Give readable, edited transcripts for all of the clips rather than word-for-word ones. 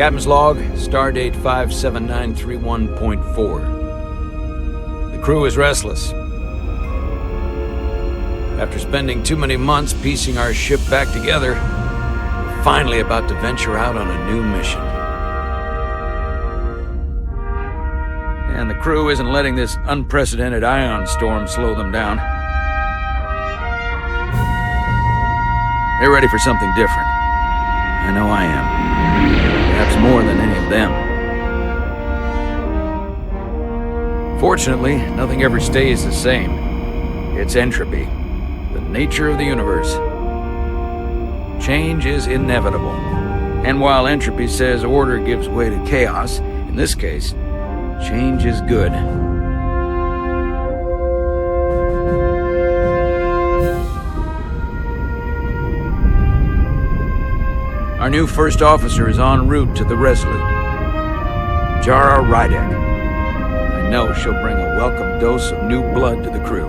Captain's log, stardate 57931.4. The crew is restless. After spending too many months piecing our ship back together, we're finally about to venture out on a new mission. And the crew isn't letting this unprecedented ion storm slow them down. They're ready for something different. I know I am. Perhaps more than any of them. Fortunately, nothing ever stays the same. It's entropy, the nature of the universe. Change is inevitable. And while entropy says order gives way to chaos, in this case, change is good. Our new first officer is en route to the Resolute. Jara Rydek. I know she'll bring a welcome dose of new blood to the crew.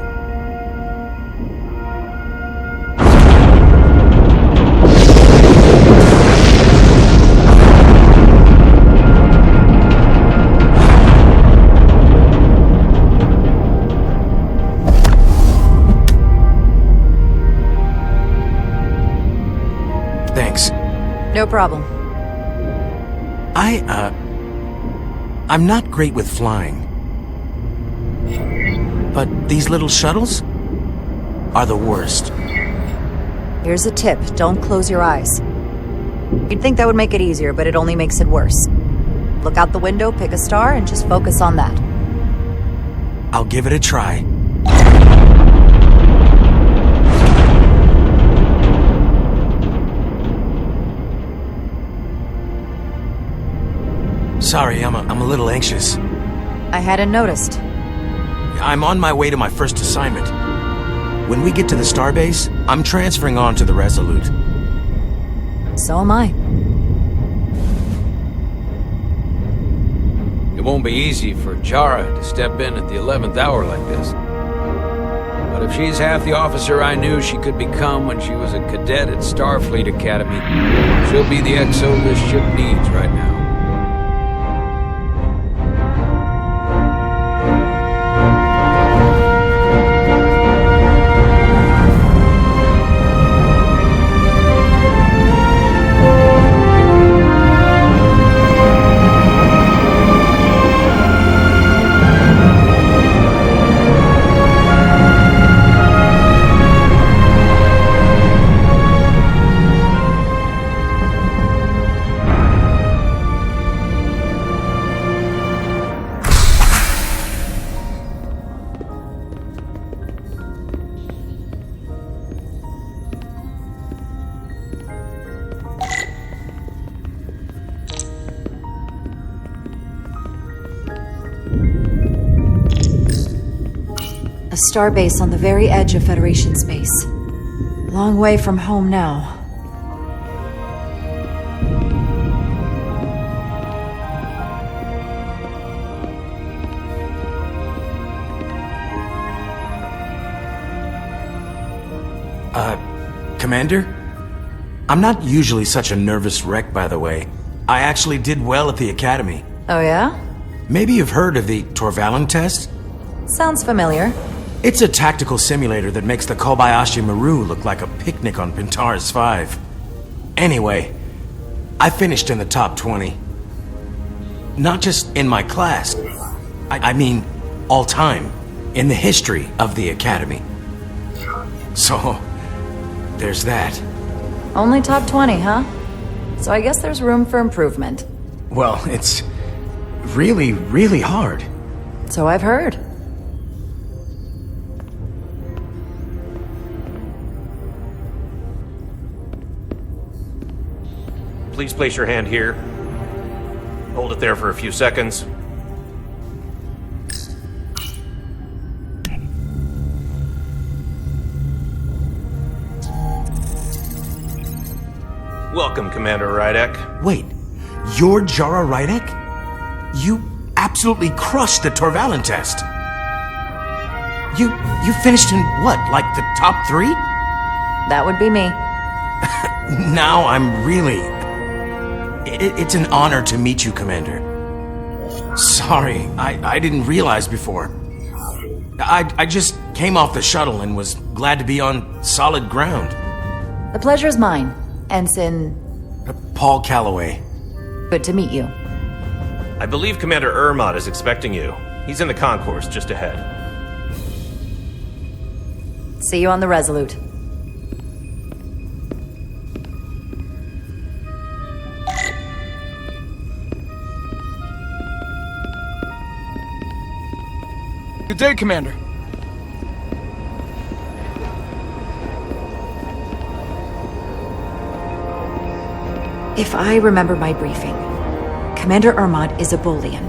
Thanks. No problem. I'm not great with flying. But these little shuttles are the worst. Here's a tip. Don't close your eyes. You'd think that would make it easier, but it only makes it worse. Look out the window, pick a star, and just focus on that. I'll give it a try. Sorry, I'm a little anxious. I hadn't noticed. I'm on my way to my first assignment. When we get to the starbase, I'm transferring on to the Resolute. So am I. It won't be easy for Jara to step in at the 11th hour like this. But if she's half the officer I knew she could become when she was a cadet at Starfleet Academy, she'll be the XO this ship needs right now. A starbase on the very edge of Federation space. Long way from home now. Commander? I'm not usually such a nervous wreck, by the way. I actually did well at the Academy. Oh yeah? Maybe you've heard of the Torvalin test? Sounds familiar. It's a tactical simulator that makes the Kobayashi Maru look like a picnic on Pintaris 5. Anyway, I finished in the top 20. Not just in my class. I mean, all time. In the history of the Academy. So, there's that. Only top 20, huh? So I guess there's room for improvement. Well, it's really, really hard. So I've heard. Please place your hand here. Hold it there for a few seconds. Welcome, Commander Rydek. Wait, you're Jara Rydek? You absolutely crushed the Torvalin test. You finished in what, like the top 3? That would be me. Now I'm really... It's an honor to meet you, Commander. Sorry, I didn't realize before. I just came off the shuttle and was glad to be on solid ground. The pleasure's mine, Ensign. Paul Calloway. Good to meet you. I believe Commander Ermot is expecting you. He's in the concourse just ahead. See you on the Resolute. Good day, Commander. If I remember my briefing, Commander Ermot is a Bolian,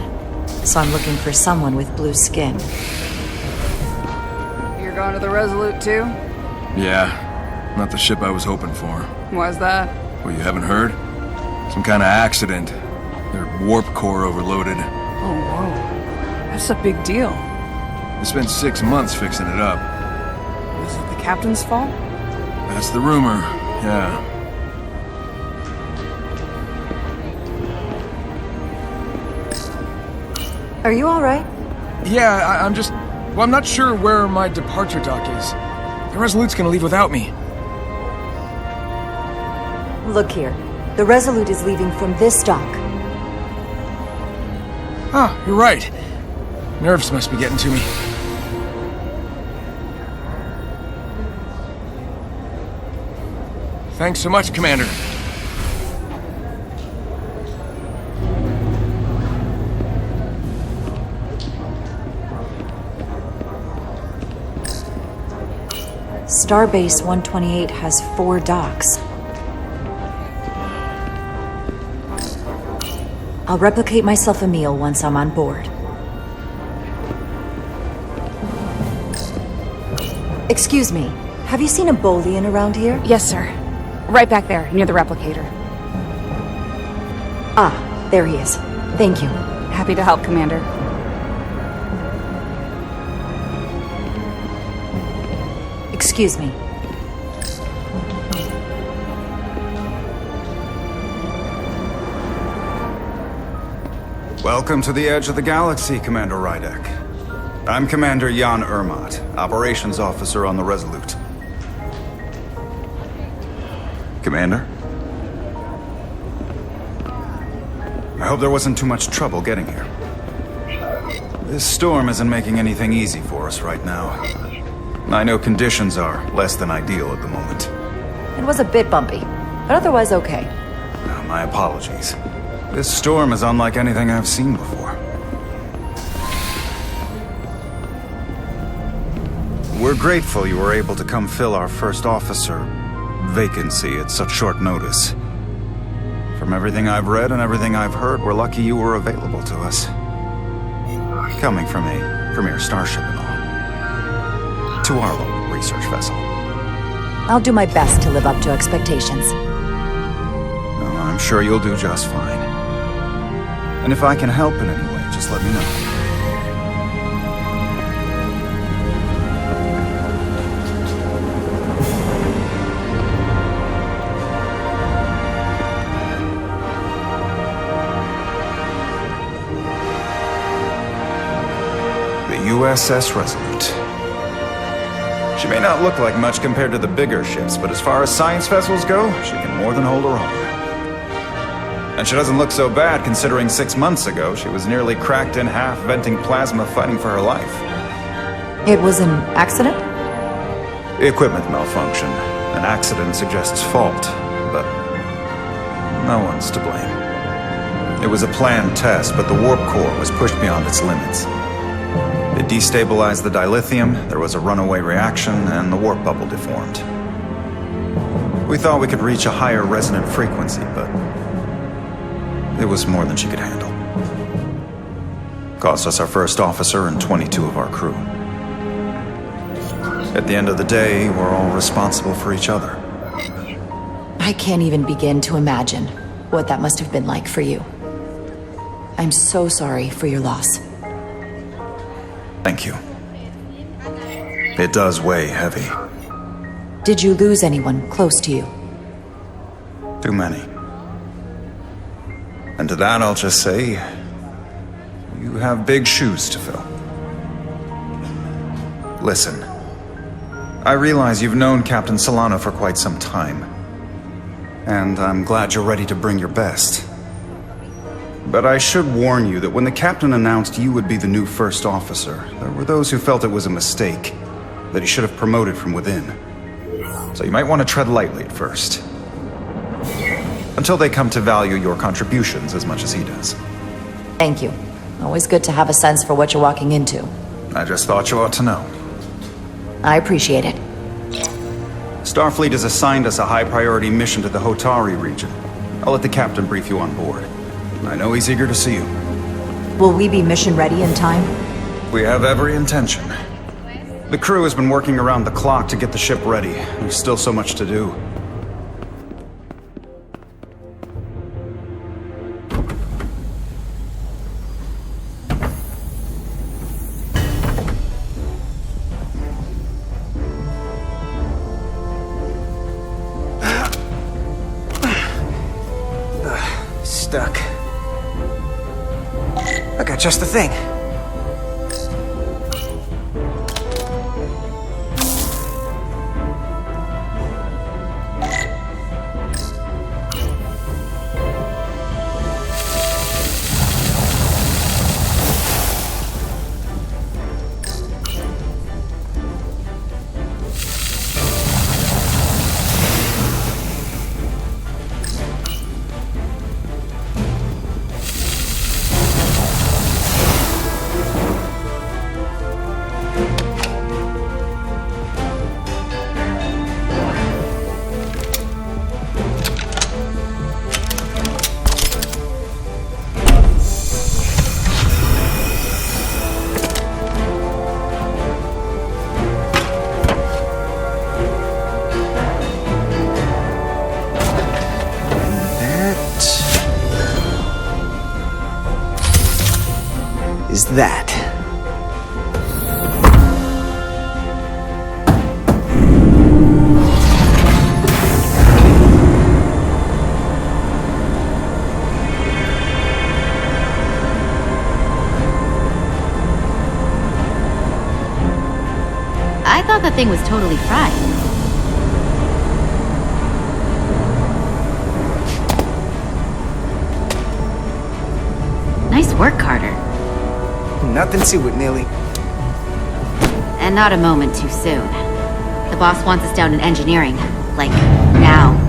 so I'm looking for someone with blue skin. You're going to the Resolute too? Yeah, not the ship I was hoping for. Why's that? Well, you haven't heard? Some kind of accident. Their warp core overloaded. Oh, whoa. That's a big deal. They spent 6 months fixing it up. Is it the captain's fault? That's the rumor, yeah. Are you alright? Yeah, I'm just... Well, I'm not sure where my departure dock is. The Resolute's gonna leave without me. Look here. The Resolute is leaving from this dock. Ah, you're right. Nerves must be getting to me. Thanks so much, Commander. Starbase 128 has 4 docks. I'll replicate myself a meal once I'm on board. Excuse me, have you seen a Bolian around here? Yes, sir. Right back there, near the replicator. Ah, there he is. Thank you. Happy to help, Commander. Excuse me. Welcome to the edge of the galaxy, Commander Rydek. I'm Commander Jan Ermot, Operations Officer on the Resolute. Commander? I hope there wasn't too much trouble getting here. This storm isn't making anything easy for us right now. I know conditions are less than ideal at the moment. It was a bit bumpy, but otherwise okay. My apologies. This storm is unlike anything I've seen before. We're grateful you were able to come fill our first officer vacancy at such short notice. From everything I've read and everything I've heard, we're lucky you were available to us. Coming from a premier starship and all. To our local research vessel. I'll do my best to live up to expectations. Oh, I'm sure you'll do just fine. And if I can help in any way, just let me know. The USS Resolute. She may not look like much compared to the bigger ships, but as far as science vessels go, she can more than hold her own. And she doesn't look so bad considering 6 months ago she was nearly cracked in half, venting plasma, fighting for her life. It was an accident? Equipment malfunction. An accident suggests fault, but no one's to blame. It was a planned test, but the warp core was pushed beyond its limits. It destabilized the dilithium, there was a runaway reaction, and the warp bubble deformed. We thought we could reach a higher resonant frequency, but it was more than she could handle. Cost us our first officer and 22 of our crew. At the end of the day, we're all responsible for each other. I can't even begin to imagine what that must have been like for you. I'm so sorry for your loss. Thank you. It does weigh heavy. Did you lose anyone close to you? Too many. And to that I'll just say, you have big shoes to fill. Listen, I realize you've known Captain Solano for quite some time, and I'm glad you're ready to bring your best. But I should warn you that when the captain announced you would be the new first officer, there were those who felt it was a mistake, that he should have promoted from within. So you might want to tread lightly at first, until they come to value your contributions as much as he does. Thank you. Always good to have a sense for what you're walking into. I just thought you ought to know. I appreciate it. Starfleet has assigned us a high-priority mission to the Hotari region. I'll let the captain brief you on board. I know he's eager to see you. Will we be mission ready in time? We have every intention. The crew has been working around the clock to get the ship ready. There's still so much to do. Stuck. I got just the thing. Is that. I thought that thing was totally fried. Nice work, Carter. Nothing to it, Neely. And not a moment too soon. The boss wants us down in engineering. Like, now.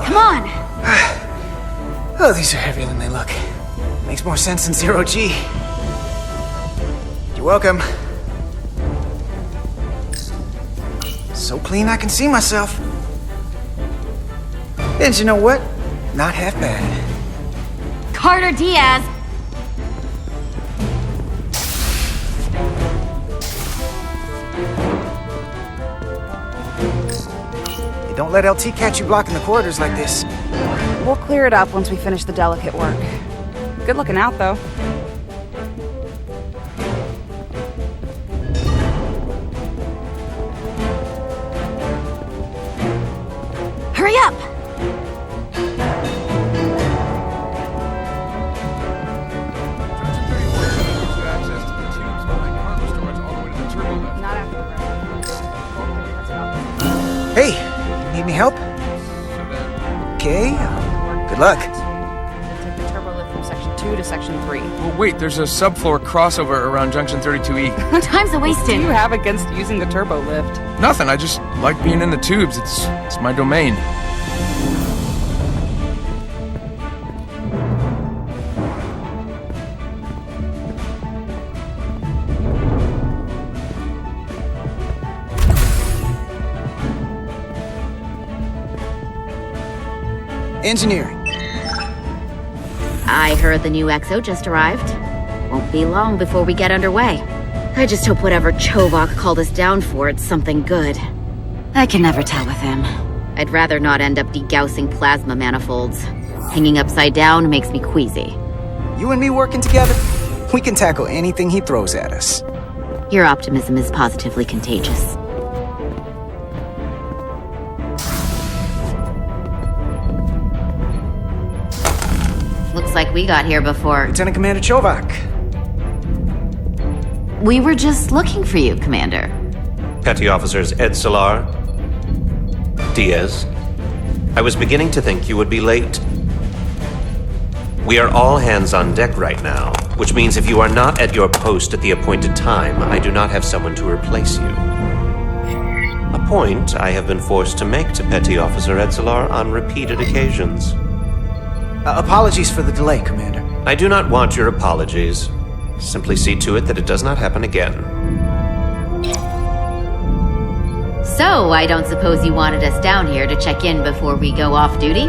Come on! Oh, these are heavier than they look. Makes more sense than zero-G. You're welcome. So clean I can see myself. And you know what? Not half bad. Carter Diaz! Don't let LT catch you blocking the corridors like this. We'll clear it up once we finish the delicate work. Good looking out, though. Hurry up! Hey, need any help? Okay, good luck. Take the turbo lift from section 2 to section 3. Well, wait, there's a subfloor crossover around junction 32E. Time's a What wasted. do you have against using the turbo lift? Nothing, I just like being in the tubes. It's my domain. Engineering. I heard the new XO just arrived. Won't be long before we get underway. I just hope whatever Chovak called us down for, it's something good. I can never tell with him. I'd rather not end up degaussing plasma manifolds. Hanging upside down makes me queasy. You and me working together, we can tackle anything he throws at us. Your optimism is positively contagious. Looks like we got here before. Lieutenant Commander Chovak. We were just looking for you, Commander. Petty Officers Ed Salar, Diaz. I was beginning to think you would be late. We are all hands on deck right now, which means if you are not at your post at the appointed time, I do not have someone to replace you. A point I have been forced to make to Petty Officer Edselar on repeated occasions. Apologies for the delay, Commander. I do not want your apologies. Simply see to it that it does not happen again. So, I don't suppose you wanted us down here to check in before we go off duty?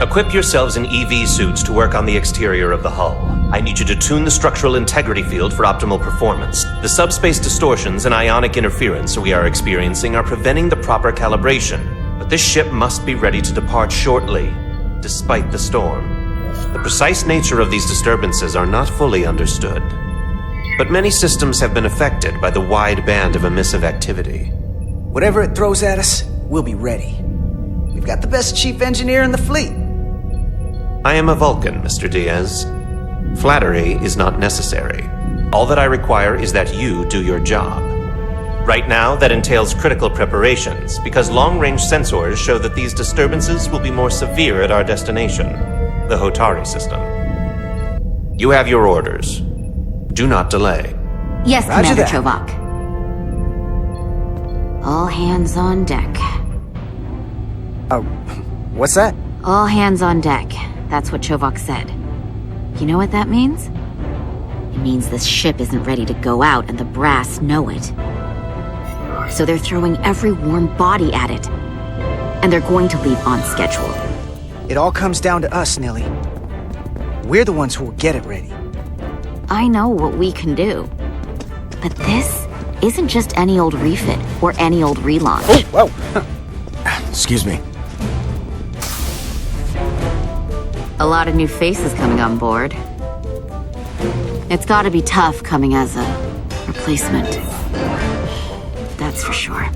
Equip yourselves in EV suits to work on the exterior of the hull. I need you to tune the structural integrity field for optimal performance. The subspace distortions and ionic interference we are experiencing are preventing the proper calibration. But this ship must be ready to depart shortly, despite the storm. The precise nature of these disturbances are not fully understood. But many systems have been affected by the wide band of emissive activity. Whatever it throws at us, we'll be ready. We've got the best chief engineer in the fleet. I am a Vulcan, Mr. Diaz. Flattery is not necessary. All that I require is that you do your job. Right now, that entails critical preparations, because long-range sensors show that these disturbances will be more severe at our destination, the Hotari system. You have your orders. Do not delay. Yes, Roger Commander that. Chovak. All hands on deck. What's that? All hands on deck. That's what Chovak said. You know what that means? It means this ship isn't ready to go out and the brass know it. So they're throwing every warm body at it. And they're going to leave on schedule. It all comes down to us, Nilly. We're the ones who will get it ready. I know what we can do. But this isn't just any old refit or any old relaunch. Oh, whoa. Excuse me. A lot of new faces coming on board. It's gotta be tough coming as a replacement. That's for sure.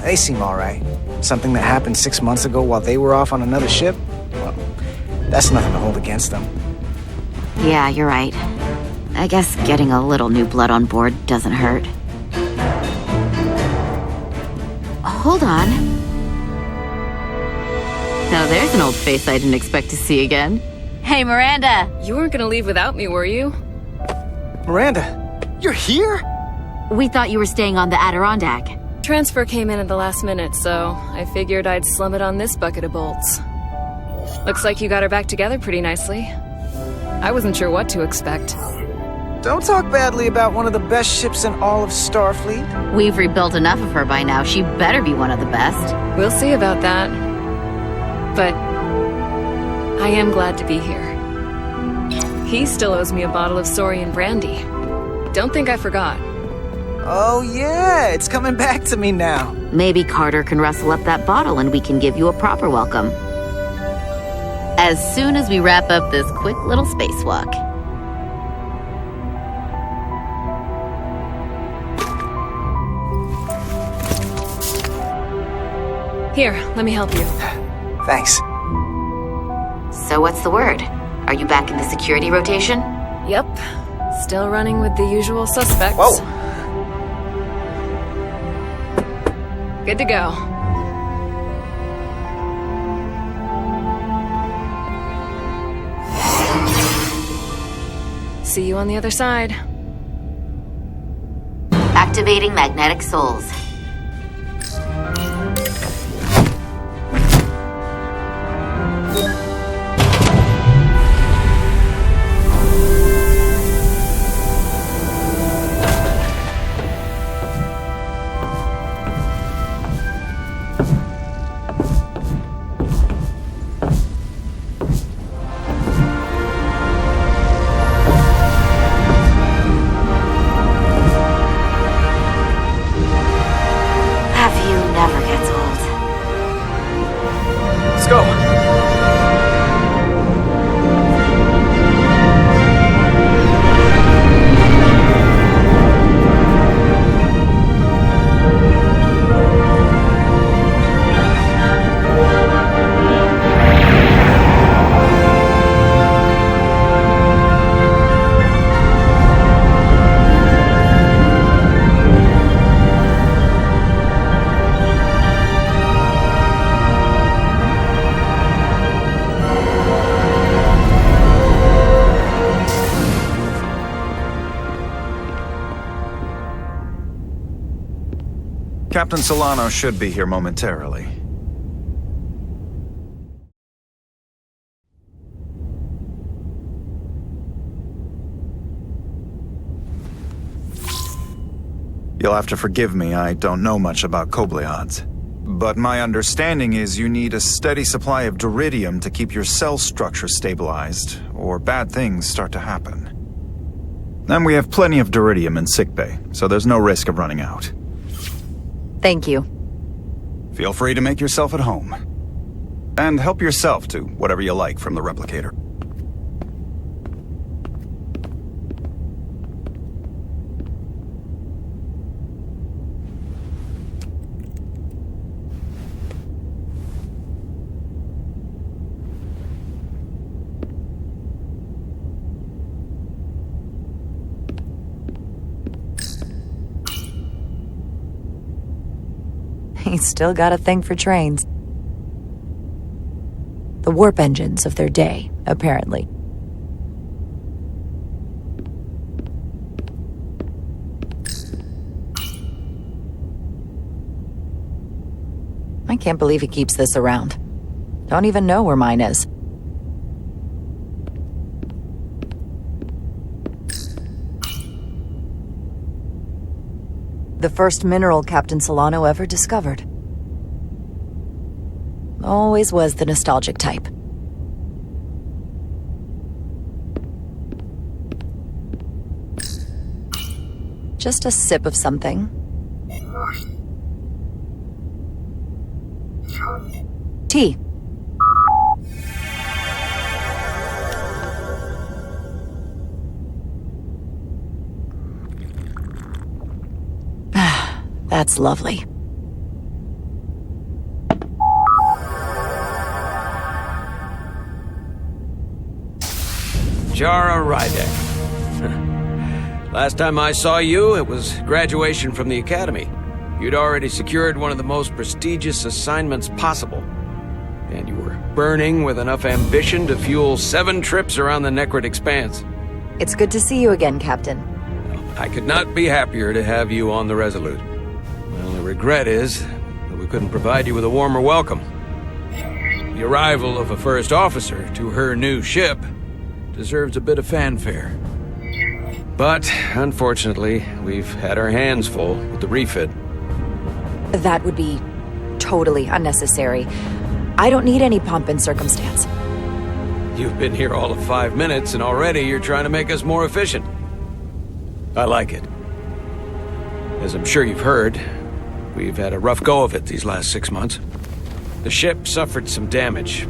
They seem all right. Something that happened 6 months ago while they were off on another ship? Well, that's nothing to hold against them. Yeah, you're right. I guess getting a little new blood on board doesn't hurt. Hold on. Now there's an old face I didn't expect to see again. Hey, Miranda! You weren't gonna leave without me, were you? Miranda, you're here? We thought you were staying on the Adirondack. Transfer came in at the last minute, so I figured I'd slum it on this bucket of bolts. Looks like you got her back together pretty nicely. I wasn't sure what to expect. Don't talk badly about one of the best ships in all of Starfleet. We've rebuilt enough of her by now. She better be one of the best. We'll see about that. But I am glad to be here. He still owes me a bottle of Saurian brandy. Don't think I forgot. Oh yeah, it's coming back to me now. Maybe Carter can rustle up that bottle and we can give you a proper welcome. As soon as we wrap up this quick little spacewalk. Here, let me help you. Thanks. So what's the word? Are you back in the security rotation? Yep. Still running with the usual suspects. Whoa! Good to go. See you on the other side. Activating magnetic souls. Captain Solano should be here momentarily. You'll have to forgive me, I don't know much about Kobleods. But my understanding is you need a steady supply of duridium to keep your cell structure stabilized, or bad things start to happen. And we have plenty of duridium in sickbay, so there's no risk of running out. Thank you. Feel free to make yourself at home. And help yourself to whatever you like from the replicator. He's still got a thing for trains. The warp engines of their day, apparently. I can't believe he keeps this around. Don't even know where mine is. The first mineral Captain Solano ever discovered. Always was the nostalgic type. Just a sip of something. Tea. That's lovely. Jara Rydek. Last time I saw you, it was graduation from the academy. You'd already secured one of the most prestigious assignments possible. And you were burning with enough ambition to fuel 7 trips around the Necrit Expanse. It's good to see you again, Captain. I could not be happier to have you on the Resolute. My only regret is that we couldn't provide you with a warmer welcome. The arrival of a first officer to her new ship deserves a bit of fanfare. But, unfortunately, we've had our hands full with the refit. That would be totally unnecessary. I don't need any pomp and circumstance. You've been here all of 5 minutes, and already you're trying to make us more efficient. I like it. As I'm sure you've heard, we've had a rough go of it these last 6 months. The ship suffered some damage,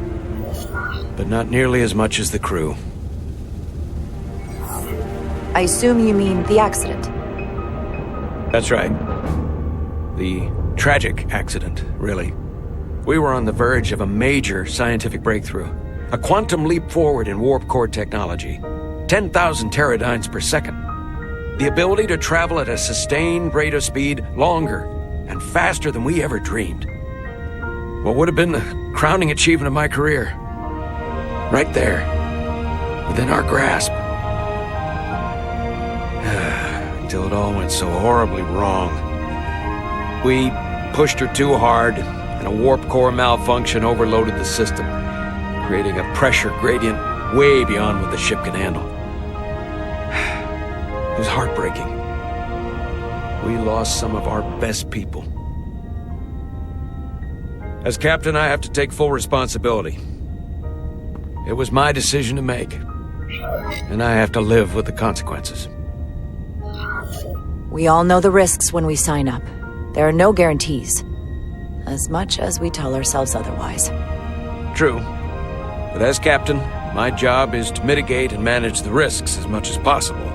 but not nearly as much as the crew. I assume you mean the accident. That's right. The tragic accident, really. We were on the verge of a major scientific breakthrough. A quantum leap forward in warp core technology. 10,000 teradynes per second. The ability to travel at a sustained rate of speed longer and faster than we ever dreamed. What would have been the crowning achievement of my career. Right there. Within our grasp. Until it all went so horribly wrong. We pushed her too hard, and a warp core malfunction overloaded the system, creating a pressure gradient way beyond what the ship can handle. It was heartbreaking. We lost some of our best people. As captain, I have to take full responsibility. It was my decision to make, and I have to live with the consequences. We all know the risks when we sign up. There are no guarantees. As much as we tell ourselves otherwise. True. But as captain, my job is to mitigate and manage the risks as much as possible.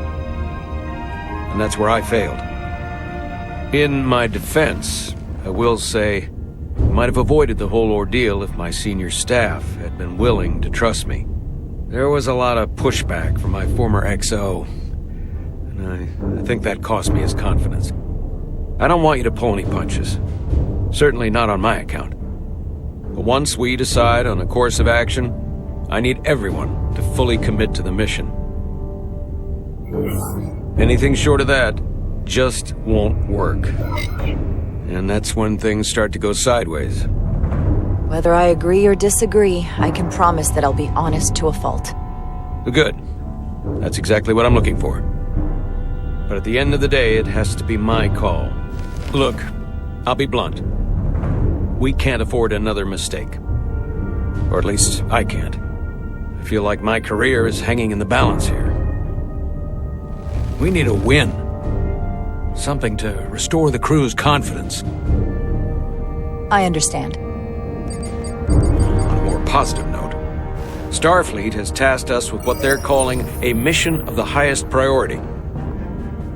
And that's where I failed. In my defense, I will say, I might have avoided the whole ordeal if my senior staff had been willing to trust me. There was a lot of pushback from my former XO, and I think that cost me his confidence. I don't want you to pull any punches. Certainly not on my account. But once we decide on a course of action, I need everyone to fully commit to the mission. Anything short of that just won't work. And that's when things start to go sideways. Whether I agree or disagree, I can promise that I'll be honest to a fault. Good. That's exactly what I'm looking for. But at the end of the day, it has to be my call. Look, I'll be blunt. We can't afford another mistake. Or at least, I can't. I feel like my career is hanging in the balance here. We need a win. Something to restore the crew's confidence. I understand. On a more positive note, Starfleet has tasked us with what they're calling a mission of the highest priority.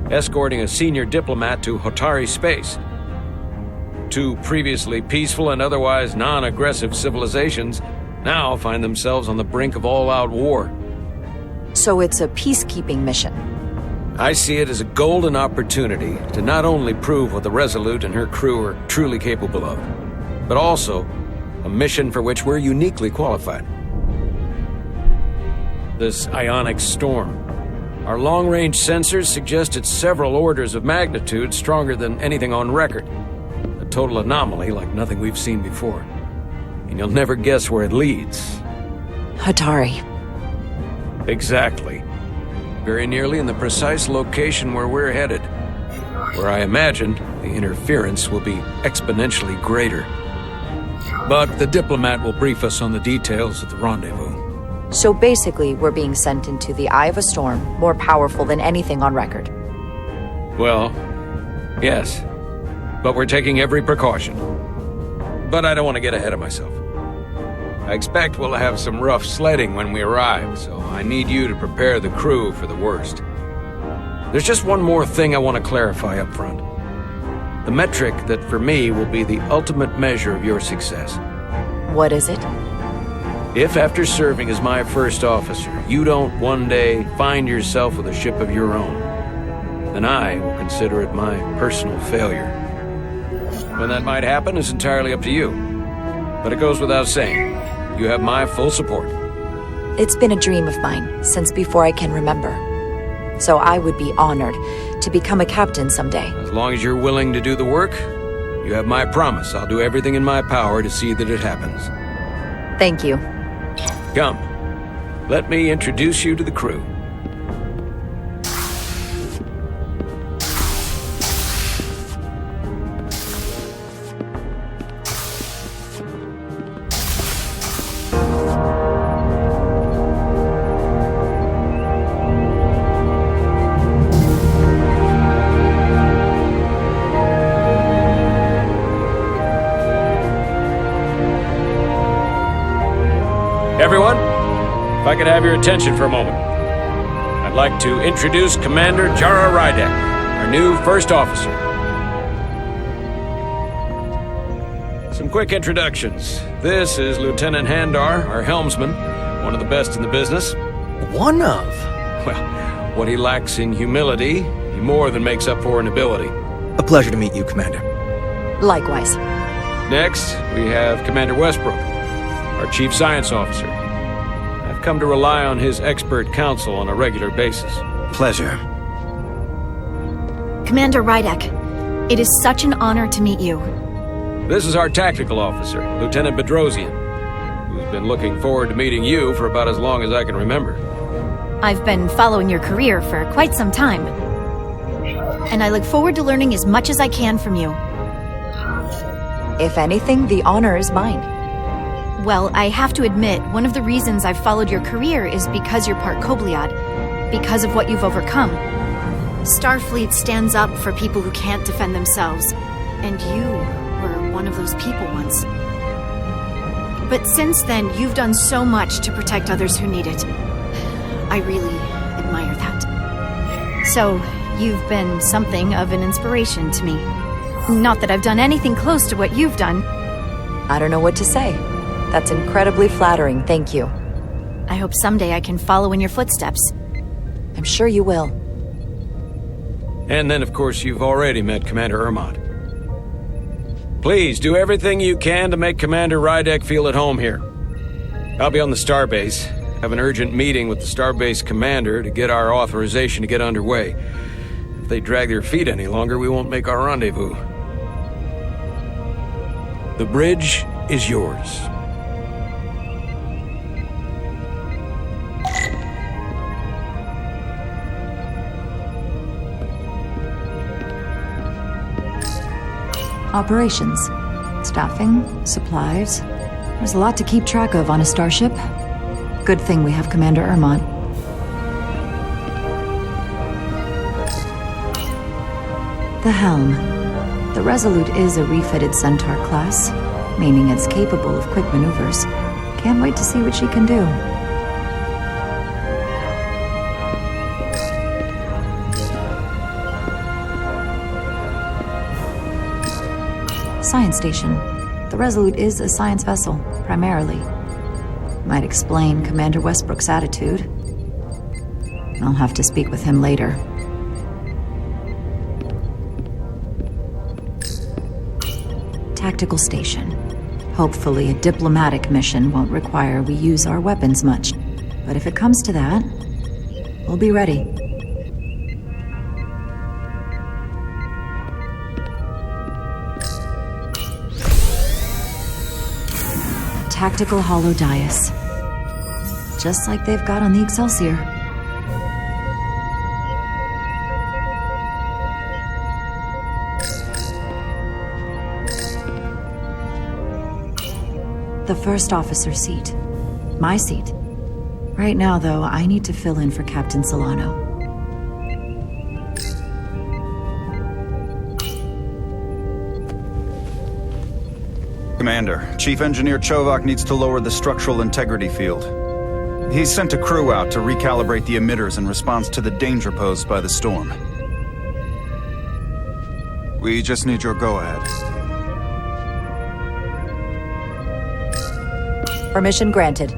Escorting a senior diplomat to Hotari space. Two previously peaceful and otherwise non-aggressive civilizations now find themselves on the brink of all-out war. So it's a peacekeeping mission. I see it as a golden opportunity to not only prove what the Resolute and her crew are truly capable of, but also a mission for which we're uniquely qualified. This ionic storm. Our long-range sensors suggest it's several orders of magnitude stronger than anything on record. A total anomaly like nothing we've seen before. And you'll never guess where it leads. Hotari. Exactly. Very nearly in the precise location where we're headed. Where I imagine the interference will be exponentially greater. But the diplomat will brief us on the details of the rendezvous. So basically, we're being sent into the eye of a storm, more powerful than anything on record. Well, yes. But we're taking every precaution. But I don't want to get ahead of myself. I expect we'll have some rough sledding when we arrive, so I need you to prepare the crew for the worst. There's just one more thing I want to clarify up front. The metric that for me will be the ultimate measure of your success. What is it? If after serving as my first officer, you don't one day find yourself with a ship of your own, then I will consider it my personal failure. When that might happen is entirely up to you. But it goes without saying, you have my full support. It's been a dream of mine since before I can remember. So I would be honored to become a captain someday. As long as you're willing to do the work, you have my promise. I'll do everything in my power to see that it happens. Thank you. Come, let me introduce you to the crew. Everyone, if I could have your attention for a moment. I'd like to introduce Commander Jara Rydek, our new first officer. Some quick introductions. This is Lieutenant Handar, our helmsman, one of the best in the business. One of? Well, what he lacks in humility, he more than makes up for in ability. A pleasure to meet you, Commander. Likewise. Next, we have Commander Westbrook, our Chief Science Officer. I've come to rely on his expert counsel on a regular basis. Pleasure. Commander Rydek, it is such an honor to meet you. This is our tactical officer, Lieutenant Bedrosian, who's been looking forward to meeting you for about as long as I can remember. I've been following your career for quite some time, and I look forward to learning as much as I can from you. If anything, the honor is mine. Well, I have to admit, one of the reasons I've followed your career is because you're part Kobliad, because of what you've overcome. Starfleet stands up for people who can't defend themselves, and you were one of those people once. But since then, you've done so much to protect others who need it. I really admire that. So, you've been something of an inspiration to me. Not that I've done anything close to what you've done. I don't know what to say. That's incredibly flattering, thank you. I hope someday I can follow in your footsteps. I'm sure you will. And then, of course, you've already met Commander Ermont. Please, do everything you can to make Commander Rydek feel at home here. I'll be on the starbase. Have an urgent meeting with the starbase commander to get our authorization to get underway. If they drag their feet any longer, we won't make our rendezvous. The bridge is yours. Operations. Staffing, supplies. There's a lot to keep track of on a starship. Good thing we have Commander Ermont. The helm. The Resolute is a refitted Centaur class, meaning it's capable of quick maneuvers. Can't wait to see what she can do. Science station. The Resolute is a science vessel, primarily. Might explain Commander Westbrook's attitude. I'll have to speak with him later. Tactical station. Hopefully a diplomatic mission won't require we use our weapons much. But if it comes to that, we'll be ready. Tactical hollow dais. Just like they've got on the Excelsior. The first officer seat. My seat. Right now, though, I need to fill in for Captain Solano. Commander, Chief Engineer Chovak needs to lower the structural integrity field. He's sent a crew out to recalibrate the emitters in response to the danger posed by the storm. We just need your go-ahead. Permission granted.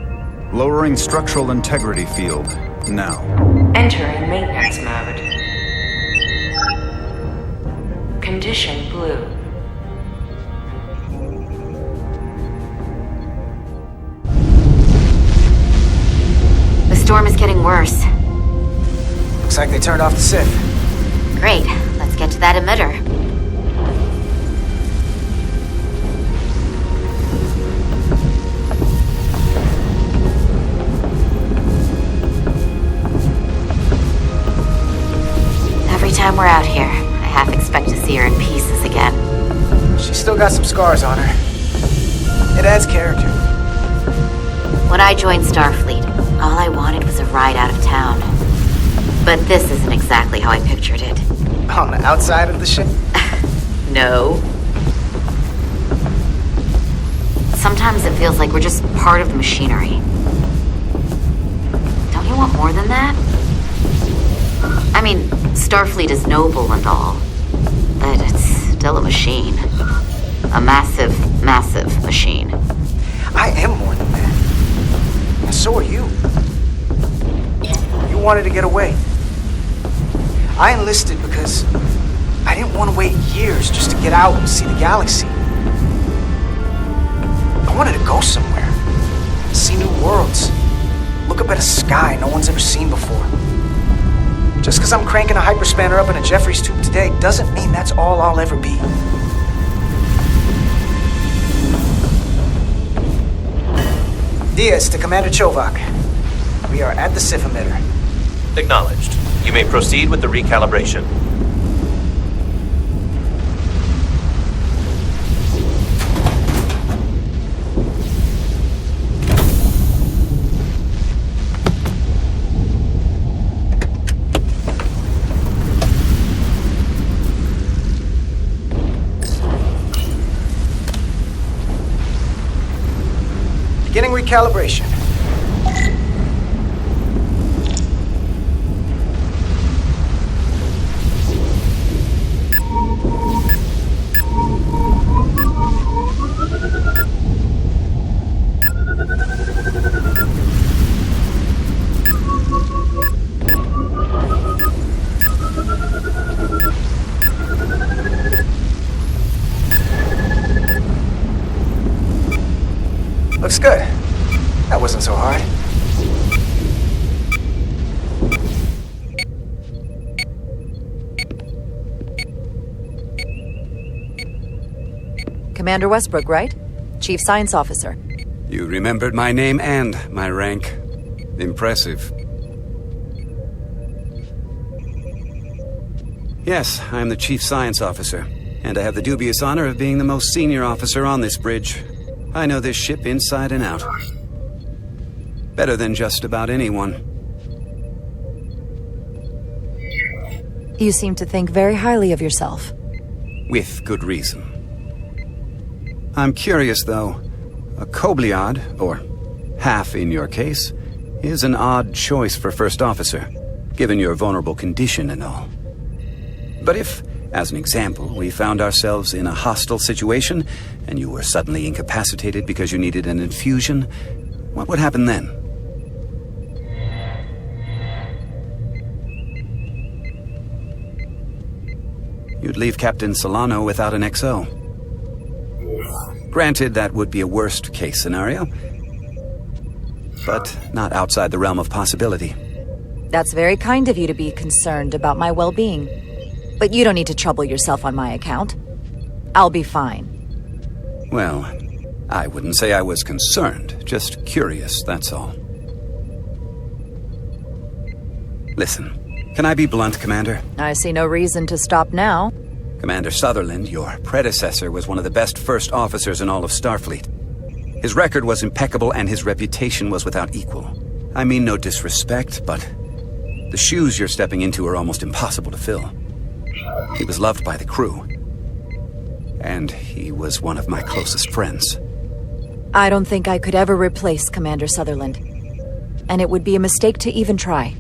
Lowering structural integrity field, now. Entering maintenance mode. Condition blue. The storm is getting worse. Looks like they turned off the Sith. Great. Let's get to that emitter. Every time we're out here, I half expect to see her in pieces again. She's still got some scars on her. It adds character. When I joined Starfleet, all I wanted was a ride out of town. But this isn't exactly how I pictured it. On the outside of the ship? No. Sometimes it feels like we're just part of the machinery. Don't you want more than that? I mean, Starfleet is noble and all, but it's still a machine. A massive, massive machine. I am more than that. And so are you. You wanted to get away. I enlisted because I didn't want to wait years just to get out and see the galaxy. I wanted to go somewhere, see new worlds, look up at a sky no one's ever seen before. Just because I'm cranking a hyperspanner up in a Jeffries tube today doesn't mean that's all I'll ever be. Diaz to Commander Chovak. We are at the Sith emitter. Acknowledged. You may proceed with the recalibration. Beginning recalibration. Looks good. That Commander Westbrook, right? Chief Science Officer. You remembered my name and my rank. Impressive. Yes, I'm the Chief Science Officer, and I have the dubious honor of being the most senior officer on this bridge. I know this ship inside and out. Better than just about anyone. You seem to think very highly of yourself. With good reason. I'm curious, though. A Kobliad, or half in your case, is an odd choice for first officer, given your vulnerable condition and all. But if, as an example, we found ourselves in a hostile situation, and you were suddenly incapacitated because you needed an infusion, what would happen then? You'd leave Captain Solano without an XO. Granted, that would be a worst-case scenario, but not outside the realm of possibility. That's very kind of you to be concerned about my well-being. But you don't need to trouble yourself on my account. I'll be fine. Well, I wouldn't say I was concerned, just curious, that's all. Listen, can I be blunt, Commander? I see no reason to stop now. Commander Sutherland, your predecessor, was one of the best first officers in all of Starfleet. His record was impeccable and his reputation was without equal. I mean no disrespect, but the shoes you're stepping into are almost impossible to fill. He was loved by the crew. And he was one of my closest friends. I don't think I could ever replace Commander Sutherland. And it would be a mistake to even try.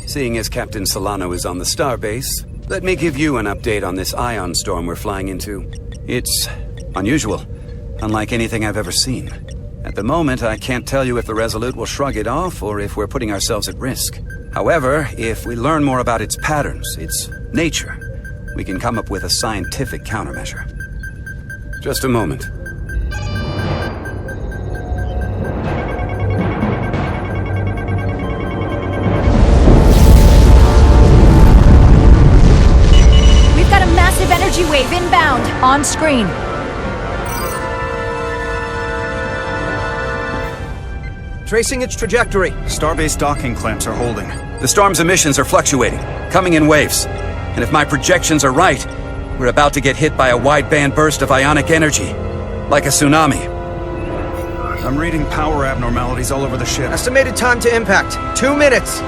Seeing as Captain Solano is on the starbase, let me give you an update on this ion storm we're flying into. It's unusual, unlike anything I've ever seen. At the moment, I can't tell you if the Resolute will shrug it off or if we're putting ourselves at risk. However, if we learn more about its patterns, its nature, we can come up with a scientific countermeasure. Just a moment. We've got a massive energy wave inbound. On screen. Tracing its trajectory. Starbase docking clamps are holding. The storm's emissions are fluctuating, coming in waves. And if my projections are right, we're about to get hit by a wideband burst of ionic energy. Like a tsunami. I'm reading power abnormalities all over the ship. Estimated time to impact, 2 minutes.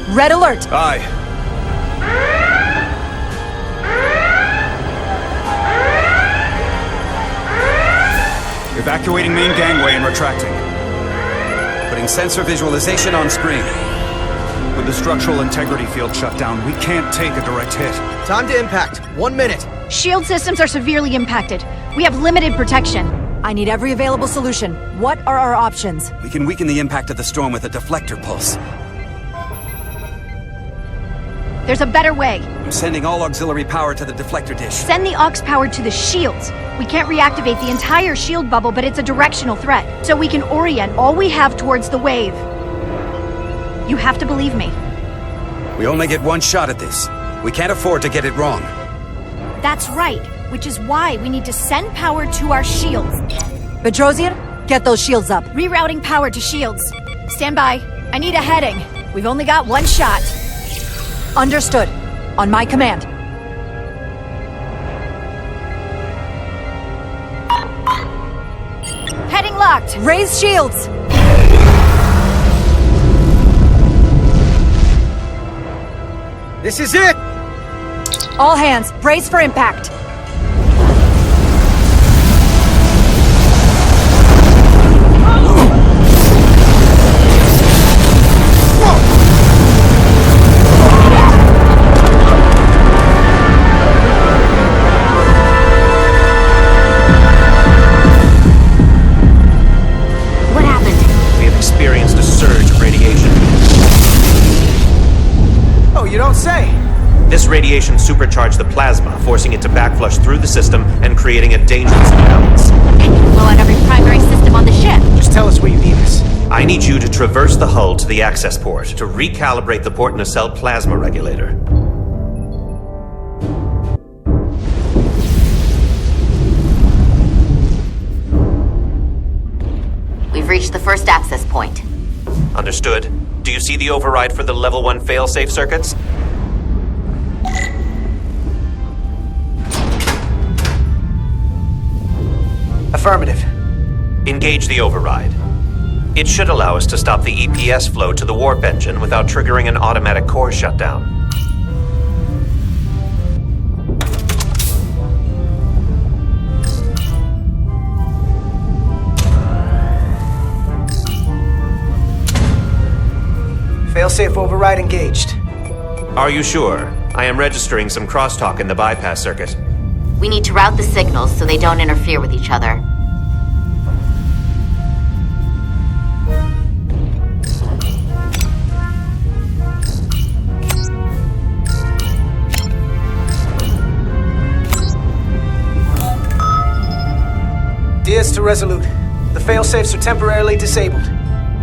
Red alert! Aye. Evacuating main gangway and retracting. Putting sensor visualization on screen. With the structural integrity field shut down, we can't take a direct hit. Time to impact, 1 minute. Shield systems are severely impacted. We have limited protection. I need every available solution. What are our options? We can weaken the impact of the storm with a deflector pulse. There's a better way. I'm sending all auxiliary power to the deflector dish. Send the aux power to the shields. We can't reactivate the entire shield bubble, but it's a directional threat. So we can orient all we have towards the wave. You have to believe me. We only get one shot at this. We can't afford to get it wrong. That's right, which is why we need to send power to our shields. Bedrosian, get those shields up. Rerouting power to shields. Stand by. I need a heading. We've only got one shot. Understood. On my command. Heading locked. Raise shields. This is it! All hands, brace for impact. You don't say. This radiation supercharge the plasma, forcing it to backflush through the system and creating a dangerous imbalance. And you blow out every primary system on the ship. Just tell us where you need us. I need you to traverse the hull to the access port to recalibrate the port nacelle plasma regulator. We've reached the first access point. Understood. Do you see the override for the level 1 failsafe circuits? Affirmative. Engage the override. It should allow us to stop the EPS flow to the warp engine without triggering an automatic core shutdown. Failsafe override engaged. Are you sure? I am registering some crosstalk in the bypass circuit. We need to route the signals so they don't interfere with each other. Diaz to Resolute. The failsafes are temporarily disabled.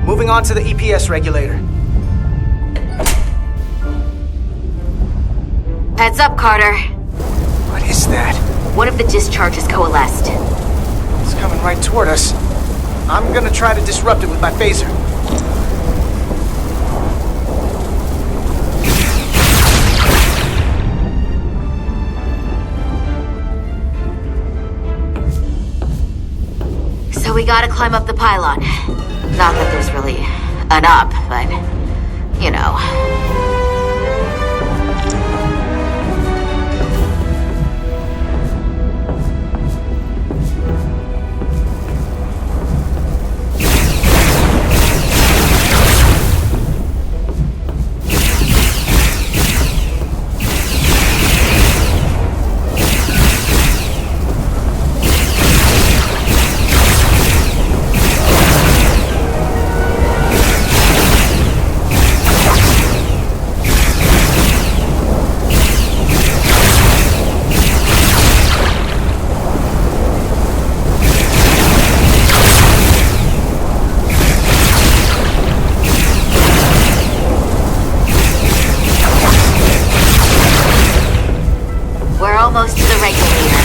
Moving on to the EPS regulator. Heads up, Carter. What is that? One of the discharges coalesced. It's coming right toward us. I'm gonna try to disrupt it with my phaser. So we gotta climb up the pylon. Not that there's really an up, but, you know. Almost to the regulator.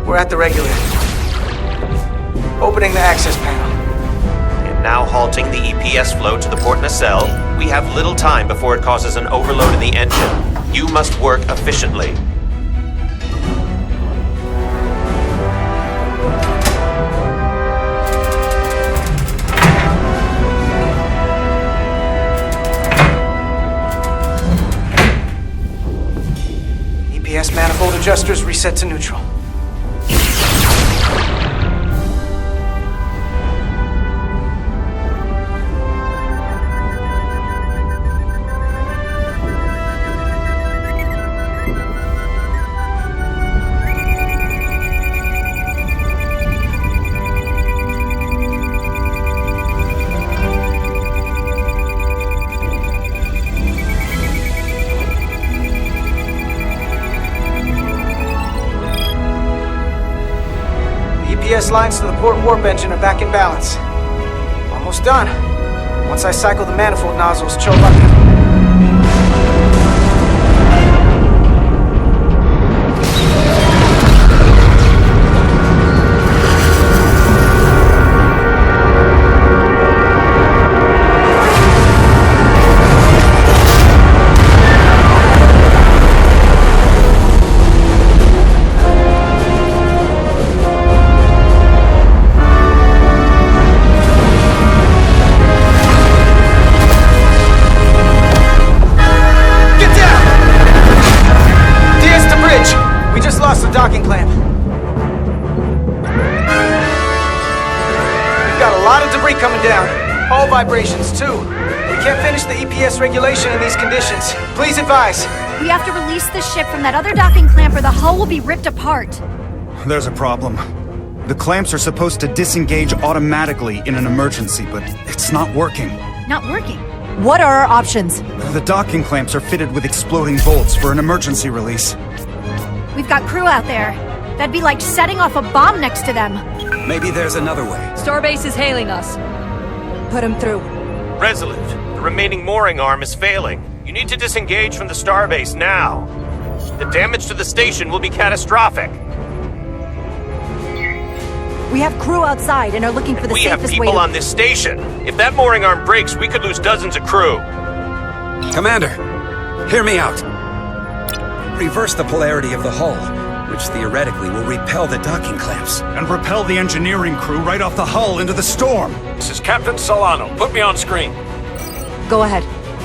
We're at the regulator. Opening the access panel. And now halting the EPS flow to the port nacelle. We have little time before it causes an overload in the engine. You must work efficiently. EPS manifold adjusters reset to neutral. EPS lines to the port warp engine are back in balance. Almost done. Once I cycle the manifold nozzles, Chovak. Docking clamp. We've got a lot of debris coming down. Hull vibrations, too. Can't finish the EPS regulation in these conditions. Please advise. We have to release the ship from that other docking clamp or the hull will be ripped apart. There's a problem. The clamps are supposed to disengage automatically in an emergency, but it's not working. Not working? What are our options? The docking clamps are fitted with exploding bolts for an emergency release. We've got crew out there. That'd be like setting off a bomb next to them. Maybe there's another way. Starbase is hailing us. Put him through. Resolute, the remaining mooring arm is failing. You need to disengage from the starbase now. The damage to the station will be catastrophic. We have crew outside and are looking for the safest way to... We have people on this station. If that mooring arm breaks, we could lose dozens of crew. Commander, hear me out. Reverse the polarity of the hull, which theoretically will repel the docking clamps. And repel the engineering crew right off the hull into the storm. This is Captain Solano. Put me on screen. Go ahead.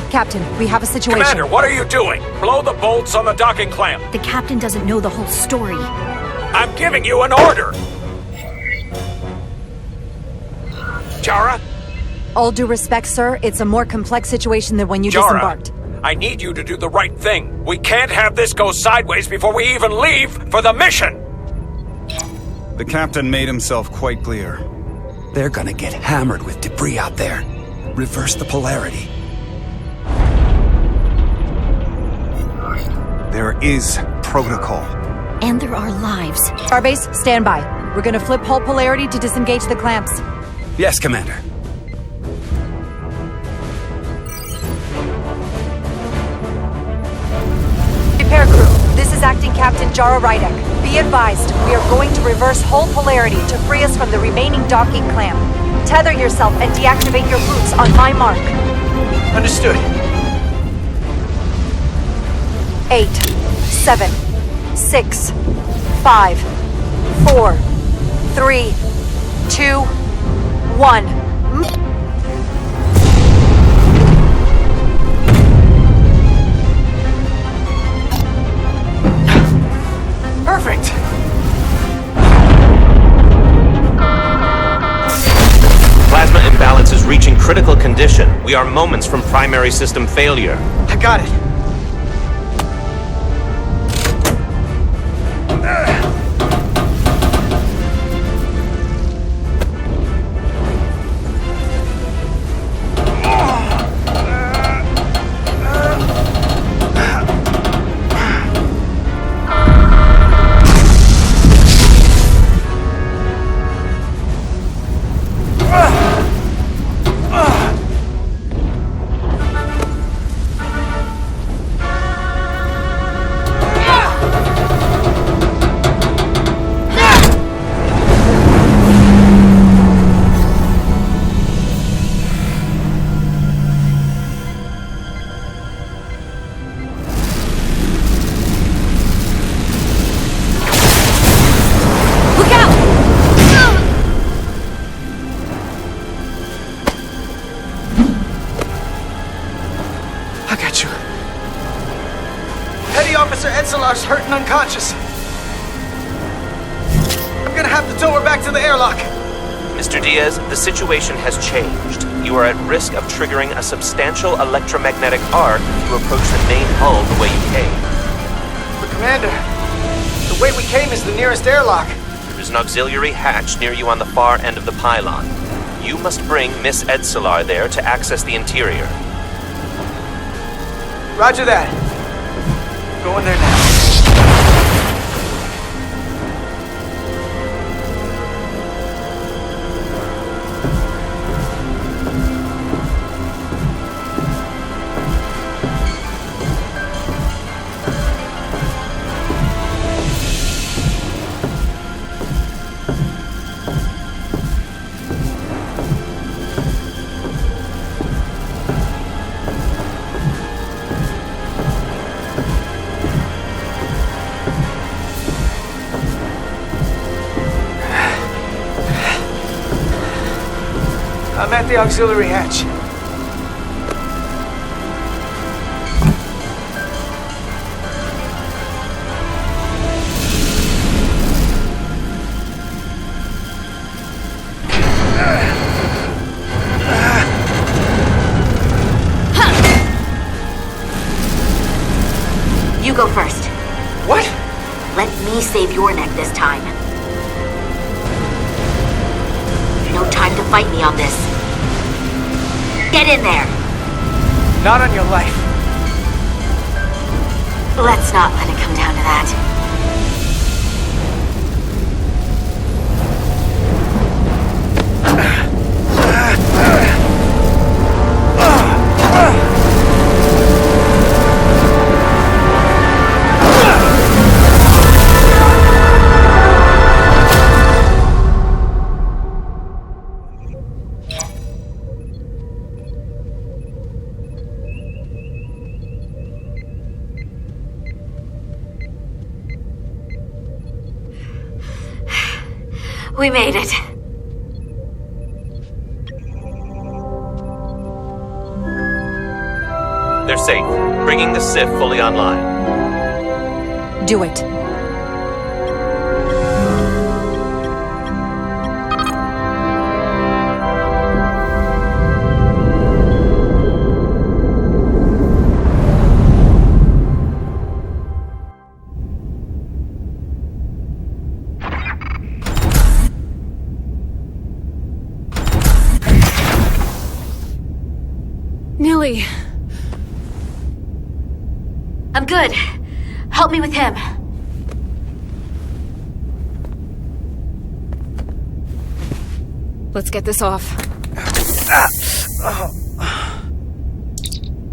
Captain, we have a situation. Commander, what are you doing? Blow the bolts on the docking clamp. The captain doesn't know the whole story. I'm giving you an order. Jara? All due respect, sir, it's a more complex situation than when you disembarked. I need you to do the right thing. We can't have this go sideways before we even leave for the mission. The captain made himself quite clear. They're gonna get hammered with debris out there. Reverse the polarity. There is protocol. And there are lives. Starbase, stand by. We're gonna flip hull polarity to disengage the clamps. Yes, Commander. Repair crew, this is Acting Captain Jara Rydek. Be advised, we are going to reverse hull polarity to free us from the remaining docking clamp. Tether yourself and deactivate your boots on my mark. Understood. 8, 7, 6, 5, 4, 3, 2, 1. Perfect! Plasma imbalance is reaching critical condition. We are moments from primary system failure. I got it. Hurt and unconscious. I'm gonna have to tow her back to the airlock. Mr. Diaz, the situation has changed. You are at risk of triggering a substantial electromagnetic arc if you approach the main hull the way you came. But Commander, the way we came is the nearest airlock. There is an auxiliary hatch near you on the far end of the pylon. You must bring Miss Edsolar there to access the interior. Roger that. Going there now. I'm at the auxiliary hatch. You go first. What? Let me save your neck this time. No time to fight me on this. Get in there! Not on your life. Let's not let it come down to that. We made it. They're safe. Bringing the SIF fully online. Do it. Nilly. I'm good. Help me with him. Let's get this off.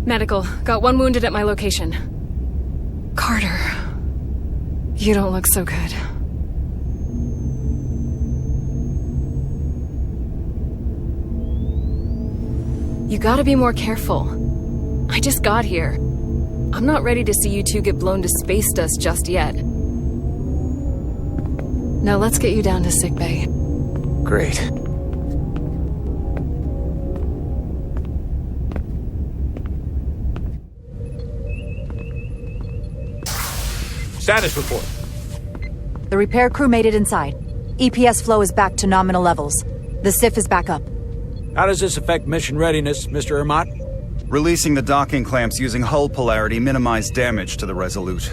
Medical. Got one wounded at my location. Carter. You don't look so good. You gotta be more careful. I just got here. I'm not ready to see you two get blown to space dust just yet. Now let's get you down to sickbay. Great. Status report. The repair crew made it inside. EPS flow is back to nominal levels. The SIF is back up. How does this affect mission readiness, Mr. Ermot? Releasing the docking clamps using hull polarity minimized damage to the Resolute.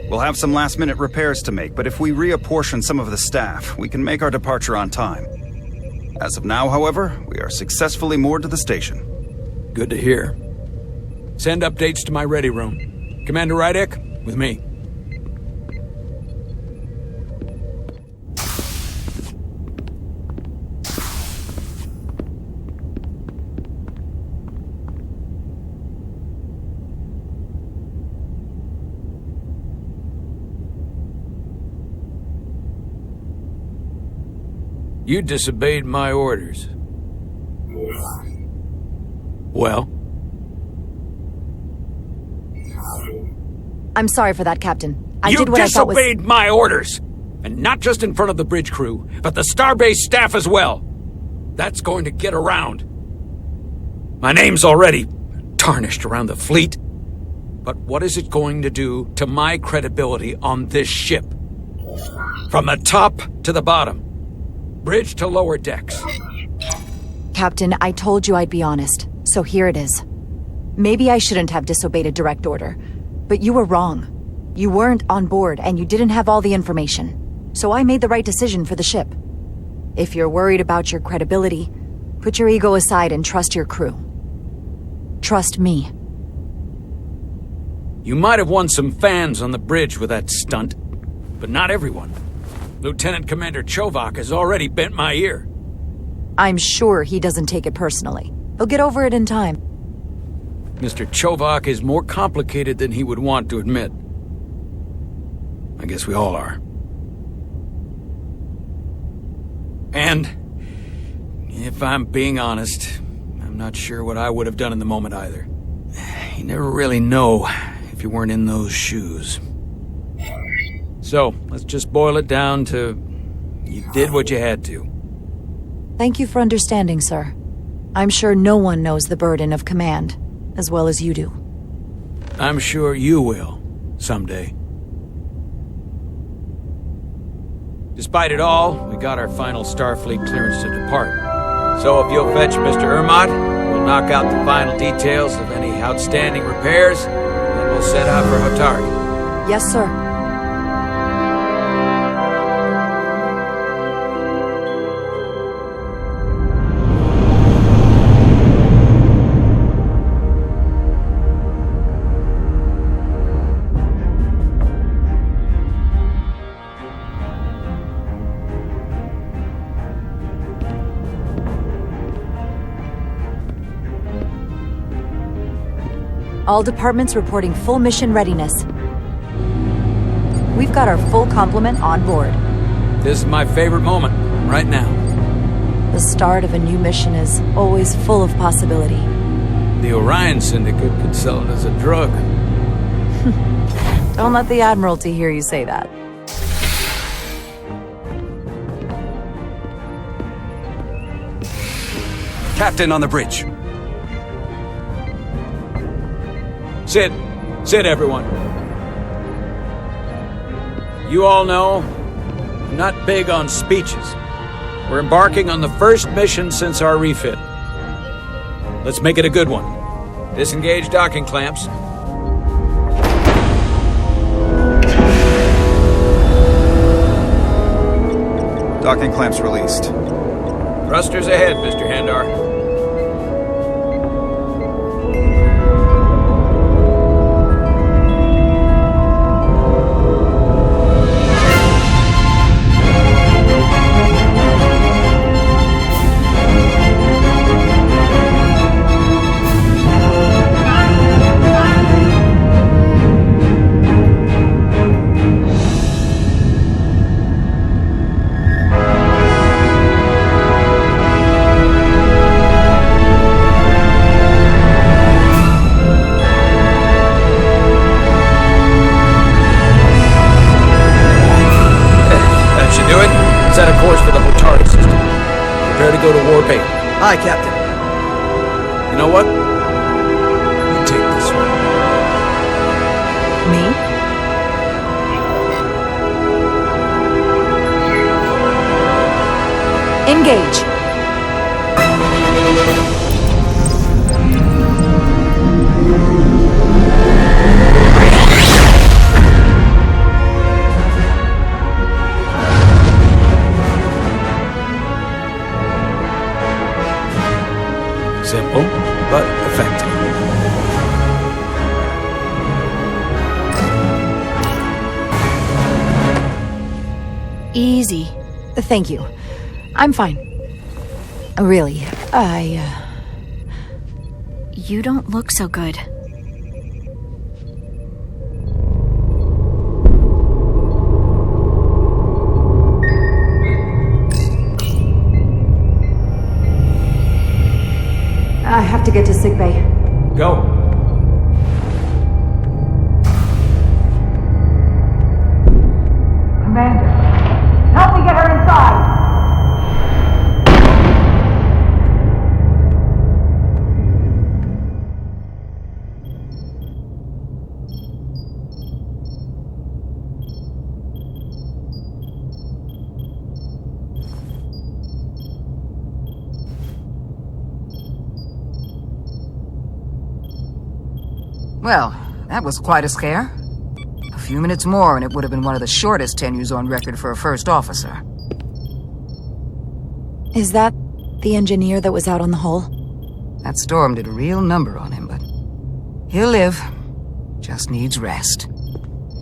We'll have some last-minute repairs to make, but if we reapportion some of the staff, we can make our departure on time. As of now, however, we are successfully moored to the station. Good to hear. Send updates to my ready room. Commander Rydek, with me. You disobeyed my orders. Well? I'm sorry for that, Captain. You did what I thought was... disobeyed my orders! And not just in front of the bridge crew, but the Starbase staff as well. That's going to get around. My name's already tarnished around the fleet. But what is it going to do to my credibility on this ship? From the top to the bottom. Bridge to lower decks. Captain, I told you I'd be honest, so here it is. Maybe I shouldn't have disobeyed a direct order, but you were wrong. You weren't on board, and you didn't have all the information. So I made the right decision for the ship. If you're worried about your credibility, put your ego aside and trust your crew. Trust me. You might have won some fans on the bridge with that stunt, but not everyone. Lieutenant Commander Chovak has already bent my ear. I'm sure he doesn't take it personally. He'll get over it in time. Mr. Chovak is more complicated than he would want to admit. I guess we all are. And, if I'm being honest, I'm not sure what I would have done in the moment either. You never really know if you weren't in those shoes. So, let's just boil it down to, you did what you had to. Thank you for understanding, sir. I'm sure no one knows the burden of command as well as you do. I'm sure you will, someday. Despite it all, we got our final Starfleet clearance to depart. So if you'll fetch Mr. Ermot, we'll knock out the final details of any outstanding repairs, and then we'll set out for Hotari. Yes, sir. All departments reporting full mission readiness. We've got our full complement on board. This is my favorite moment, right now. The start of a new mission is always full of possibility. The Orion Syndicate could sell it as a drug. Don't let the Admiralty hear you say that. Captain on the bridge. Sit. Sit, everyone. You all know, I'm not big on speeches. We're embarking on the first mission since our refit. Let's make it a good one. Disengage docking clamps. Docking clamps released. Thrusters ahead, Mr. Handar. Hi, Captain. You know what? You take this one. Me? Engage. Simple, but effective. Easy. Thank you. I'm fine. Really, You don't look so good. I have to get to sickbay. Go. Commander, help me get her inside! Well, that was quite a scare. A few minutes more and it would have been one of the shortest tenures on record for a first officer. Is that the engineer that was out on the hull? That storm did a real number on him, but he'll live. Just needs rest.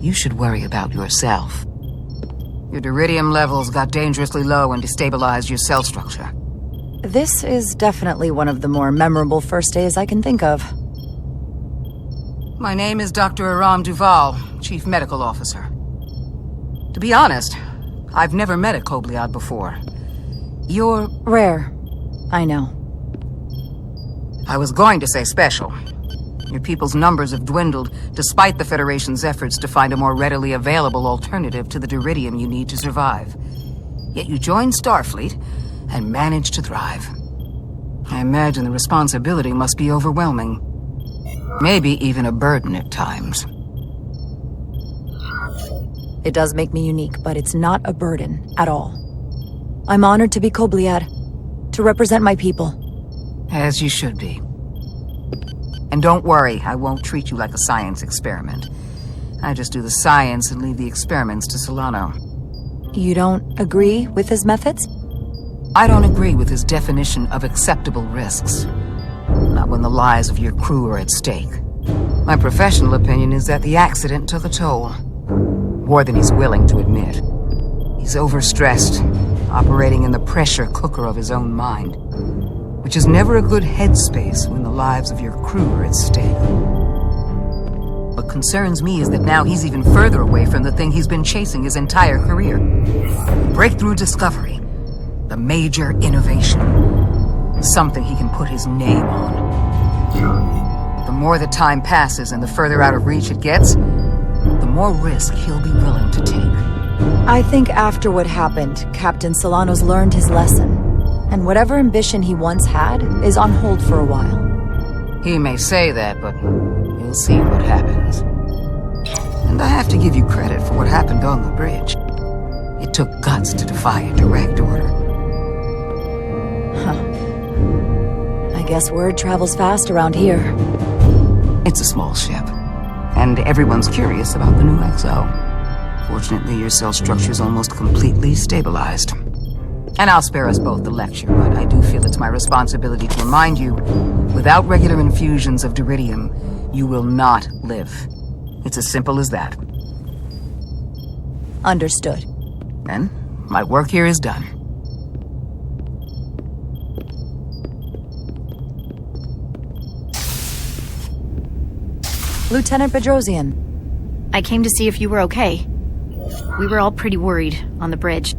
You should worry about yourself. Your diridium levels got dangerously low and destabilized your cell structure. This is definitely one of the more memorable first days I can think of. My name is Dr. Aram Duval, Chief Medical Officer. To be honest, I've never met a Kobliad before. You're rare. I know. I was going to say special. Your people's numbers have dwindled, despite the Federation's efforts to find a more readily available alternative to the diridium you need to survive. Yet you joined Starfleet and managed to thrive. I imagine the responsibility must be overwhelming. Maybe even a burden at times. It does make me unique, but it's not a burden at all. I'm honored to be Kobliad, to represent my people. As you should be. And don't worry, I won't treat you like a science experiment. I just do the science and leave the experiments to Solano. You don't agree with his methods? I don't agree with his definition of acceptable risks. Not when the lives of your crew are at stake. My professional opinion is that the accident took a toll. More than he's willing to admit. He's overstressed, operating in the pressure cooker of his own mind. Which is never a good headspace when the lives of your crew are at stake. What concerns me is that now he's even further away from the thing he's been chasing his entire career. Breakthrough discovery. The major innovation. Something he can put his name on. The more the time passes and the further out of reach it gets, the more risk he'll be willing to take. I think after what happened, Captain Solano's learned his lesson. And whatever ambition he once had is on hold for a while. He may say that, but you'll see what happens. And I have to give you credit for what happened on the bridge. It took guts to defy a direct order. Huh. I guess word travels fast around here. It's a small ship, and everyone's curious about the new XO. Fortunately, your cell structure's almost completely stabilized. And I'll spare us both the lecture, but I do feel it's my responsibility to remind you, without regular infusions of duridium, you will not live. It's as simple as that. Understood. Then, my work here is done. Lieutenant Bedrosian. I came to see if you were okay. We were all pretty worried on the bridge.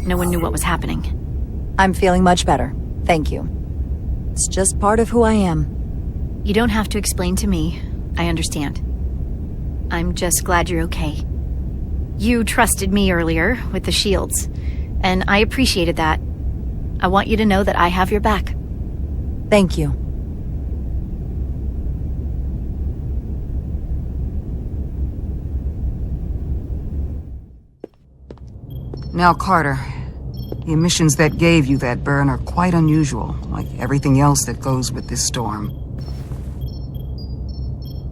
No one knew what was happening. I'm feeling much better. Thank you. It's just part of who I am. You don't have to explain to me. I understand. I'm just glad you're okay. You trusted me earlier with the shields, and I appreciated that. I want you to know that I have your back. Thank you. Now, Carter, the emissions that gave you that burn are quite unusual, like everything else that goes with this storm.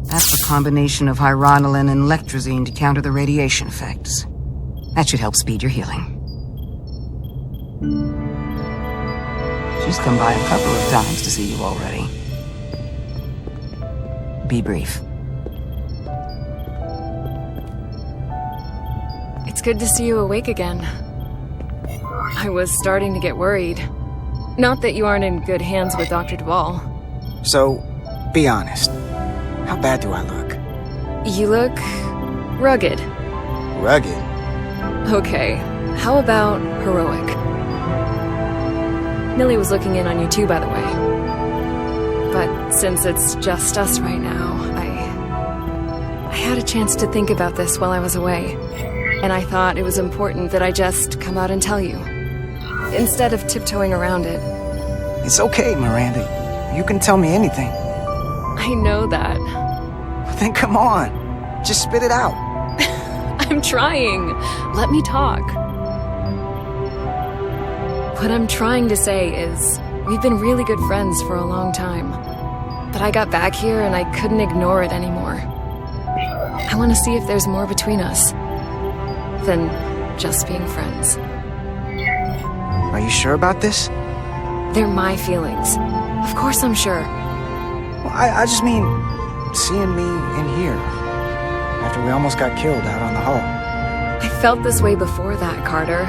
That's a combination of hyronolin and lectrazine to counter the radiation effects. That should help speed your healing. She's come by a couple of times to see you already. Be brief. It's good to see you awake again. I was starting to get worried. Not that you aren't in good hands with Dr. Duvall. So, be honest. How bad do I look? You look rugged. Rugged? Okay, how about heroic? Millie was looking in on you too, by the way. But since it's just us right now, I had a chance to think about this while I was away. And I thought it was important that I just come out and tell you, instead of tiptoeing around it. It's okay, Miranda. You can tell me anything. I know that. Then come on. Just spit it out. I'm trying. Let me talk. What I'm trying to say is, we've been really good friends for a long time. But I got back here and I couldn't ignore it anymore. I want to see if there's more between us than just being friends. Are you sure about this? They're my feelings. Of course I'm sure. Well, I just mean, seeing me in here, after we almost got killed out on the hull. I felt this way before that, Carter.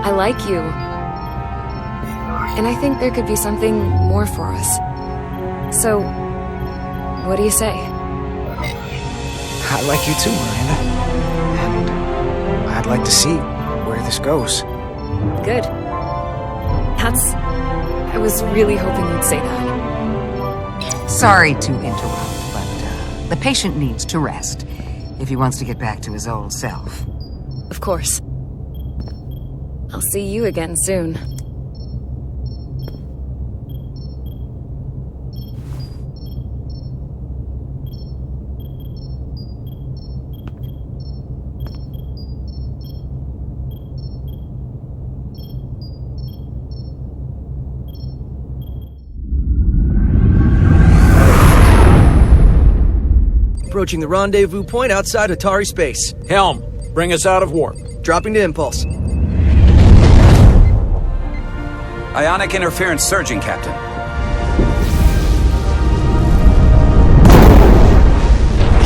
I like you. And I think there could be something more for us. So, what do you say? I like you too, Miranda. And I'd like to see where this goes. Good. I was really hoping you'd say that. Sorry to interrupt, but the patient needs to rest if he wants to get back to his old self. Of course. I'll see you again soon. approaching the rendezvous point outside Atari space. Helm, bring us out of warp. Dropping to impulse. Ionic interference surging, Captain.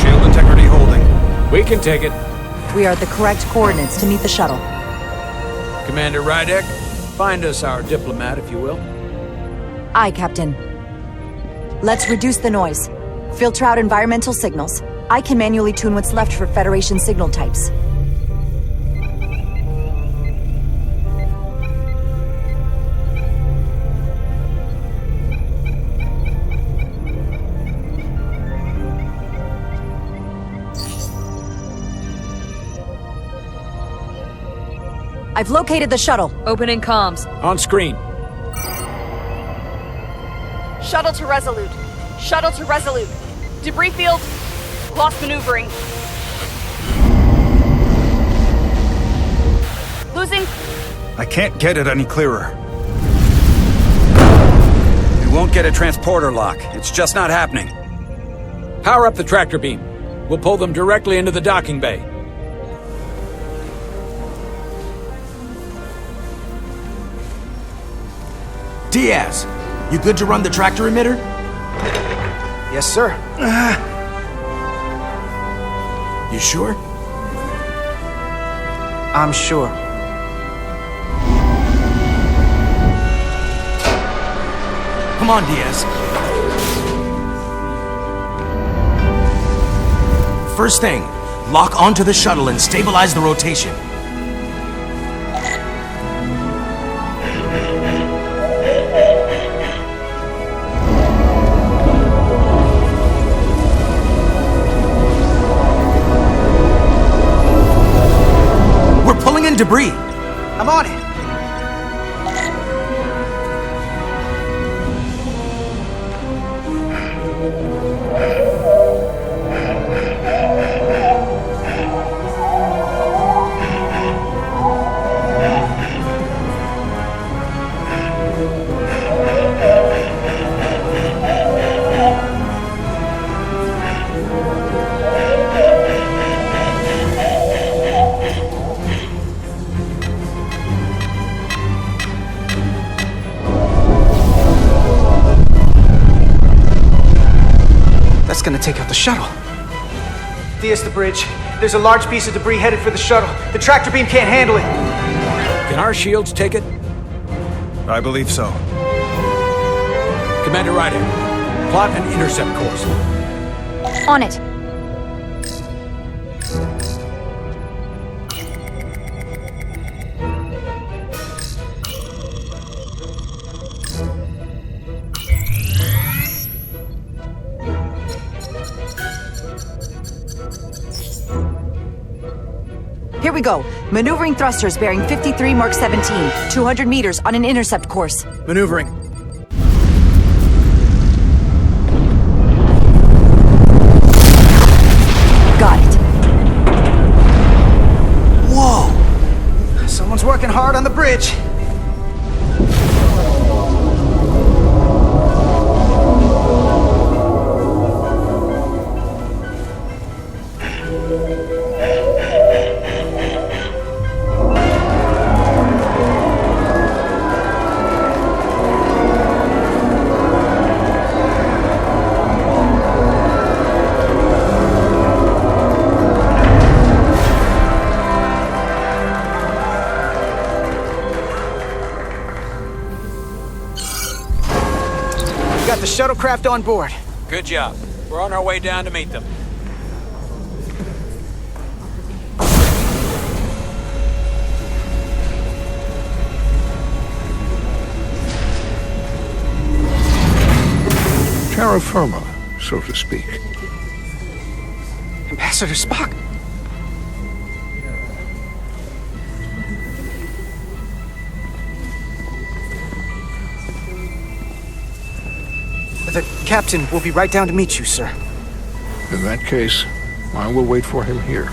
Shield integrity holding. We can take it. We are at the correct coordinates to meet the shuttle. Commander Rydek, find us our diplomat, if you will. Aye, Captain. Let's reduce the noise. Filter out environmental signals. I can manually tune what's left for Federation signal types. I've located the shuttle. Opening comms. On screen. Shuttle to Resolute. Shuttle to Resolute. Debris field. Lost maneuvering. Losing. I can't get it any clearer. We won't get a transporter lock. It's just not happening. Power up the tractor beam. We'll pull them directly into the docking bay. Diaz, you good to run the tractor emitter? Yes, sir. You sure? I'm sure. Come on, Diaz. First thing, lock onto the shuttle and stabilize the rotation. Debris. I'm on it. That's gonna take out the shuttle. Thea's the bridge. There's a large piece of debris headed for the shuttle. The tractor beam can't handle it. Can our shields take it? I believe so. Commander Rydek, plot an intercept course. On it. Here we go. Maneuvering thrusters bearing 53 Mark 17, 200 meters on an intercept course. Maneuvering. Got it. Whoa! Someone's working hard on the bridge. The shuttlecraft on board. Good job. We're on our way down to meet them. Terra firma, so to speak. Ambassador Spock. The captain will be right down to meet you, sir. In that case, I will wait for him here.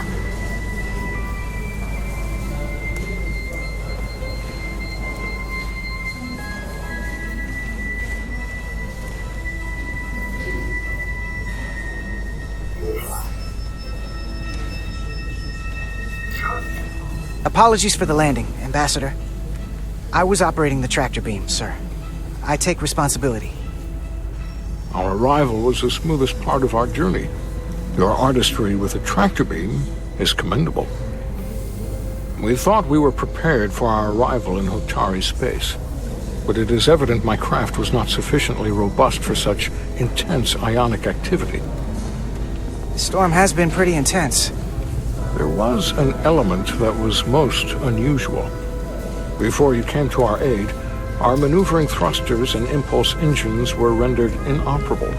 Apologies for the landing, Ambassador. I was operating the tractor beam, sir. I take responsibility. Our arrival was the smoothest part of our journey. Your artistry with the tractor beam is commendable. We thought we were prepared for our arrival in Hotari space, but it is evident my craft was not sufficiently robust for such intense ionic activity. The storm has been pretty intense. There was an element that was most unusual. Before you came to our aid, our maneuvering thrusters and impulse engines were rendered inoperable.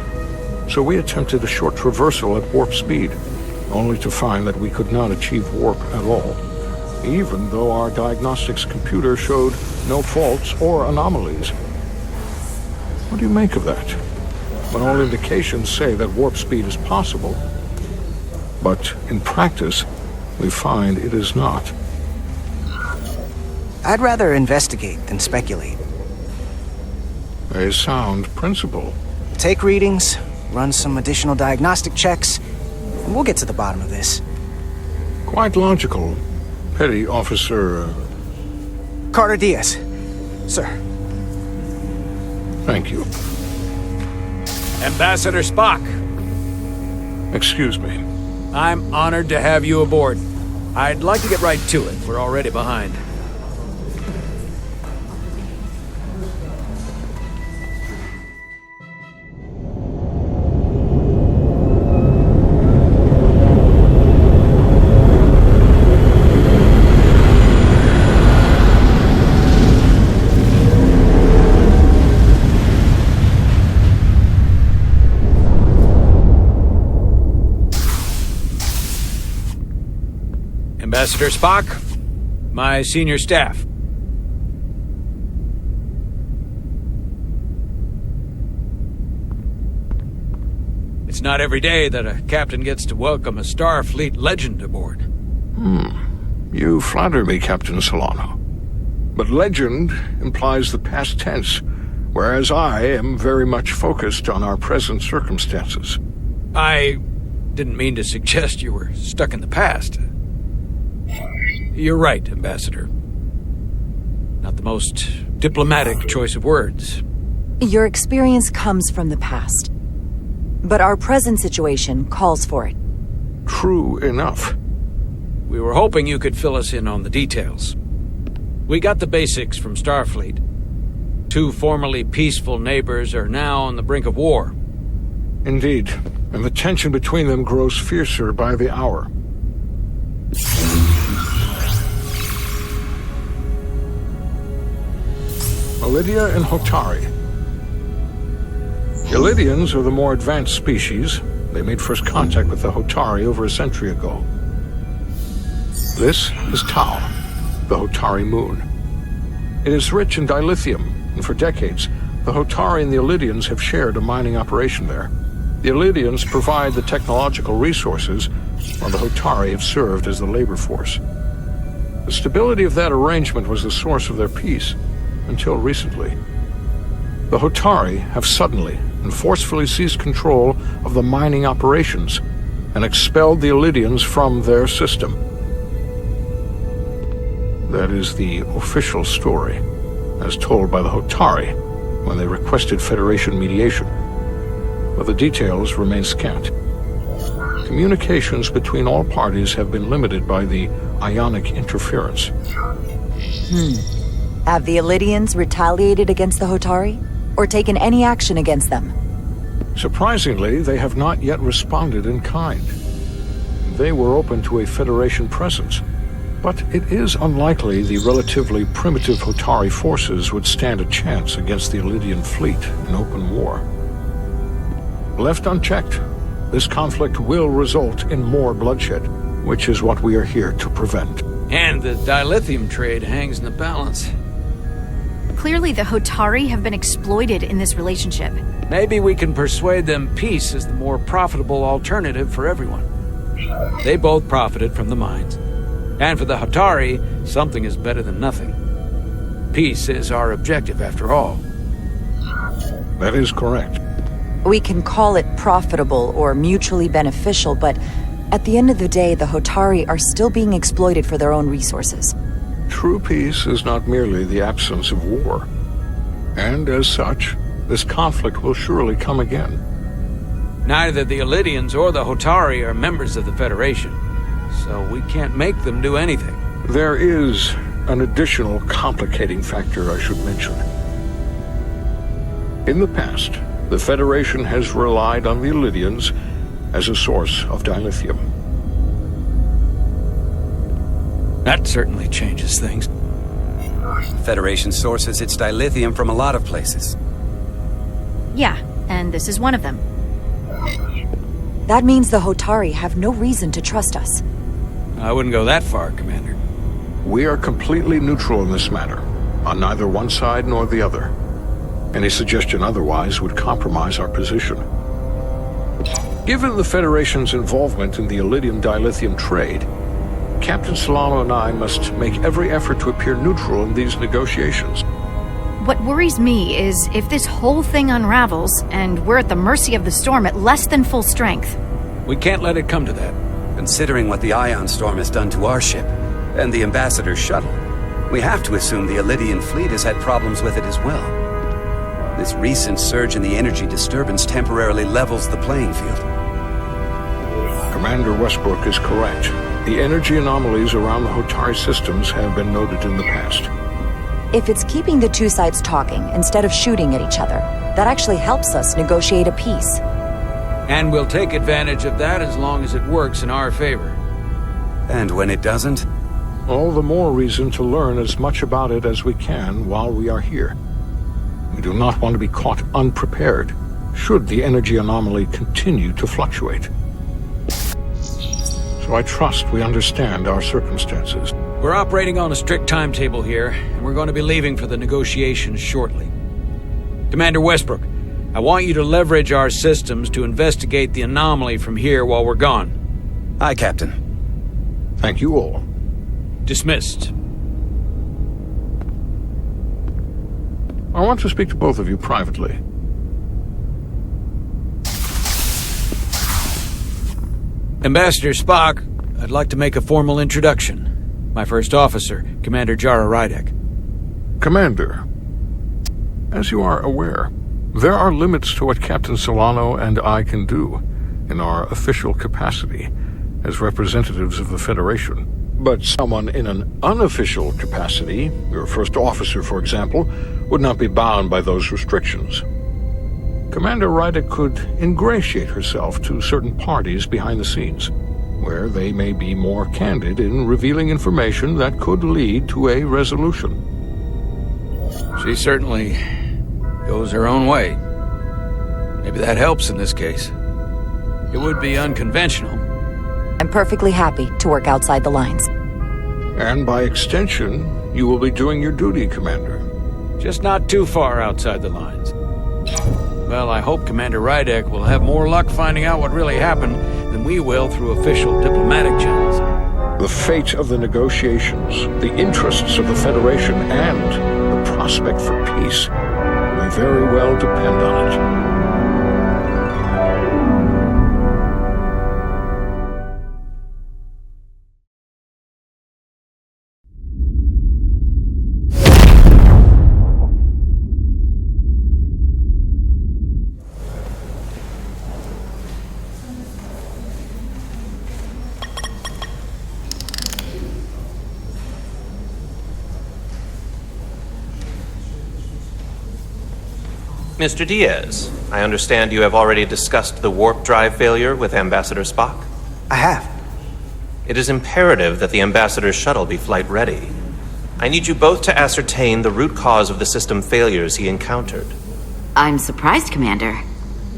So we attempted a short traversal at warp speed, only to find that we could not achieve warp at all, even though our diagnostics computer showed no faults or anomalies. What do you make of that? When all indications say that warp speed is possible, but in practice, we find it is not. I'd rather investigate than speculate. A sound principle. Take readings, run some additional diagnostic checks, and we'll get to the bottom of this. Quite logical. Petty Officer... Carter Diaz. Sir. Thank you. Ambassador Spock. Excuse me. I'm honored to have you aboard. I'd like to get right to it. We're already behind. Ambassador Spock, my senior staff. It's not every day that a captain gets to welcome a Starfleet legend aboard. You flatter me, Captain Solano. But legend implies the past tense, whereas I am very much focused on our present circumstances. I didn't mean to suggest you were stuck in the past. You're right, Ambassador. Not the most diplomatic choice of words. Your experience comes from the past. But our present situation calls for it. True enough. We were hoping you could fill us in on the details. We got the basics from Starfleet. Two formerly peaceful neighbors are now on the brink of war. Indeed, and the tension between them grows fiercer by the hour. Lydia and Hotari. The Lydians are the more advanced species. They made first contact with the Hotari over a century ago. This is Tau, the Hotari moon. It is rich in dilithium, and for decades, the Hotari and the Lydians have shared a mining operation there. The Lydians provide the technological resources, while the Hotari have served as the labor force. The stability of that arrangement was the source of their peace, until recently. The Hotari have suddenly and forcefully seized control of the mining operations and expelled the Lydians from their system. That is the official story, as told by the Hotari when they requested Federation mediation, but the details remain scant. Communications between all parties have been limited by the ionic interference. Have the Lydians retaliated against the Hotari? Or taken any action against them? Surprisingly, they have not yet responded in kind. They were open to a Federation presence, but it is unlikely the relatively primitive Hotari forces would stand a chance against the Lydian fleet in open war. Left unchecked, this conflict will result in more bloodshed, which is what we are here to prevent. And the dilithium trade hangs in the balance. Clearly the Hotari have been exploited in this relationship. Maybe we can persuade them peace is the more profitable alternative for everyone. They both profited from the mines. And for the Hotari, something is better than nothing. Peace is our objective, after all. That is correct. We can call it profitable or mutually beneficial, but at the end of the day, the Hotari are still being exploited for their own resources. True peace is not merely the absence of war. And as such, this conflict will surely come again. Neither the Elydians or the Hotari are members of the Federation, so we can't make them do anything. There is an additional complicating factor I should mention. In the past, the Federation has relied on the Elydians as a source of dilithium. That certainly changes things. The Federation sources its dilithium from a lot of places. Yeah, and this is one of them. That means the Hotari have no reason to trust us. I wouldn't go that far, Commander. We are completely neutral in this matter, on neither one side nor the other. Any suggestion otherwise would compromise our position. Given the Federation's involvement in the Elydian dilithium trade, Captain Solano and I must make every effort to appear neutral in these negotiations. What worries me is if this whole thing unravels, and we're at the mercy of the storm at less than full strength. We can't let it come to that. Considering what the ion storm has done to our ship, and the Ambassador's shuttle, we have to assume the Elydian fleet has had problems with it as well. This recent surge in the energy disturbance temporarily levels the playing field. Commander Westbrook is correct. The energy anomalies around the Hotari systems have been noted in the past. If it's keeping the two sides talking instead of shooting at each other, that actually helps us negotiate a peace. And we'll take advantage of that as long as it works in our favor. And when it doesn't? All the more reason to learn as much about it as we can while we are here. We do not want to be caught unprepared, should the energy anomaly continue to fluctuate. So I trust we understand our circumstances. We're operating on a strict timetable here, and we're going to be leaving for the negotiations shortly. Commander Westbrook, I want you to leverage our systems to investigate the anomaly from here while we're gone. Aye, Captain. Thank you all. Dismissed. I want to speak to both of you privately. Ambassador Spock, I'd like to make a formal introduction. My first officer, Commander Jara Rydek. Commander, as you are aware, there are limits to what Captain Solano and I can do in our official capacity as representatives of the Federation. But someone in an unofficial capacity, your first officer, for example, would not be bound by those restrictions. Commander Rydek could ingratiate herself to certain parties behind the scenes, where they may be more candid in revealing information that could lead to a resolution. She certainly goes her own way. Maybe that helps in this case. It would be unconventional. I'm perfectly happy to work outside the lines. And by extension, you will be doing your duty, Commander. Just not too far outside the lines. Well, I hope Commander Rydek will have more luck finding out what really happened than we will through official diplomatic channels. The fate of the negotiations, the interests of the Federation, and the prospect for peace may very well depend on it. Mr. Diaz, I understand you have already discussed the warp drive failure with Ambassador Spock? I have. It is imperative that the Ambassador's shuttle be flight ready. I need you both to ascertain the root cause of the system failures he encountered. I'm surprised, Commander.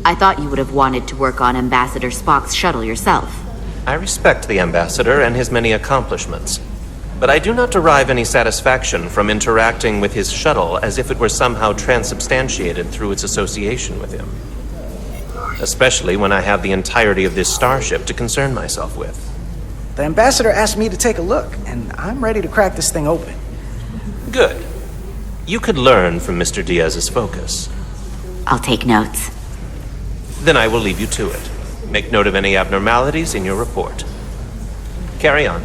I thought you would have wanted to work on Ambassador Spock's shuttle yourself. I respect the Ambassador and his many accomplishments, but I do not derive any satisfaction from interacting with his shuttle as if it were somehow transubstantiated through its association with him. Especially when I have the entirety of this starship to concern myself with. The Ambassador asked me to take a look, and I'm ready to crack this thing open. Good. You could learn from Mr. Diaz's focus. I'll take notes. Then I will leave you to it. Make note of any abnormalities in your report. Carry on.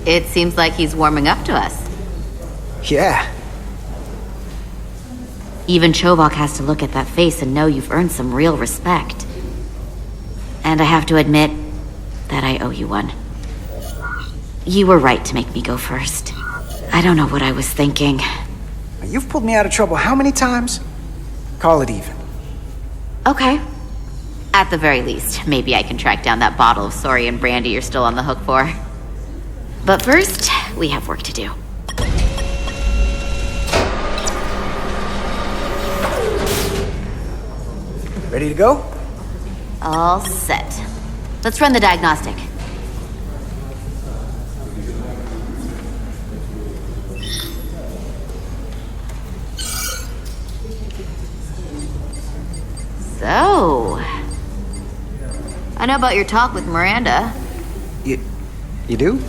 It seems like he's warming up to us. Yeah. Even Chovok has to look at that face and know you've earned some real respect. And I have to admit that I owe you one. You were right to make me go first. I don't know what I was thinking. You've pulled me out of trouble how many times? Call it even. Okay. At the very least, maybe I can track down that bottle of Saurian brandy you're still on the hook for. But first, we have work to do. Ready to go? All set. Let's run the diagnostic. So, I know about your talk with Miranda. You do?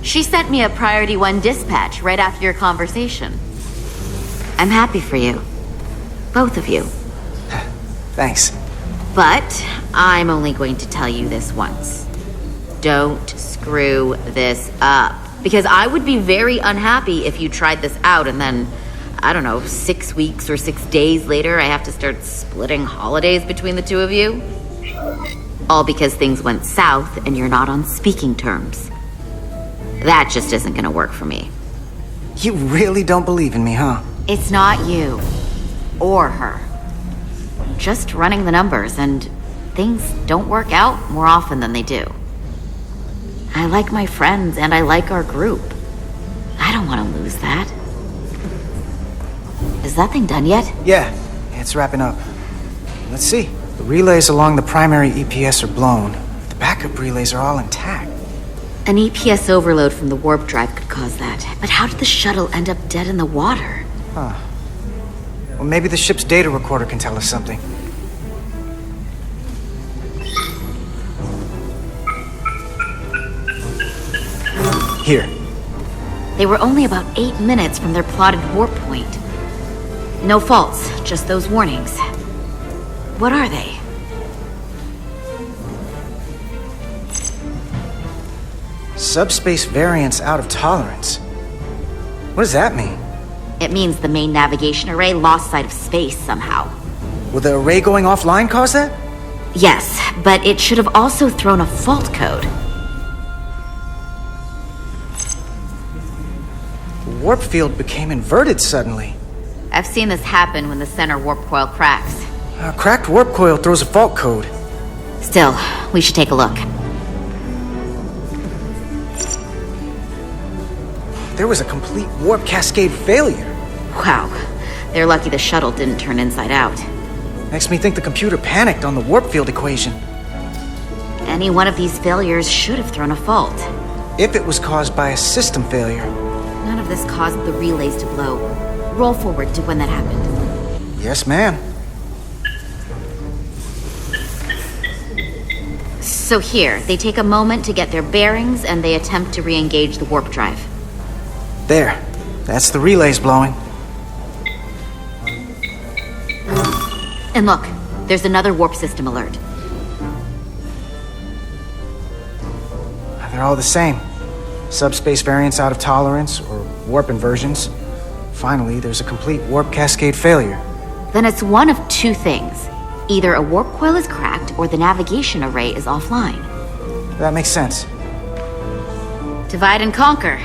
She sent me a Priority 1 dispatch right after your conversation. I'm happy for you. Both of you. Thanks. But I'm only going to tell you this once. Don't screw this up. Because I would be very unhappy if you tried this out and then, I don't know, 6 weeks or 6 days later, I have to start splitting holidays between the two of you. All because things went south and you're not on speaking terms. That just isn't gonna work for me. You really don't believe in me, huh? It's not you. Or her. Just running the numbers, and things don't work out more often than they do. I like my friends, and I like our group. I don't want to lose that. Is that thing done yet? Yeah, it's wrapping up. Let's see. The relays along the primary EPS are blown. The backup relays are all intact. An EPS overload from the warp drive could cause that. But how did the shuttle end up dead in the water? Huh. Well, maybe the ship's data recorder can tell us something. Here. They were only about 8 minutes from their plotted warp point. No faults, just those warnings. What are they? Subspace variance out of tolerance. What does that mean? It means the main navigation array lost sight of space somehow. Will the array going offline cause that? Yes, but it should have also thrown a fault code. The warp field became inverted suddenly. I've seen this happen when the center warp coil cracks. A cracked warp coil throws a fault code. Still, we should take a look. There was a complete warp cascade failure. Wow. They're lucky the shuttle didn't turn inside out. Makes me think the computer panicked on the warp field equation. Any one of these failures should have thrown a fault. If it was caused by a system failure. None of this caused the relays to blow. Roll forward to when that happened. Yes, ma'am. So here, they take a moment to get their bearings and they attempt to re-engage the warp drive. There. That's the relays blowing. And look, there's another warp system alert. They're all the same. Subspace variance out of tolerance, or warp inversions. Finally, there's a complete warp cascade failure. Then it's one of two things. Either a warp coil is cracked, or the navigation array is offline. That makes sense. Divide and conquer.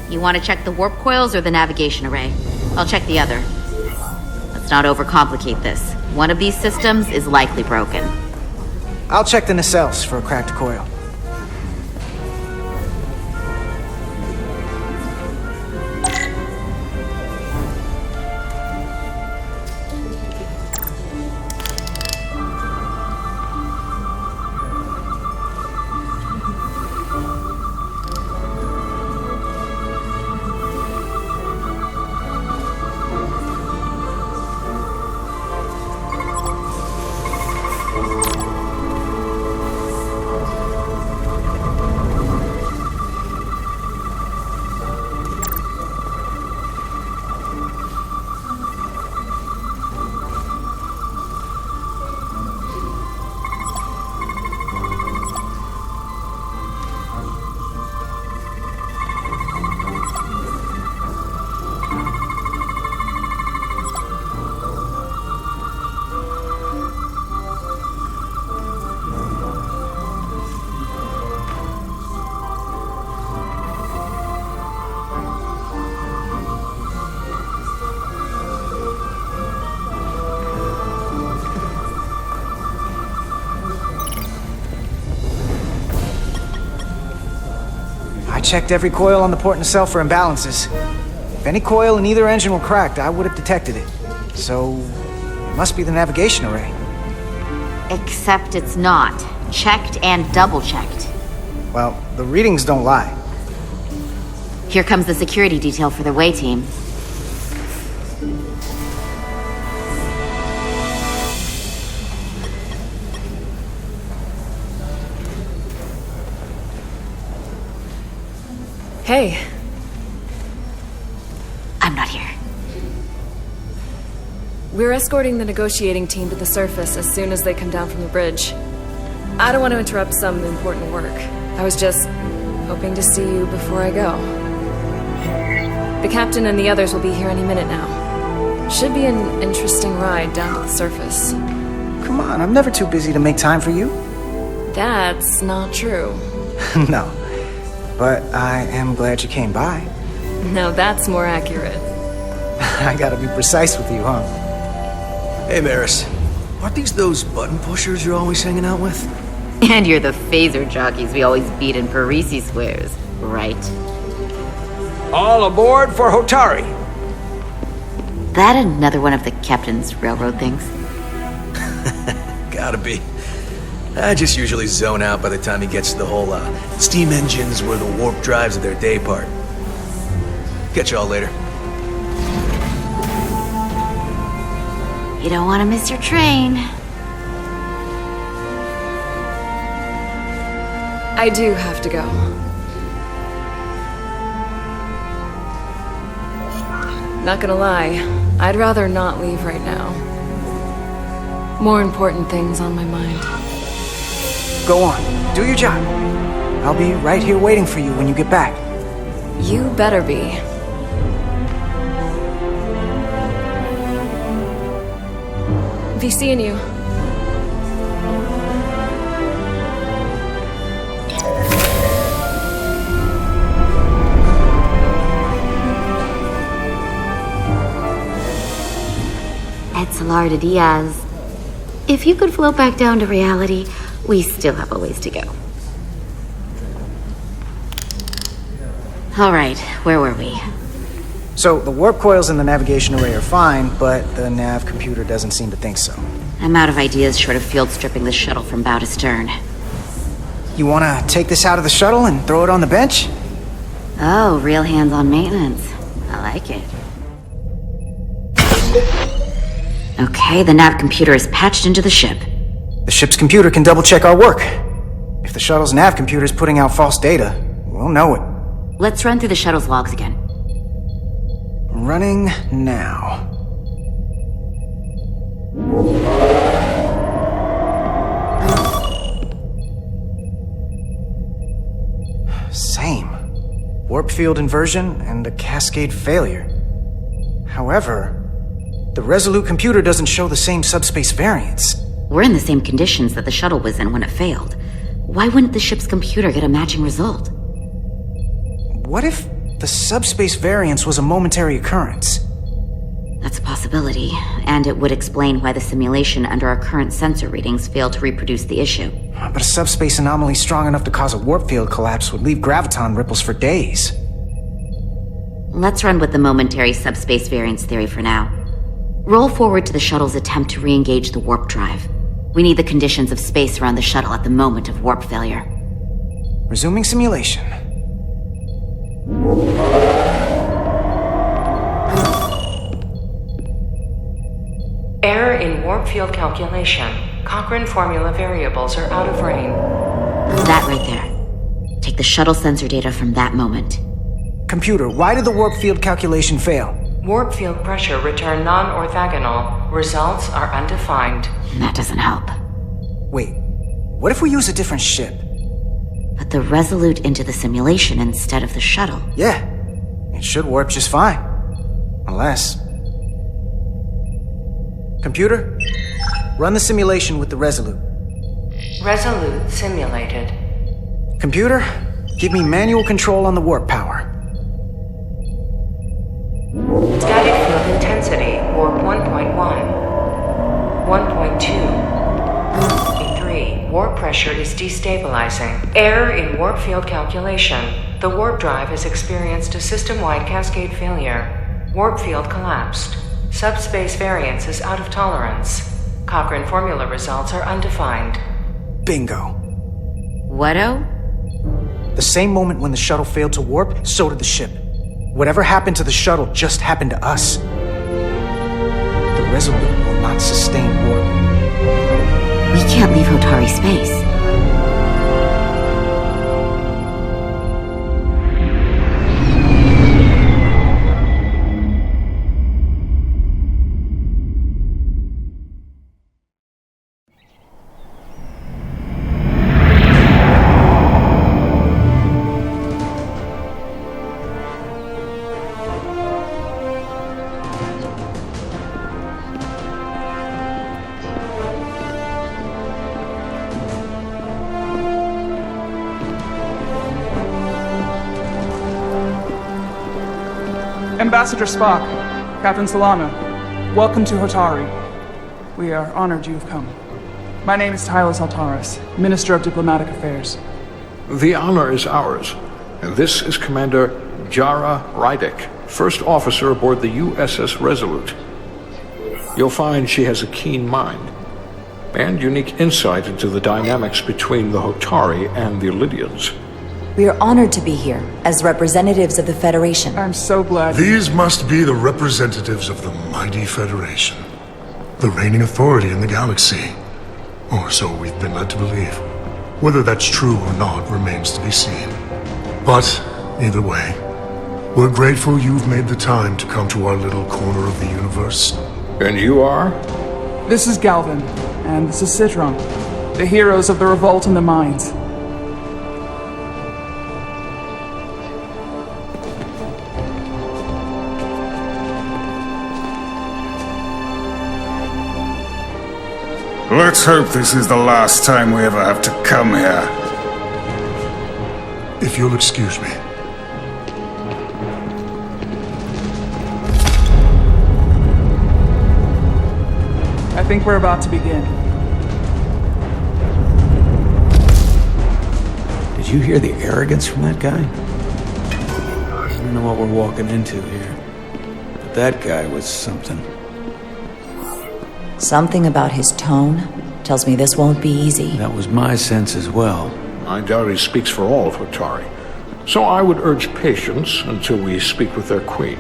You want to check the warp coils or the navigation array? I'll check the other. Let's not overcomplicate this. One of these systems is likely broken. I'll check the nacelles for a cracked coil. checked every coil on the port nacelle for imbalances. If any coil in either engine were cracked, I would have detected it. So, it must be the navigation array. Except it's not. Checked and double-checked. Well, the readings don't lie. Here comes the security detail for the way team. Hey. I'm not here. We're escorting the negotiating team to the surface as soon as they come down from the bridge. I don't want to interrupt some important work. I was just hoping to see you before I go. The captain and the others will be here any minute now. Should be an interesting ride down to the surface. Come on, I'm never too busy to make time for you. That's not true. No. But I am glad you came by. No, that's more accurate. I gotta be precise with you, huh? Hey, Maris. Aren't these those button pushers you're always hanging out with? And you're the phaser jockeys we always beat in Parisi squares, right? All aboard for Hotari. That another one of the captain's railroad things? Gotta be. I just usually zone out by the time he gets to the whole, steam engines were the warp drives of their day part. Catch y'all later. You don't want to miss your train. I do have to go. Not gonna lie, I'd rather not leave right now. More important things on my mind. Go on, do your job. I'll be right here waiting for you when you get back. You better be. Be seeing you. Salar Diaz. If you could float back down to reality, we still have a ways to go. All right, where were we? So, the warp coils in the navigation array are fine, but the nav computer doesn't seem to think so. I'm out of ideas short of field stripping this shuttle from bow to stern. You wanna take this out of the shuttle and throw it on the bench? Oh, real hands-on maintenance. I like it. Okay, the nav computer is patched into the ship. The ship's computer can double-check our work. If the shuttle's nav computer is putting out false data, we'll know it. Let's run through the shuttle's logs again. Running now. Same. Warp field inversion and a cascade failure. However, the Resolute computer doesn't show the same subspace variance. We're in the same conditions that the shuttle was in when it failed. Why wouldn't the ship's computer get a matching result? What if the subspace variance was a momentary occurrence? That's a possibility, and it would explain why the simulation under our current sensor readings failed to reproduce the issue. But a subspace anomaly strong enough to cause a warp field collapse would leave graviton ripples for days. Let's run with the momentary subspace variance theory for now. Roll forward to the shuttle's attempt to re-engage the warp drive. We need the conditions of space around the shuttle at the moment of warp failure. Resuming simulation. Error in warp field calculation. Cochrane formula variables are out of range. That right there. Take the shuttle sensor data from that moment. Computer, why did the warp field calculation fail? Warp field pressure returned non-orthogonal. Results are undefined. That doesn't help. Wait, what if we use a different ship? Put the Resolute into the simulation instead of the shuttle. Yeah, it should warp just fine. Unless... Computer, run the simulation with the Resolute. Resolute simulated. Computer, give me manual control on the warp power. Static field intensity, warp 1.1. 1.2. 3. Warp pressure is destabilizing. Error in warp field calculation. The warp drive has experienced a system-wide cascade failure. Warp field collapsed. Subspace variance is out of tolerance. Cochrane formula results are undefined. Bingo. What-o? The same moment when the shuttle failed to warp, so did the ship. Whatever happened to the shuttle just happened to us. The Resolute will not sustain warp. We can't leave Hotari space. Ambassador Spock, Captain Solano, welcome to Hotari. We are honored you've come. My name is Tyler Saltaris, Minister of Diplomatic Affairs. The honor is ours, and this is Commander Jara Rydick, First Officer aboard the USS Resolute. You'll find she has a keen mind, and unique insight into the dynamics between the Hotari and the Illydians. We are honored to be here, as representatives of the Federation. I'm so glad. These must be the representatives of the mighty Federation. The reigning authority in the galaxy. Or so we've been led to believe. Whether that's true or not remains to be seen. But, either way, we're grateful you've made the time to come to our little corner of the universe. And you are? This is Galvin, and this is Citron, the heroes of the revolt in the mines. Let's hope this is the last time we ever have to come here. If you'll excuse me. I think we're about to begin. Did you hear the arrogance from that guy? I don't know what we're walking into here, but that guy was something. Something about his tone tells me this won't be easy. That was my sense as well. I doubt he speaks for all of Hotari, so I would urge patience until we speak with their queen.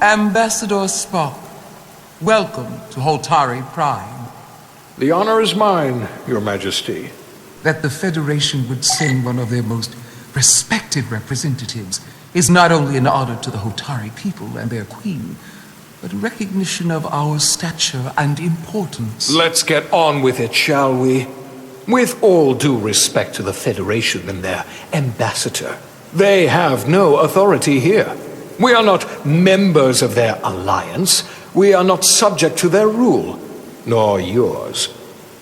Ambassador Spock, welcome to Hotari Prime. The honor is mine, Your Majesty. That the Federation would send one of their most respected representatives is not only an honor to the Hotari people and their queen, but a recognition of our stature and importance. Let's get on with it, shall we? With all due respect to the Federation and their ambassador, they have no authority here. We are not members of their alliance. We are not subject to their rule, nor yours.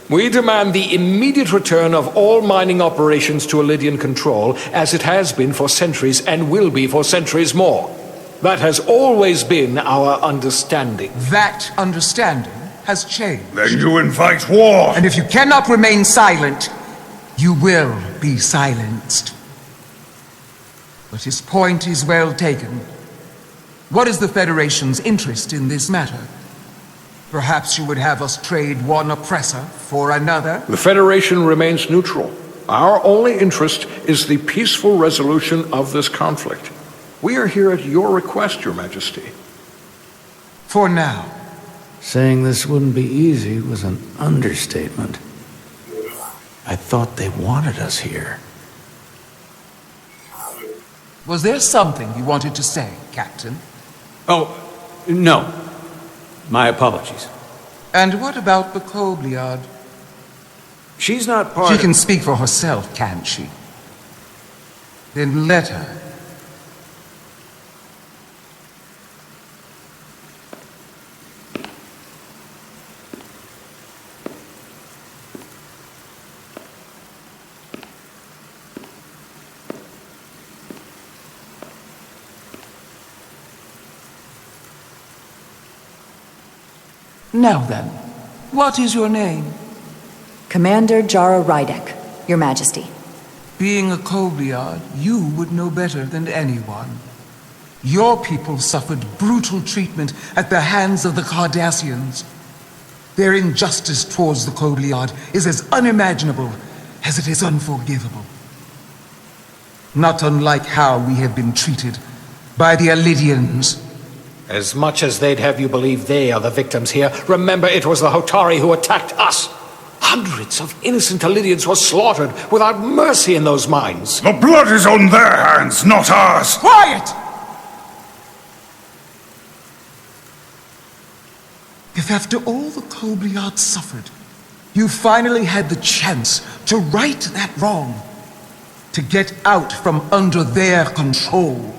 We demand the immediate return of all mining operations to Illydian control, as it has been for centuries and will be for centuries more. That has always been our understanding. That understanding has changed. Then you invite war! And if you cannot remain silent, you will be silenced. But his point is well taken. What is the Federation's interest in this matter? Perhaps you would have us trade one oppressor for another? The Federation remains neutral. Our only interest is the peaceful resolution of this conflict. We are here at your request, Your Majesty. For now. Saying this wouldn't be easy was an understatement. I thought they wanted us here. Was there something you wanted to say, Captain? Oh, no. My apologies. And what about the Kobliad? She's not part She of... can speak for herself, can't she? Then let her. Now then, what is your name? Commander Jara Rydek, Your Majesty. Being a Kobliad, you would know better than anyone. Your people suffered brutal treatment at the hands of the Cardassians. Their injustice towards the Kobliad is as unimaginable as it is unforgivable. Not unlike how we have been treated by the Alidians. As much as they'd have you believe they are the victims here, remember it was the Hotari who attacked us. Hundreds of innocent Alidians were slaughtered without mercy in those mines. The blood is on their hands, not ours! Quiet! If after all the Kobliad suffered, you finally had the chance to right that wrong, to get out from under their control,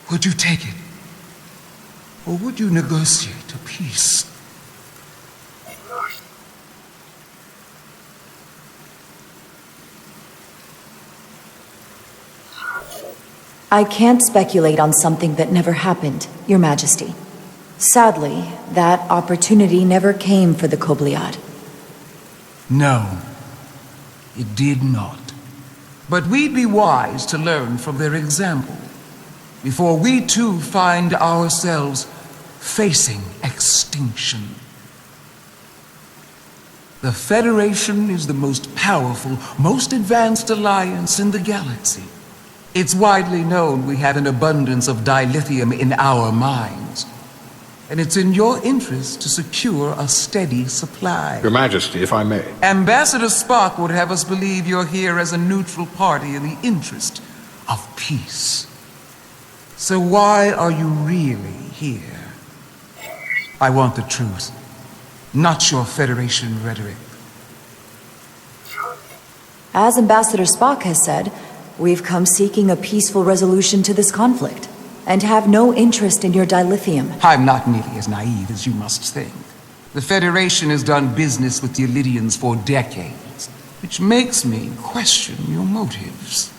would you take it? Or would you negotiate a peace? I can't speculate on something that never happened, Your Majesty. Sadly, that opportunity never came for the Kobliad. No, it did not. But we'd be wise to learn from their example, before we too find ourselves facing extinction. The Federation is the most powerful, most advanced alliance in the galaxy. It's widely known we have an abundance of dilithium in our mines, and it's in your interest to secure a steady supply. Your Majesty, if I may. Ambassador Spock would have us believe you're here as a neutral party in the interest of peace. So why are you really here? I want the truth, not your Federation rhetoric. As Ambassador Spock has said, we've come seeking a peaceful resolution to this conflict, and have no interest in your dilithium. I'm not nearly as naive as you must think. The Federation has done business with the Alidians for decades, which makes me question your motives.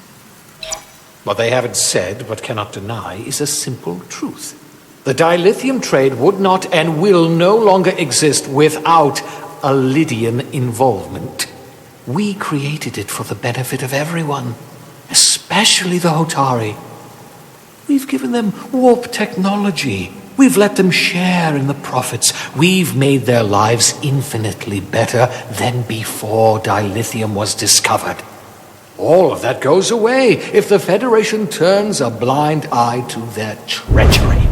What they haven't said, but cannot deny, is a simple truth. The dilithium trade would not and will no longer exist without Alidian involvement. We created it for the benefit of everyone, especially the Hotari. We've given them warp technology. We've let them share in the profits. We've made their lives infinitely better than before dilithium was discovered. All of that goes away if the Federation turns a blind eye to their treachery.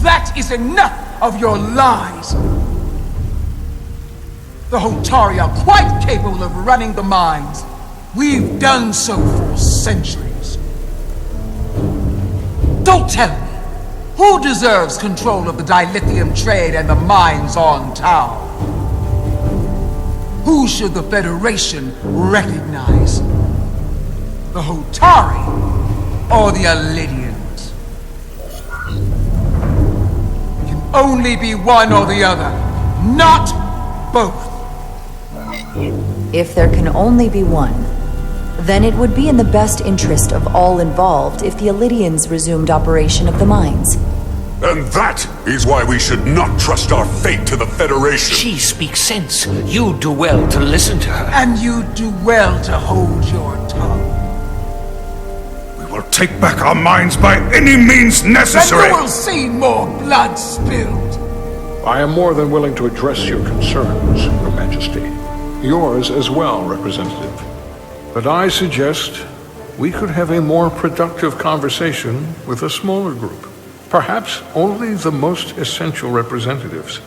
That is enough of your lies! The Hotari are quite capable of running the mines. We've done so for centuries. Don't tell me, who deserves control of the dilithium trade and the mines on Tau? Who should the Federation recognize? The Hotari or the Alidians? It can only be one or the other, not both. If there can only be one, then it would be in the best interest of all involved if the Alidians resumed operation of the mines. And that is why we should not trust our fate to the Federation. She speaks sense. You do well to listen to her. And you do well to hold your tongue. We will take back our minds by any means necessary. And you will see more blood spilled. I am more than willing to address your concerns, Your Majesty. Yours as well, Representative. But I suggest we could have a more productive conversation with a smaller group. Perhaps only the most essential representatives.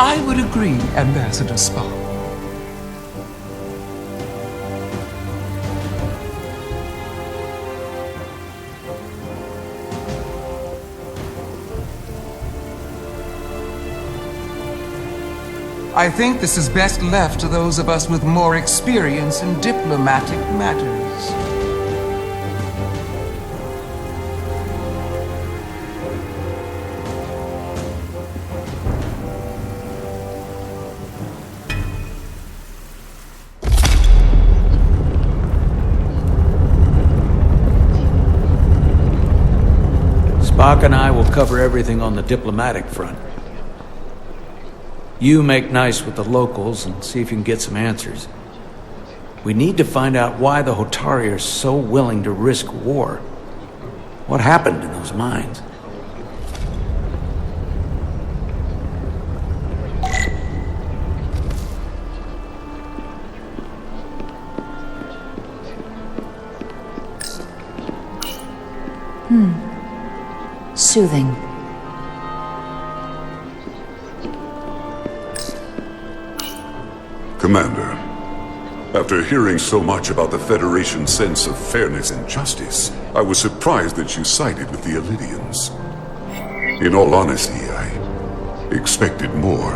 I would agree, Ambassador Spock. I think this is best left to those of us with more experience in diplomatic matters. Spock and I will cover everything on the diplomatic front. You make nice with the locals and see if you can get some answers. We need to find out why the Hotari are so willing to risk war. What happened in those mines? Soothing. Commander, after hearing so much about the Federation's sense of fairness and justice, I was surprised that you sided with the Illydians. In all honesty, I expected more,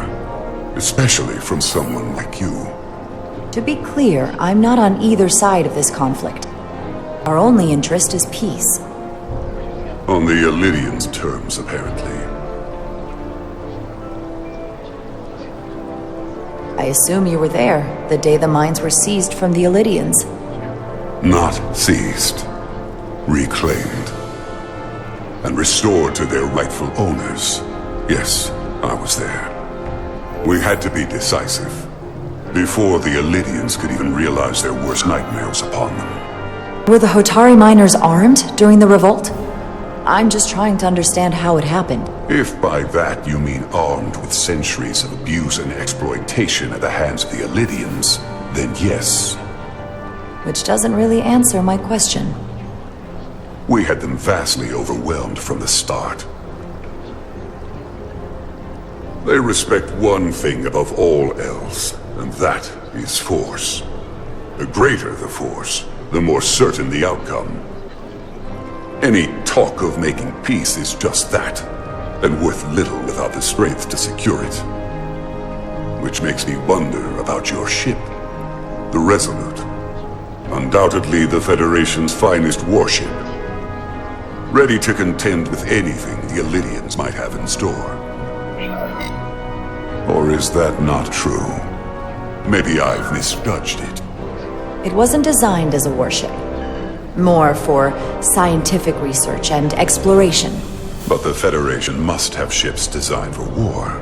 especially from someone like you. To be clear, I'm not on either side of this conflict. Our only interest is peace. On the Illydians' terms, apparently. I assume you were there, the day the mines were seized from the Illydians. Not seized. Reclaimed. And restored to their rightful owners. Yes, I was there. We had to be decisive. Before the Illydians could even realize their worst nightmares upon them. Were the Hotari miners armed during the revolt? I'm just trying to understand how it happened. If by that you mean armed with centuries of abuse and exploitation at the hands of the Illydians, then yes. Which doesn't really answer my question. We had them vastly overwhelmed from the start. They respect one thing above all else, and that is force. The greater the force, the more certain the outcome. Any talk of making peace is just that, and worth little without the strength to secure it. Which makes me wonder about your ship, the Resolute. Undoubtedly the Federation's finest warship. Ready to contend with anything the Illydians might have in store. Or is that not true? Maybe I've misjudged it. It wasn't designed as a warship. More for scientific research and exploration. But the Federation must have ships designed for war.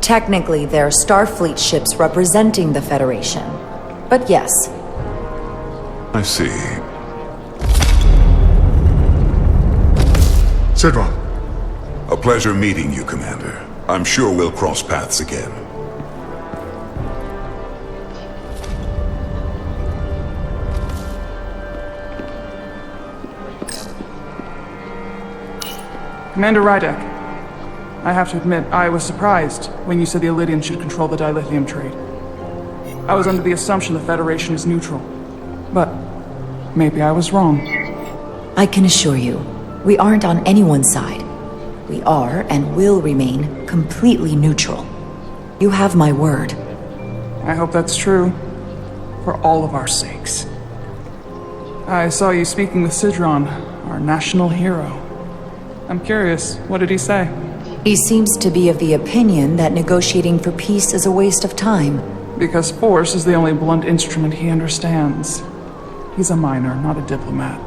Technically, they're Starfleet ships representing the Federation. But yes. I see. Sidron. A pleasure meeting you, Commander. I'm sure we'll cross paths again. Commander Rydek, I have to admit, I was surprised when you said the Illydians should control the dilithium trade. I was under the assumption the Federation is neutral. But maybe I was wrong. I can assure you, we aren't on anyone's side. We are and will remain completely neutral. You have my word. I hope that's true. For all of our sakes. I saw you speaking with Sidron, our national hero. I'm curious, what did he say? He seems to be of the opinion that negotiating for peace is a waste of time. Because force is the only blunt instrument he understands. He's a miner, not a diplomat.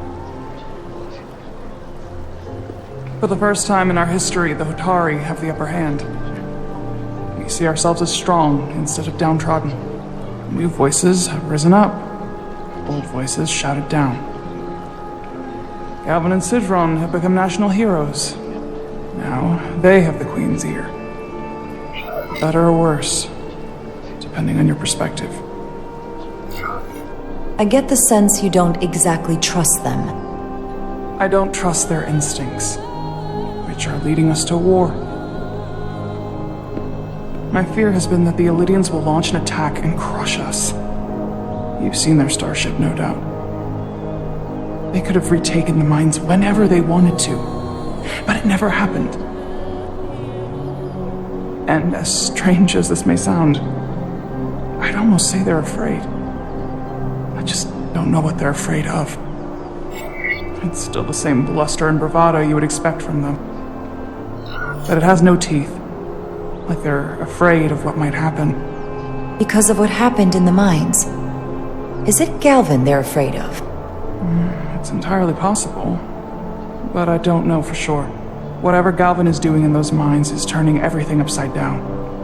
For the first time in our history, the Hotari have the upper hand. We see ourselves as strong instead of downtrodden. New voices have risen up. Old voices shouted down. Galvin and Sidron have become national heroes. Now, they have the Queen's ear. Better or worse, depending on your perspective. I get the sense you don't exactly trust them. I don't trust their instincts, which are leading us to war. My fear has been that the Illidians will launch an attack and crush us. You've seen their starship, no doubt. They could have retaken the mines whenever they wanted to, but it never happened. And as strange as this may sound, I'd almost say they're afraid. I just don't know what they're afraid of. It's still the same bluster and bravado you would expect from them. But it has no teeth. Like they're afraid of what might happen. Because of what happened in the mines. Is it Galvin they're afraid of? It's entirely possible. But I don't know for sure. Whatever Galvin is doing in those mines is turning everything upside down.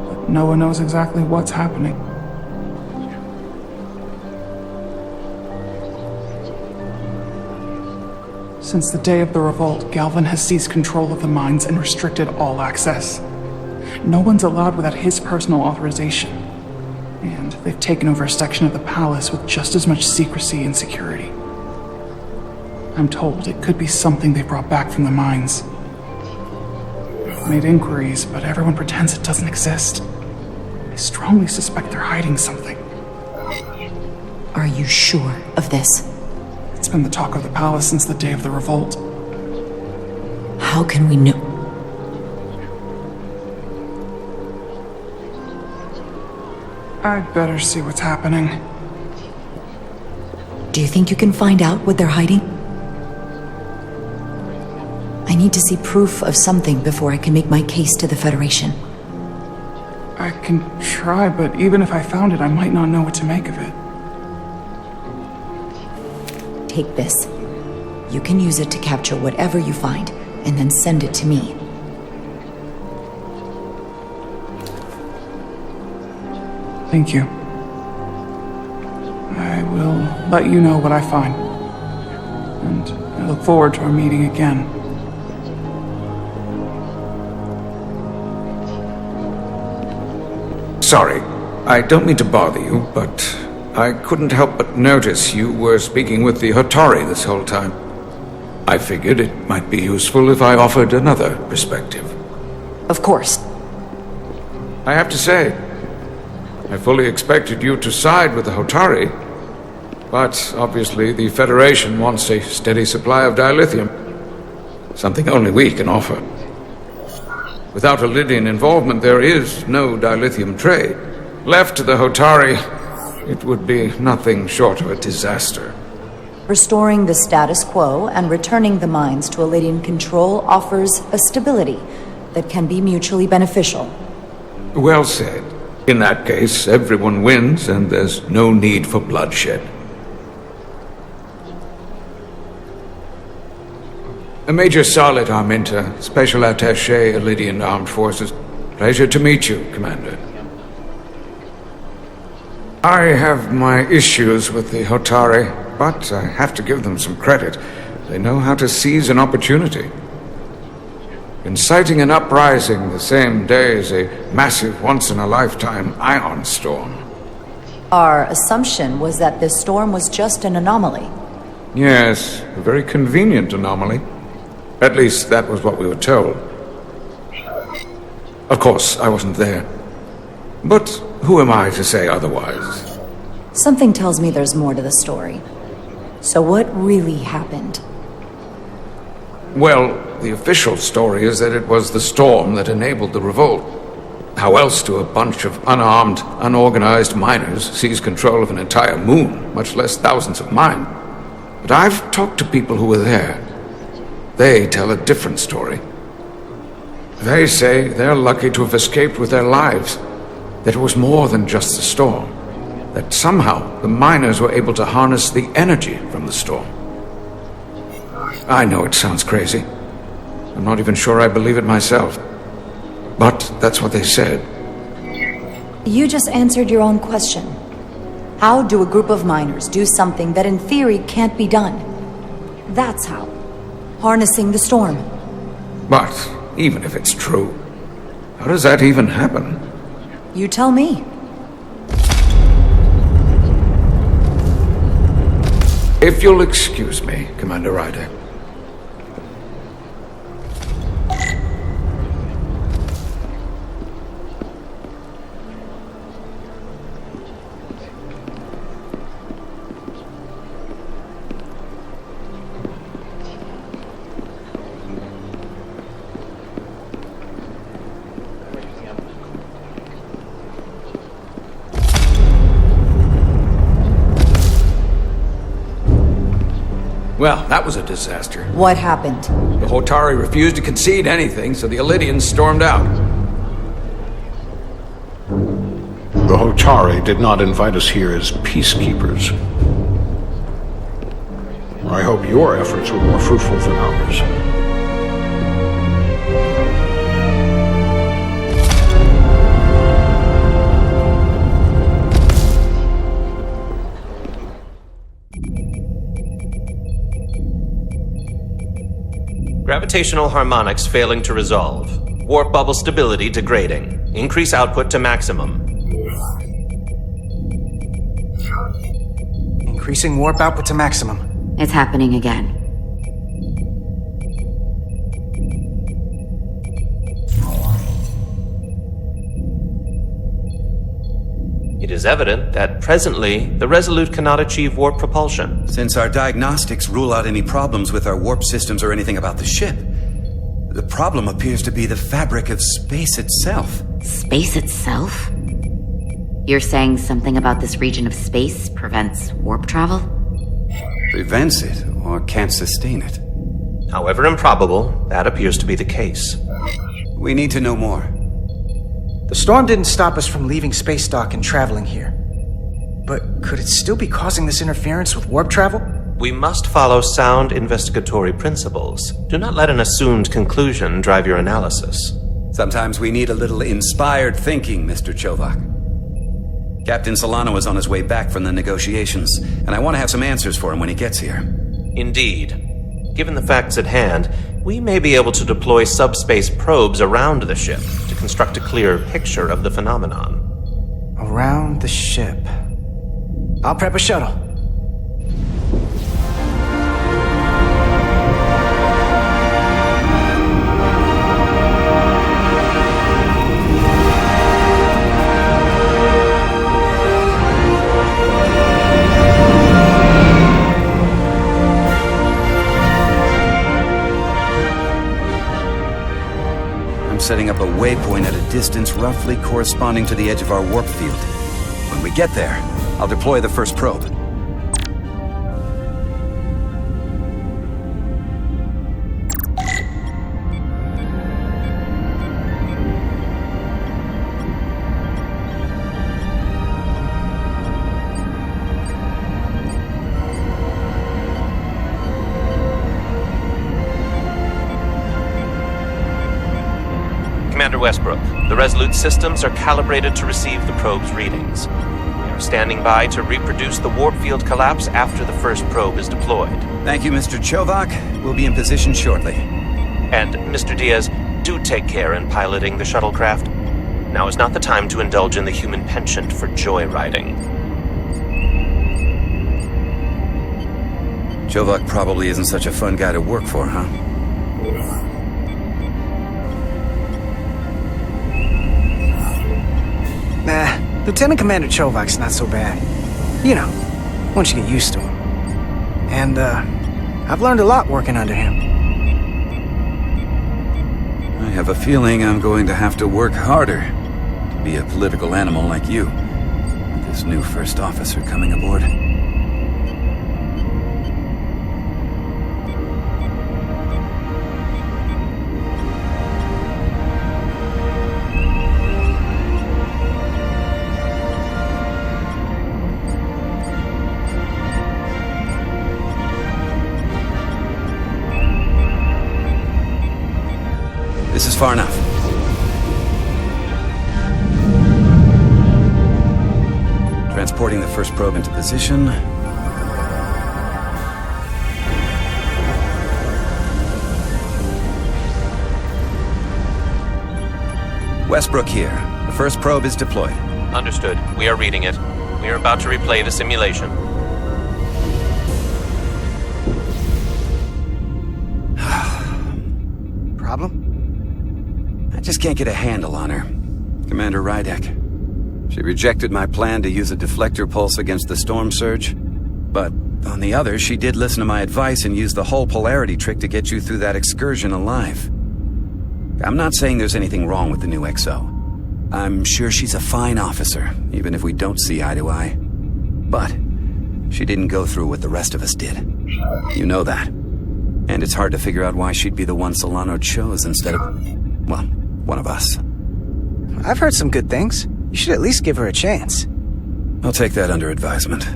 But no one knows exactly what's happening. Since the day of the revolt, Galvin has seized control of the mines and restricted all access. No one's allowed without his personal authorization. And they've taken over a section of the palace with just as much secrecy and security. I'm told it could be something they brought back from the mines. I've made inquiries, but everyone pretends it doesn't exist. I strongly suspect they're hiding something. Are you sure of this? It's been the talk of the palace since the day of the revolt. How can we know? I'd better see what's happening. Do you think you can find out what they're hiding? I need to see proof of something before I can make my case to the Federation. I can try, but even if I found it, I might not know what to make of it. Take this. You can use it to capture whatever you find, and then send it to me. Thank you. I will let you know what I find. And I look forward to our meeting again. Sorry, I don't mean to bother you, but I couldn't help but notice you were speaking with the Hotari this whole time. I figured it might be useful if I offered another perspective. Of course. I have to say, I fully expected you to side with the Hotari, but obviously the Federation wants a steady supply of dilithium, something only we can offer. Without Illidian involvement, there is no dilithium trade. Left to the Hotari, it would be nothing short of a disaster. Restoring the status quo and returning the mines to Illidian control offers a stability that can be mutually beneficial. Well said. In that case, everyone wins and there's no need for bloodshed. Major Salit Arminta, Special Attaché, Illidian Armed Forces. Pleasure to meet you, Commander. I have my issues with the Hotari, but I have to give them some credit. They know how to seize an opportunity. Inciting an uprising the same day as a massive, once-in-a-lifetime ion storm. Our assumption was that this storm was just an anomaly. Yes, a very convenient anomaly. At least that was what we were told. Of course, I wasn't there. But who am I to say otherwise? Something tells me there's more to the story. So what really happened? Well, the official story is that it was the storm that enabled the revolt. How else do a bunch of unarmed, unorganized miners seize control of an entire moon, much less thousands of mine? But I've talked to people who were there. They tell a different story. They say they're lucky to have escaped with their lives, that it was more than just the storm, that somehow the miners were able to harness the energy from the storm. I know it sounds crazy. I'm not even sure I believe it myself. But that's what they said. You just answered your own question. How do a group of miners do something that in theory can't be done? That's how. Harnessing the storm. But even if it's true. How does that even happen? You tell me. If you'll excuse me, Commander Ryder. Well, that was a disaster. What happened? The Hotari refused to concede anything, so the Elydians stormed out. The Hotari did not invite us here as peacekeepers. I hope your efforts were more fruitful than ours. Gravitational harmonics failing to resolve. Warp bubble stability degrading. Increase output to maximum. Increasing warp output to maximum. It's happening again. It is evident that presently, the Resolute cannot achieve warp propulsion. Since our diagnostics rule out any problems with our warp systems or anything about the ship, the problem appears to be the fabric of space itself. Space itself? You're saying something about this region of space prevents warp travel? Prevents it, or can't sustain it. However improbable, that appears to be the case. We need to know more. The storm didn't stop us from leaving space dock and traveling here. But could it still be causing this interference with warp travel? We must follow sound investigatory principles. Do not let an assumed conclusion drive your analysis. Sometimes we need a little inspired thinking, Mr. Chovak. Captain Solano is on his way back from the negotiations, and I want to have some answers for him when he gets here. Indeed. Given the facts at hand, we may be able to deploy subspace probes around the ship to construct a clear picture of the phenomenon. Around the ship. I'll prep a shuttle. Setting up a waypoint at a distance roughly corresponding to the edge of our warp field. When we get there, I'll deploy the first probe. Commander Westbrook, the Resolute systems are calibrated to receive the probe's readings. We are standing by to reproduce the warp field collapse after the first probe is deployed. Thank you, Mr. Chovak. We'll be in position shortly. And, Mr. Diaz, do take care in piloting the shuttlecraft. Now is not the time to indulge in the human penchant for joyriding. Chovak probably isn't such a fun guy to work for, huh? Nah, Lieutenant Commander Chovak's not so bad. You know, once you get used to him. And, I've learned a lot working under him. I have a feeling I'm going to have to work harder to be a political animal like you, with this new first officer coming aboard. This is far enough. Transporting the first probe into position. Westbrook here. The first probe is deployed. Understood. We are reading it. We are about to replay the simulation. Problem? I just can't get a handle on her. Commander Rydek. She rejected my plan to use a deflector pulse against the storm surge. But on the other, she did listen to my advice and used the whole polarity trick to get you through that excursion alive. I'm not saying there's anything wrong with the new XO. I'm sure she's a fine officer, even if we don't see eye to eye. But she didn't go through what the rest of us did. You know that. And it's hard to figure out why she'd be the one Solano chose instead of, well, one of us. I've heard some good things. You should at least give her a chance. I'll take that under advisement.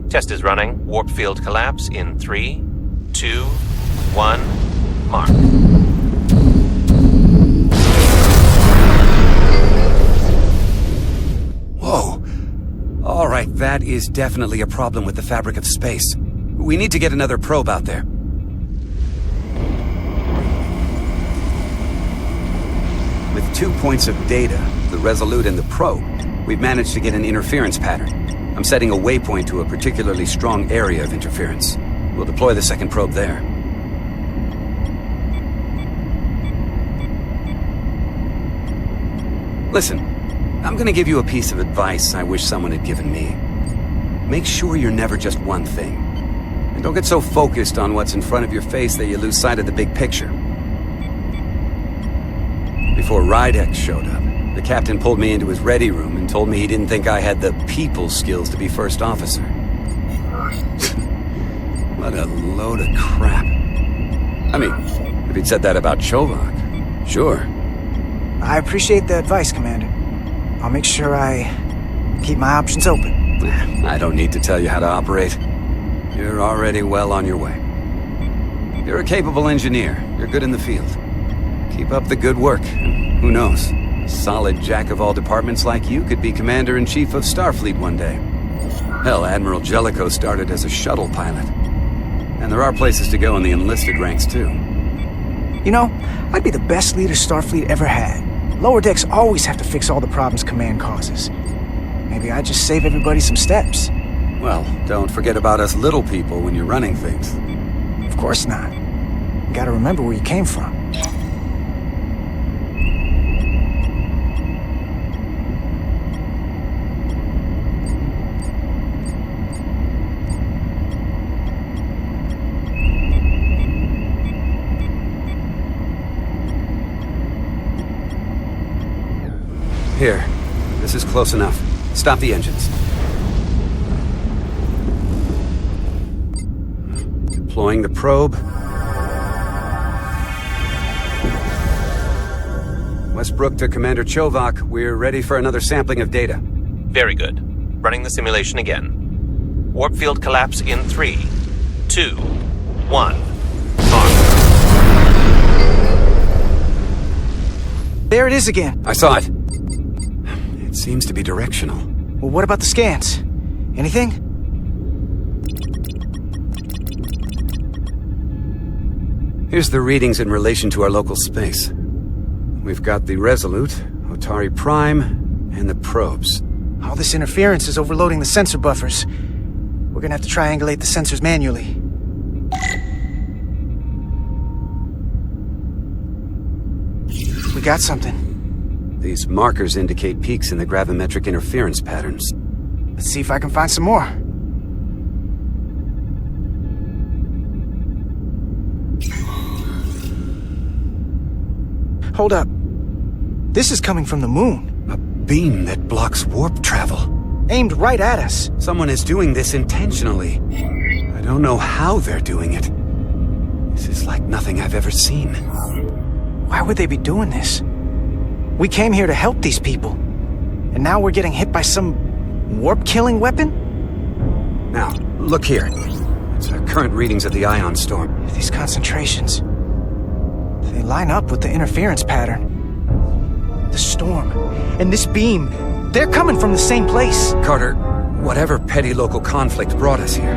Test is running. Warp field collapse in 3, 2, 1, mark. Whoa. All right, that is definitely a problem with the fabric of space. We need to get another probe out there. With 2 points of data, the Resolute and the probe, we've managed to get an interference pattern. I'm setting a waypoint to a particularly strong area of interference. We'll deploy the second probe there. Listen, I'm gonna give you a piece of advice I wish someone had given me. Make sure you're never just one thing. And don't get so focused on what's in front of your face that you lose sight of the big picture. Before Rydek showed up, the captain pulled me into his ready room and told me he didn't think I had the people skills to be first officer. What a load of crap. I mean, if he'd said that about Chovak, sure. I appreciate the advice, Commander. I'll make sure I keep my options open. I don't need to tell you how to operate. You're already well on your way. You're a capable engineer. You're good in the field. Keep up the good work, and who knows? A solid jack of all departments like you could be Commander-in-Chief of Starfleet one day. Hell, Admiral Jellicoe started as a shuttle pilot. And there are places to go in the enlisted ranks, too. You know, I'd be the best leader Starfleet ever had. Lower decks always have to fix all the problems Command causes. Maybe I'd just save everybody some steps. Well, don't forget about us little people when you're running things. Of course not. You gotta remember where you came from. Here. This is close enough. Stop the engines. Deploying the probe. Westbrook to Commander Chovak. We're ready for another sampling of data. Very good. Running the simulation again. Warp field collapse in 3, 2, 1, mark. There it is again. I saw it. It seems to be directional. Well, what about the scans? Anything? Here's the readings in relation to our local space. We've got the Resolute, Otari Prime, and the probes. All this interference is overloading the sensor buffers. We're gonna have to triangulate the sensors manually. We got something. These markers indicate peaks in the gravimetric interference patterns. Let's see if I can find some more. Hold up. This is coming from the moon. A beam that blocks warp travel. Aimed right at us. Someone is doing this intentionally. I don't know how they're doing it. This is like nothing I've ever seen. Why would they be doing this? We came here to help these people. And now we're getting hit by some warp-killing weapon? Now, look here. It's our current readings of the ion storm. These concentrations. They line up with the interference pattern. The storm. And this beam. They're coming from the same place. Carter, whatever petty local conflict brought us here,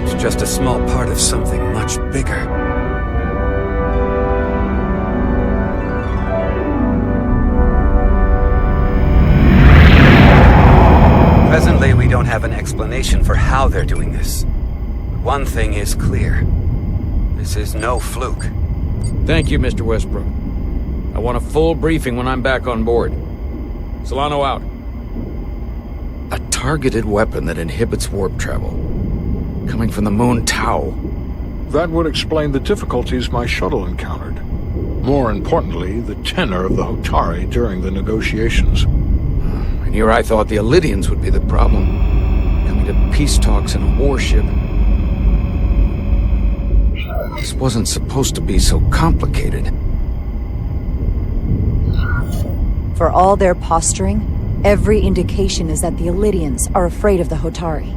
it's just a small part of something much bigger. don't have an explanation for how they're doing this. But one thing is clear. This is no fluke. Thank you, Mr. Westbrook. I want a full briefing when I'm back on board. Solano out. A targeted weapon that inhibits warp travel. Coming from the moon Tau. That would explain the difficulties my shuttle encountered. More importantly, the tenor of the Hotari during the negotiations. And here I thought the Elydians would be the problem. Coming to peace talks in a warship. This wasn't supposed to be so complicated. For all their posturing, every indication is that the Elydians are afraid of the Hotari.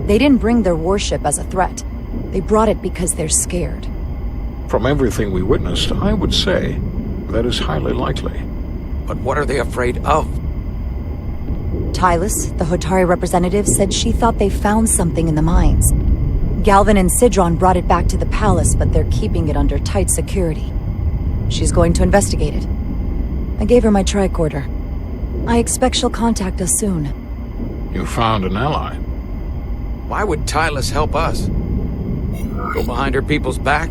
They didn't bring their warship as a threat. They brought it because they're scared. From everything we witnessed, I would say that is highly likely. But what are they afraid of? Tylus, the Hotari representative, said she thought they found something in the mines. Galvin and Sidron brought it back to the palace, but they're keeping it under tight security. She's going to investigate it. I gave her my tricorder. I expect she'll contact us soon. You found an ally. Why would Tylus help us? Go behind her people's back?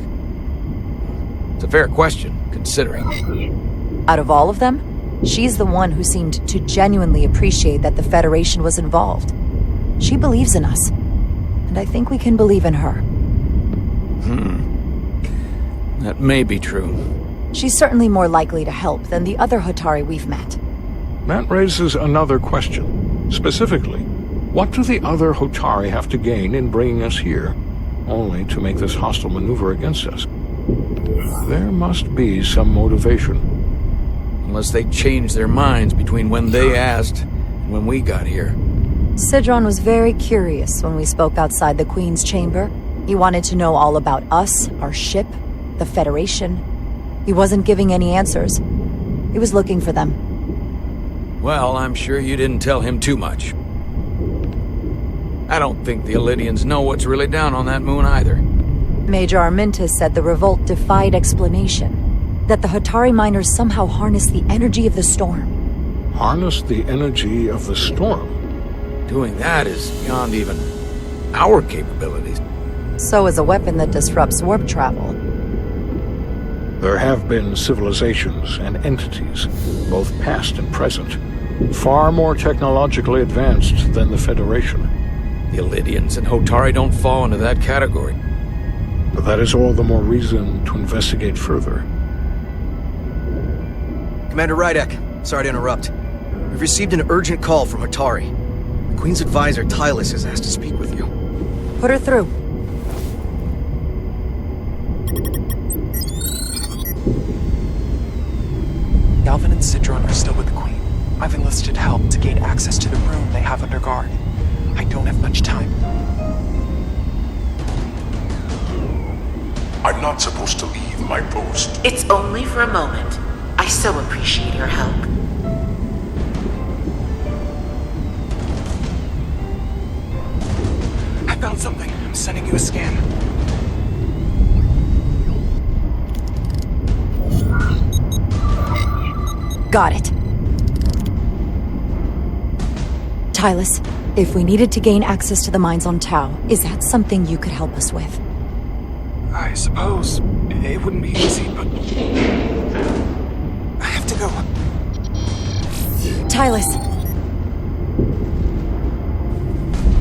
It's a fair question, considering. Out of all of them, she's the one who seemed to genuinely appreciate that the Federation was involved. She believes in us, and I think we can believe in her. That may be true. She's certainly more likely to help than the other Hotari we've met. That raises another question. Specifically, what do the other Hotari have to gain in bringing us here, only to make this hostile maneuver against us? There must be some motivation. Unless they changed their minds between when they asked and when we got here. Sidron was very curious when we spoke outside the Queen's chamber. He wanted to know all about us, our ship, the Federation. He wasn't giving any answers. He was looking for them. Well, I'm sure you didn't tell him too much. I don't think the Elydians know what's really down on that moon either. Major Armintas said the revolt defied explanation. That the Hotari miners somehow harnessed the energy of the storm. Harnessed the energy of the storm? Doing that is beyond even our capabilities. So is a weapon that disrupts warp travel. There have been civilizations and entities, both past and present, far more technologically advanced than the Federation. The Elydians and Hotari don't fall into that category. But that is all the more reason to investigate further. Commander Rydek, sorry to interrupt. We've received an urgent call from Hotari. The Queen's advisor, Tylus, has asked to speak with you. Put her through. Galvin and Sidron are still with the Queen. I've enlisted help to gain access to the room they have under guard. I don't have much time. I'm not supposed to leave my post. It's only for a moment. I so appreciate your help. I found something. I'm sending you a scan. Got it. Tylus, if we needed to gain access to the mines on Tau, is that something you could help us with? I suppose it wouldn't be easy, but I have to go. Tylus.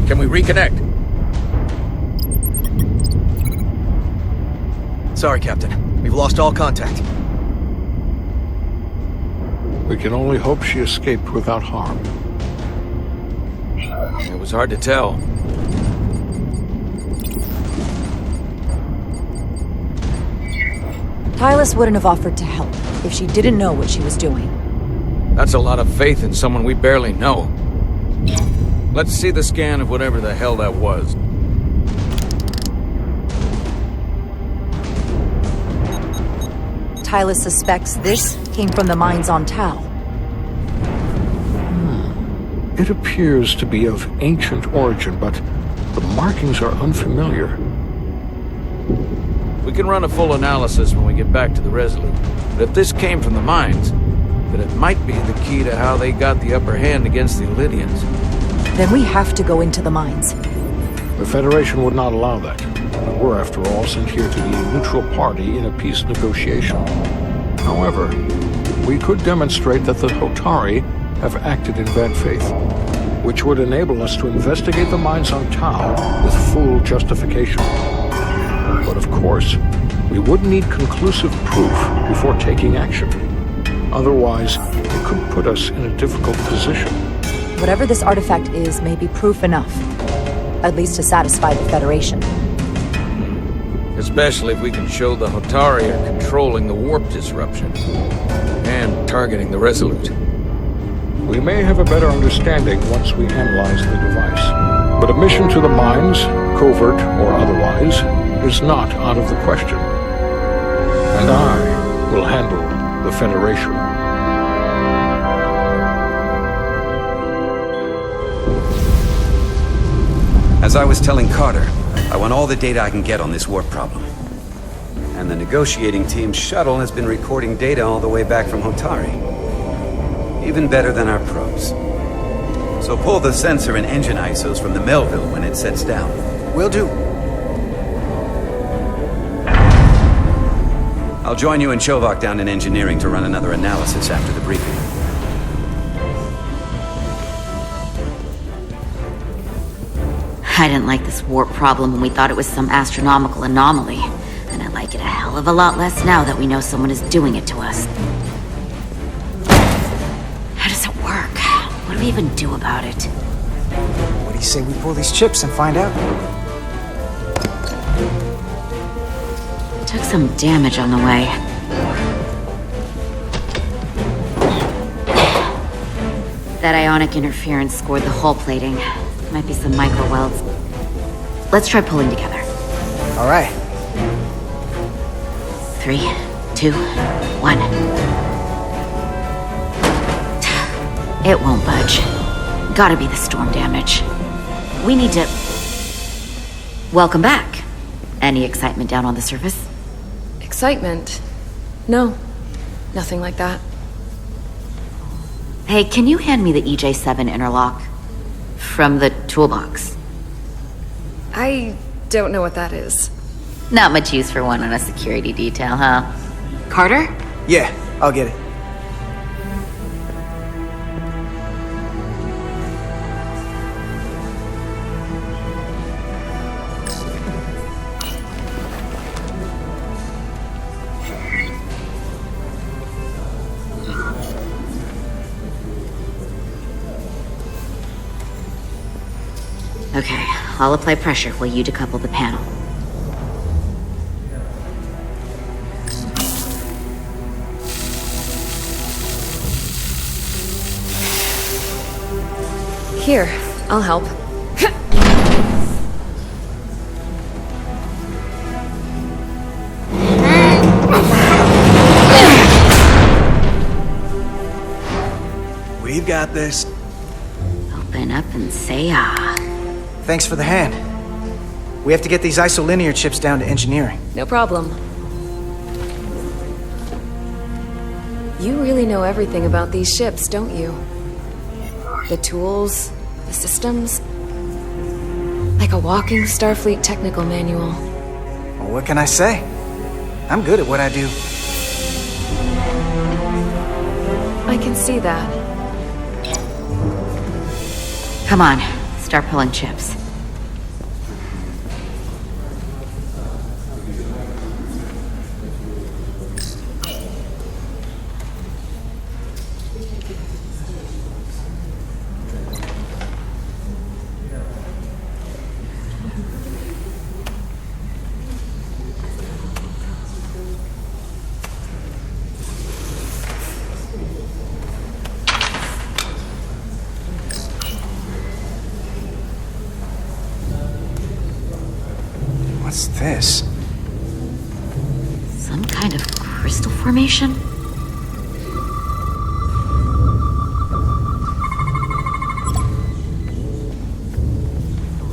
Can we reconnect? Sorry, Captain. We've lost all contact. We can only hope she escaped without harm. It was hard to tell. Tylus wouldn't have offered to help if she didn't know what she was doing. That's a lot of faith in someone we barely know. Let's see the scan of whatever the hell that was. Tylus suspects this came from the mines on Tau. It appears to be of ancient origin, but the markings are unfamiliar. We can run a full analysis when we get back to the Resolute. But if this came from the mines, then it might be the key to how they got the upper hand against the Elydians. Then we have to go into the mines. The Federation would not allow that. We're, after all, sent here to be a neutral party in a peace negotiation. However, we could demonstrate that the Hotari have acted in bad faith, which would enable us to investigate the mines on Tau with full justification. But of course, we would need conclusive proof before taking action. Otherwise, it could put us in a difficult position. Whatever this artifact is may be proof enough. At least to satisfy the Federation. Especially if we can show the Hotari are controlling the warp disruption. And targeting the Resolute. We may have a better understanding once we analyze the device. But a mission to the mines, covert or otherwise, is not out of the question. And I will handle the Federation. As I was telling Carter, I want all the data I can get on this warp problem. And the negotiating team's shuttle has been recording data all the way back from Hotari. Even better than our probes. So pull the sensor and engine ISOs from the Melville when it sets down. Will do. I'll join you and Chovok down in engineering to run another analysis after the briefing. I didn't like this warp problem when we thought it was some astronomical anomaly. And I like it a hell of a lot less now that we know someone is doing it to us. How does it work? What do we even do about it? What do you say we pull these chips and find out? Took some damage on the way. That ionic interference scored the hull plating. Might be some micro welds. Let's try pulling together. All right. 3, 2, 1. It won't budge. Gotta be the storm damage. We need to... Welcome back. Any excitement down on the surface? Excitement? No. Nothing like that. Hey, can you hand me the EJ7 interlock? From the toolbox. I don't know what that is. Not much use for one on a security detail, huh? Carter? Yeah, I'll get it. Okay, I'll apply pressure while you decouple the panel. Here, I'll help. We've got this. Open up and say ah. Thanks for the hand. We have to get these isolinear chips down to engineering. No problem. You really know everything about these ships, don't you? The tools, the systems. Like a walking Starfleet technical manual. Well, what can I say? I'm good at what I do. I can see that. Come on, start pulling chips. What's this? Some kind of crystal formation?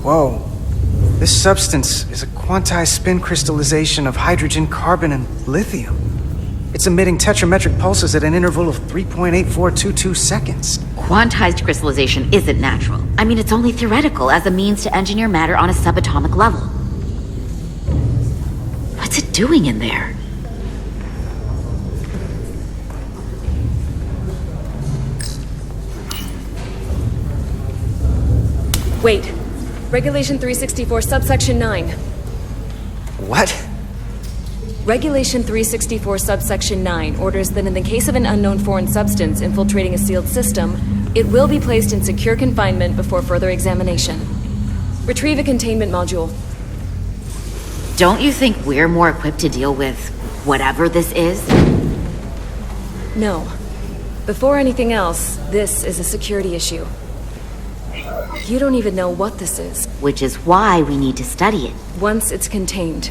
Whoa. This substance is a quantized spin crystallization of hydrogen, carbon, and lithium. It's emitting tetrametric pulses at an interval of 3.8422 seconds. Quantized crystallization isn't natural. I mean, it's only theoretical as a means to engineer matter on a subatomic level. What's it doing in there? Wait. Regulation 364, subsection 9. What? Regulation 364, subsection 9 orders that in the case of an unknown foreign substance infiltrating a sealed system, it will be placed in secure confinement before further examination. Retrieve a containment module. Don't you think we're more equipped to deal with whatever this is? No. Before anything else, this is a security issue. You don't even know what this is. Which is why we need to study it. Once it's contained.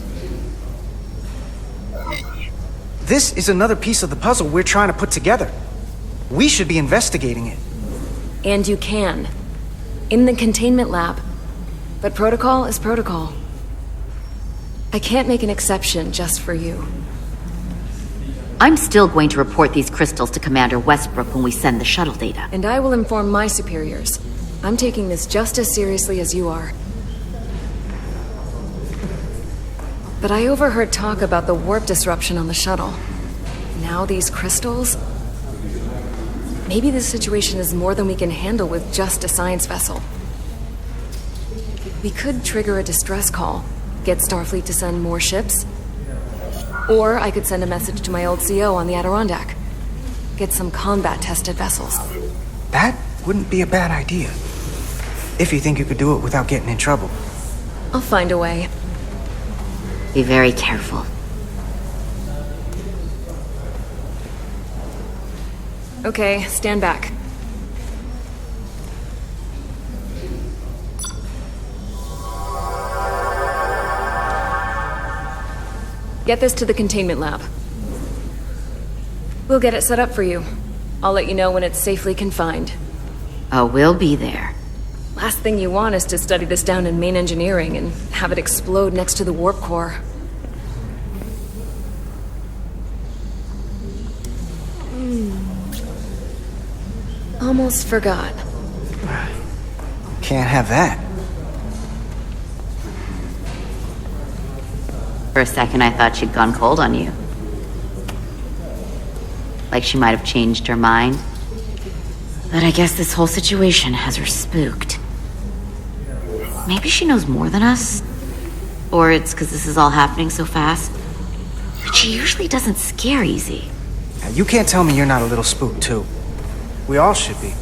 This is another piece of the puzzle we're trying to put together. We should be investigating it. And you can. In the containment lab. But protocol is protocol. I can't make an exception just for you. I'm still going to report these crystals to Commander Westbrook when we send the shuttle data. And I will inform my superiors. I'm taking this just as seriously as you are. But I overheard talk about the warp disruption on the shuttle. Now these crystals? Maybe this situation is more than we can handle with just a science vessel. We could trigger a distress call, get Starfleet to send more ships. Or I could send a message to my old CO on the Adirondack. Get some combat-tested vessels. That wouldn't be a bad idea. If you think you could do it without getting in trouble. I'll find a way. Be very careful. Okay, stand back. Get this to the containment lab. We'll get it set up for you. I'll let you know when it's safely confined. Oh, we'll be there. Last thing you want is to study this down in main engineering and have it explode next to the warp core. Almost forgot. Can't have that. For a second, I thought she'd gone cold on you. Like she might have changed her mind. But I guess this whole situation has her spooked. Maybe she knows more than us? Or it's because this is all happening so fast? But she usually doesn't scare easy. Now, you can't tell me you're not a little spooked, too. We all should be.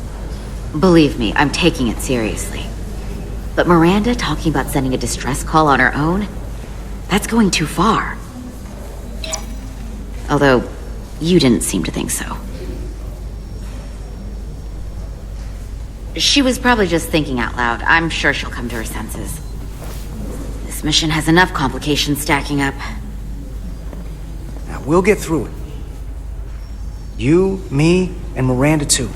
Believe me, I'm taking it seriously. But Miranda talking about sending a distress call on her own? That's going too far. Although, you didn't seem to think so. She was probably just thinking out loud. I'm sure she'll come to her senses. This mission has enough complications stacking up. Now, we'll get through it. You, me, and Miranda too.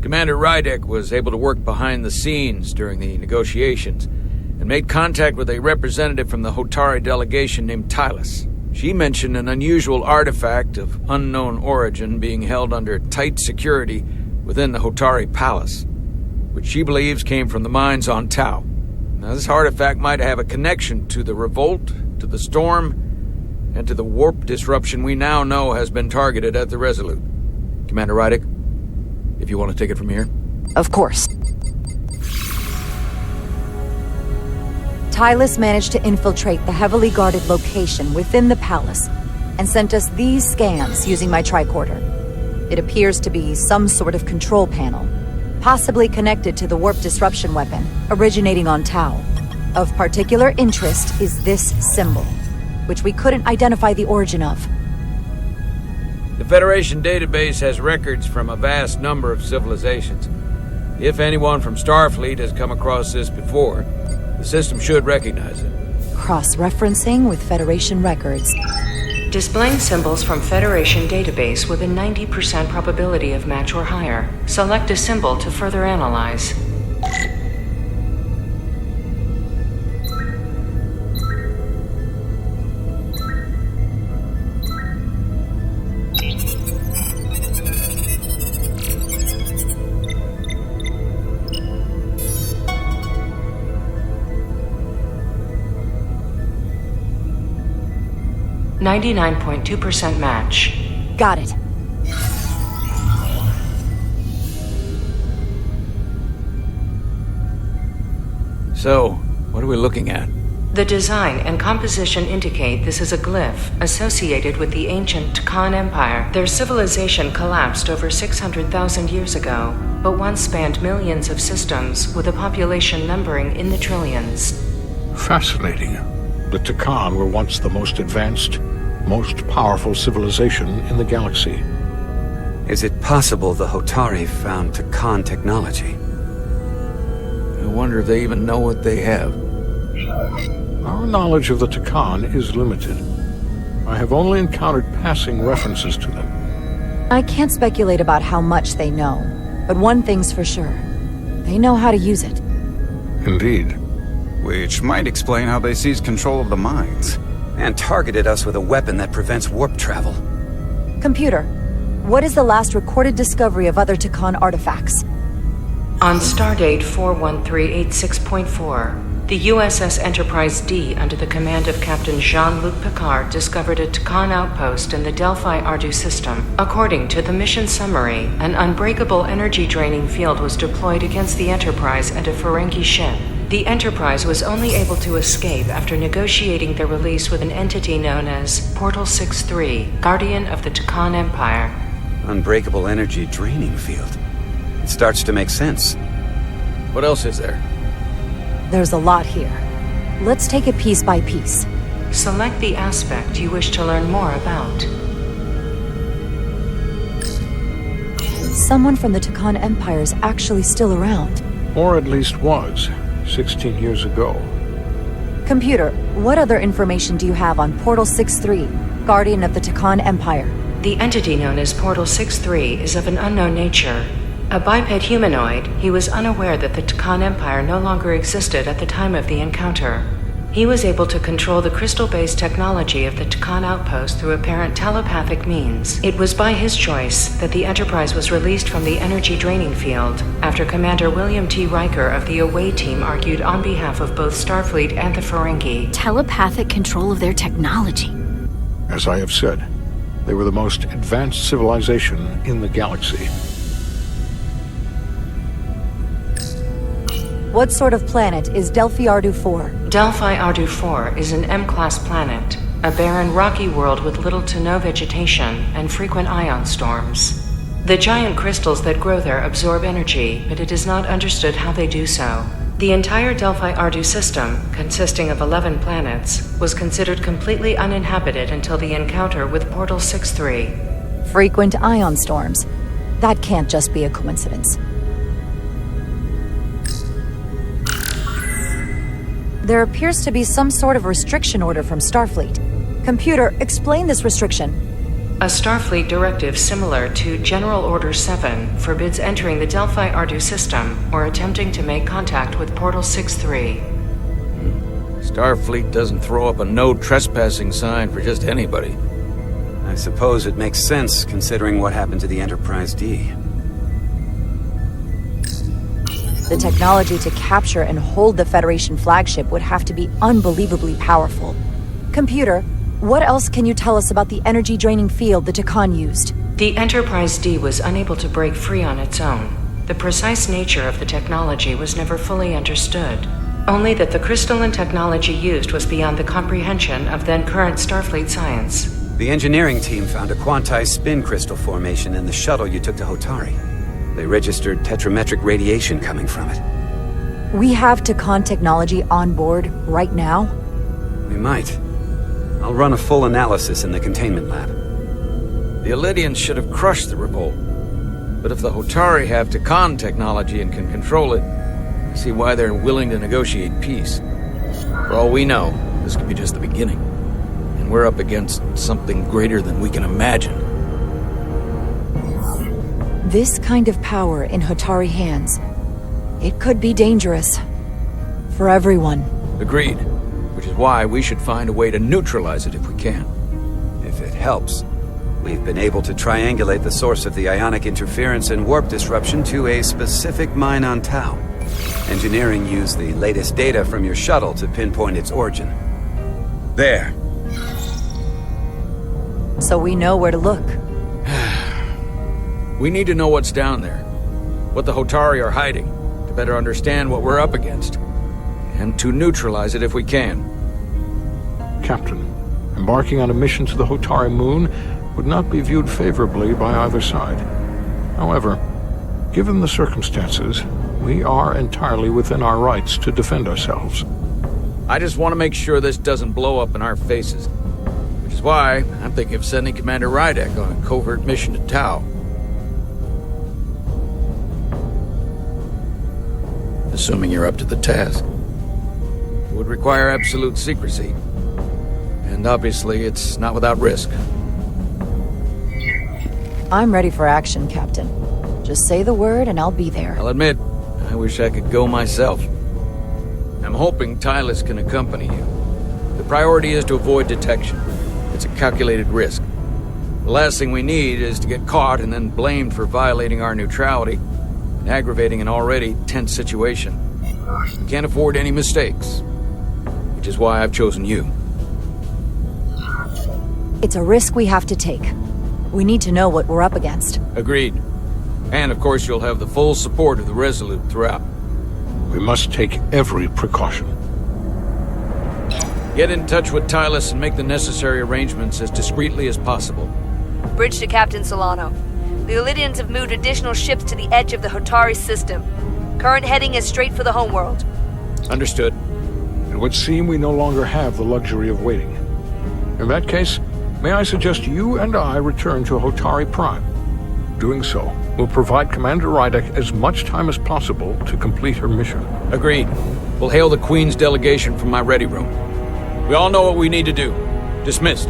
Commander Rydek was able to work behind the scenes during the negotiations and made contact with a representative from the Hotari delegation named Tylis. She mentioned an unusual artifact of unknown origin being held under tight security within the Hotari Palace, which she believes came from the mines on Tau. Now, this artifact might have a connection to the revolt, to the storm, and to the warp disruption we now know has been targeted at the Resolute. Commander Rydek, if you want to take it from here. Of course. Tylis managed to infiltrate the heavily guarded location within the palace and sent us these scans using my tricorder. It appears to be some sort of control panel, possibly connected to the warp disruption weapon originating on Tau. Of particular interest is this symbol, which we couldn't identify the origin of. The Federation database has records from a vast number of civilizations. If anyone from Starfleet has come across this before, the system should recognize it. Cross-referencing with Federation records. Displaying symbols from Federation database with a 90% probability of match or higher. Select a symbol to further analyze. 99.2% match. Got it. So, what are we looking at? The design and composition indicate this is a glyph associated with the ancient Khan Empire. Their civilization collapsed over 600,000 years ago, but once spanned millions of systems with a population numbering in the trillions. Fascinating. The Takan were once the most advanced, most powerful civilization in the galaxy. Is it possible the Hotari found Takan technology? I wonder if they even know what they have. Our knowledge of the Takan is limited. I have only encountered passing references to them. I can't speculate about how much they know, but one thing's for sure. They know how to use it. Indeed. Which might explain how they seized control of the mines. And targeted us with a weapon that prevents warp travel. Computer, what is the last recorded discovery of other Takan artifacts? On stardate 41386.4, the USS Enterprise D, under the command of Captain Jean-Luc Picard, discovered a Takan outpost in the Delphi-Ardu system. According to the mission summary, an unbreakable energy-draining field was deployed against the Enterprise and a Ferengi ship. The Enterprise was only able to escape after negotiating their release with an entity known as Portal 63, Guardian of the Takan Empire. Unbreakable energy draining field. It starts to make sense. What else is there? There's a lot here. Let's take it piece by piece. Select the aspect you wish to learn more about. Someone from the Takan Empire is actually still around. Or at least was, 16 years ago. Computer, what other information do you have on Portal 63, Guardian of the Takan Empire? The entity known as Portal 63 is of an unknown nature. A biped humanoid, he was unaware that the Takan Empire no longer existed at the time of the encounter. He was able to control the crystal-based technology of the Takan outpost through apparent telepathic means. It was by his choice that the Enterprise was released from the energy draining field after Commander William T. Riker of the Away Team argued on behalf of both Starfleet and the Ferengi. Telepathic control of their technology. As I have said, they were the most advanced civilization in the galaxy. What sort of planet is Delphi-Ardu 4? Delphi-Ardu 4 is an M-class planet, a barren rocky world with little to no vegetation and frequent ion storms. The giant crystals that grow there absorb energy, but it is not understood how they do so. The entire Delphi-Ardu system, consisting of 11 planets, was considered completely uninhabited until the encounter with Portal 63. Frequent ion storms. That can't just be a coincidence. There appears to be some sort of restriction order from Starfleet. Computer, explain this restriction. A Starfleet directive similar to General Order 7 forbids entering the Delphi-Ardu system or attempting to make contact with Portal 63. Starfleet doesn't throw up a no trespassing sign for just anybody. I suppose it makes sense considering what happened to the Enterprise D. The technology to capture and hold the Federation flagship would have to be unbelievably powerful. Computer, what else can you tell us about the energy-draining field the Takan used? The Enterprise D was unable to break free on its own. The precise nature of the technology was never fully understood. Only that the crystalline technology used was beyond the comprehension of then-current Starfleet science. The engineering team found a quantized spin crystal formation in the shuttle you took to Hotari. They registered tetrametric radiation coming from it. We have Takan technology on board right now? We might. I'll run a full analysis in the containment lab. The Elydians should have crushed the revolt. But if the Hotari have Takan technology and can control it, I see why they're willing to negotiate peace. For all we know, this could be just the beginning. And we're up against something greater than we can imagine. This kind of power in Hotari hands, it could be dangerous. For everyone. Agreed. Which is why we should find a way to neutralize it if we can. If it helps. We've been able to triangulate the source of the ionic interference and warp disruption to a specific mine on Tau. Engineering used the latest data from your shuttle to pinpoint its origin. There. so we know where to look. We need to know what's down there, what the Hotari are hiding, to better understand what we're up against, and to neutralize it if we can. Captain, embarking on a mission to the Hotari moon would not be viewed favorably by either side. However, given the circumstances, we are entirely within our rights to defend ourselves. I just want to make sure this doesn't blow up in our faces, which is why I'm thinking of sending Commander Rydek on a covert mission to Tau. Assuming you're up to the task. It would require absolute secrecy. And obviously, it's not without risk. I'm ready for action, Captain. Just say the word and I'll be there. I'll admit, I wish I could go myself. I'm hoping Tylus can accompany you. The priority is to avoid detection. It's a calculated risk. The last thing we need is to get caught and then blamed for violating our neutrality and aggravating an already tense situation. We can't afford any mistakes, which is why I've chosen you. It's a risk we have to take. We need to know what we're up against. Agreed. And of course you'll have the full support of the Resolute throughout. We must take every precaution. Get in touch with Tylus and make the necessary arrangements as discreetly as possible. Bridge to Captain Solano. The Illydians have moved additional ships to the edge of the Hotari system. Current heading is straight for the homeworld. Understood. It would seem we no longer have the luxury of waiting. In that case, may I suggest you and I return to Hotari Prime. Doing so will provide Commander Rydek as much time as possible to complete her mission. Agreed. We'll hail the Queen's delegation from my ready room. We all know what we need to do. Dismissed.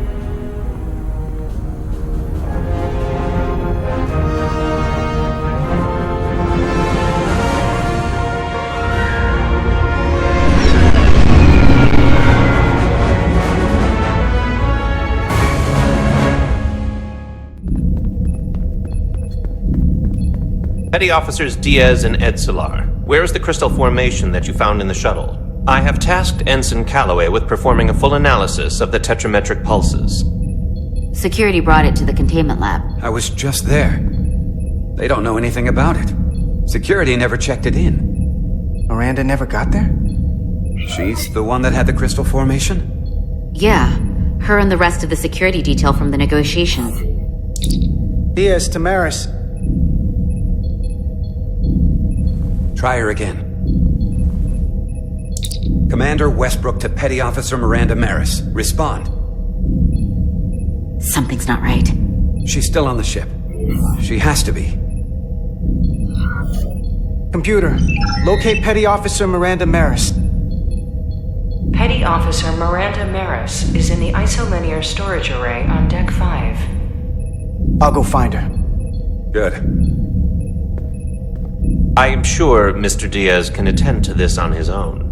Petty Officers Diaz and Edsolar, where is the crystal formation that you found in the shuttle? I have tasked Ensign Calloway with performing a full analysis of the tetrametric pulses. Security brought it to the containment lab. I was just there. They don't know anything about it. Security never checked it in. Miranda never got there? She's the one that had the crystal formation? Yeah, her and the rest of the security detail from the negotiations. Diaz, Tamaris. Try her again. Commander Westbrook to Petty Officer Miranda Maris. Respond. Something's not right. She's still on the ship. She has to be. Computer, locate Petty Officer Miranda Maris. Petty Officer Miranda Maris is in the isolinear storage array on Deck 5. I'll go find her. Good. I am sure Mr. Diaz can attend to this on his own.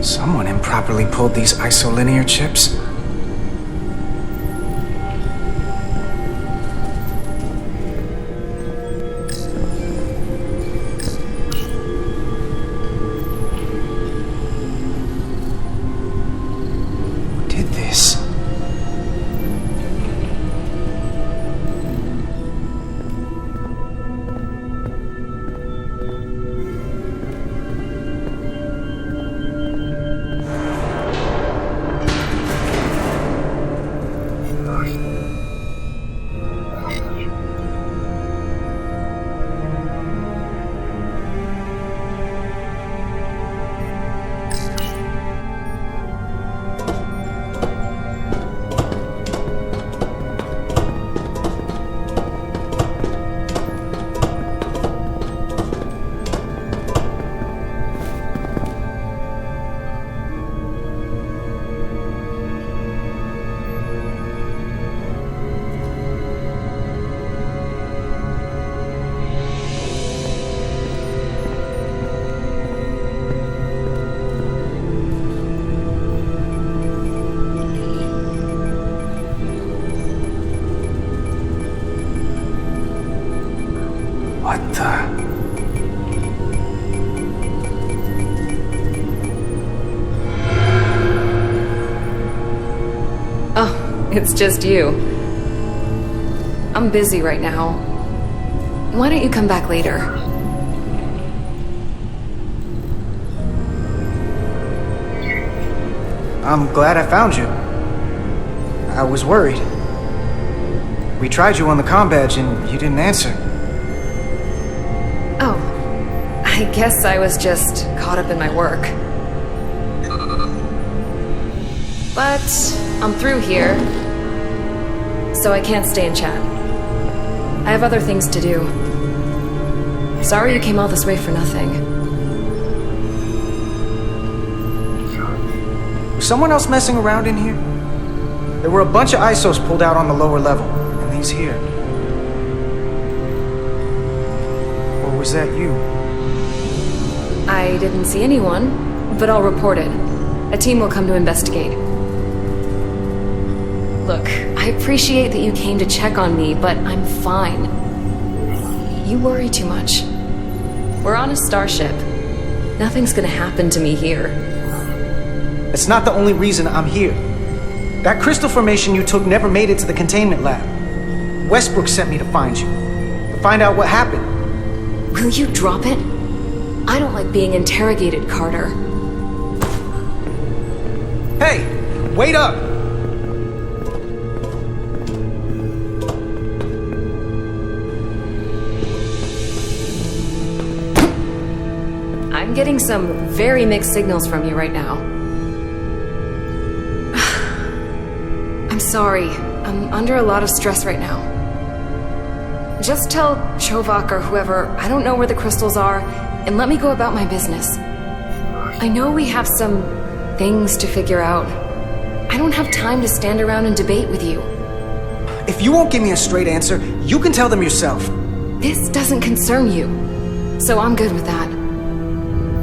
Someone improperly pulled these isolinear chips. Who did this? it's just you. I'm busy right now. Why don't you come back later? I'm glad I found you. I was worried. We tried you on the comm badge and you didn't answer. Oh, I guess I was just caught up in my work. But I'm through here, so I can't stay and chat. I have other things to do. Sorry you came all this way for nothing. Was someone else messing around in here? There were a bunch of ISOs pulled out on the lower level, and these here. Or was that you? I didn't see anyone, but I'll report it. A team will come to investigate. Look, I appreciate that you came to check on me, but I'm fine. You worry too much. We're on a starship. Nothing's gonna happen to me here. It's not the only reason I'm here. That crystal formation you took never made it to the containment lab. Westbrook sent me to find you. To find out what happened. Will you drop it? I don't like being interrogated, Carter. Hey! Wait up! I'm getting some very mixed signals from you right now. I'm sorry. I'm under a lot of stress right now. Just tell Chovak or whoever I don't know where the crystals are, and let me go about my business. I know we have some things to figure out. I don't have time to stand around and debate with you. If you won't give me a straight answer, you can tell them yourself. This doesn't concern you, so I'm good with that.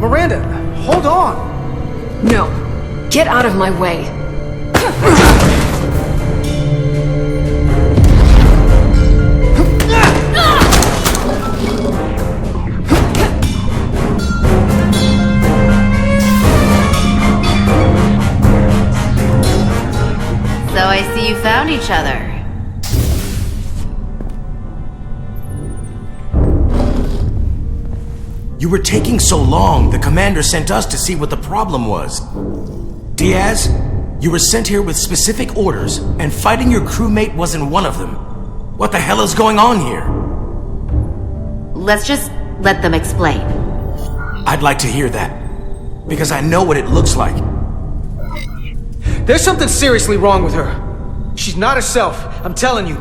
Miranda, hold on! No. Get out of my way. So I see you found each other. You were taking so long, the commander sent us to see what the problem was. Diaz, you were sent here with specific orders, and fighting your crewmate wasn't one of them. What the hell is going on here? Let's just let them explain. I'd like to hear that, because I know what it looks like. There's something seriously wrong with her. She's not herself, I'm telling you.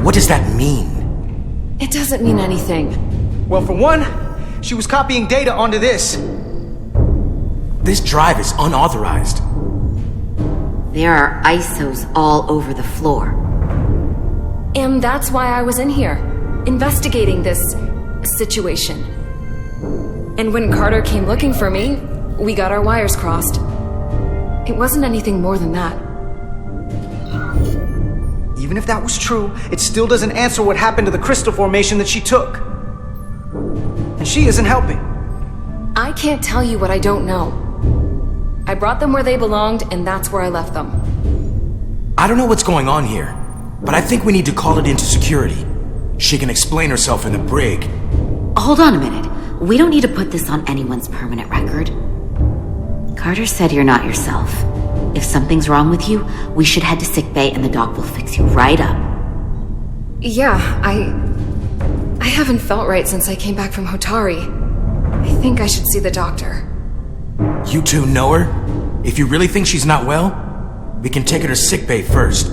What does that mean? It doesn't mean anything. Well, for one, she was copying data onto this. This drive is unauthorized. There are ISOs all over the floor. And that's why I was in here, investigating this situation. And when Carter came looking for me, we got our wires crossed. It wasn't anything more than that. Even if that was true, it still doesn't answer what happened to the crystal formation that she took. And she isn't helping. I can't tell you what I don't know. I brought them where they belonged, and that's where I left them. I don't know what's going on here, but I think we need to call it into security. She can explain herself in the brig. Hold on a minute. We don't need to put this on anyone's permanent record. Carter said you're not yourself. If something's wrong with you, we should head to sickbay and the doc will fix you right up. Yeah, I haven't felt right since I came back from Hotari. I think I should see the doctor. You two know her? If you really think she's not well, we can take her to sickbay first.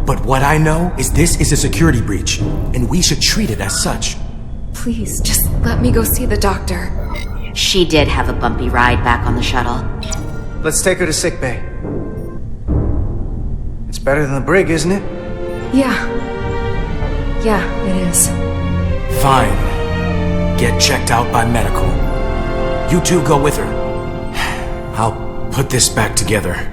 But what I know is this is a security breach, and we should treat it as such. Please, just let me go see the doctor. She did have a bumpy ride back on the shuttle. Let's take her to sickbay. It's better than the brig, isn't it? Yeah, it is. Fine. Get checked out by medical. You two go with her. I'll put this back together.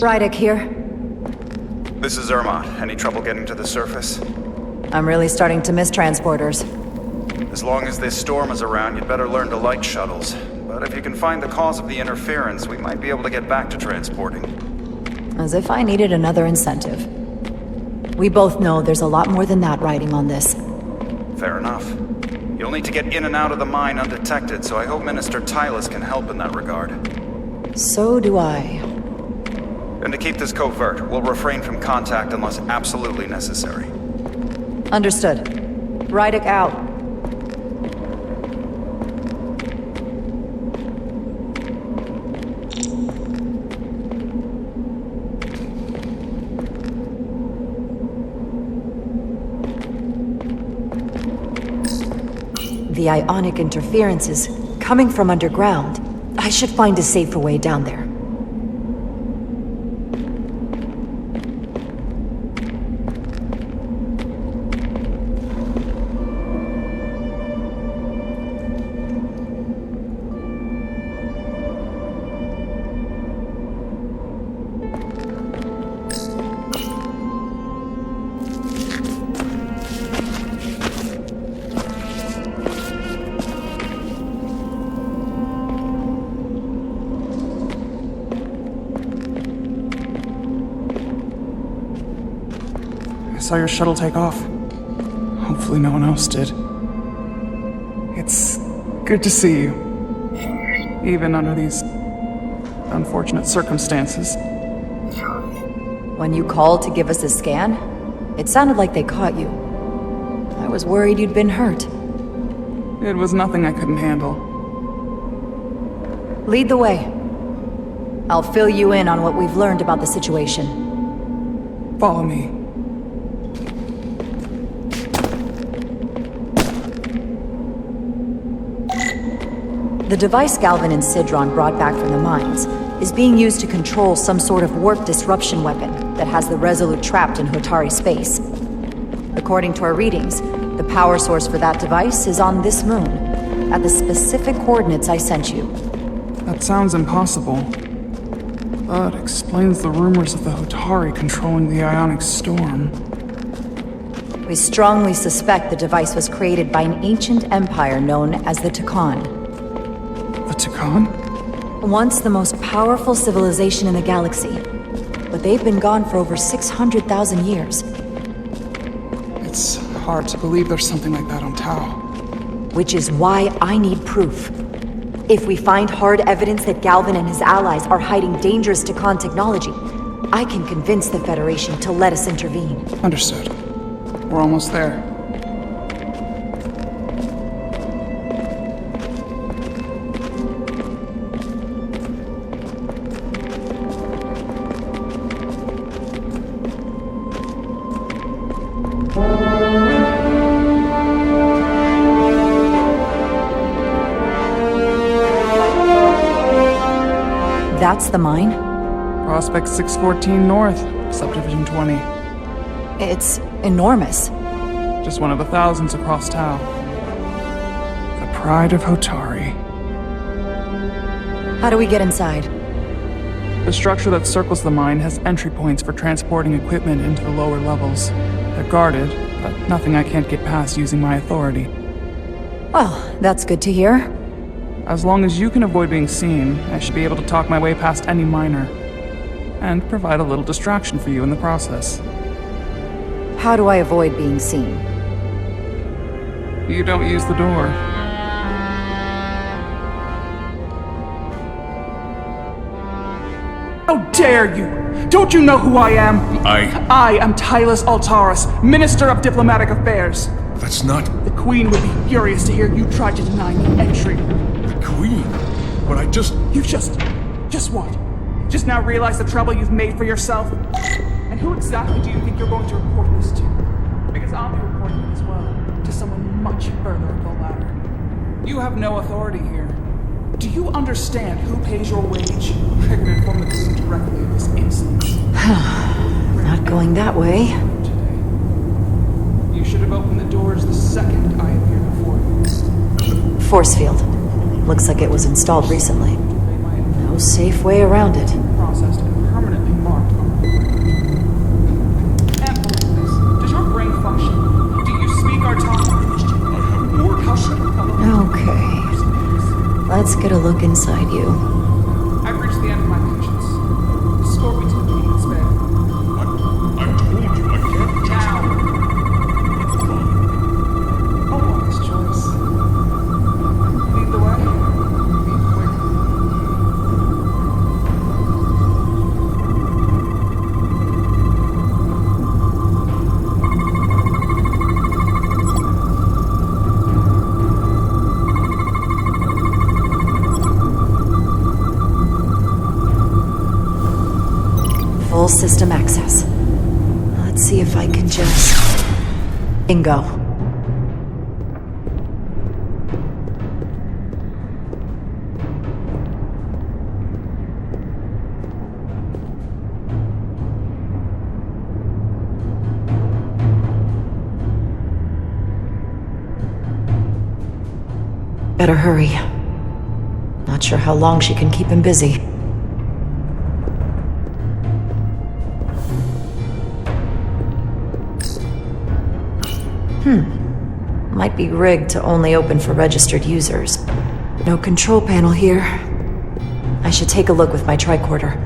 Rydick here. This is Irma. Any trouble getting to the surface? I'm really starting to miss transporters. As long as this storm is around, you'd better learn to like shuttles. But if you can find the cause of the interference, we might be able to get back to transporting. As if I needed another incentive. We both know there's a lot more than that riding on this. Fair enough. You'll need to get in and out of the mine undetected, so I hope Minister Tylus can help in that regard. So do I. And to keep this covert, we'll refrain from contact unless absolutely necessary. Understood. Rydick out. The ionic interference is coming from underground. I should find a safer way down there. I saw your shuttle take off. Hopefully no one else did. It's good to see you. Even under these unfortunate circumstances. When you called to give us a scan, it sounded like they caught you. I was worried you'd been hurt. It was nothing I couldn't handle. Lead the way. I'll fill you in on what we've learned about the situation. Follow me. The device Galvin and Sidron brought back from the mines is being used to control some sort of warp disruption weapon that has the Resolute trapped in Hotari space. According to our readings, the power source for that device is on this moon, at the specific coordinates I sent you. That sounds impossible. But explains the rumors of the Hotari controlling the ionic storm. We strongly suspect the device was created by an ancient empire known as the Takan. The Takan? Once the most powerful civilization in the galaxy, but they've been gone for over 600,000 years. It's hard to believe there's something like that on Tau. Which is why I need proof. If we find hard evidence that Galvin and his allies are hiding dangerous Takan technology, I can convince the Federation to let us intervene. Understood. We're almost there. That's the mine? Prospect 614 North, Subdivision 20. It's enormous. Just one of the thousands across Tau. The pride of Hotari. How do we get inside? The structure that circles the mine has entry points for transporting equipment into the lower levels. They're guarded, but nothing I can't get past using my authority. Well, that's good to hear. As long as you can avoid being seen, I should be able to talk my way past any miner. And provide a little distraction for you in the process. How do I avoid being seen? You don't use the door. How dare you! Don't you know who I am? I am Tylus Altaris, Minister of Diplomatic Affairs. That's not... The Queen would be furious to hear you tried to deny me entry. The Queen? But I just... You just what? Just now realize the trouble you've made for yourself? And who exactly do you think you're going to report this to? Because I'll be reporting it as well, to someone much further up the ladder. You have no authority here. Do you understand who pays your wage? I can inform the Queen directly of this incident. Not going that way. You should have opened the doors the second I appeared before you. Force field. Looks like it was installed recently. No safe way around it. Processed and permanently marked Let's get a look inside you. I've reached the end of my patience. Escort me to the meeting's bed. I told you I can't Down. A wise choice. Lead the way. Be quick. Full system access. Let's see if I can just... Bingo. Better hurry. Not sure how long she can keep him busy. Might be rigged to only open for registered users. No control panel here. I should take a look with my tricorder.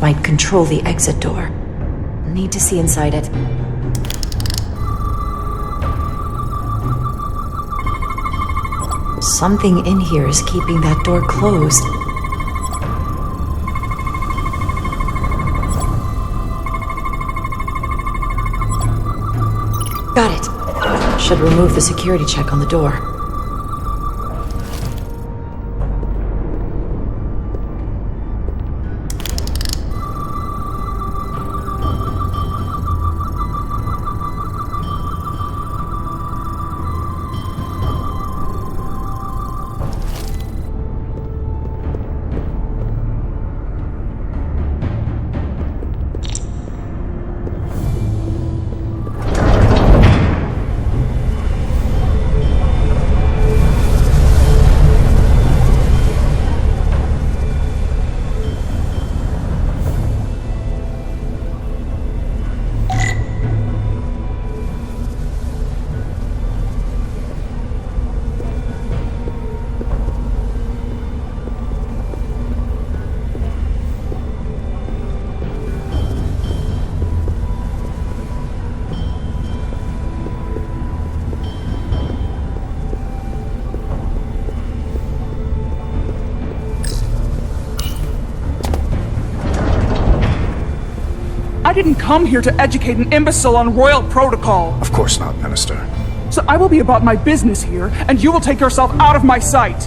Might control the exit door. Need to see inside it. Something in here is keeping that door closed. Got it. Should remove the security check on the door. I didn't come here to educate an imbecile on royal protocol. Of course not, Minister. So I will be about my business here, and you will take yourself out of my sight.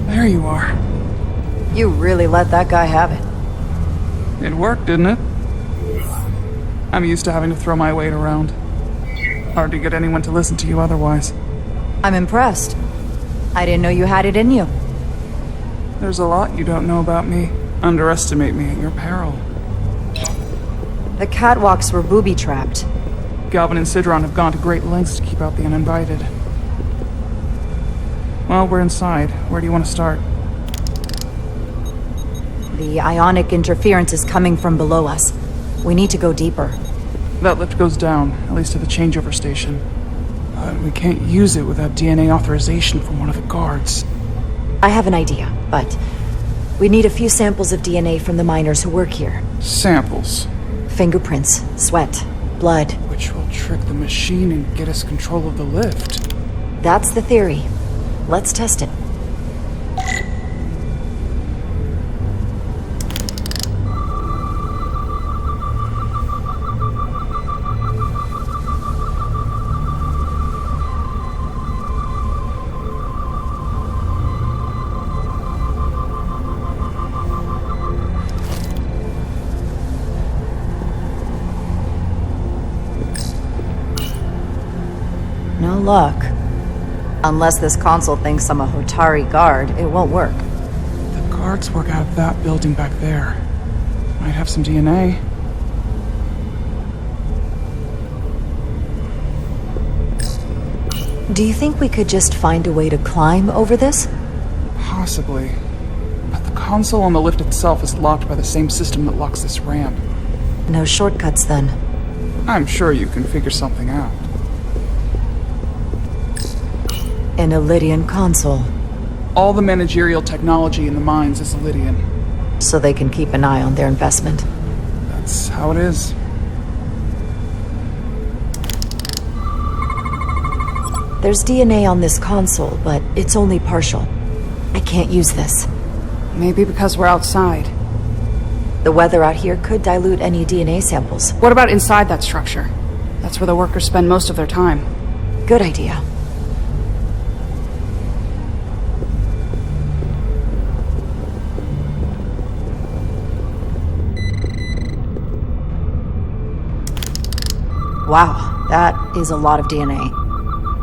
There you are. You really let that guy have it. It worked, didn't it? I'm used to having to throw my weight around. Hard to get anyone to listen to you otherwise. I'm impressed. I didn't know you had it in you. There's a lot you don't know about me. Underestimate me at your peril. The catwalks were booby-trapped. Galvin and Sidron have gone to great lengths to keep out the uninvited. Well, we're inside. Where do you want to start? The ionic interference is coming from below us. We need to go deeper. That lift goes down, at least to the changeover station. But we can't use it without DNA authorization from one of the guards. I have an idea, but we need a few samples of DNA from the miners who work here. Samples? Fingerprints, sweat, blood. Which will trick the machine and get us control of the lift. That's the theory. Let's test it. No luck. Unless this console thinks I'm a Hotari guard, it won't work. The guards work out of that building back there. Might have some DNA. Do you think we could just find a way to climb over this? Possibly. But the console on the lift itself is locked by the same system that locks this ramp. No shortcuts then. I'm sure you can figure something out. An Illydian console. All the managerial technology in the mines is Illydian. So they can keep an eye on their investment. That's how it is. There's DNA on this console, but it's only partial. I can't use this. Maybe because we're outside. The weather out here could dilute any DNA samples. What about inside that structure? That's where the workers spend most of their time. Good idea. Wow, that is a lot of DNA.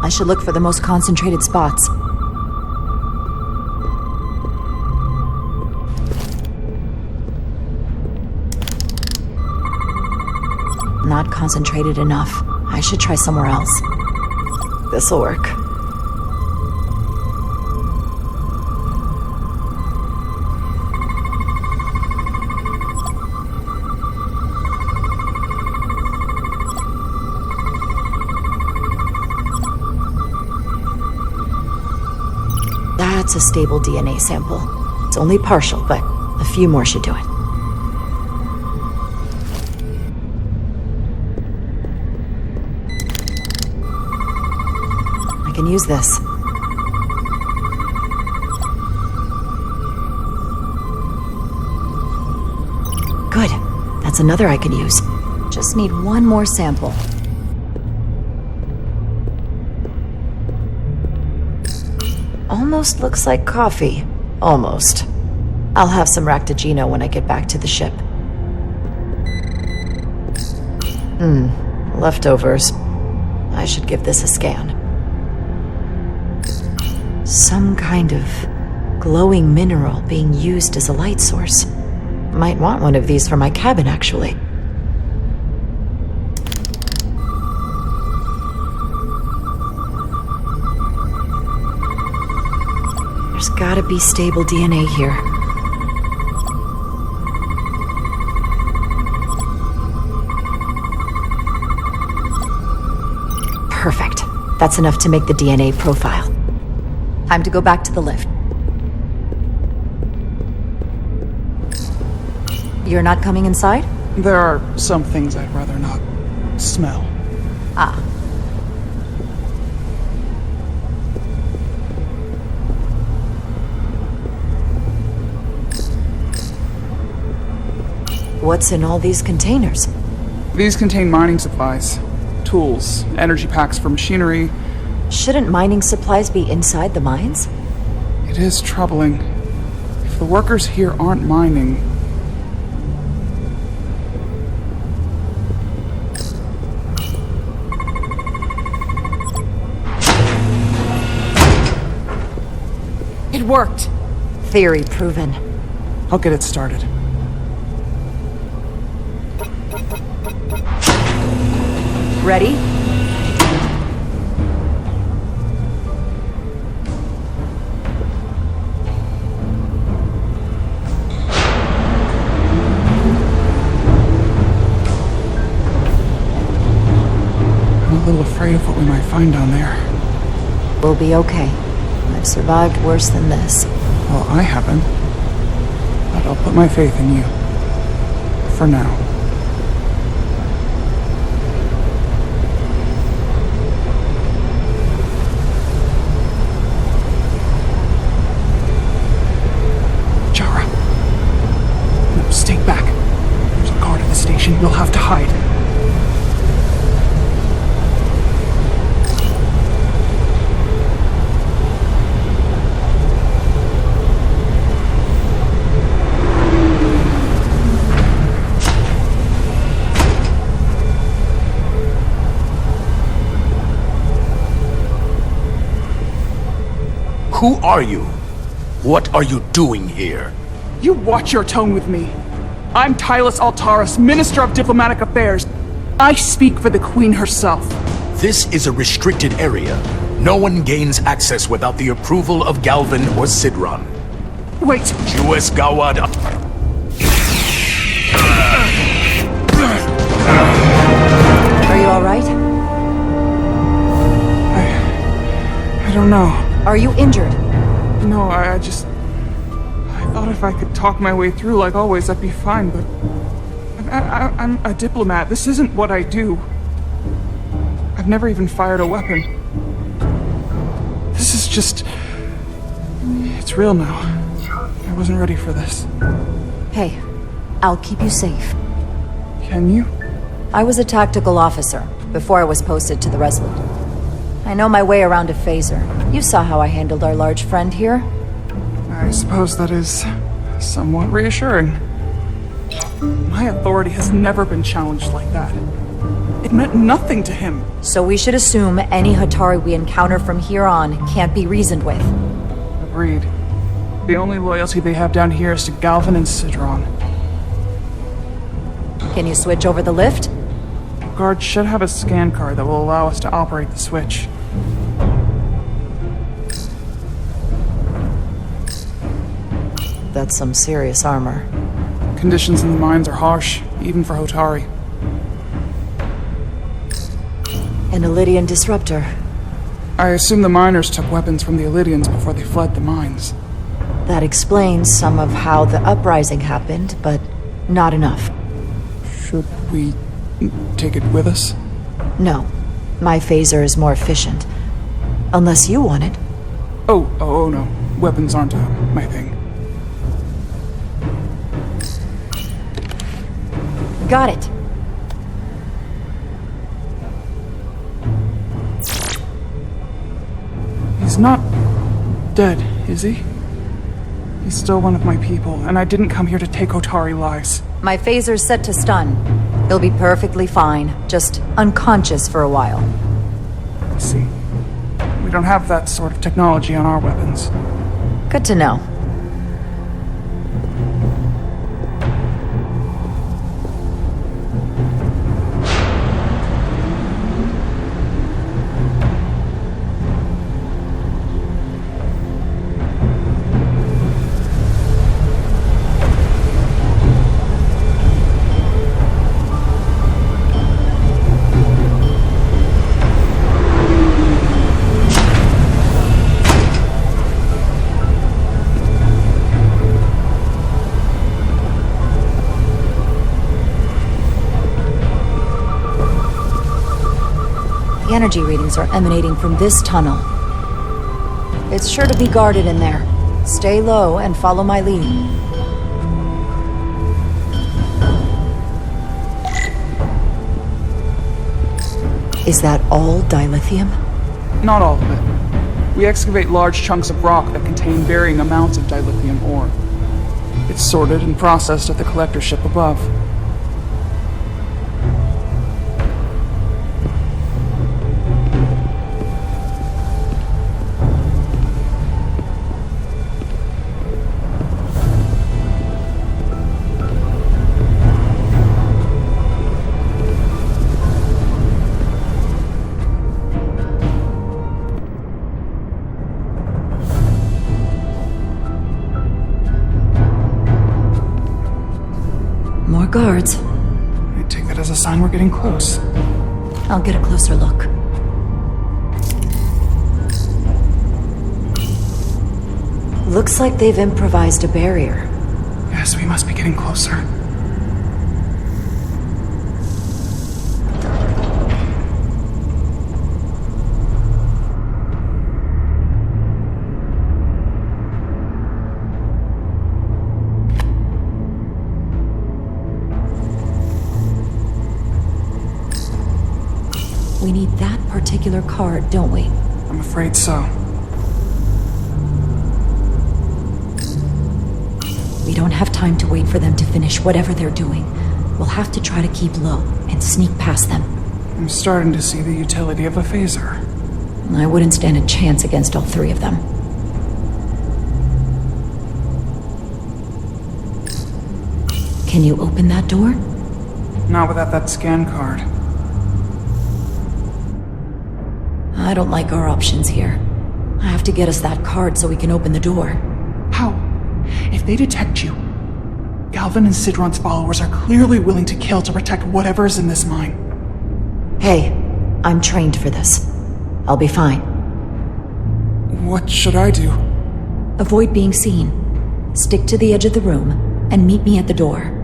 I should look for the most concentrated spots. Not concentrated enough. I should try somewhere else. This'll work. That's a stable DNA sample. It's only partial, but a few more should do it. I can use this. Good. That's another I can use. Just need one more sample. Almost looks like coffee. Almost. I'll have some Ractigino when I get back to the ship. Leftovers. I should give this a scan. Some kind of glowing mineral being used as a light source. Might want one of these for my cabin, actually. There's gotta be stable DNA here. Perfect. That's enough to make the DNA profile. Time to go back to the lift. You're not coming inside? There are some things I'd rather not smell. Ah. What's in all these containers? These contain mining supplies, tools, energy packs for machinery. Shouldn't mining supplies be inside the mines? It is troubling. If the workers here aren't mining... It worked! Theory proven. I'll get it started. Ready? I'm a little afraid of what we might find down there. We'll be okay. I've survived worse than this. Well, I haven't. But I'll put my faith in you. For now. Jara. No, stay back. There's a guard at the station. You'll have to hide. Who are you? What are you doing here? You watch your tone with me. I'm Tylus Altaris, Minister of Diplomatic Affairs. I speak for the Queen herself. This is a restricted area. No one gains access without the approval of Galvin or Sidron. Wait. US Gawad. all right? I don't know. Are you injured? No, I thought if I could talk my way through like always, I'd be fine, but... I'm a diplomat. This isn't what I do. I've never even fired a weapon. This is just... It's real now. I wasn't ready for this. Hey, I'll keep you safe. Can you? I was a tactical officer before I was posted to the Resolute. I know my way around a phaser. You saw how I handled our large friend here. I suppose that is somewhat reassuring. My authority has never been challenged like that. It meant nothing to him. So we should assume any Hatari we encounter from here on can't be reasoned with. Agreed. The only loyalty they have down here is to Galvin and Sidron. Can you switch over the lift? Guard should have a scan card that will allow us to operate the switch. That's some serious armor. Conditions in the mines are harsh, even for Hotari. An Illydian disruptor. I assume the miners took weapons from the Illydians before they fled the mines. That explains some of how the uprising happened, but not enough. Should we take it with us? No. My phaser is more efficient. Unless you want it. Oh no. Weapons aren't my thing. Got it. He's not dead, is he? He's still one of my people, and I didn't come here to take Hotari lives. My phaser's set to stun. He'll be perfectly fine, just unconscious for a while. I see. We don't have that sort of technology on our weapons. Good to know. The energy readings are emanating from this tunnel. It's sure to be guarded in there. Stay low and follow my lead. Is that all dilithium? Not all of it. We excavate large chunks of rock that contain varying amounts of dilithium ore. It's sorted and processed at the collector ship above. More guards. I take that as a sign we're getting close. I'll get a closer look. Looks like they've improvised a barrier. Yes, we must be getting closer. We need that particular card, don't we? I'm afraid so. We don't have time to wait for them to finish whatever they're doing. We'll have to try to keep low and sneak past them. I'm starting to see the utility of a phaser. I wouldn't stand a chance against all three of them. Can you open that door? Not without that scan card. I don't like our options here. I have to get us that card so we can open the door. How? If they detect you, Galvin and Sidron's followers are clearly willing to kill to protect whatever's in this mine. Hey, I'm trained for this. I'll be fine. What should I do? Avoid being seen. Stick to the edge of the room, and meet me at the door.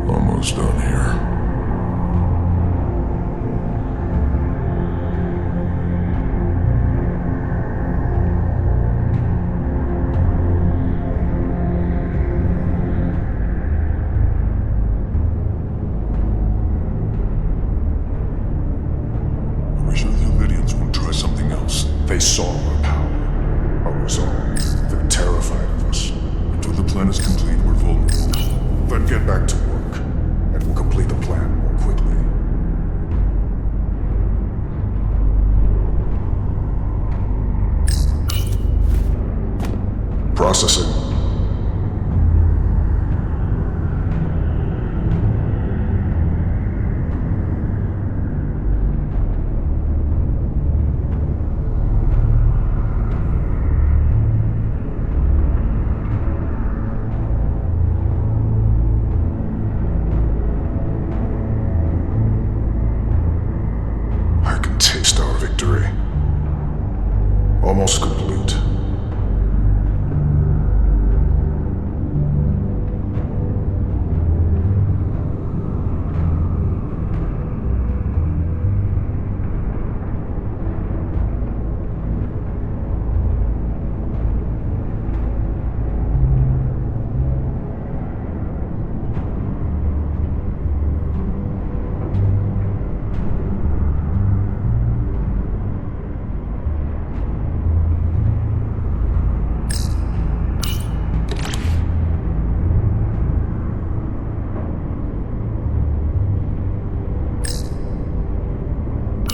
Almost done here. I'm sure the Lydians will try something else. They saw our power, our resolve. They're terrified of us. Until the plan is complete, we're vulnerable. Then get back to work, and we'll complete the plan more quickly. Processing. I can taste our victory. Almost complete.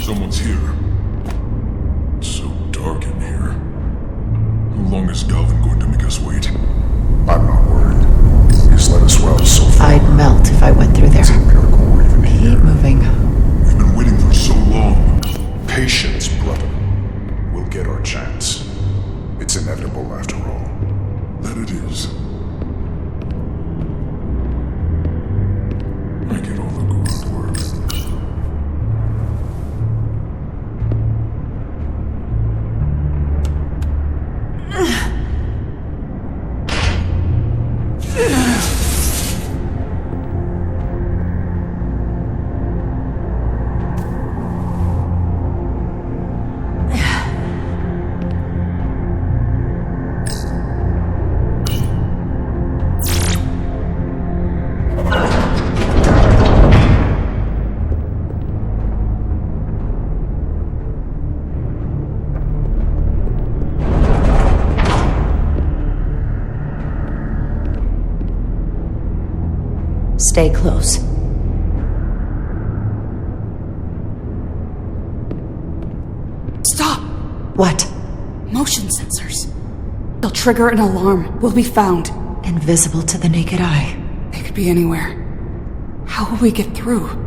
Someone's here. It's so dark in here. How long is Galvin going to make us wait? I'm not worried. He's let us well so far. I'd melt if I went through there. It's a miracle we're even here. Keep moving. We've been waiting for so long. Patience, brother. We'll get our chance. It's inevitable after all. That it is. I get all the groundwork. Stay close. Stop! What? Motion sensors. They'll trigger an alarm. We'll be found. Invisible to the naked eye. They could be anywhere. How will we get through?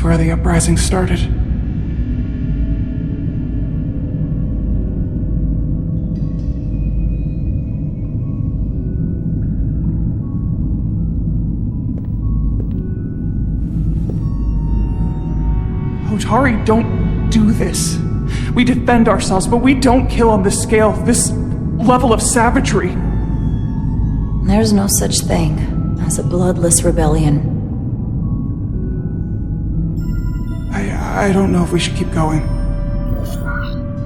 is where the uprising started. Hotari don't do this. We defend ourselves, but we don't kill on this scale, this level of savagery. There's no such thing as a bloodless rebellion. I don't know if we should keep going.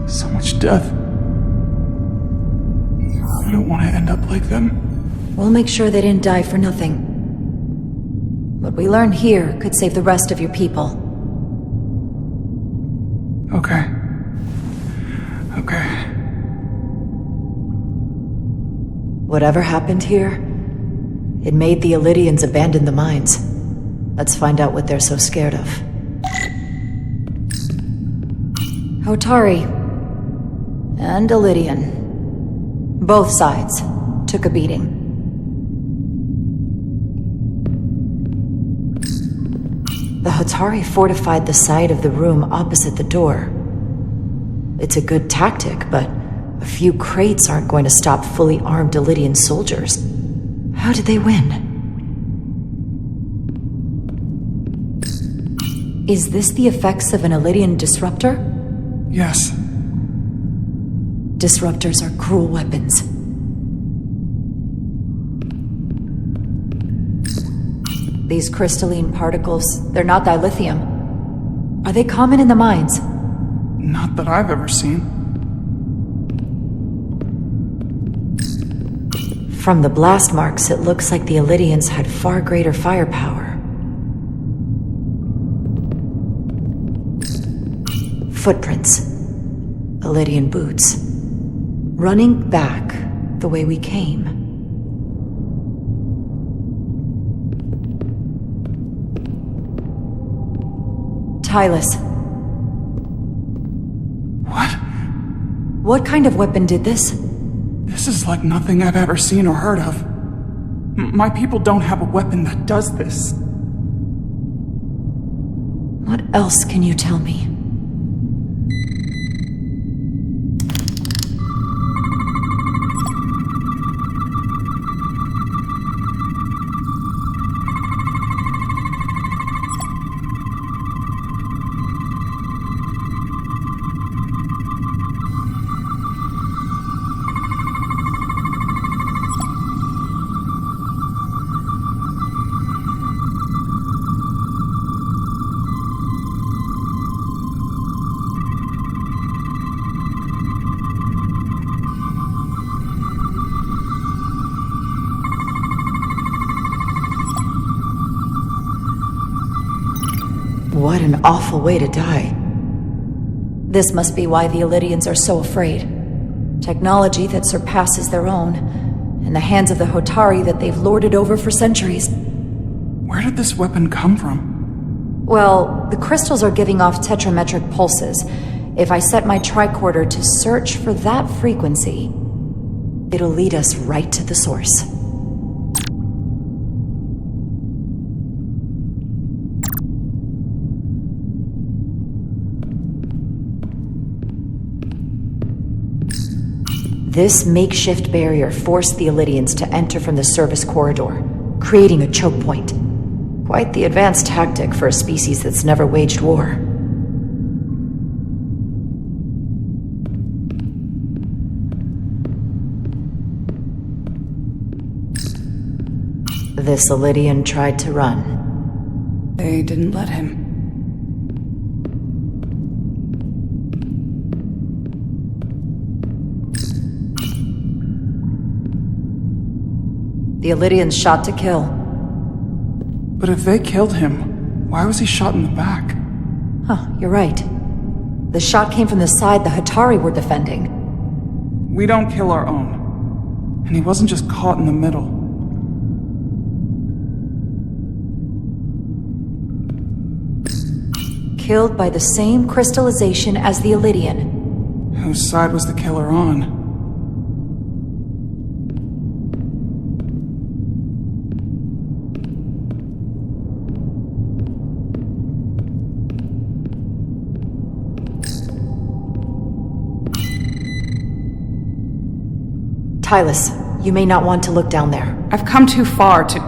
So much death. I don't want to end up like them. We'll make sure they didn't die for nothing. What we learn here could save the rest of your people. Okay. Okay. Whatever happened here, it made the Illydians abandon the mines. Let's find out what they're so scared of. Hotari and Illydian, both sides took a beating. The Hotari fortified the side of the room opposite the door. It's a good tactic, but a few crates aren't going to stop fully armed Illydian soldiers. How did they win? Is this the effects of an Illydian disruptor? Yes. Disruptors are cruel weapons. These crystalline particles, they're not dilithium. Are they common in the mines? Not that I've ever seen. From the blast marks, it looks like the Illydians had far greater firepower. Footprints. Illydian boots. Running back the way we came. Tylus. What? What kind of weapon did this? This is like nothing I've ever seen or heard of. My people don't have a weapon that does this. What else can you tell me? What an awful way to die. This must be why the Illydians are so afraid. Technology that surpasses their own, in the hands of the Hotari that they've lorded over for centuries. Where did this weapon come from? Well, the crystals are giving off tetrametric pulses. If I set my tricorder to search for that frequency, it'll lead us right to the source. This makeshift barrier forced the Illydians to enter from the service corridor, creating a choke point. Quite the advanced tactic for a species that's never waged war. This Illydian tried to run. They didn't let him. The Illydians shot to kill. But if they killed him, why was he shot in the back? Huh, you're right. The shot came from the side the Hotari were defending. We don't kill our own. And he wasn't just caught in the middle. Killed by the same crystallization as the Illydian. Whose side was the killer on? Tylus, you may not want to look down there. I've come too far to...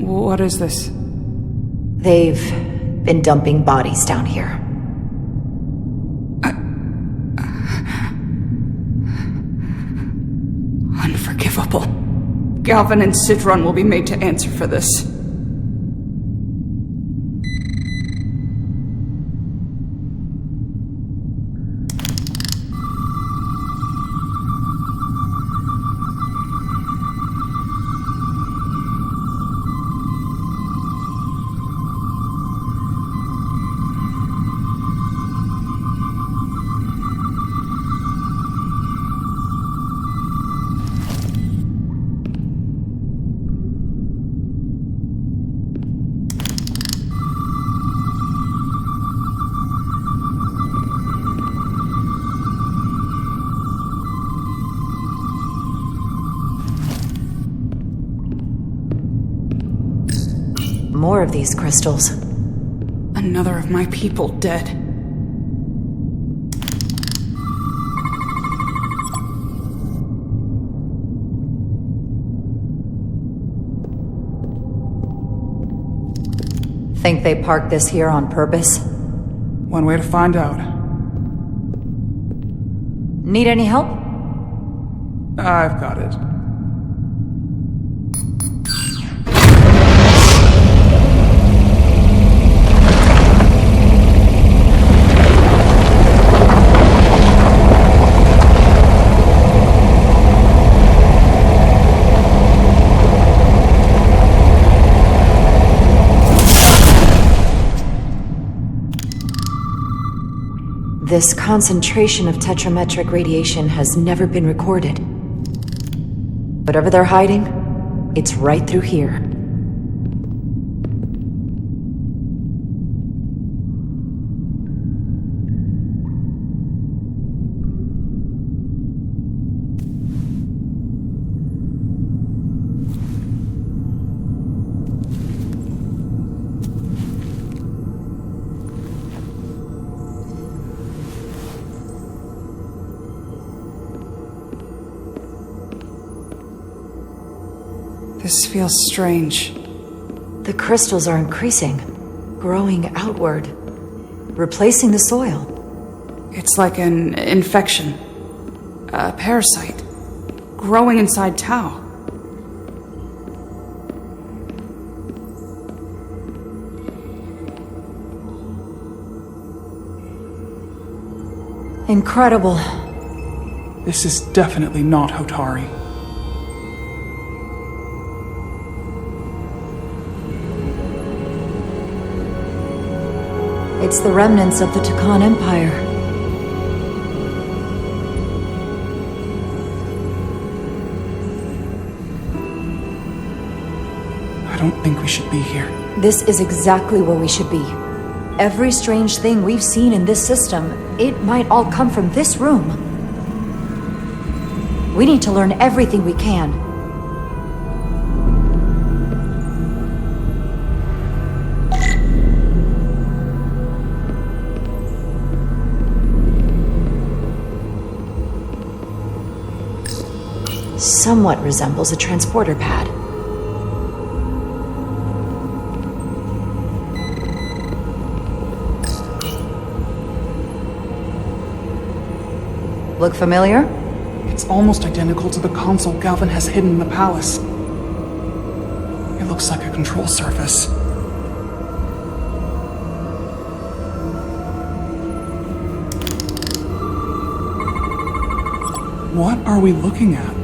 What is this? They've been dumping bodies down here. Unforgivable. Galvin and Sidron will be made to answer for this. More of these crystals. Another of my people dead. Think they parked this here on purpose? One way to find out. Need any help? I've got it. This concentration of tetrametric radiation has never been recorded. Whatever they're hiding, it's right through here. This feels strange. The crystals are increasing, growing outward, replacing the soil. It's like an infection. A parasite. Growing inside Tau. Incredible. This is definitely not Hotari. It's the remnants of the Takan Empire. I don't think we should be here. This is exactly where we should be. Every strange thing we've seen in this system, it might all come from this room. We need to learn everything we can. Somewhat resembles a transporter pad. Look familiar? It's almost identical to the console Galvin has hidden in the palace. It looks like a control surface. What are we looking at?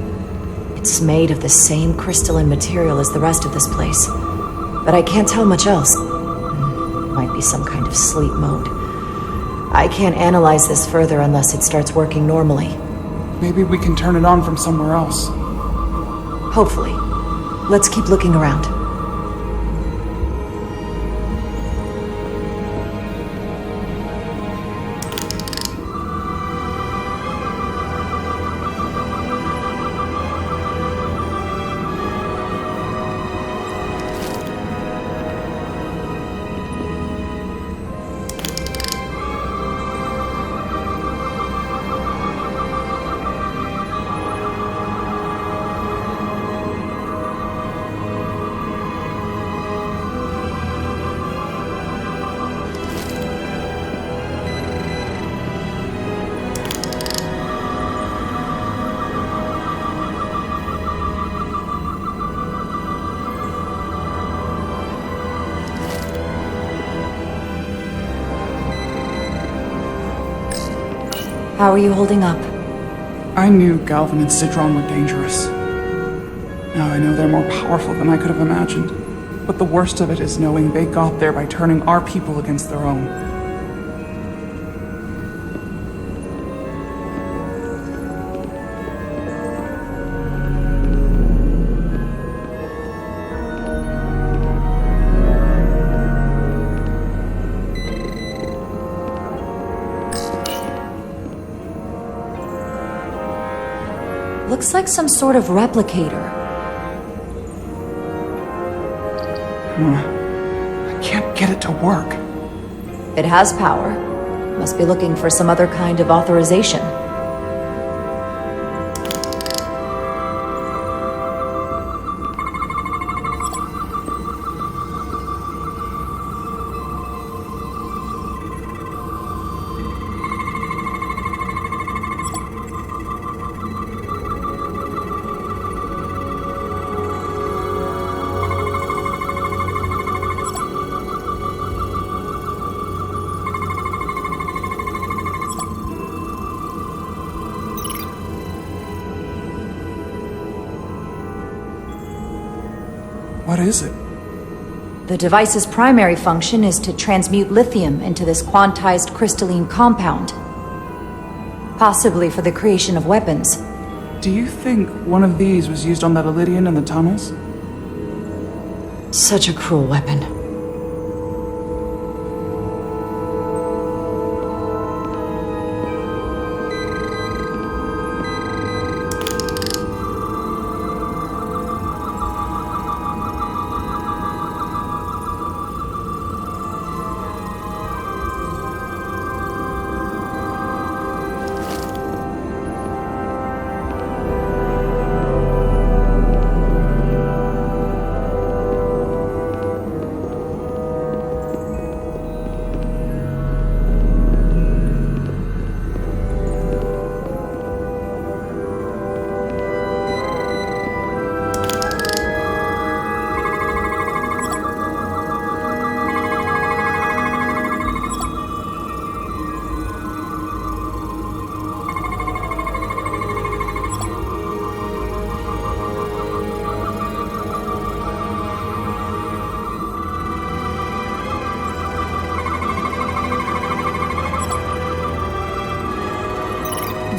It's made of the same crystalline material as the rest of this place. But I can't tell much else. Might be some kind of sleep mode. I can't analyze this further unless it starts working normally. Maybe we can turn it on from somewhere else. Hopefully. Let's keep looking around. How are you holding up? I knew Galvin and Citron were dangerous. Now I know they're more powerful than I could have imagined. But the worst of it is knowing they got there by turning our people against their own. Looks like some sort of replicator. I can't get it to work. It has power. Must be looking for some other kind of authorization. What is it? The device's primary function is to transmute lithium into this quantized crystalline compound. Possibly for the creation of weapons. Do you think one of these was used on that Elydian in the tunnels? Such a cruel weapon.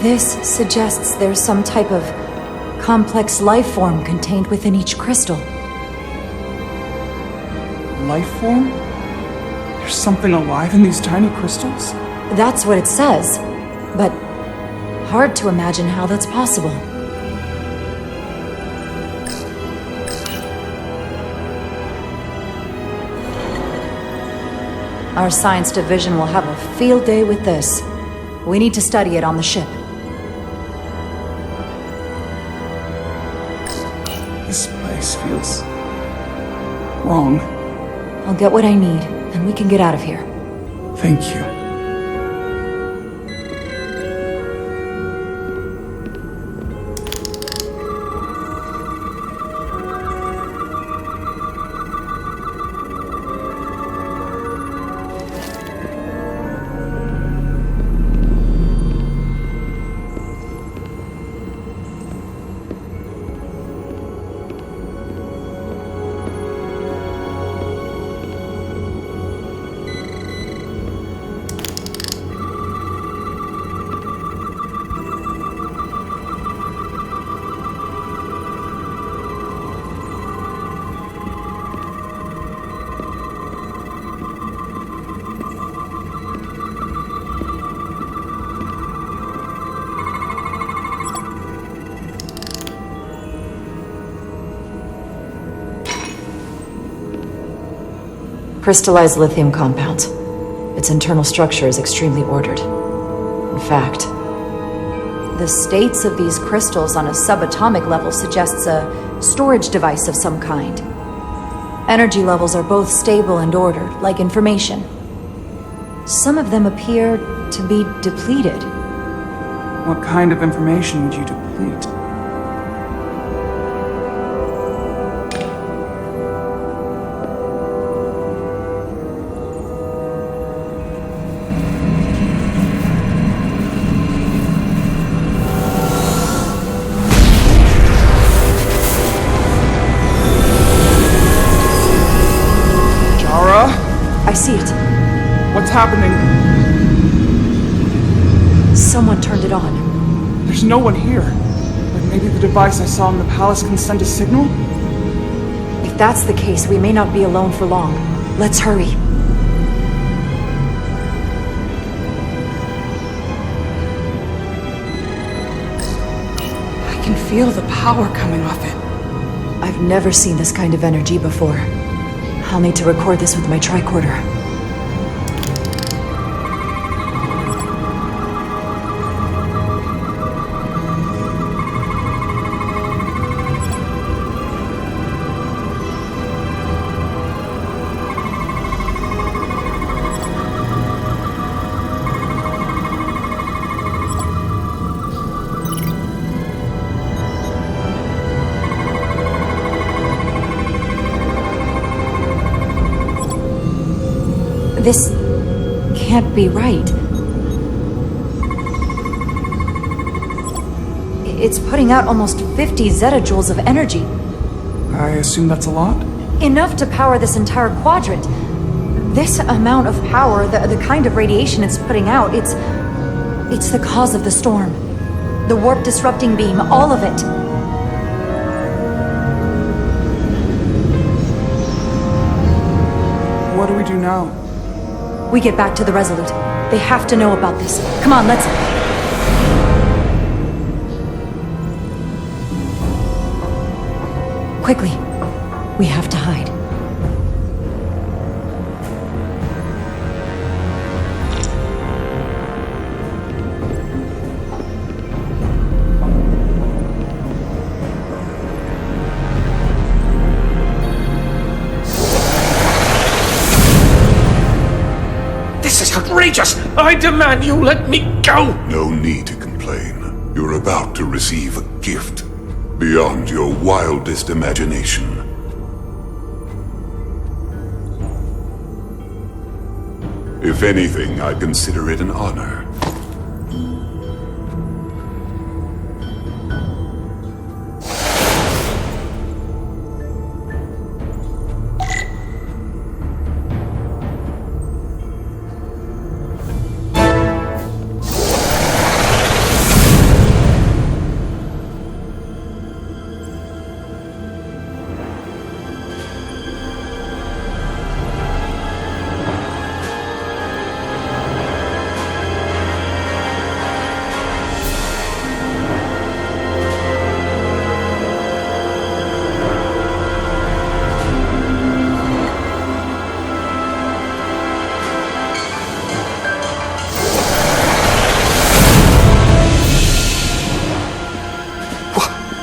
This suggests there's some type of complex life form contained within each crystal. Life form? There's something alive in these tiny crystals? That's what it says, but hard to imagine how that's possible. Our science division will have a field day with this. We need to study it on the ship. This place feels wrong. I'll get what I need, and we can get out of here. Thank you. Crystallized lithium compounds. Its internal structure is extremely ordered. In fact, the states of these crystals on a subatomic level suggests a storage device of some kind. Energy levels are both stable and ordered, like information. Some of them appear to be depleted. What kind of information would you deplete? I see it. What's happening? Someone turned it on. There's no one here. But maybe the device I saw in the palace can send a signal? If that's the case, we may not be alone for long. Let's hurry. I can feel the power coming off it. I've never seen this kind of energy before. I'll need to record this with my tricorder. This can't be right. It's putting out almost 50 zettajoules of energy. I assume that's a lot? Enough to power this entire quadrant. This amount of power, the kind of radiation it's putting out, it's the cause of the storm. The warp disrupting beam, all of it. What do we do now? We get back to the Resolute. They have to know about this. Come on, let's... Quickly. We have to hide. Outrageous! I demand you let me go! No need to complain. You're about to receive a gift beyond your wildest imagination. If anything, I consider it an honor.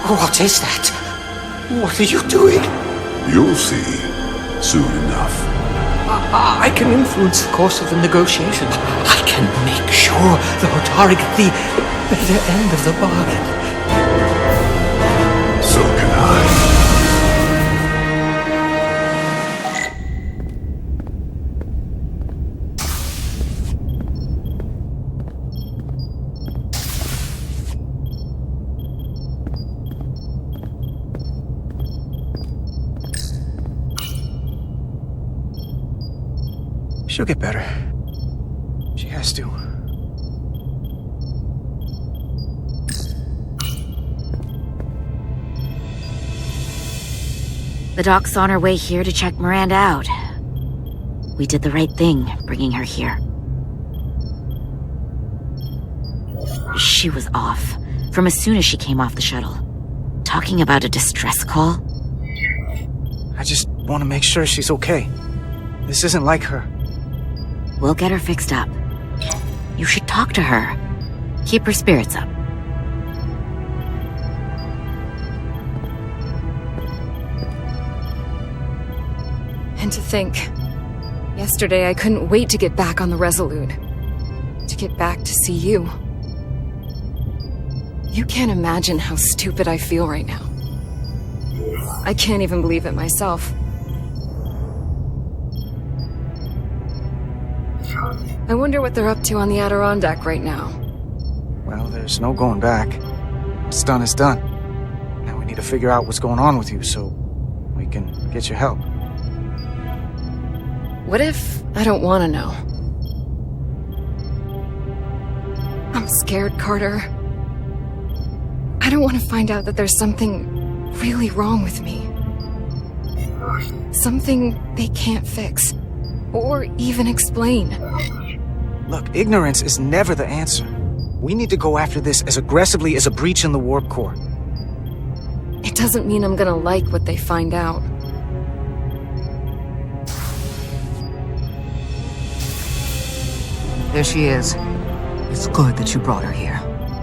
What is that? What are you doing? You'll see soon enough. I can influence the course of the negotiation. I can make sure the Hotari get the better end of the bargain. So can I. She'll get better. She has to. The doc's on her way here to check Miranda out. We did the right thing, bringing her here. She was off, from as soon as she came off the shuttle. Talking about a distress call? I just want to make sure she's okay. This isn't like her. We'll get her fixed up. You should talk to her. Keep her spirits up. And to think, yesterday I couldn't wait to get back on the Resolute. To get back to see you. You can't imagine how stupid I feel right now. I can't even believe it myself. I wonder what they're up to on the Adirondack right now. Well, there's no going back. What's done is done. Now we need to figure out what's going on with you so we can get you help. What if I don't want to know? I'm scared, Carter. I don't want to find out that there's something really wrong with me. Something they can't fix, or even explain. Look, ignorance is never the answer. We need to go after this as aggressively as a breach in the warp core. It doesn't mean I'm gonna like what they find out. There she is. It's good that you brought her here.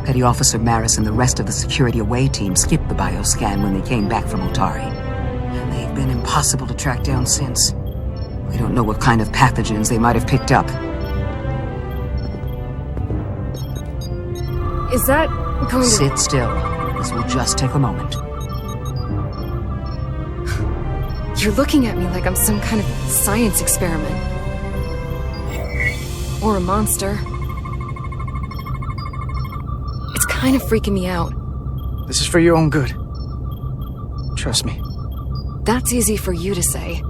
Petty Officer Maris and the rest of the security away team skipped the bioscan when they came back from Otari. And they've been impossible to track down since. We don't know what kind of pathogens they might have picked up. Is that going to... Sit still. This will just take a moment. You're looking at me like I'm some kind of science experiment. Or a monster. It's kind of freaking me out. This is for your own good. Trust me. That's easy for you to say.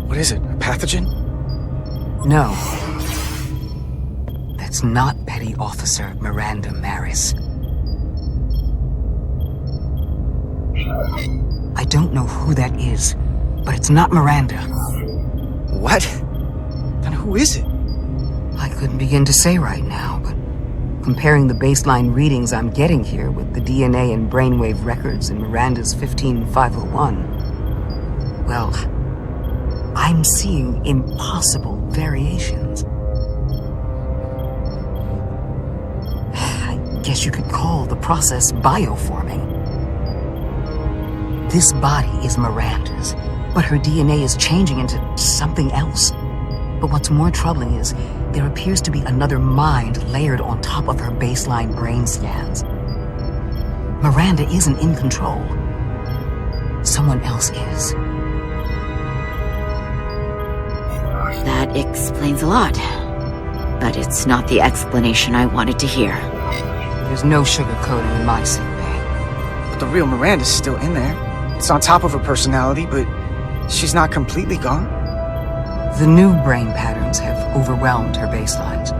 What is it? A pathogen? No. That's not Petty Officer Miranda Maris. I don't know who that is, but it's not Miranda. What? Then who is it? I couldn't begin to say right now, but comparing the baseline readings I'm getting here with the DNA and brainwave records in Miranda's 15501, well, I'm seeing impossible variations. I guess you could call the process bioforming. This body is Miranda's, but her DNA is changing into something else. But what's more troubling is there appears to be another mind layered on top of her baseline brain scans. Miranda isn't in control. Someone else is. That explains a lot. But it's not the explanation I wanted to hear. There's no sugarcoating in my sick bay. But the real Miranda's still in there. It's on top of her personality, but she's not completely gone. The new brain patterns have overwhelmed her baselines.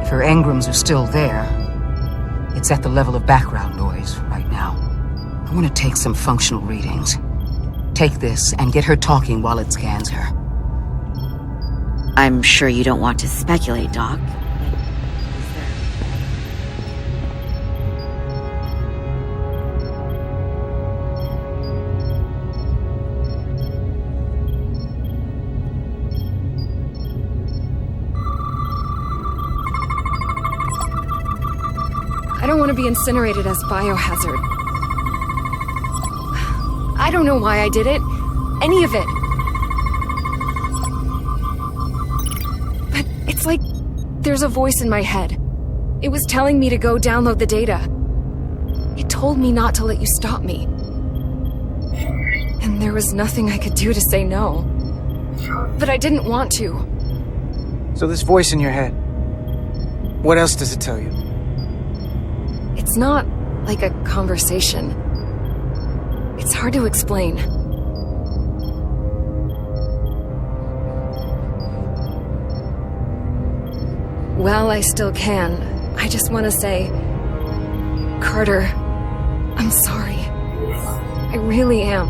If her engrams are still there, it's at the level of background noise right now. I want to take some functional readings. Take this and get her talking while it scans her. I'm sure you don't want to speculate, Doc. I don't want to be incinerated as biohazard. I don't know why I did it. Any of it. But it's like there's a voice in my head. It was telling me to go download the data. It told me not to let you stop me. And there was nothing I could do to say no. But I didn't want to. So this voice in your head, what else does it tell you? It's not like a conversation. It's hard to explain. While I still can, I just want to say, Carter, I'm sorry. I really am.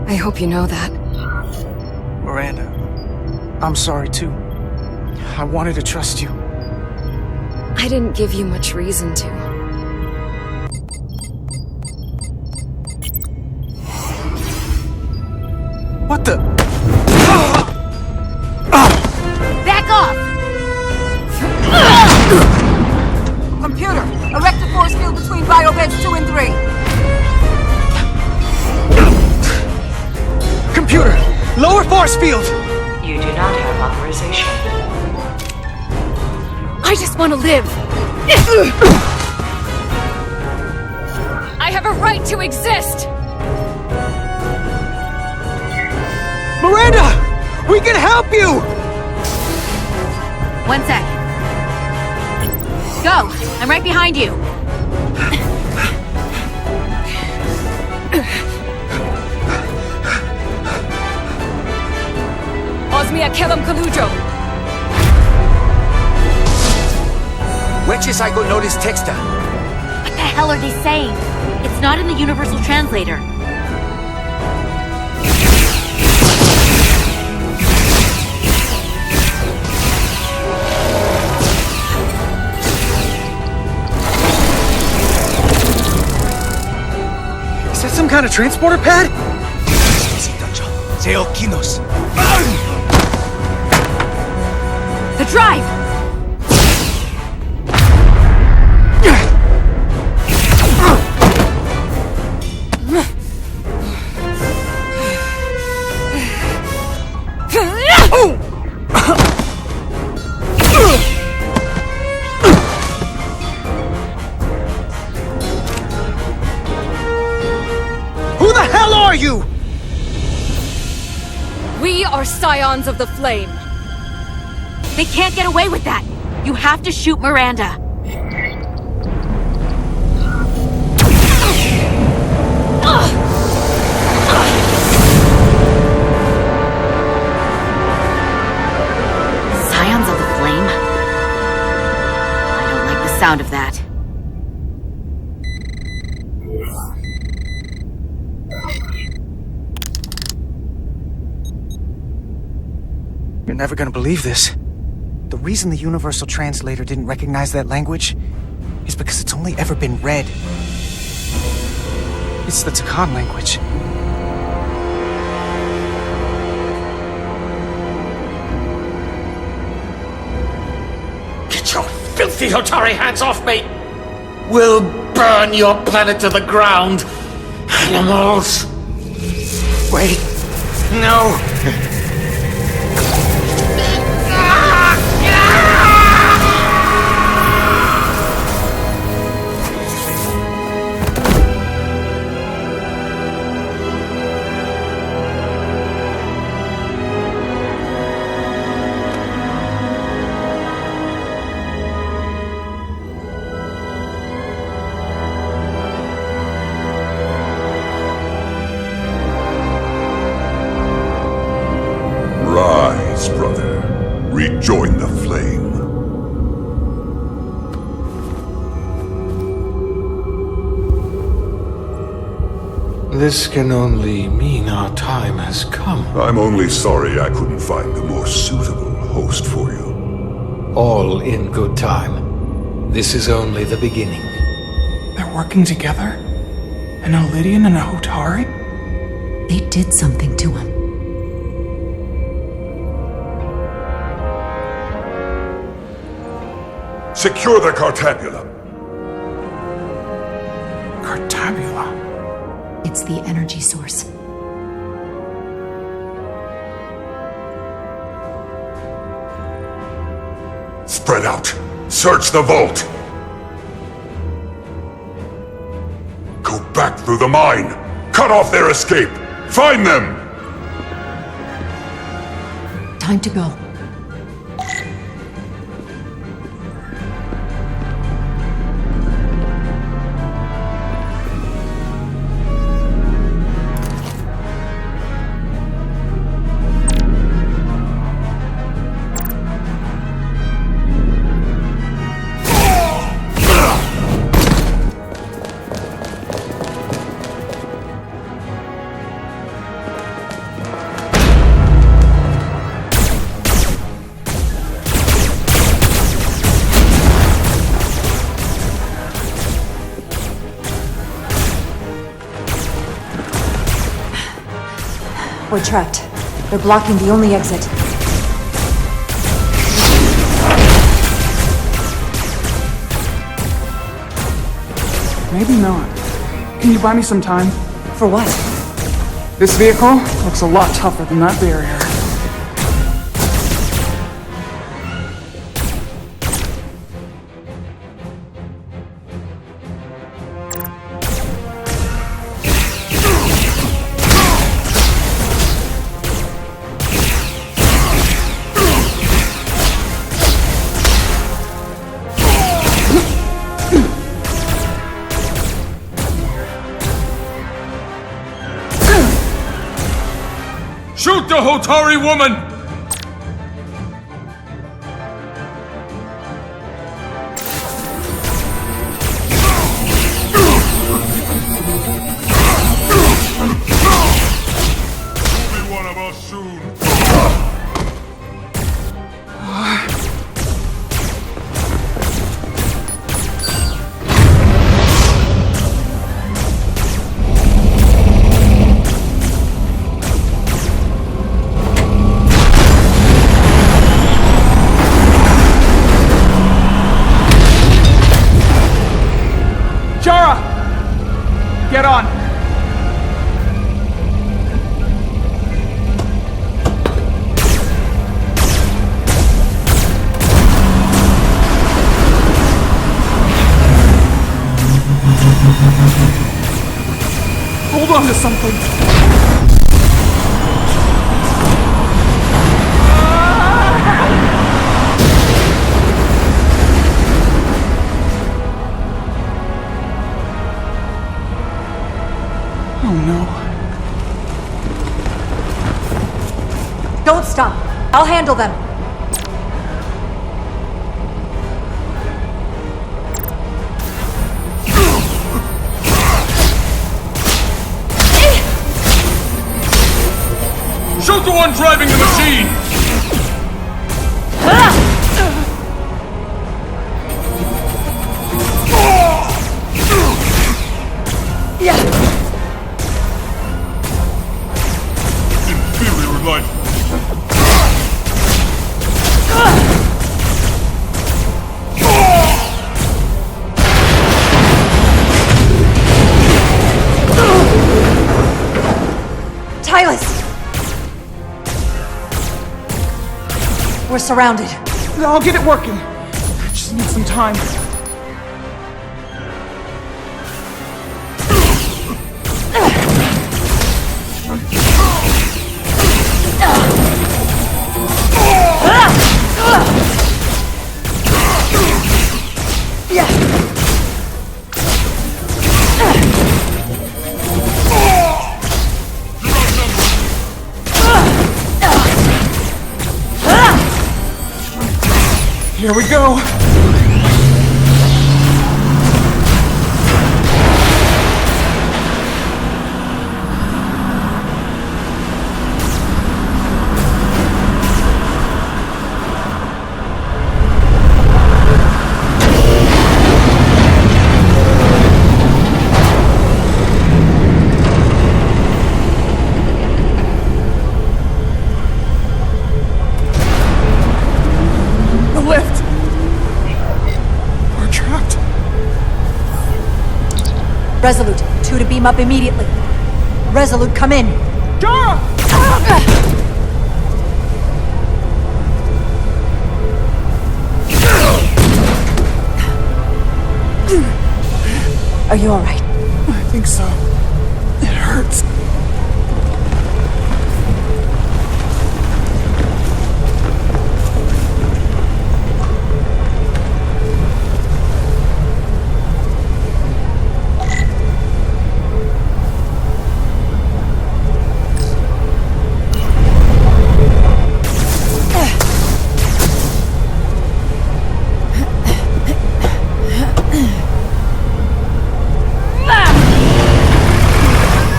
I hope you know that. Miranda, I'm sorry too. I wanted to trust you. I didn't give you much reason to. What the? Back off! Computer, erect a force field between biobeds 2 and 3. Computer, lower force field! You do not have authorization. I just want to live. I have a right to exist. Miranda! We can help you! 1 sec. Go! I'm right behind you. Osmia Kellam Kalujo. Weches I go notice texta. What the hell are they saying? It's not in the universal translator. Is that some kind of transporter pad? The drive! Who the hell are you? We are Scions of the Flame. They can't get away with that. You have to shoot Miranda. Scions of the Flame? I don't like the sound of that. You're never gonna believe this. The reason the Universal Translator didn't recognize that language is because it's only ever been read. It's the Takan language. Get your filthy Hotari hands off me! We'll burn your planet to the ground! Animals! Wait. No! Rise, brother. Rejoin the flame. This can only mean our time has come. I'm only sorry I couldn't find a more suitable host for you. All in good time. This is only the beginning. They're working together? An Elidian and a Hotari? They did something to him. Secure the Cartabula. Cartabula? It's the energy source. Spread out. Search the vault. Go back through the mine. Cut off their escape. Find them! Time to go. We're trapped. They're blocking the only exit. Maybe not. Can you buy me some time? For what? This vehicle looks a lot tougher than that barrier. a Hotari woman! You'll be one of us soon. Jara! Get on! Hold on to something! Oh no. Don't stop. I'll handle them. Shoot the one driving the machine! Inferior life. Tylus! We're surrounded. I'll get it working. I just need some time. Here we go. Resolute, 2 to beam up immediately. Resolute, come in. Jara! Are you alright? I think so. It hurts.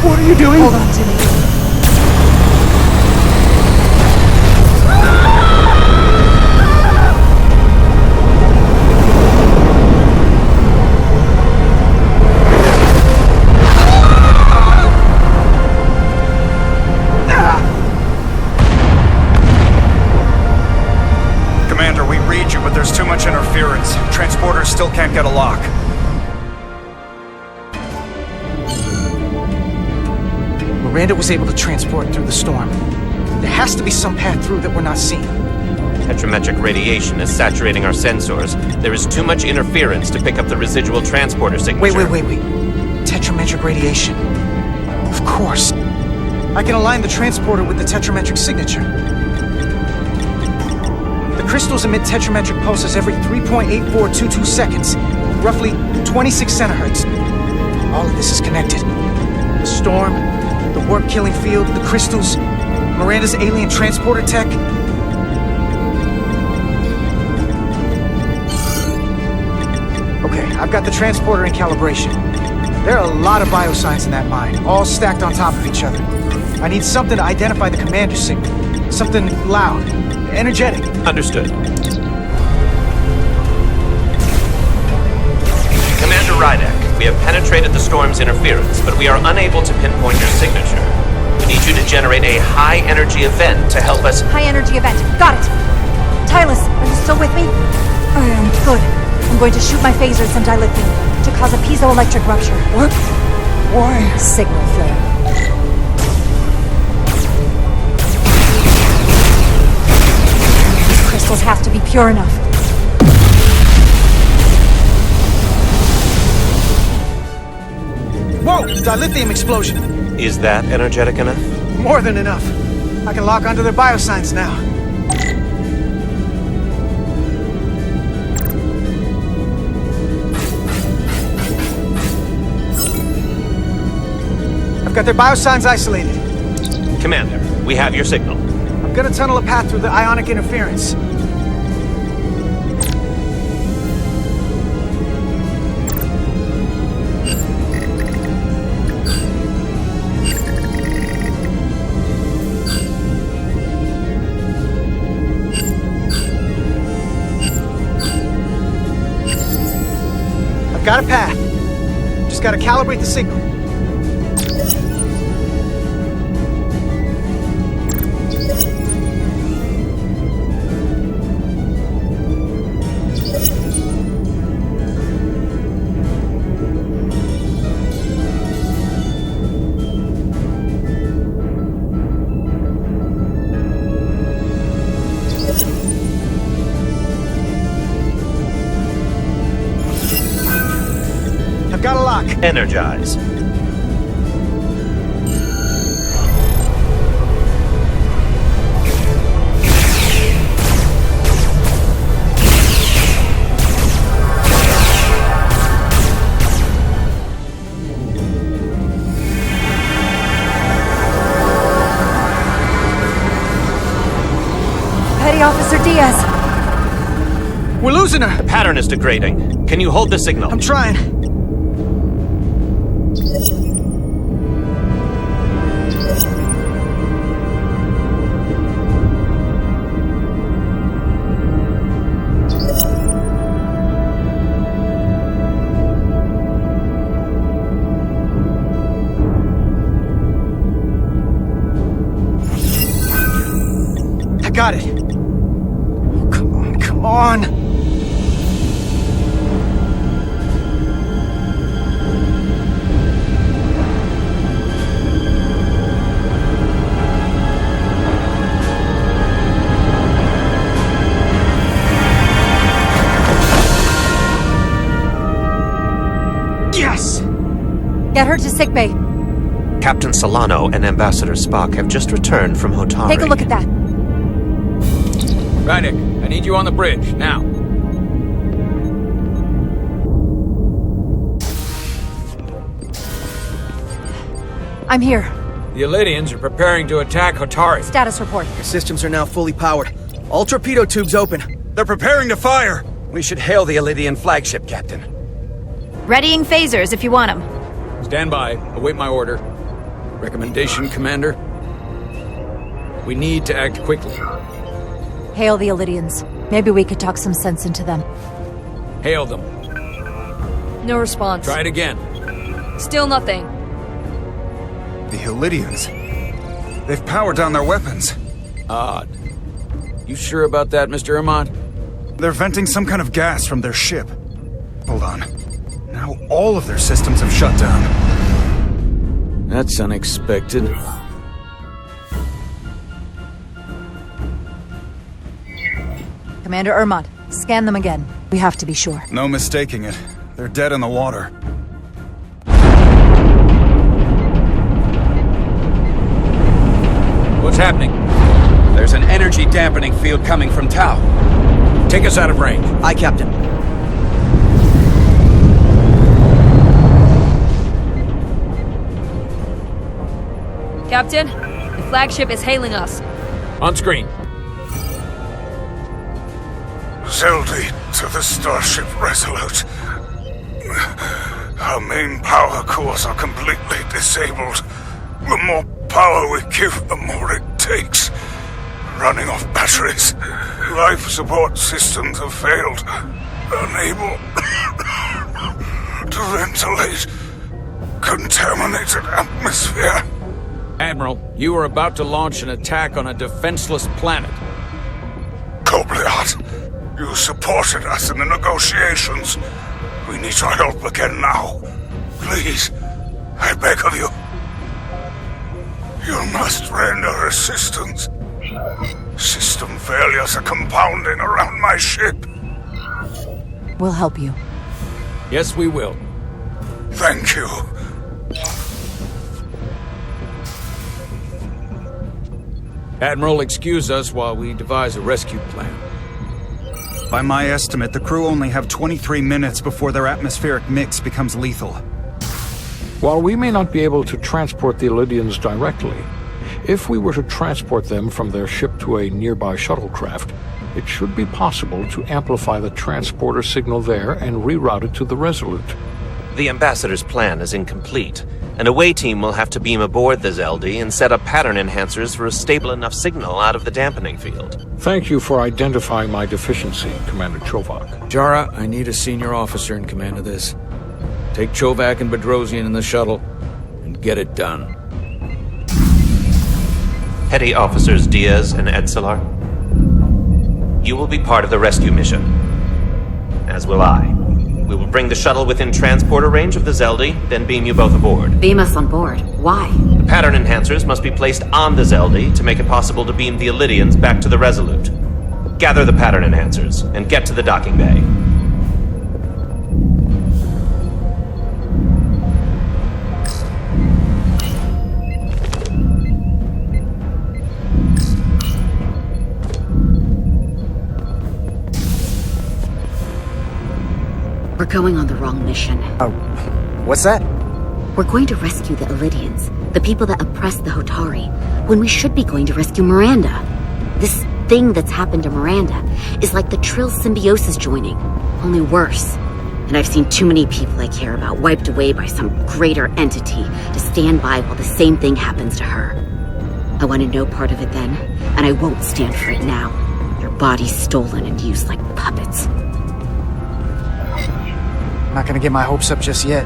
What are you doing? Hold on to me. Commander, we read you, but there's too much interference. Transporters still can't get a lock. Miranda was able to transport through the storm. There has to be some path through that we're not seeing. Tetrametric radiation is saturating our sensors. There is too much interference to pick up the residual transporter signature. Wait. Tetrametric radiation. Of course. I can align the transporter with the tetrametric signature. The crystals emit tetrametric pulses every 3.8422 seconds, roughly 26 centihertz. All of this is connected. The storm, the warp-killing field, the crystals, Miranda's alien transporter tech? Okay, I've got the transporter in calibration. There are a lot of biosigns in that mine, all stacked on top of each other. I need something to identify the commander signal. Something loud, energetic. Understood. Commander Rydek, we have penetrated the storm's interference, but we are unable to pinpoint your signature. We need you to generate a high-energy event to help us... High-energy event. Got it. Tylus, are you still with me? I am. Good. I'm going to shoot my phaser at some dilithium to cause a piezoelectric rupture. What? Why? Signal flare. These crystals have to be pure enough. Whoa! Dilithium explosion! Is that energetic enough? More than enough. I can lock onto their biosigns now. I've got their biosigns isolated. Commander, we have your signal. I'm gonna tunnel a path through the ionic interference. Got a path. Just gotta calibrate the signal. Got a lock. Energize. Petty Officer Diaz. We're losing her. The pattern is degrading. Can you hold the signal? I'm trying. Got it. Oh, come on, come on. Yes! Get her to sickbay. Captain Solano and Ambassador Spock have just returned from Hotari. Take a look at that. Rydek, I need you on the bridge, now. I'm here. The Elydians are preparing to attack Hotari. Status report. Your systems are now fully powered. All torpedo tubes open. They're preparing to fire! We should hail the Elydian flagship, Captain. Readying phasers if you want them. Stand by. Await my order. Recommendation, Commander? We need to act quickly. Hail the Elydians. Maybe we could talk some sense into them. Hail them. No response. Try it again. Still nothing. The Elydians. They've powered down their weapons. Odd. You sure about that, Mr. Ahmad? They're venting some kind of gas from their ship. Hold on. Now all of their systems have shut down. That's unexpected. Commander Ermont, scan them again. We have to be sure. No mistaking it. They're dead in the water. What's happening? There's an energy dampening field coming from Tau. Take us out of range. Aye, Captain. Captain? If flagship is hailing us. On screen. Zeldy to the starship Resolute. Our main power cores are completely disabled. The more power we give, the more it takes. Running off batteries. Life support systems have failed. Unable to ventilate. Contaminated atmosphere. Admiral, you are about to launch an attack on a defenseless planet. Kobliat, you supported us in the negotiations. We need your help again now. Please, I beg of you. You must render assistance. System failures are compounding around my ship. We'll help you. Yes, we will. Thank you. Admiral, excuse us while we devise a rescue plan. By my estimate, the crew only have 23 minutes before their atmospheric mix becomes lethal. While we may not be able to transport the Illydians directly, if we were to transport them from their ship to a nearby shuttlecraft, it should be possible to amplify the transporter signal there and reroute it to the Resolute. The Ambassador's plan is incomplete. An away team will have to beam aboard the Zeldy and set up pattern enhancers for a stable enough signal out of the dampening field. Thank you for identifying my deficiency, Commander Chovak. Jara, I need a senior officer in command of this. Take Chovak and Bedrosian in the shuttle and get it done. Petty Officers Diaz and Edselar, you will be part of the rescue mission, as will I. We will bring the shuttle within transporter range of the Zeldy, then beam you both aboard. Beam us on board. Why? The pattern enhancers must be placed on the Zeldy to make it possible to beam the Illydians back to the Resolute. Gather the pattern enhancers and get to the docking bay. We're going on the wrong mission. What's that? We're going to rescue the Illydians, the people that oppress the Hotari, when we should be going to rescue Miranda. This thing that's happened to Miranda is like the Trill symbiosis joining, only worse. And I've seen too many people I care about wiped away by some greater entity to stand by while the same thing happens to her. I wanted no part of it then, and I won't stand for it now. Their bodies stolen and used like puppets. I'm not gonna get my hopes up just yet.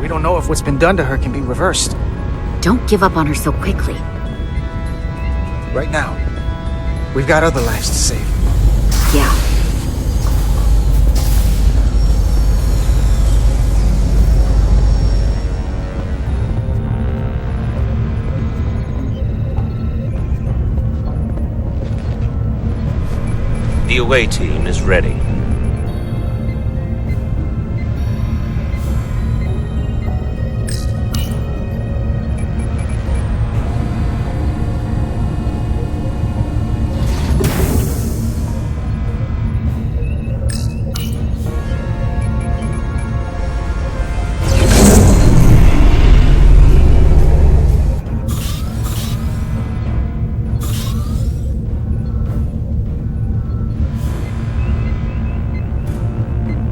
We don't know if what's been done to her can be reversed. Don't give up on her so quickly. Right now, we've got other lives to save. Yeah. The away team is ready.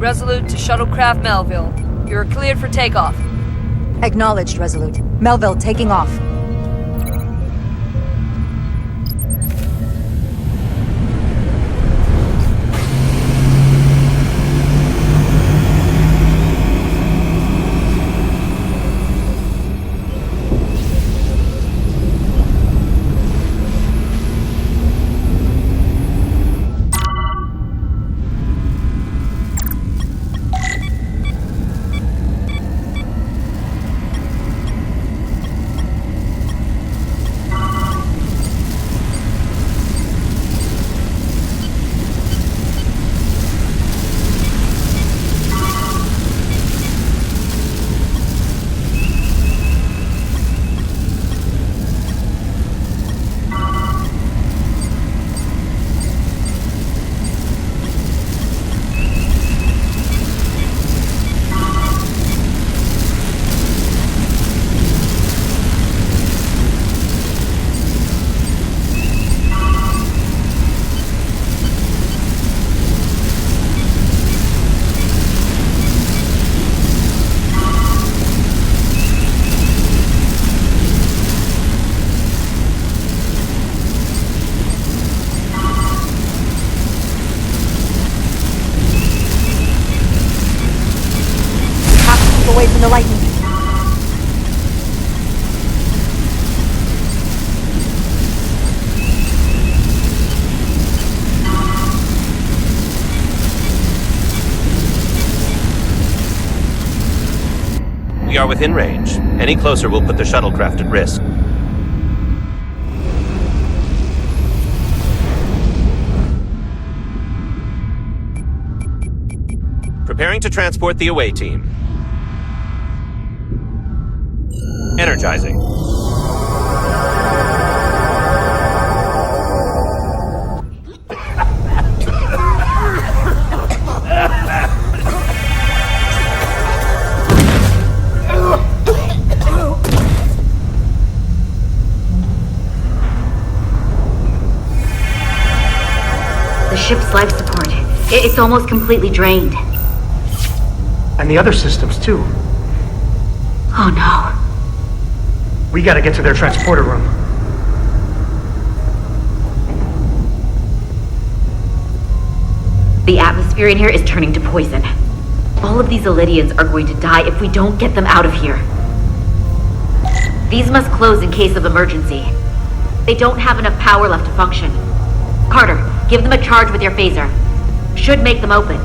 Resolute to Shuttlecraft Melville. You're cleared for takeoff. Acknowledged, Resolute. Melville taking off. from the lightning. We are within range. Any closer will put the shuttlecraft at risk. Preparing to transport the away team. Energizing. The ship's life support. It's almost completely drained. And the other systems, too. Oh no. We gotta get to their transporter room. The atmosphere in here is turning to poison. All of these Illidians are going to die if we don't get them out of here. These must close in case of emergency. They don't have enough power left to function. Carter, give them a charge with your phaser. Should make them open.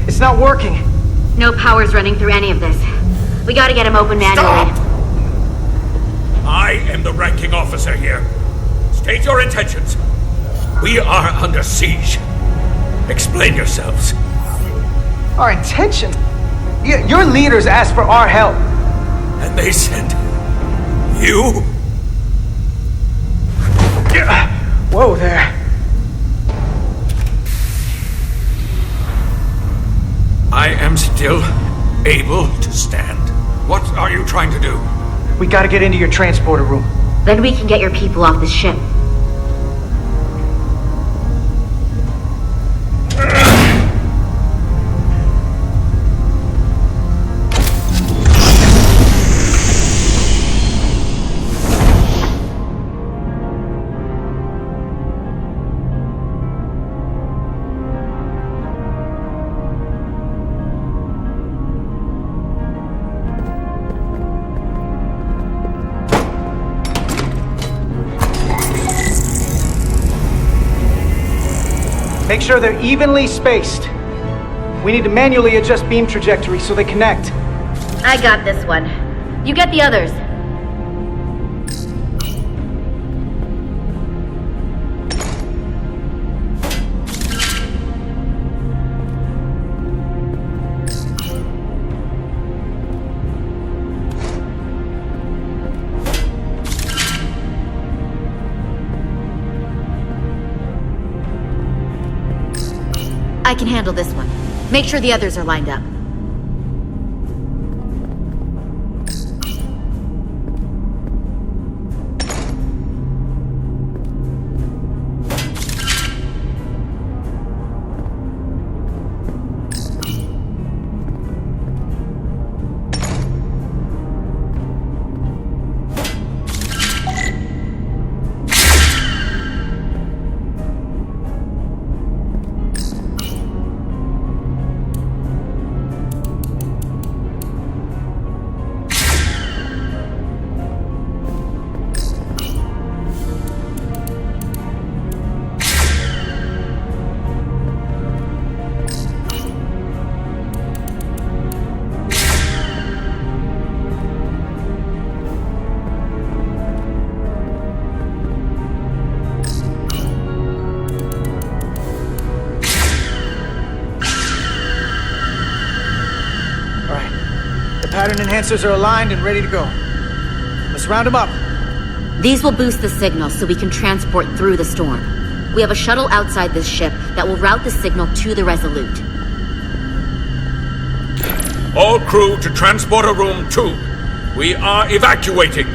It's not working. No power's running through any of this. We gotta get him open manually. Stop! I am the ranking officer here. State your intentions. We are under siege. Explain yourselves. Our intention? Your leaders asked for our help. And they sent you? Whoa there. I am still able to stand. What are you trying to do? We gotta get into your transporter room. Then we can get your people off this ship. Make sure they're evenly spaced. We need to manually adjust beam trajectory so they connect. I got this one. You get the others. I can handle this one. Make sure the others are lined up. and enhancers are aligned and ready to go. Let's round them up. These will boost the signal so we can transport through the storm. We have a shuttle outside this ship that will route the signal to the Resolute. All crew to Transporter Room 2. We are evacuating.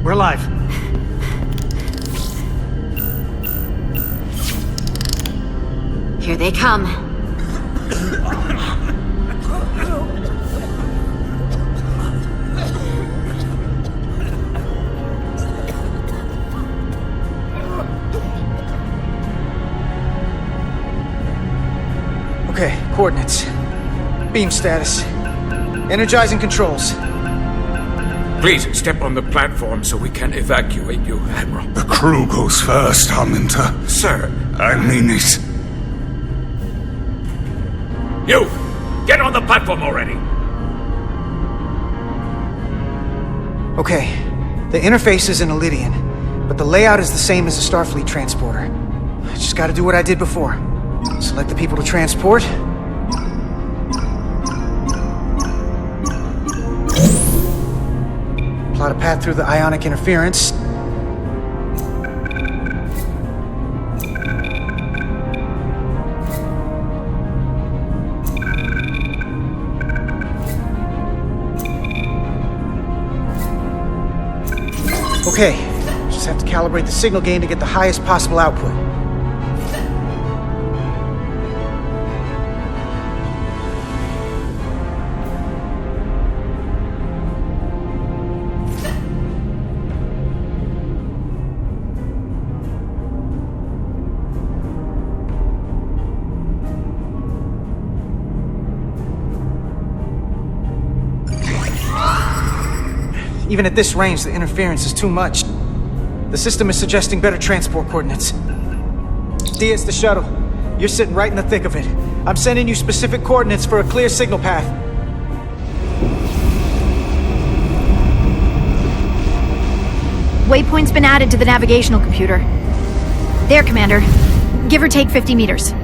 We're live. Here they come. Okay, coordinates. Beam status. Energizing controls. Please step on the platform so we can evacuate you, Admiral. The crew goes first, Hunter. Sir. I mean it. You! Get on the platform already! Okay, the interface is in Elydian, but the layout is the same as a Starfleet transporter. I just gotta do what I did before. Select the people to transport. Plot a path through the ionic interference. Okay, just have to calibrate the signal gain to get the highest possible output. Even at this range, the interference is too much. The system is suggesting better transport coordinates. Diaz, the shuttle. You're sitting right in the thick of it. I'm sending you specific coordinates for a clear signal path. Waypoint's been added to the navigational computer. There, Commander. Give or take 50 meters.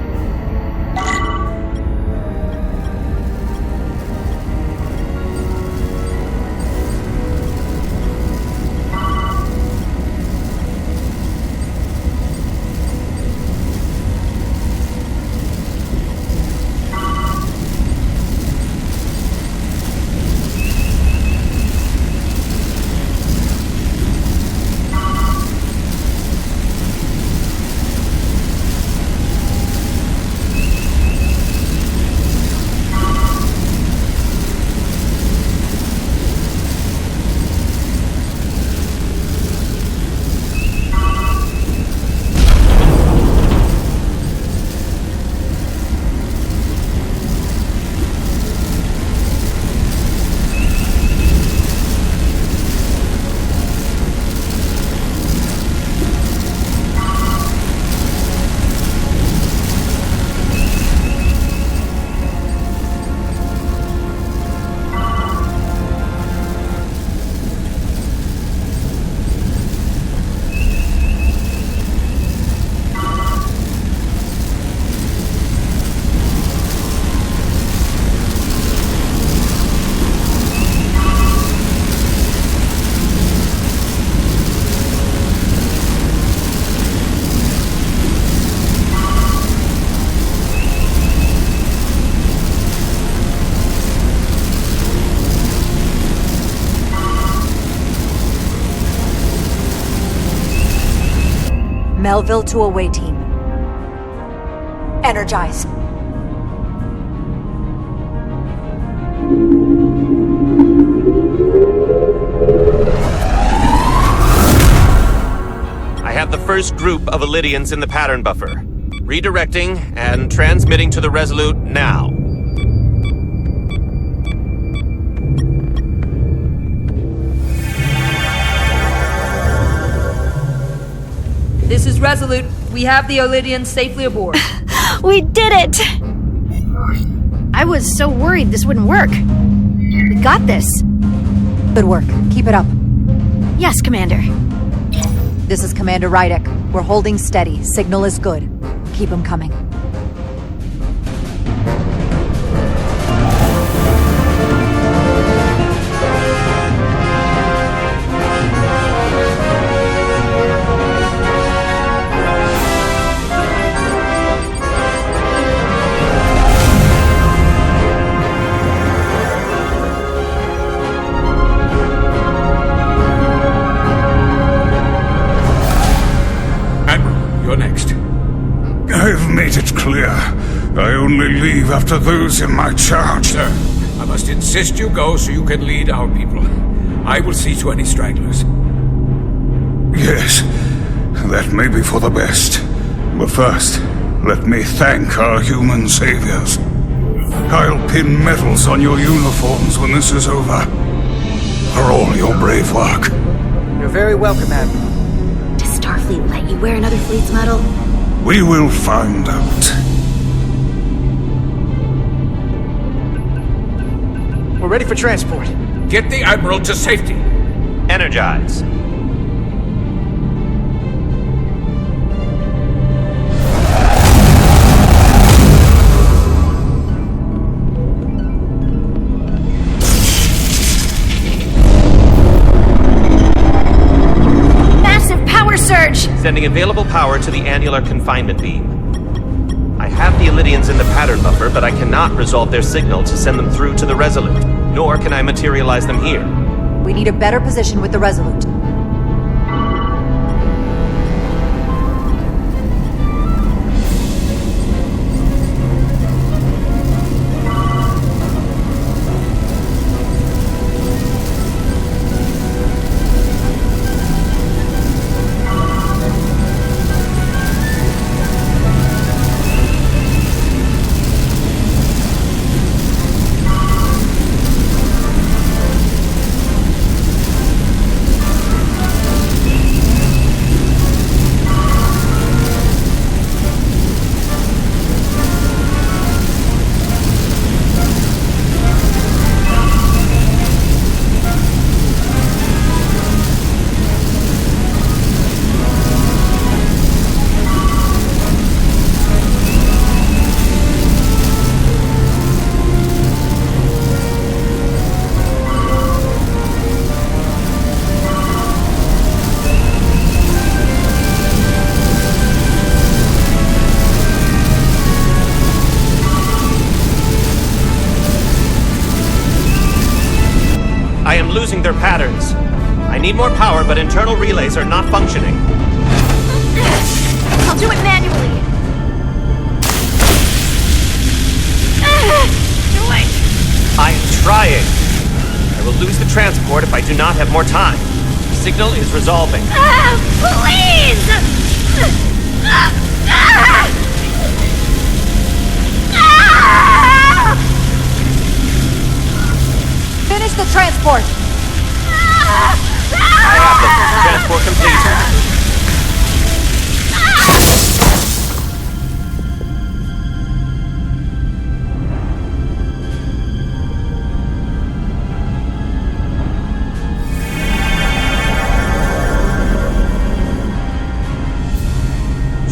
Melville to away team. Energize. I have the first group of Elydians in the pattern buffer. Redirecting and transmitting to the Resolute now. This is Resolute. We have the Elydians safely aboard. We did it! I was so worried this wouldn't work. We got this. Good work. Keep it up. Yes, Commander. This is Commander Rydick. We're holding steady. Signal is good. Keep them coming. I've made it clear. I only leave after those in my charge. Sir, I must insist you go so you can lead our people. I will see to any stragglers. Yes, that may be for the best. But first, let me thank our human saviors. I'll pin medals on your uniforms when this is over. For all your brave work. You're very welcome, Admiral. Does Starfleet let you wear another fleet's medal? We will find out. We're ready for transport. Get the Admiral to safety. Energize. Sending available power to the annular confinement beam. I have the Illydians in the pattern buffer, but I cannot resolve their signal to send them through to the Resolute, nor can I materialize them here. We need a better position with the Resolute. Losing their patterns. I need more power, but internal relays are not functioning. I'll do it manually. Do it! I am trying. I will lose the transport if I do not have more time. The signal is resolving. Please! Finish the transport! I have them. Transport complete.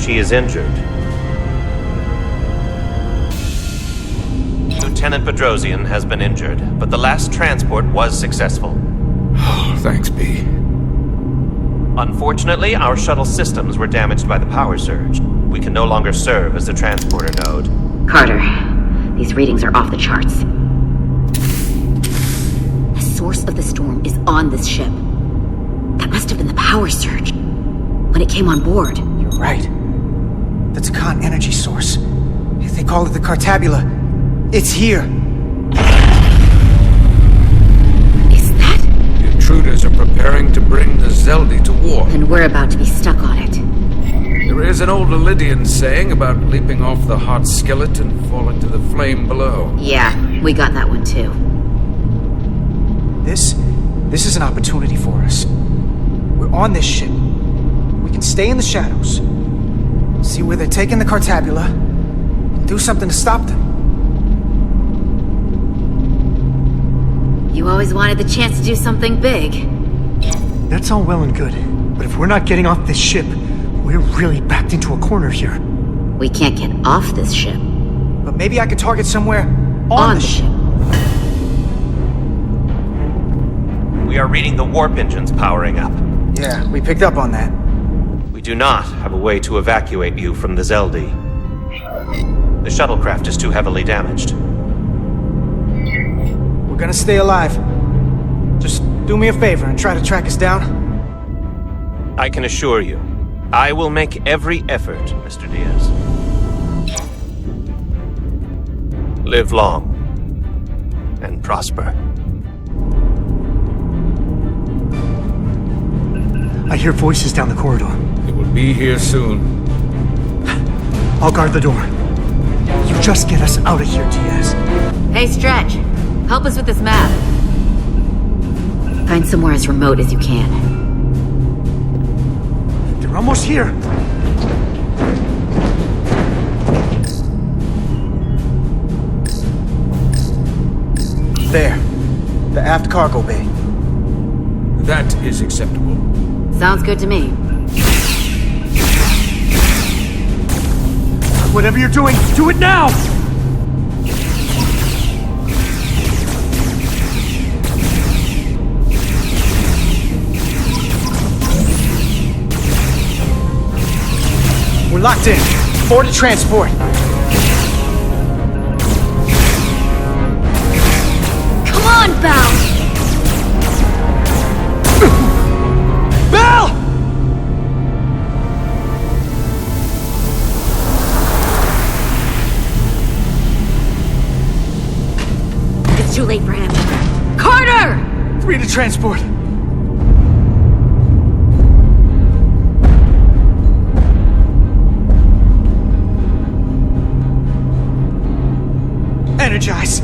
She is injured. Lieutenant Bedrosian has been injured, but the last transport was successful. Oh, thanks, B. Unfortunately, our shuttle systems were damaged by the power surge. We can no longer serve as the transporter node. Carter, these readings are off the charts. The source of the storm is on this ship. That must have been the power surge when it came on board. You're right. The Takan energy source. If they call it the Cartabula, it's here. The intruders are preparing to bring the Zeldi to war. And we're about to be stuck on it. There is an old Illydian saying about leaping off the hot skillet and falling to the flame below. Yeah, we got that one too. This is an opportunity for us. We're on this ship. We can stay in the shadows. See where they're taking the Cartabula. And do something to stop them. You always wanted the chance to do something big. That's all well and good. But if we're not getting off this ship, we're really backed into a corner here. We can't get off this ship. But maybe I could target somewhere on the ship. We are reading the warp engines powering up. Yeah, we picked up on that. We do not have a way to evacuate you from the Zeldi. The shuttlecraft is too heavily damaged. We're gonna stay alive. Just do me a favor and try to track us down. I can assure you, I will make every effort, Mr. Diaz. Live long and prosper. I hear voices down the corridor. It will be here soon. I'll guard the door. You just get us out of here, Diaz. Hey, Stretch. Help us with this map. Find somewhere as remote as you can. They're almost here. There. The aft cargo bay. That is acceptable. Sounds good to me. Whatever you're doing, do it now! We're locked in. Board to transport. Come on, Bal! Bal! It's too late for him. Carter! 3 to transport. Energize.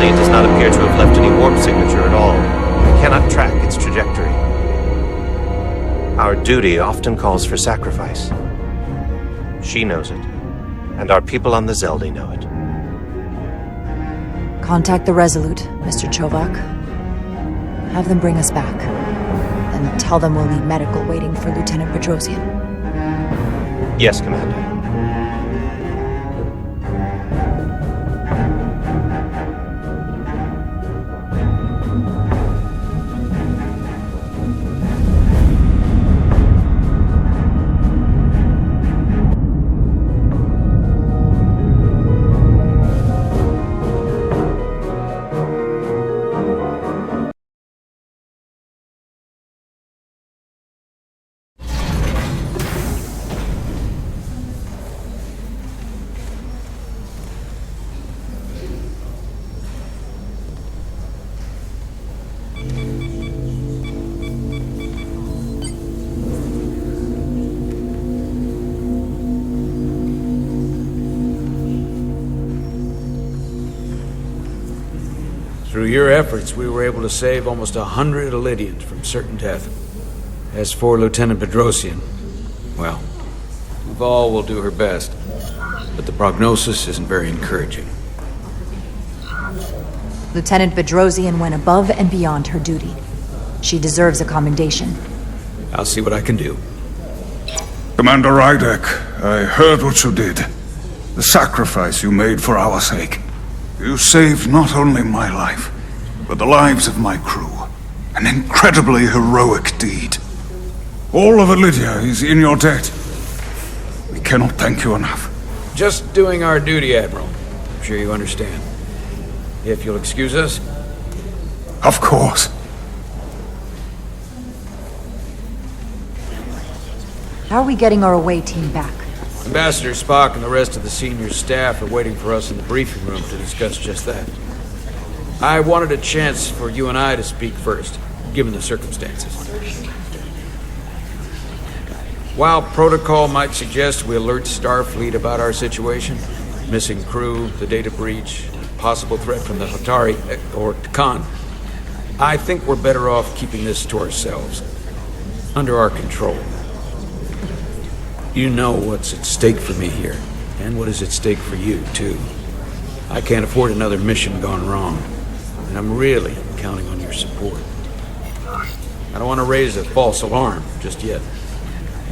Does not appear to have left any warp signature at all. We cannot track its trajectory. Our duty often calls for sacrifice. She knows it, and our people on the Zeldi know it. Contact the Resolute, Mr. Chovak. Have them bring us back. And tell them we'll need medical waiting for Lieutenant Bedrosian. Yes, Commander. Through your efforts, we were able to save almost 100 Elydians from certain death. As for Lieutenant Bedrosian, well, Val will do her best, but the prognosis isn't very encouraging. Lieutenant Bedrosian went above and beyond her duty. She deserves a commendation. I'll see what I can do. Commander Rydek, I heard what you did. The sacrifice you made for our sake. You saved not only my life, but the lives of my crew. An incredibly heroic deed. All of Elydia is in your debt. We cannot thank you enough. Just doing our duty, Admiral. I'm sure you understand. If you'll excuse us. Of course. How are we getting our away team back? Ambassador Spock and the rest of the senior staff are waiting for us in the briefing room to discuss just that. I wanted a chance for you and I to speak first, given the circumstances. While protocol might suggest we alert Starfleet about our situation, missing crew, the data breach, possible threat from the Hotari, or Tkon, I think we're better off keeping this to ourselves, under our control. You know what's at stake for me here, and what is at stake for you, too. I can't afford another mission gone wrong, and I'm really counting on your support. I don't want to raise a false alarm just yet.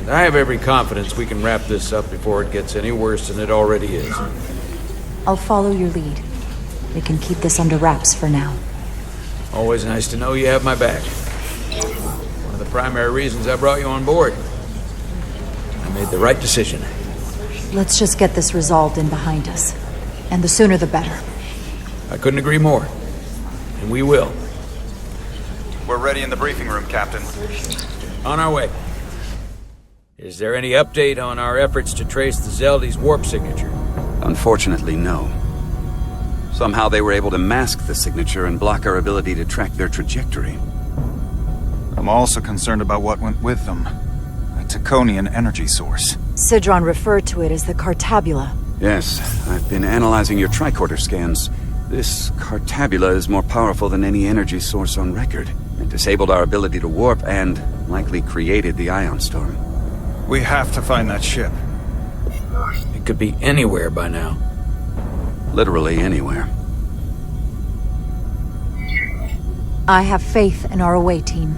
And I have every confidence we can wrap this up before it gets any worse than it already is. I'll follow your lead. We can keep this under wraps for now. Always nice to know you have my back. One of the primary reasons I brought you on board. I made the right decision. Let's just get this resolved and behind us. And the sooner the better. I couldn't agree more. And we will. We're ready in the briefing room, Captain. On our way. Is there any update on our efforts to trace the Zeldy's warp signature? Unfortunately, no. Somehow they were able to mask the signature and block our ability to track their trajectory. I'm also concerned about what went with them. A Tkonian energy source. Sidron referred to it as the Cartabula. Yes, I've been analyzing your tricorder scans. This Cartabula is more powerful than any energy source on record. It disabled our ability to warp and likely created the ion storm. We have to find that ship. It could be anywhere by now. Literally anywhere. I have faith in our away team.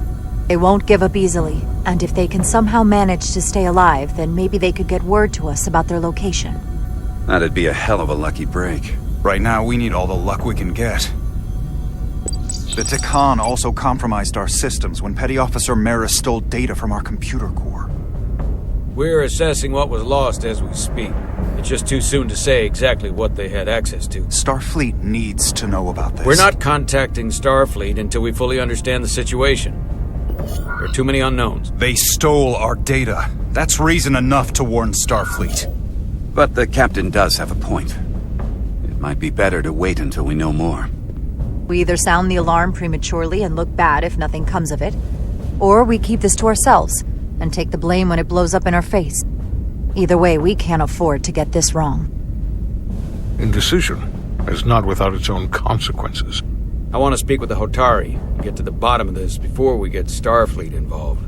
They won't give up easily, and if they can somehow manage to stay alive, then maybe they could get word to us about their location. That'd be a hell of a lucky break. Right now, we need all the luck we can get. The Tkon also compromised our systems when Petty Officer Mera stole data from our computer core. We're assessing what was lost as we speak. It's just too soon to say exactly what they had access to. Starfleet needs to know about this. We're not contacting Starfleet until we fully understand the situation. There are too many unknowns. They stole our data. That's reason enough to warn Starfleet. But the captain does have a point. It might be better to wait until we know more. We either sound the alarm prematurely and look bad if nothing comes of it, or we keep this to ourselves and take the blame when it blows up in our face. Either way, we can't afford to get this wrong. Indecision is not without its own consequences. I want to speak with the Hotari and get to the bottom of this before we get Starfleet involved.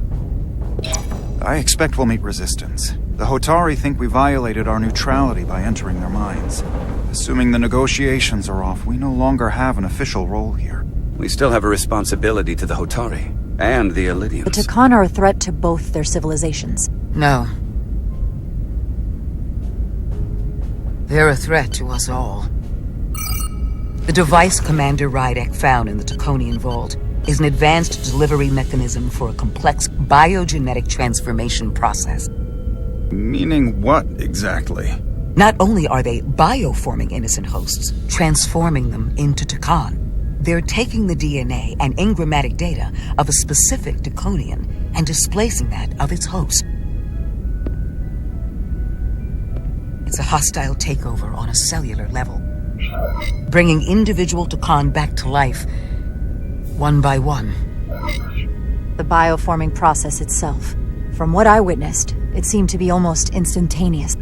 I expect we'll meet resistance. The Hotari think we violated our neutrality by entering their minds. Assuming the negotiations are off, we no longer have an official role here. We still have a responsibility to the Hotari and the Elydians. The Tkon are a threat to both their civilizations. No. They're a threat to us all. The device Commander Rydek found in the Tkonian vault is an advanced delivery mechanism for a complex biogenetic transformation process. Meaning what, exactly? Not only are they bioforming innocent hosts, transforming them into Tkon, they're taking the DNA and engrammatic data of a specific Tkonian and displacing that of its host. It's a hostile takeover on a cellular level, bringing individual Tkon back to life, one by one. The bioforming process itself. From what I witnessed, it seemed to be almost instantaneous.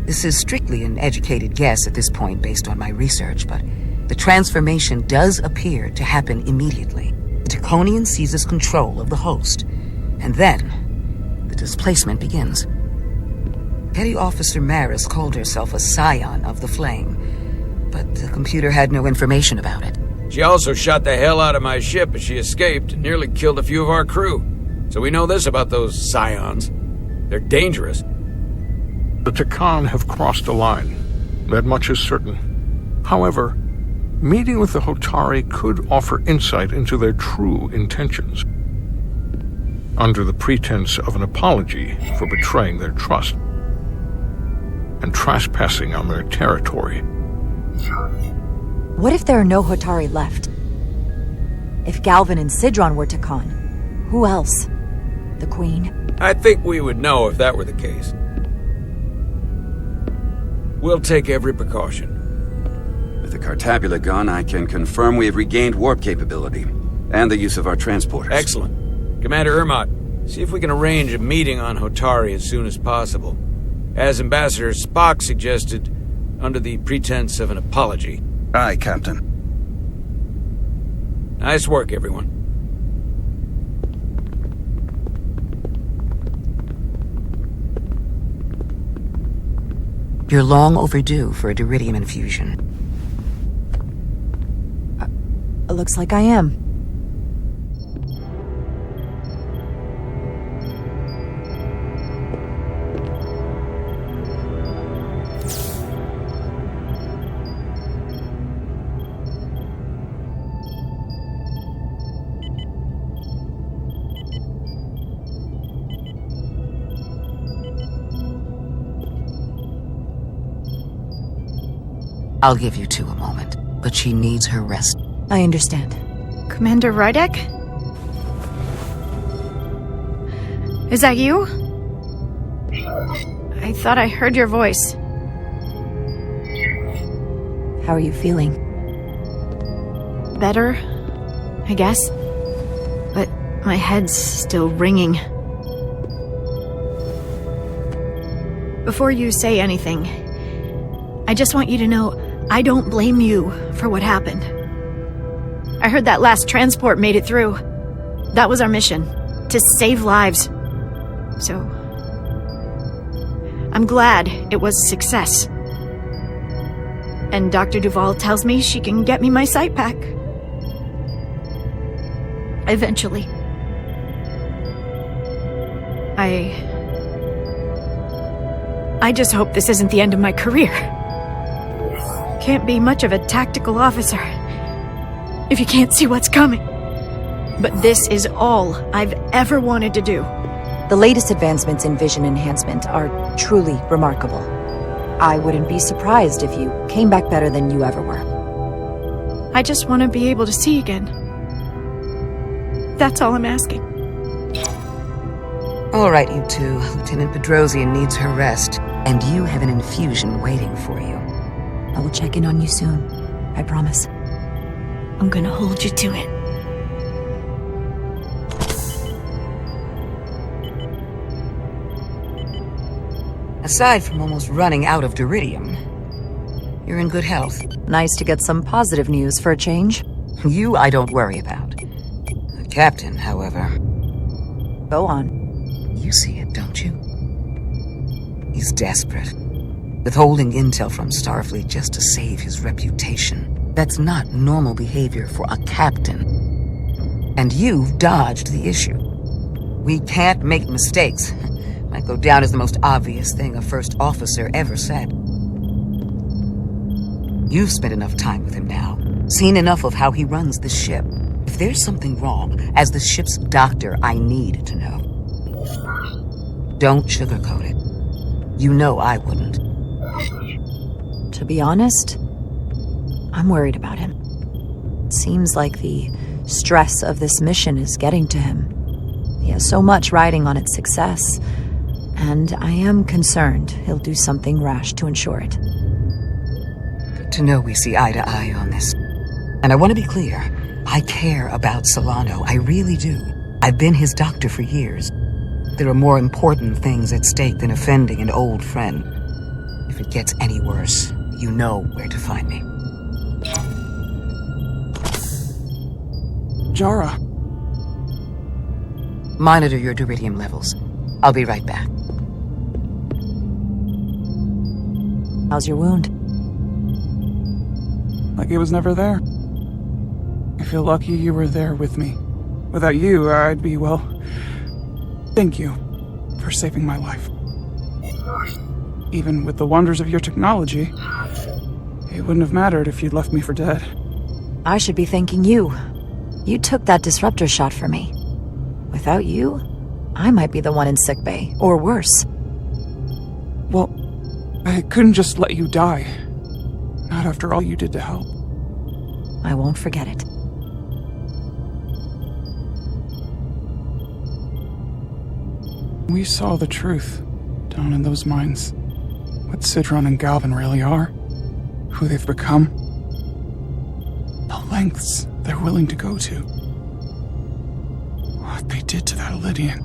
This is strictly an educated guess at this point based on my research, but the transformation does appear to happen immediately. The Tkonian seizes control of the host, and then the displacement begins. Petty Officer Maris called herself a scion of the flame, but the computer had no information about it. She also shot the hell out of my ship as she escaped and nearly killed a few of our crew. So we know this about those scions. They're dangerous. The Tkon have crossed a line. That much is certain. However, meeting with the Hotari could offer insight into their true intentions, under the pretense of an apology for betraying their trust and trespassing on their territory. What if there are no Hotari left? If Galvin and Sidron were Tkon, who else? The Queen? I think we would know if that were the case. We'll take every precaution. With the Cartabula gone, I can confirm we have regained warp capability, and the use of our transporters. Excellent. Commander Ermot, see if we can arrange a meeting on Hotari as soon as possible. As Ambassador Spock suggested, under the pretense of an apology. Aye, Captain. Nice work, everyone. You're long overdue for a duridium infusion. Looks like I am. I'll give you two a moment, but she needs her rest. I understand. Commander Rydek? Is that you? I thought I heard your voice. How are you feeling? Better, I guess. But my head's still ringing. Before you say anything, I just want you to know I don't blame you for what happened. I heard that last transport made it through. That was our mission, to save lives. So, I'm glad it was a success. And Dr. Duval tells me she can get me my sight back. Eventually. I just hope this isn't the end of my career. Can't be much of a tactical officer if you can't see what's coming. But this is all I've ever wanted to do. The latest advancements in vision enhancement are truly remarkable. I wouldn't be surprised if you came back better than you ever were. I just want to be able to see again. That's all I'm asking. All right, you two. Lieutenant Bedrosian needs her rest, and you have an infusion waiting for you. I will check in on you soon. I promise. I'm gonna hold you to it. Aside from almost running out of duridium, you're in good health. Nice to get some positive news for a change. You I don't worry about. The captain, however... Go on. You see it, don't you? He's desperate. Withholding intel from Starfleet just to save his reputation. That's not normal behavior for a captain. And you've dodged the issue. We can't make mistakes. Might go down as the most obvious thing a first officer ever said. You've spent enough time with him now. Seen enough of how he runs the ship. If there's something wrong, as the ship's doctor, I need to know. Don't sugarcoat it. You know I wouldn't. To be honest, I'm worried about him. It seems like the stress of this mission is getting to him. He has so much riding on its success, and I am concerned he'll do something rash to ensure it. Good to know we see eye to eye on this. And I want to be clear, I care about Solano, I really do. I've been his doctor for years. There are more important things at stake than offending an old friend. If it gets any worse, you know where to find me. Jara. Monitor your duridium levels. I'll be right back. How's your wound? Like it was never there. I feel lucky you were there with me. Without you, I'd be, well... Thank you for saving my life. Even with the wonders of your technology, it wouldn't have mattered if you'd left me for dead. I should be thanking you. You took that disruptor shot for me. Without you, I might be the one in sickbay, or worse. Well, I couldn't just let you die. Not after all you did to help. I won't forget it. We saw the truth down in those mines. What Sidron and Galvin really are, who they've become, the lengths they're willing to go to. What they did to that Lydian.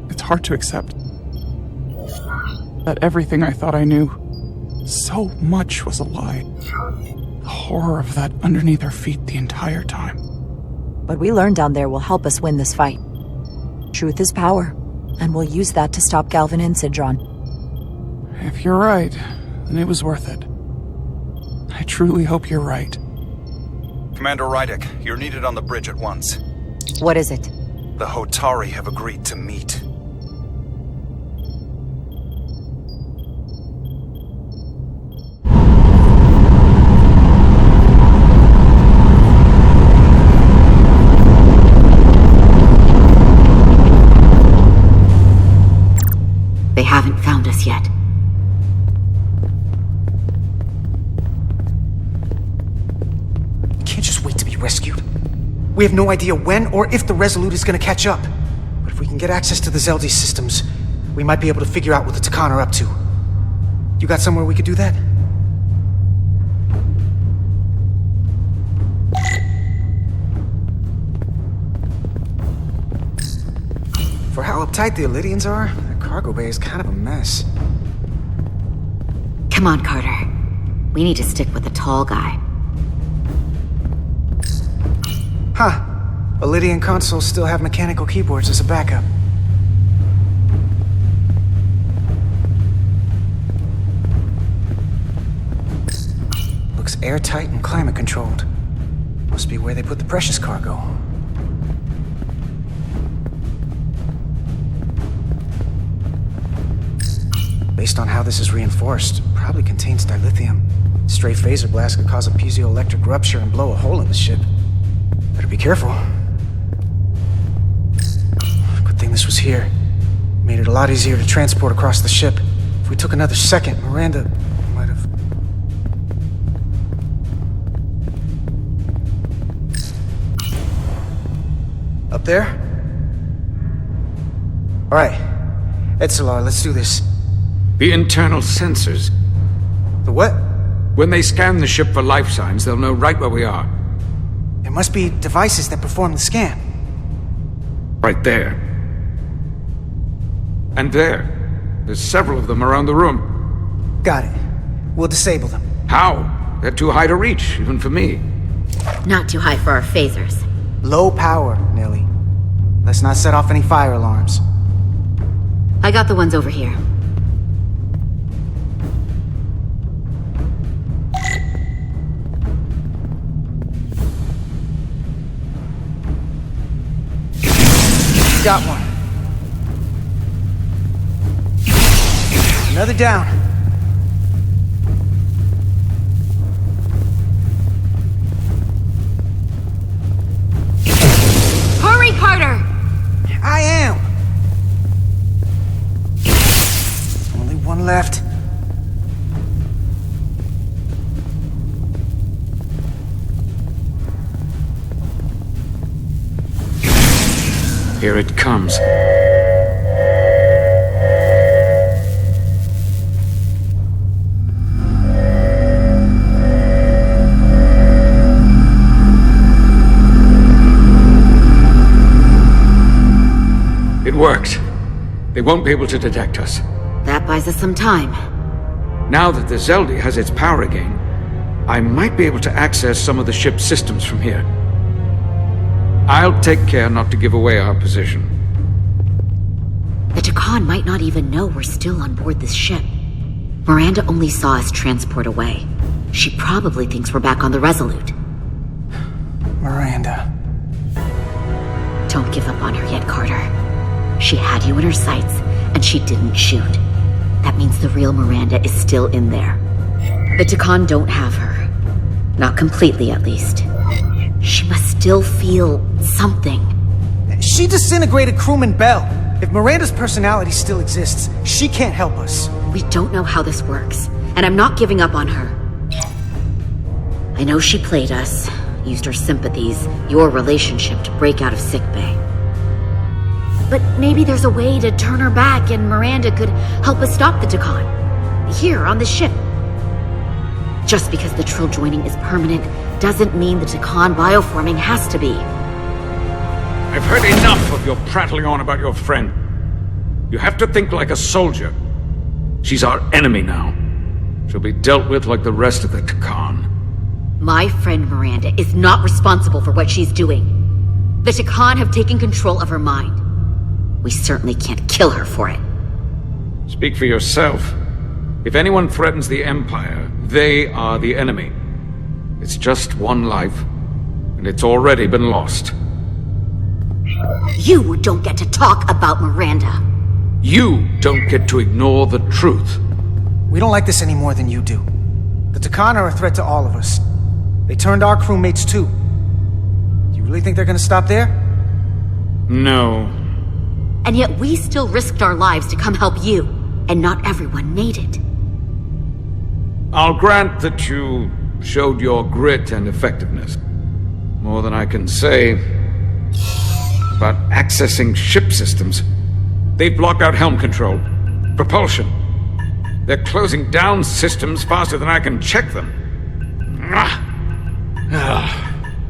It's hard to accept that everything I thought I knew, so much was a lie. The horror of that underneath our feet the entire time. What we learned down there will help us win this fight. Truth is power, and we'll use that to stop Galvin and Sidron. If you're right, then it was worth it. I truly hope you're right. Commander Rydick, you're needed on the bridge at once. What is it? The Hotari have agreed to meet. They haven't found us yet. We can't just wait to be rescued. We have no idea when or if the Resolute is gonna catch up. But if we can get access to the Zeldi systems, we might be able to figure out what the Takan are up to. You got somewhere we could do that? For how uptight the Lydians are, that cargo bay is kind of a mess. Come on, Carter. We need to stick with the tall guy. Huh. The Lydian consoles still have mechanical keyboards as a backup. Looks airtight and climate controlled. Must be where they put the precious cargo. Based on how this is reinforced, probably contains dilithium. Stray phaser blast could cause a piezoelectric rupture and blow a hole in the ship. Better be careful. Good thing this was here. Made it a lot easier to transport across the ship. If we took another second, Miranda might have... Up there? Alright. Etzelar, let's do this. The internal sensors. The what? When they scan the ship for life signs, they'll know right where we are. There must be devices that perform the scan. Right there. And there. There's several of them around the room. Got it. We'll disable them. How? They're too high to reach, even for me. Not too high for our phasers. Low power, Nelly. Let's not set off any fire alarms. I got the ones over here. Got one. Another down. Hurry, Carter! I am. Only one left. Here it comes. It worked. They won't be able to detect us. That buys us some time. Now that the Zeldi has its power again, I might be able to access some of the ship's systems from here. I'll take care not to give away our position. The Takan might not even know we're still on board this ship. Miranda only saw us transport away. She probably thinks we're back on the Resolute. Miranda. Don't give up on her yet, Carter. She had you in her sights, and she didn't shoot. That means the real Miranda is still in there. The Takan don't have her. Not completely, at least. She must still feel something. She disintegrated crewman Bell. If Miranda's personality still exists, she can't help us. We don't know how this works, and I'm not giving up on her. I know she played us, used our sympathies, your relationship to break out of sickbay. But maybe there's a way to turn her back and Miranda could help us stop the Takan. Here, on the ship. Just because the Trill joining is permanent doesn't mean the Takan bioforming has to be. I've heard enough of your prattling on about your friend. You have to think like a soldier. She's our enemy now. She'll be dealt with like the rest of the Takan. My friend Miranda is not responsible for what she's doing. The Takan have taken control of her mind. We certainly can't kill her for it. Speak for yourself. If anyone threatens the Empire, they are the enemy. It's just one life, and it's already been lost. You don't get to talk about Miranda. You don't get to ignore the truth. We don't like this any more than you do. The Takan are a threat to all of us. They turned our crewmates too. Do you really think they're gonna stop there? No. And yet we still risked our lives to come help you, and not everyone made it. I'll grant that you showed your grit and effectiveness. More than I can say about accessing ship systems. They've blocked out helm control, propulsion. They're closing down systems faster than I can check them.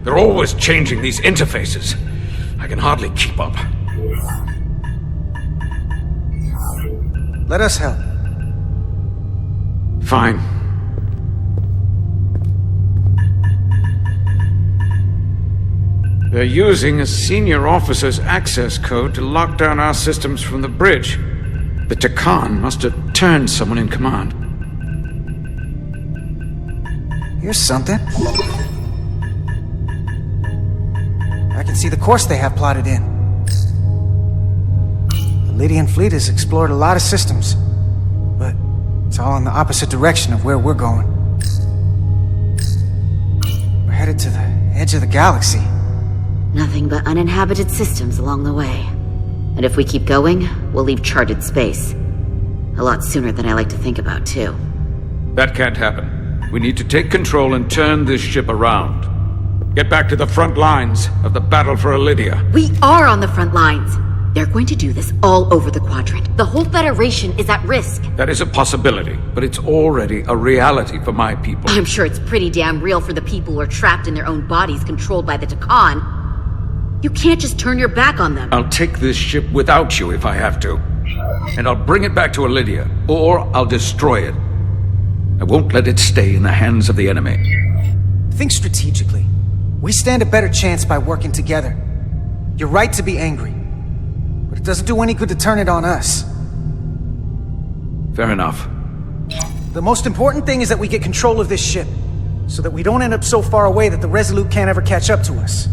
They're always changing these interfaces. I can hardly keep up. Let us help. Fine. They're using a senior officer's access code to lock down our systems from the bridge. The Takan must have turned someone in command. Here's something. I can see the course they have plotted in. The Lydian fleet has explored a lot of systems, but it's all in the opposite direction of where we're going. We're headed to the edge of the galaxy. Nothing but uninhabited systems along the way. And if we keep going, we'll leave charted space. A lot sooner than I like to think about, too. That can't happen. We need to take control and turn this ship around. Get back to the front lines of the battle for Elydia. We are on the front lines. They're going to do this all over the quadrant. The whole Federation is at risk. That is a possibility, but it's already a reality for my people. I'm sure it's pretty damn real for the people who are trapped in their own bodies controlled by the Takan. You can't just turn your back on them. I'll take this ship without you if I have to. And I'll bring it back to Elydia, or I'll destroy it. I won't let it stay in the hands of the enemy. Think strategically. We stand a better chance by working together. You're right to be angry, but it doesn't do any good to turn it on us. Fair enough. The most important thing is that we get control of this ship, so that we don't end up so far away that the Resolute can't ever catch up to us.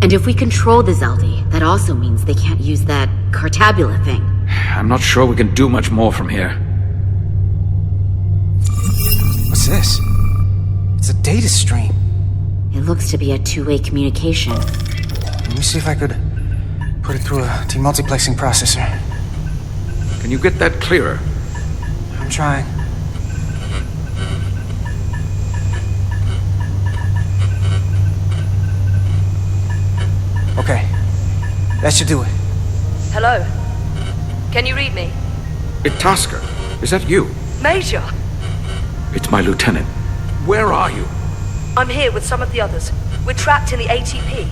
And if we control the Zeldi, that also means they can't use that Cartabula thing. I'm not sure we can do much more from here. What's this? It's a data stream. It looks to be a two-way communication. Let me see if I could put it through a demultiplexing processor. Can you get that clearer? I'm trying. Okay. That should do it. Hello? Can you read me? Itasca, is that you? Major! It's my lieutenant. Where are you? I'm here with some of the others. We're trapped in the ATP.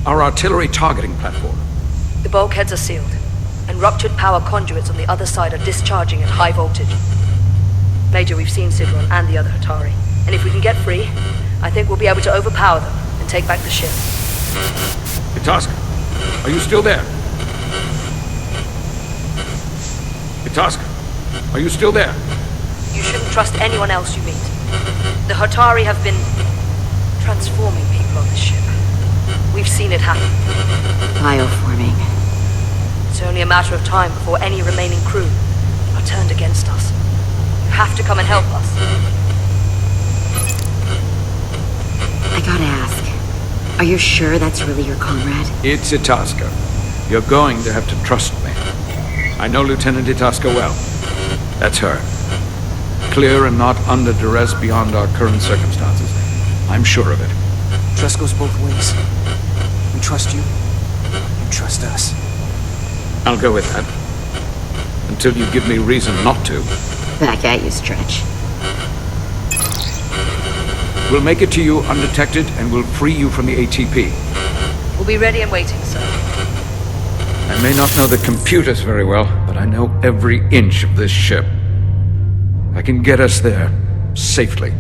Our artillery targeting platform. The bulkheads are sealed, and ruptured power conduits on the other side are discharging at high voltage. Major, we've seen Sidron and the other Hatari, and if we can get free, I think we'll be able to overpower them and take back the ship. Itasca, are you still there? Itasca, are you still there? You shouldn't trust anyone else you meet. The Hatari have been transforming people on this ship. We've seen it happen. Bioforming. It's only a matter of time before any remaining crew are turned against us. You have to come and help us. I gotta ask, are you sure that's really your comrade? It's Itasca. You're going to have to trust me. I know Lieutenant Itasca well. That's her. Clear and not under duress beyond our current circumstances. I'm sure of it. Trust goes both ways. We trust you. You trust us. I'll go with that. Until you give me reason not to. Back at you, Stretch. We'll make it to you undetected, and we'll free you from the ATP. We'll be ready and waiting, sir. I may not know the computers very well, but I know every inch of this ship. I can get us there, safely,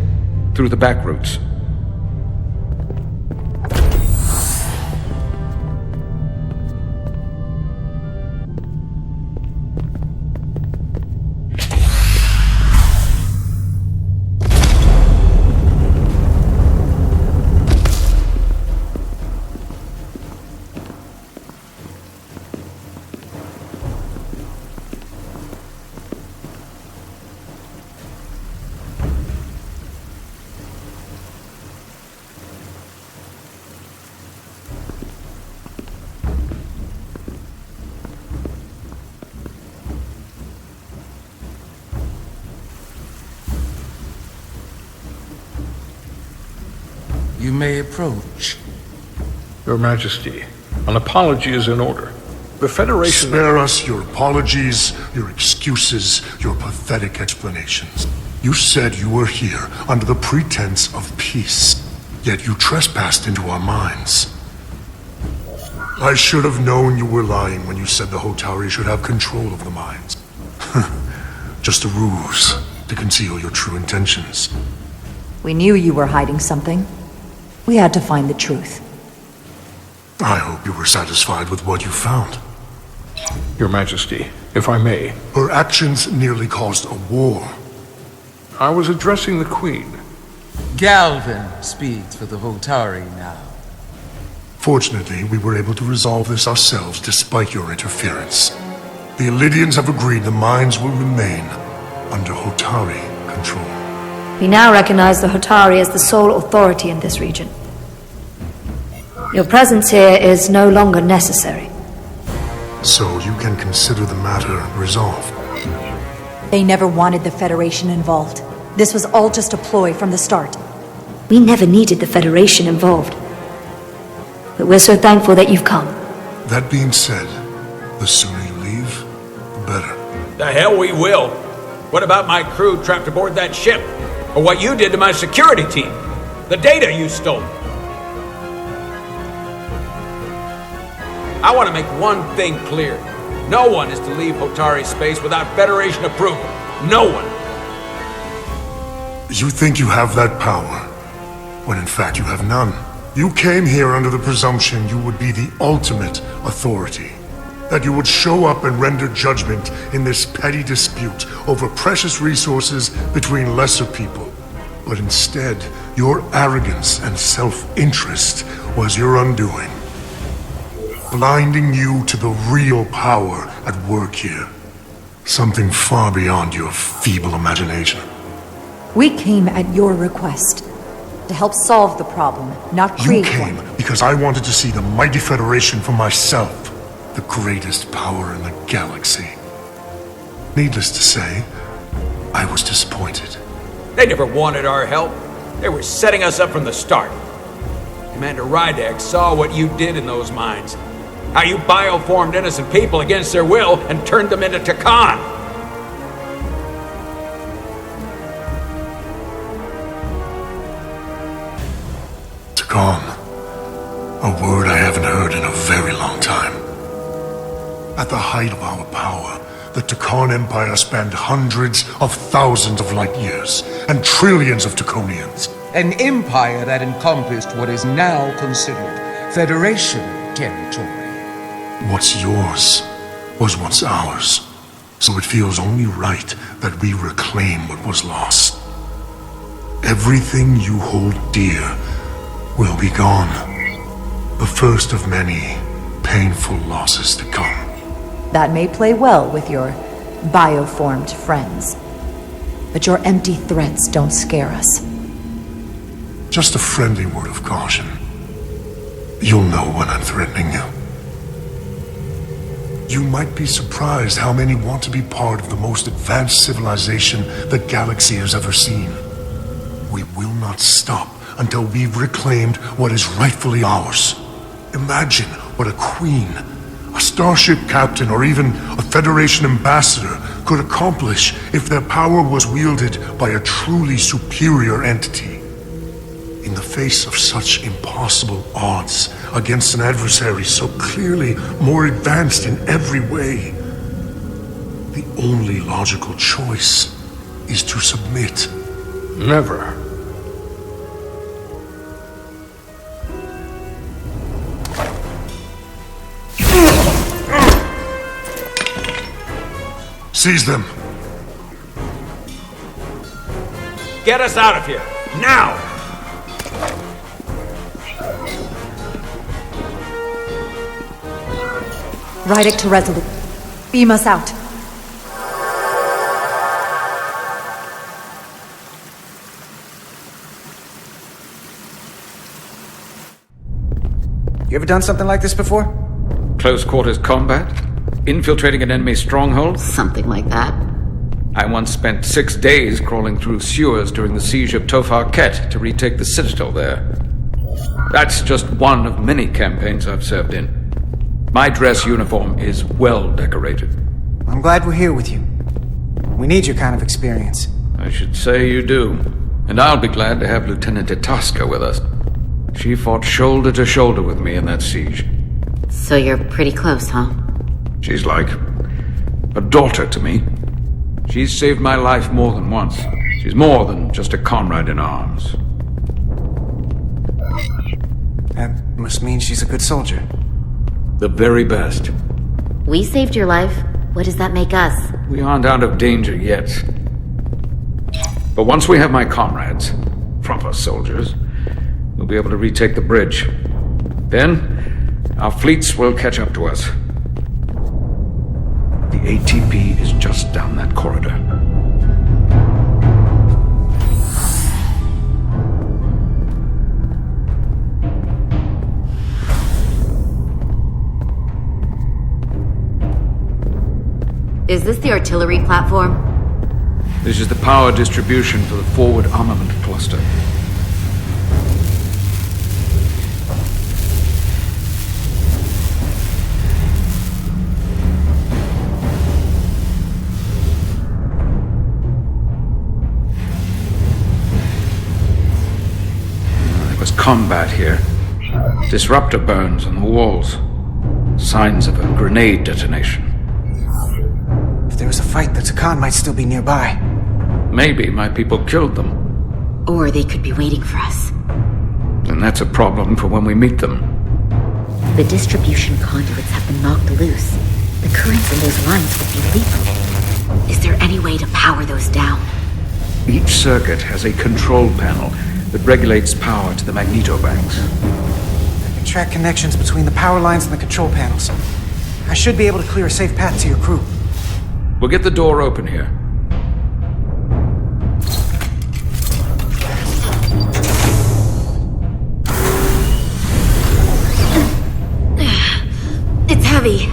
through the back routes. You may approach. Your Majesty, an apology is in order. The Federation... Spare us your apologies, your excuses, your pathetic explanations. You said you were here under the pretense of peace, yet you trespassed into our minds. I should have known you were lying when you said the Hotari should have control of the mines. Just a ruse to conceal your true intentions. We knew you were hiding something. We had to find the truth. I hope you were satisfied with what you found. Your Majesty, if I may. Her actions nearly caused a war. I was addressing the Queen. Galvin speaks for the Hotari now. Fortunately, we were able to resolve this ourselves despite your interference. The Illidians have agreed the mines will remain under Hotari control. We now recognize the Hotari as the sole authority in this region. Your presence here is no longer necessary. So you can consider the matter resolved. They never wanted the Federation involved. This was all just a ploy from the start. We never needed the Federation involved. But we're so thankful that you've come. That being said, the sooner you leave, the better. The hell we will. What about my crew trapped aboard that ship? Or what you did to my security team? The data you stole? I want to make one thing clear. No one is to leave Hotari space without Federation approval. No one. You think you have that power, when in fact you have none. You came here under the presumption you would be the ultimate authority. That you would show up and render judgment in this petty dispute over precious resources between lesser people. But instead, your arrogance and self-interest was your undoing. Blinding you to the real power at work here. Something far beyond your feeble imagination. We came at your request. To help solve the problem, not create one. You came because I wanted to see the mighty Federation for myself. The greatest power in the galaxy. Needless to say, I was disappointed. They never wanted our help. They were setting us up from the start. Commander Rydek saw what you did in those mines. How you bioformed innocent people against their will and turned them into Takan. Takan. A word I haven't heard in a very long time. At the height of our power, the Takan Empire spanned hundreds of thousands of light years and trillions of Taconians. An empire that encompassed what is now considered Federation territory. What's yours was once ours, so it feels only right that we reclaim what was lost. Everything you hold dear will be gone. The first of many painful losses to come. That may play well with your bioformed friends. But your empty threats don't scare us. Just a friendly word of caution. You'll know when I'm threatening you. You might be surprised how many want to be part of the most advanced civilization the galaxy has ever seen. We will not stop until we've reclaimed what is rightfully ours. Imagine what a queen, a starship captain or even a Federation ambassador could accomplish if their power was wielded by a truly superior entity. In the face of such impossible odds against an adversary so clearly more advanced in every way, the only logical choice is to submit. Never. Seize them. Get us out of here, now! Rydick to Resolute. Beam us out. You ever done something like this before? Close quarters combat? Infiltrating an enemy stronghold? Something like that. I once spent 6 days crawling through sewers during the siege of Tofar Ket to retake the citadel there. That's just one of many campaigns I've served in. My dress uniform is well decorated. I'm glad we're here with you. We need your kind of experience. I should say you do. And I'll be glad to have Lieutenant Itasca with us. She fought shoulder to shoulder with me in that siege. So you're pretty close, huh? She's like a daughter to me. She's saved my life more than once. She's more than just a comrade in arms. That must mean she's a good soldier. The very best. We saved your life. What does that make us? We aren't out of danger yet. But once we have my comrades, proper soldiers, we'll be able to retake the bridge. Then, our fleets will catch up to us. The ATP is just down that corridor. Is this the artillery platform? This is the power distribution for the forward armament cluster. There was combat here. Disruptor burns on the walls. Signs of a grenade detonation. If there was a fight, the Takan might still be nearby. Maybe my people killed them. Or they could be waiting for us. And that's a problem for when we meet them. The distribution conduits have been knocked loose. The currents in those lines would be lethal. Is there any way to power those down? Each circuit has a control panel that regulates power to the magnetobanks. I can track connections between the power lines and the control panels. I should be able to clear a safe path to your crew. We'll get the door open here. It's heavy.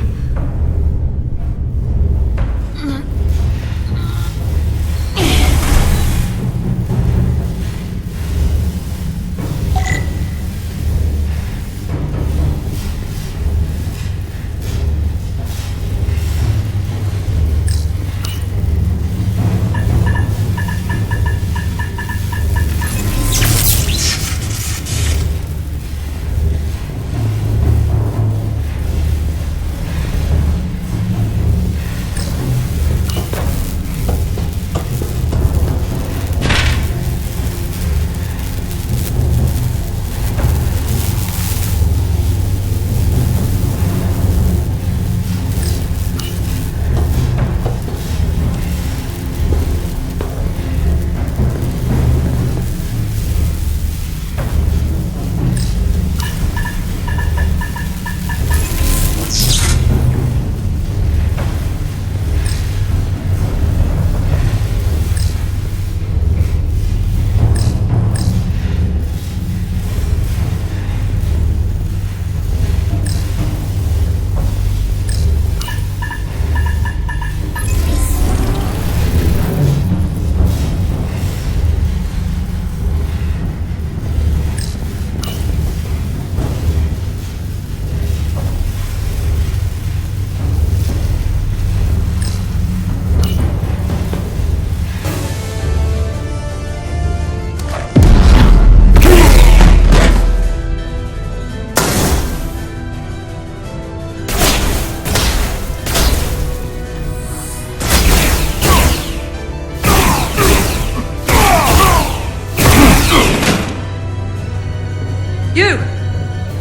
You!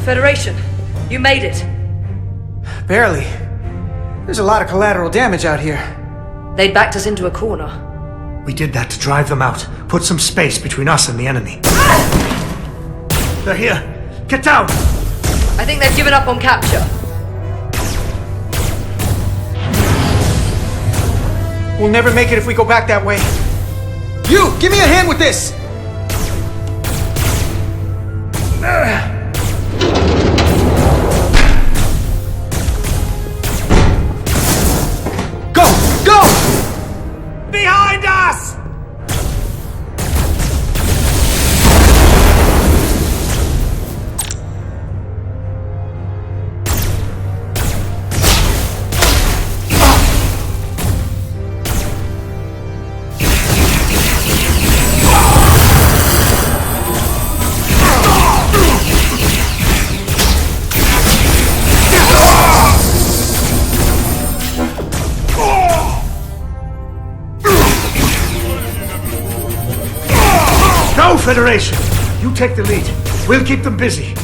Federation, you made it. Barely. There's a lot of collateral damage out here. They backed us into a corner. We did that to drive them out. Put some space between us and the enemy. They're here. Get down! I think they've given up on capture. We'll never make it if we go back that way. You! Give me a hand with this! Go! Go! Behind us! Federation, you take the lead. We'll keep them busy.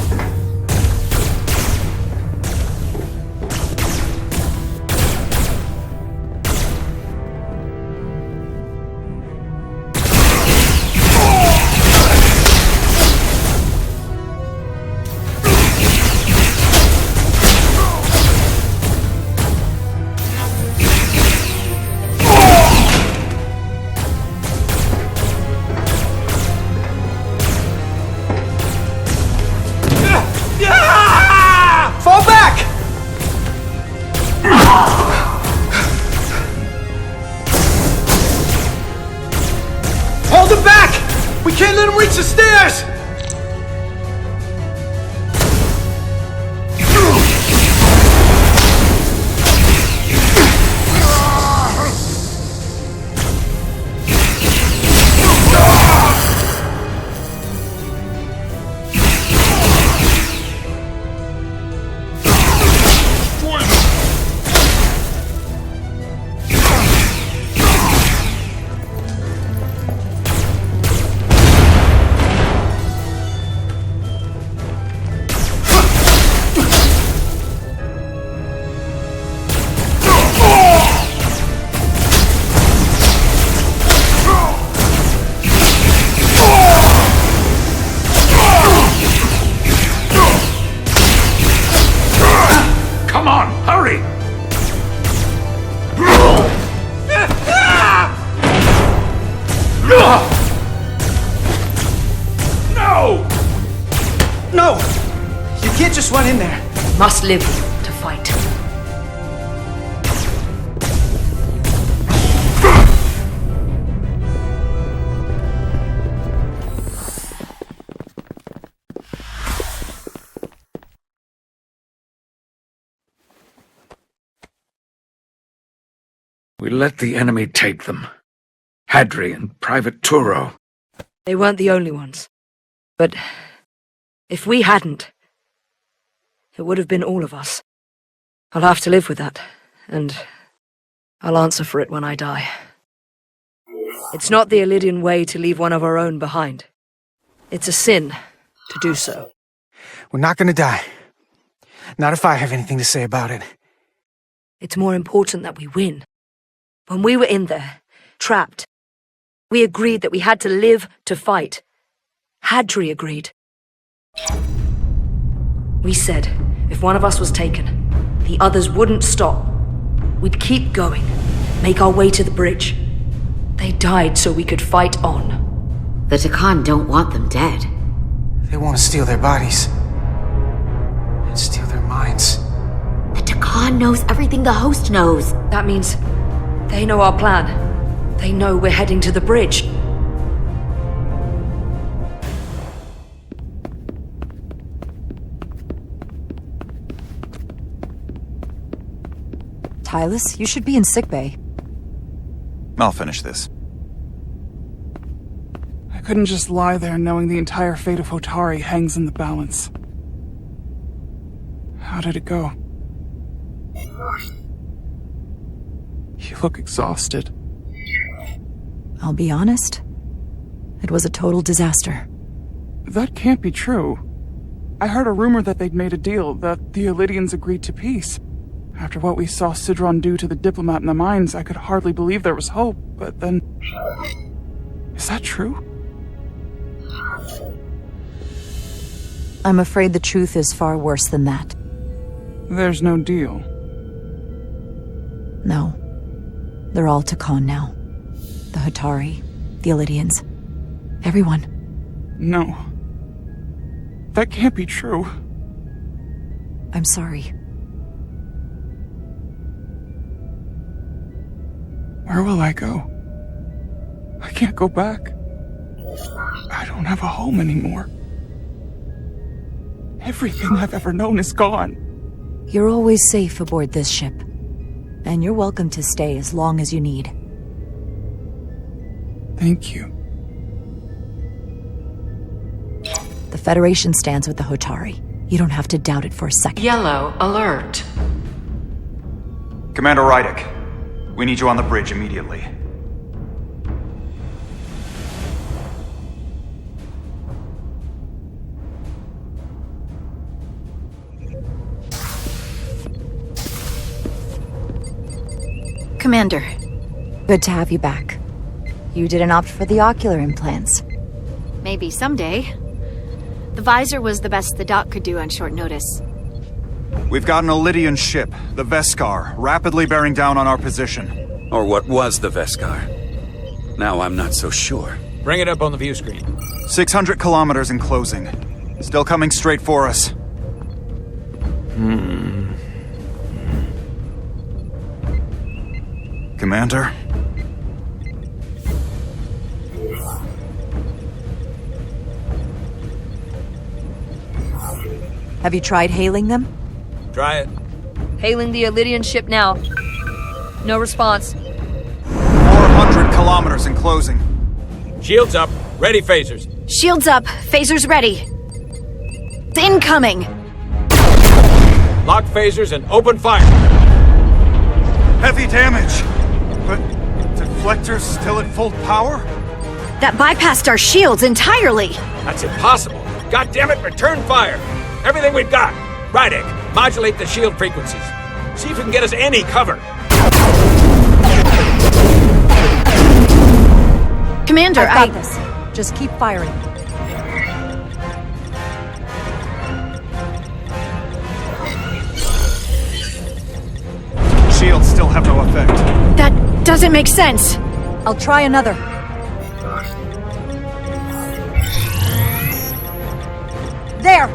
Must live to fight. We let the enemy take them. Hadri and Private Turo. They weren't the only ones. But if we hadn't, it would have been all of us. I'll have to live with that, and I'll answer for it when I die. It's not the Illydian way to leave one of our own behind. It's a sin to do so. We're not gonna die. Not if I have anything to say about it. It's more important that we win. When we were in there, trapped, we agreed that we had to live to fight. Hadri agreed. We said, if one of us was taken, the others wouldn't stop. We'd keep going, make our way to the bridge. They died so we could fight on. The Takan don't want them dead. They want to steal their bodies. And steal their minds. The Takan knows everything the host knows. That means they know our plan. They know we're heading to the bridge. Tyler, you should be in sickbay. I'll finish this. I couldn't just lie there knowing the entire fate of Hotari hangs in the balance. How did it go? You look exhausted. I'll be honest. It was a total disaster. That can't be true. I heard a rumor that they'd made a deal, that the Elydians agreed to peace. After what we saw Sidron do to the diplomat in the mines, I could hardly believe there was hope, but then... Is that true? I'm afraid the truth is far worse than that. There's no deal. No. They're all Takan now. The Hatari, the Elydians, everyone. No. That can't be true. I'm sorry. Where will I go? I can't go back. I don't have a home anymore. Everything I've ever known is gone. You're always safe aboard this ship. And you're welcome to stay as long as you need. Thank you. The Federation stands with the Hatari. You don't have to doubt it for a second. Yellow alert. Commander Rydick, we need you on the bridge immediately. Commander. Good to have you back. You didn't opt for the ocular implants. Maybe someday. The visor was the best the doc could do on short notice. We've got an Elydian ship, the Veskar, rapidly bearing down on our position. Or what was the Veskar. Now I'm not so sure. Bring it up on the view screen. 600 kilometers in closing. Still coming straight for us. Commander? Have you tried hailing them? Try it. Hailing the Elydian ship now. No response. 400 kilometers in closing. Shields up. Ready phasers. Shields up. Phasers ready. Incoming. Lock phasers and open fire. Heavy damage. But deflectors still at full power? That bypassed our shields entirely. That's impossible. God damn it, return fire. Everything we've got. Rydick, modulate the shield frequencies. See if we can get us any cover. Commander, I've got this. Just keep firing. Shields still have no effect. That doesn't make sense. I'll try another. There!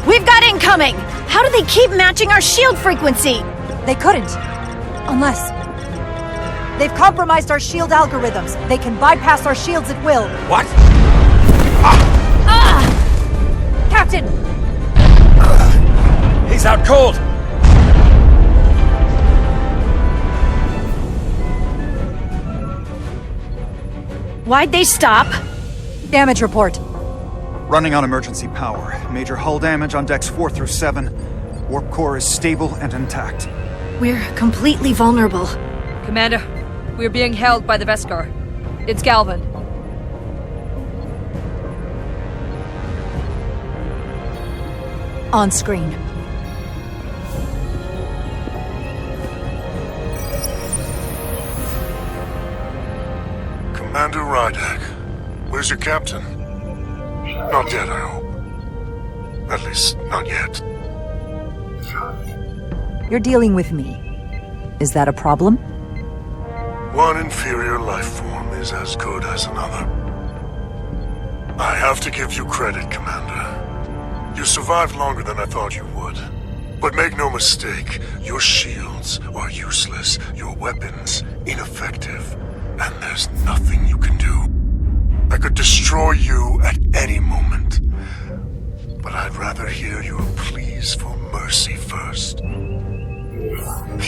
We've got incoming! How do they keep matching our shield frequency? They couldn't. Unless... They've compromised our shield algorithms. They can bypass our shields at will. What? Captain! He's out cold! Why'd they stop? Damage report. Running on emergency power. Major hull damage on decks 4 through 7. Warp core is stable and intact. We're completely vulnerable. Commander, we're being held by the Veskar. It's Galvin. On screen. Commander Rydick, where's your captain? Not dead, I hope. At least, not yet. You're dealing with me. Is that a problem? One inferior life form is as good as another. I have to give you credit, Commander. You survived longer than I thought you would. But make no mistake, your shields are useless, your weapons ineffective, and there's nothing you can do. I could destroy you at any moment. But I'd rather hear your pleas for mercy first.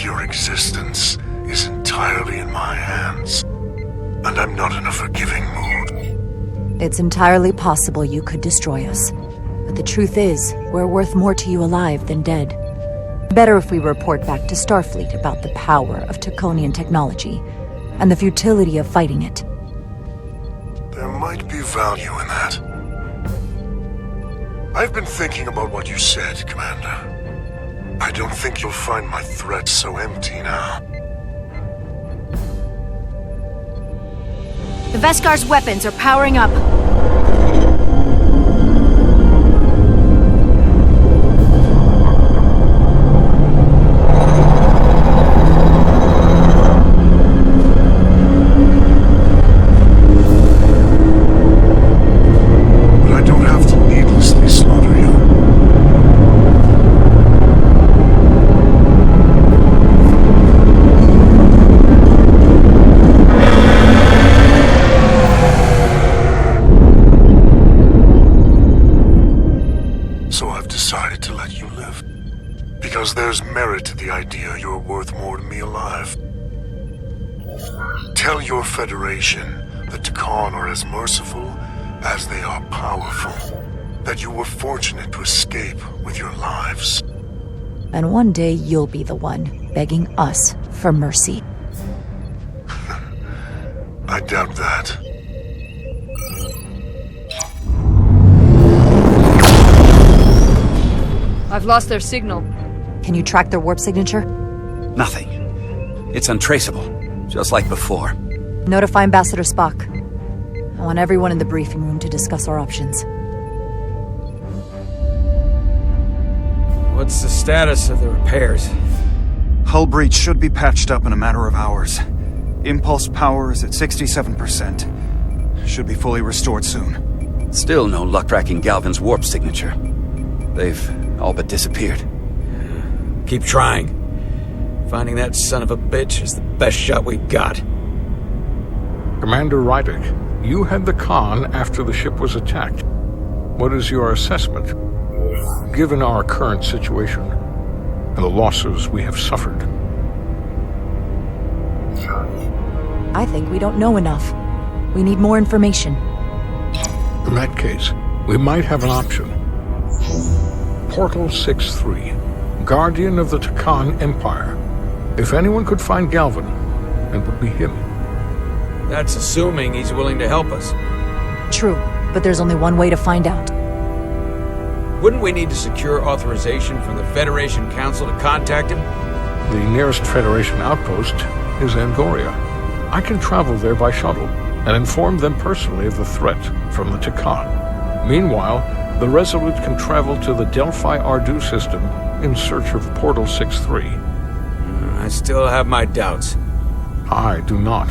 Your existence is entirely in my hands, and I'm not in a forgiving mood. It's entirely possible you could destroy us. But the truth is, we're worth more to you alive than dead. Better if we report back to Starfleet about the power of Taconian technology, and the futility of fighting it. There might be value in that. I've been thinking about what you said, Commander. I don't think you'll find my threat so empty now. The Veskar's weapons are powering up. There's merit to the idea you're worth more to me alive. Tell your Federation that Takan are as merciful as they are powerful. That you were fortunate to escape with your lives. And one day you'll be the one begging us for mercy. I doubt that. I've lost their signal. Can you track their warp signature? Nothing. It's untraceable, just like before. Notify Ambassador Spock. I want everyone in the briefing room to discuss our options. What's the status of the repairs? Hull breach should be patched up in a matter of hours. Impulse power is at 67%. Should be fully restored soon. Still no luck tracking Galvin's warp signature. They've all but disappeared. Keep trying. Finding that son of a bitch is the best shot we've got. Commander Rydick, you had the con after the ship was attacked. What is your assessment, given our current situation and the losses we have suffered? I think we don't know enough. We need more information. In that case, we might have an option. Portal 6-3. Guardian of the Takan Empire. If anyone could find Galvin, it would be him. That's assuming he's willing to help us. True, but there's only one way to find out. Wouldn't we need to secure authorization from the Federation Council to contact him? The nearest Federation outpost is Angoria. I can travel there by shuttle and inform them personally of the threat from the Takan. Meanwhile, the Resolute can travel to the Delphi Ardu system in search of Portal 6-3. I still have my doubts. I do not.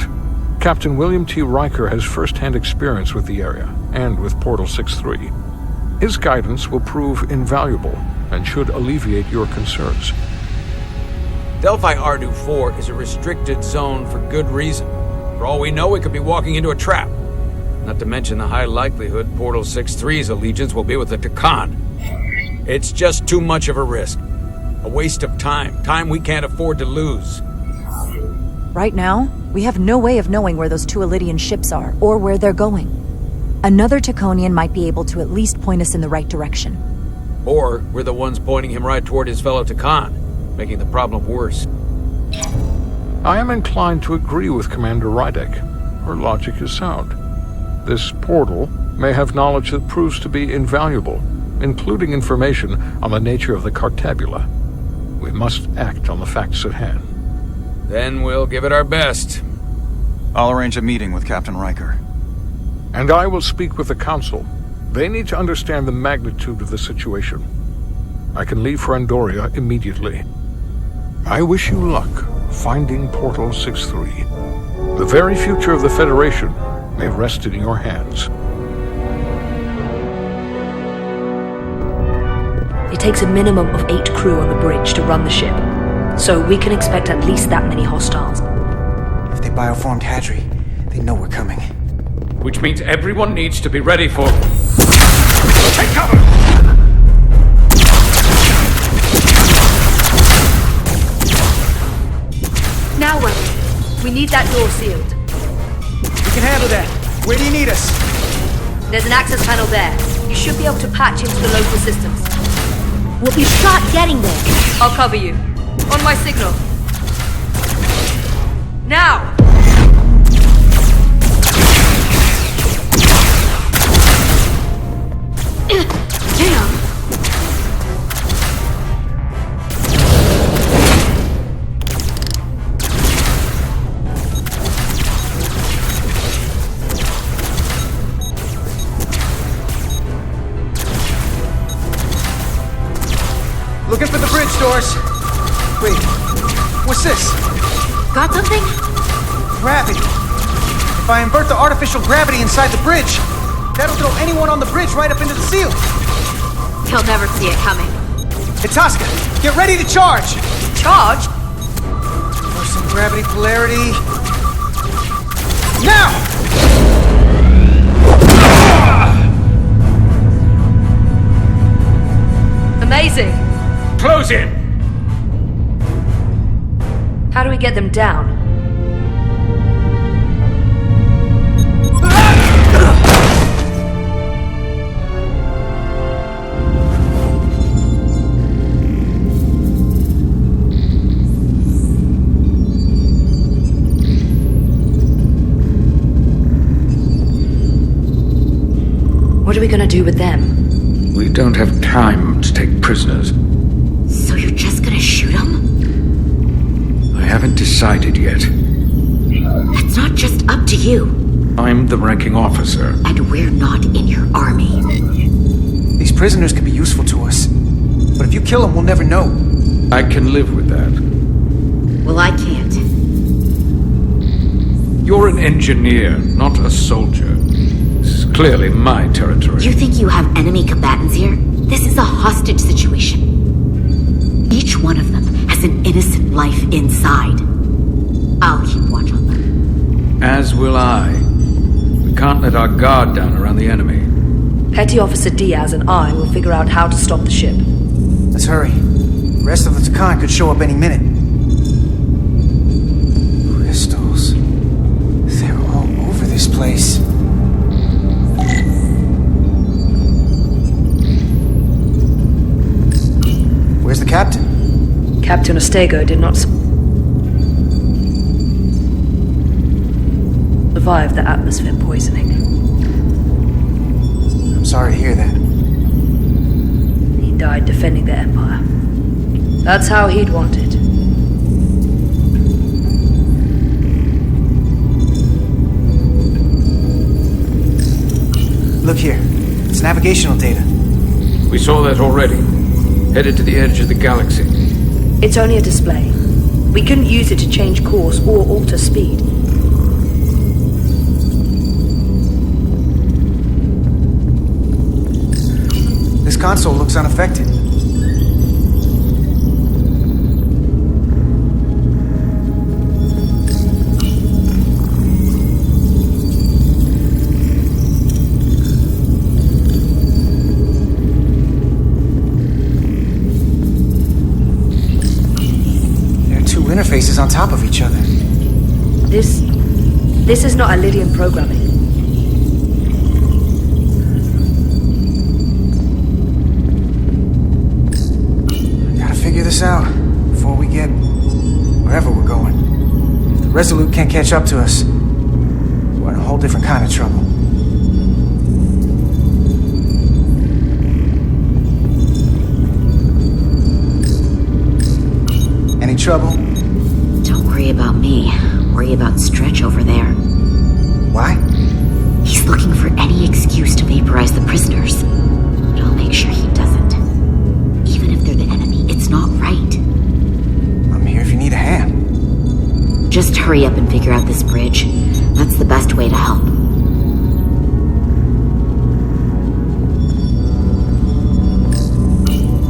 Captain William T. Riker has first-hand experience with the area and with Portal 6-3. His guidance will prove invaluable and should alleviate your concerns. Delphi Ardu 4 is a restricted zone for good reason. For all we know, we could be walking into a trap. Not to mention the high likelihood Portal 6-3's allegiance will be with the Takan. It's just too much of a risk. A waste of time. Time we can't afford to lose. Right now, we have no way of knowing where those two Elydian ships are, or where they're going. Another Taconian might be able to at least point us in the right direction. Or we're the ones pointing him right toward his fellow Takan, making the problem worse. I am inclined to agree with Commander Rydick. Her logic is sound. This portal may have knowledge that proves to be invaluable, including information on the nature of the Cartabula. We must act on the facts at hand. Then we'll give it our best. I'll arrange a meeting with Captain Riker. And I will speak with the Council. They need to understand the magnitude of the situation. I can leave for Andoria immediately. I wish you luck finding Portal 6-3. The very future of the Federation may rest in your hands. It takes a minimum of 8 crew on the bridge to run the ship, so we can expect at least that many hostiles. If they bioformed Hadri, they know we're coming. Which means everyone needs to be ready for... Take cover! Now what? We need that door sealed. We can handle that. Where do you need us? There's an access panel there. You should be able to patch into the local systems. We'll be shot getting there. I'll cover you. On my signal. Now! Damn! Looking for the bridge doors. Wait, what's this? Got something? Gravity. If I invert the artificial gravity inside the bridge, that'll throw anyone on the bridge right up into the seal. He'll never see it coming. Itasca, get ready to charge! Charge? For some gravity polarity. Now! Amazing. Close in. How do we get them down? What are we gonna do with them? We don't have time to take prisoners. So you're just gonna shoot them? I haven't decided yet. It's not just up to you. I'm the ranking officer. And we're not in your army. These prisoners could be useful to us. But if you kill them, we'll never know. I can live with that. Well, I can't. You're an engineer, not a soldier. This is clearly my territory. You think you have enemy combatants here? This is a hostage situation. Each one of them has an innocent life inside. I'll keep watch on them. As will I. We can't let our guard down around the enemy. Petty Officer Diaz and I will figure out how to stop the ship. Let's hurry. The rest of the Takan could show up any minute. Crystals. They're all over this place. Where's the captain? Captain Ostego did not survive the atmosphere poisoning. I'm sorry to hear that. He died defending the Empire. That's how he'd want it. Look here. It's navigational data. We saw that already. Headed to the edge of the galaxy. It's only a display. We couldn't use it to change course or alter speed. This console looks unaffected. Interfaces on top of each other. This is not Lydian programming. Gotta figure this out before we get wherever we're going. If the Resolute can't catch up to us, we're in a whole different kind of trouble. Any trouble? Don't worry about me. Worry about Stretch over there. Why? He's looking for any excuse to vaporize the prisoners. But I'll make sure he doesn't. Even if they're the enemy, it's not right. I'm here if you need a hand. Just hurry up and figure out this bridge. That's the best way to help.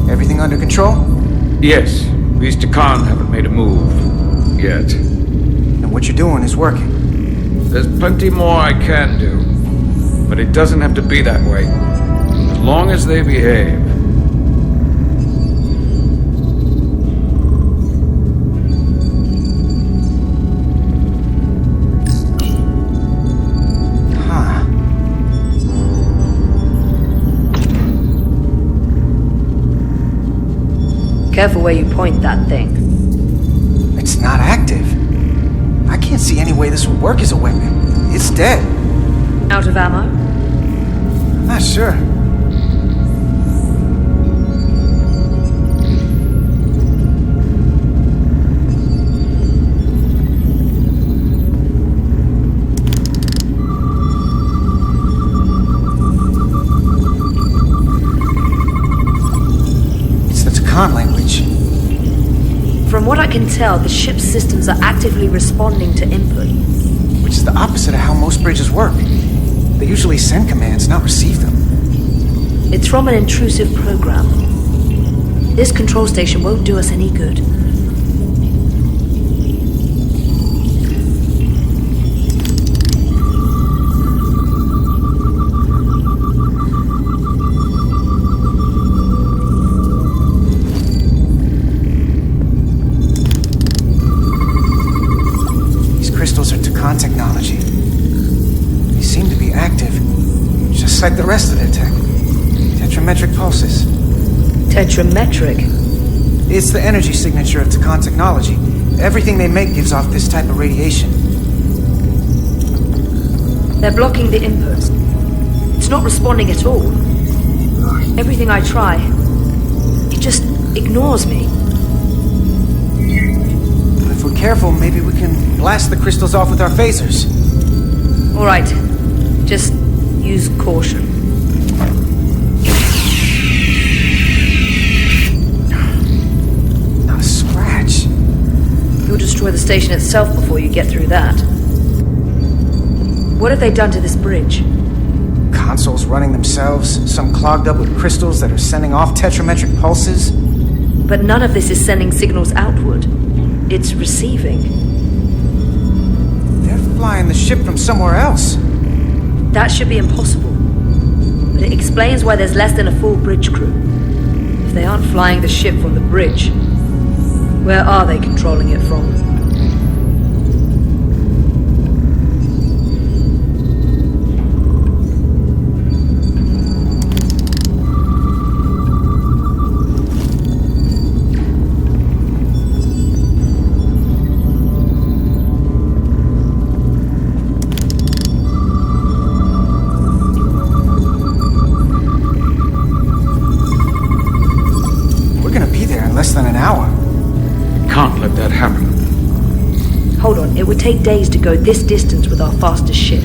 Everything under control? Yes. These Takan haven't made a move. Yet. And what you're doing is working. There's plenty more I can do. But it doesn't have to be that way. As long as they behave. Huh. Careful where you point that thing. It's not active. I can't see any way this would work as a weapon. It's dead. Out of ammo? I'm not sure. It's the Takan language. can tell, the ship's systems are actively responding to input. Which is the opposite of how most bridges work. They usually send commands, not receive them. It's from an intrusive program. This control station won't do us any good. Technology. They seem to be active, just like the rest of their tech. Tetrametric pulses. Tetrametric? It's the energy signature of Takan technology. Everything they make gives off this type of radiation. They're blocking the inputs. It's not responding at all. Everything I try, it just ignores me. If we're careful, maybe we can blast the crystals off with our phasers. All right. Just use caution. Not a scratch. You'll destroy the station itself before you get through that. What have they done to this bridge? Consoles running themselves, some clogged up with crystals that are sending off tetrametric pulses. But none of this is sending signals outward. It's receiving. They're flying the ship from somewhere else. That should be impossible. But it explains why there's less than a full bridge crew. If they aren't flying the ship from the bridge, where are they controlling it from? Less than an hour. Can't let that happen. Hold on, it would take days to go this distance with our fastest ship.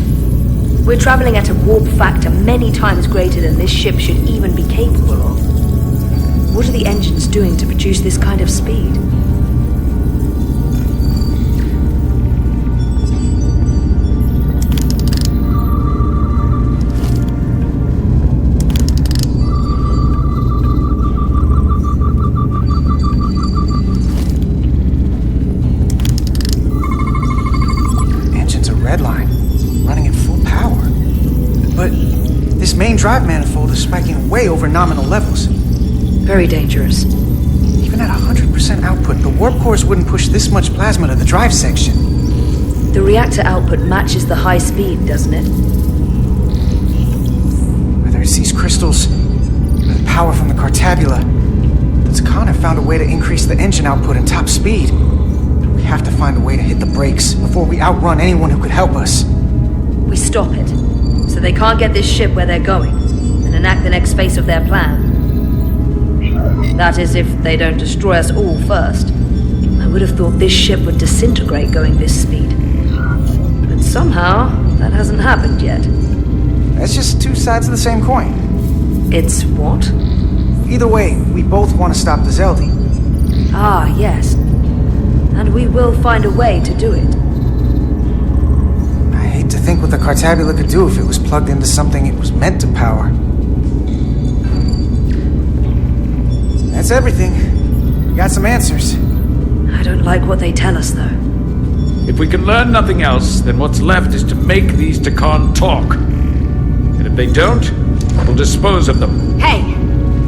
We're traveling at a warp factor many times greater than this ship should even be capable of. What are the engines doing to produce this kind of speed? Main drive manifold is spiking way over nominal levels. Very dangerous. Even at 100% output, the warp cores wouldn't push this much plasma to the drive section. The reactor output matches the high speed, doesn't it? Whether it's these crystals, or the power from the Cartabula, the Takan have found a way to increase the engine output and top speed. We have to find a way to hit the brakes before we outrun anyone who could help us. We stop it. So they can't get this ship where they're going, and enact the next phase of their plan. That is, if they don't destroy us all first. I would have thought this ship would disintegrate going this speed. But somehow, that hasn't happened yet. That's just two sides of the same coin. It's what? Either way, we both want to stop the Zeldi. Ah, yes. And we will find a way to do it. I hate to think what the Cartabula could do if it was plugged into something it was meant to power. That's everything. We got some answers. I don't like what they tell us, though. If we can learn nothing else, then what's left is to make these Takan talk. And if they don't, we'll dispose of them. Hey,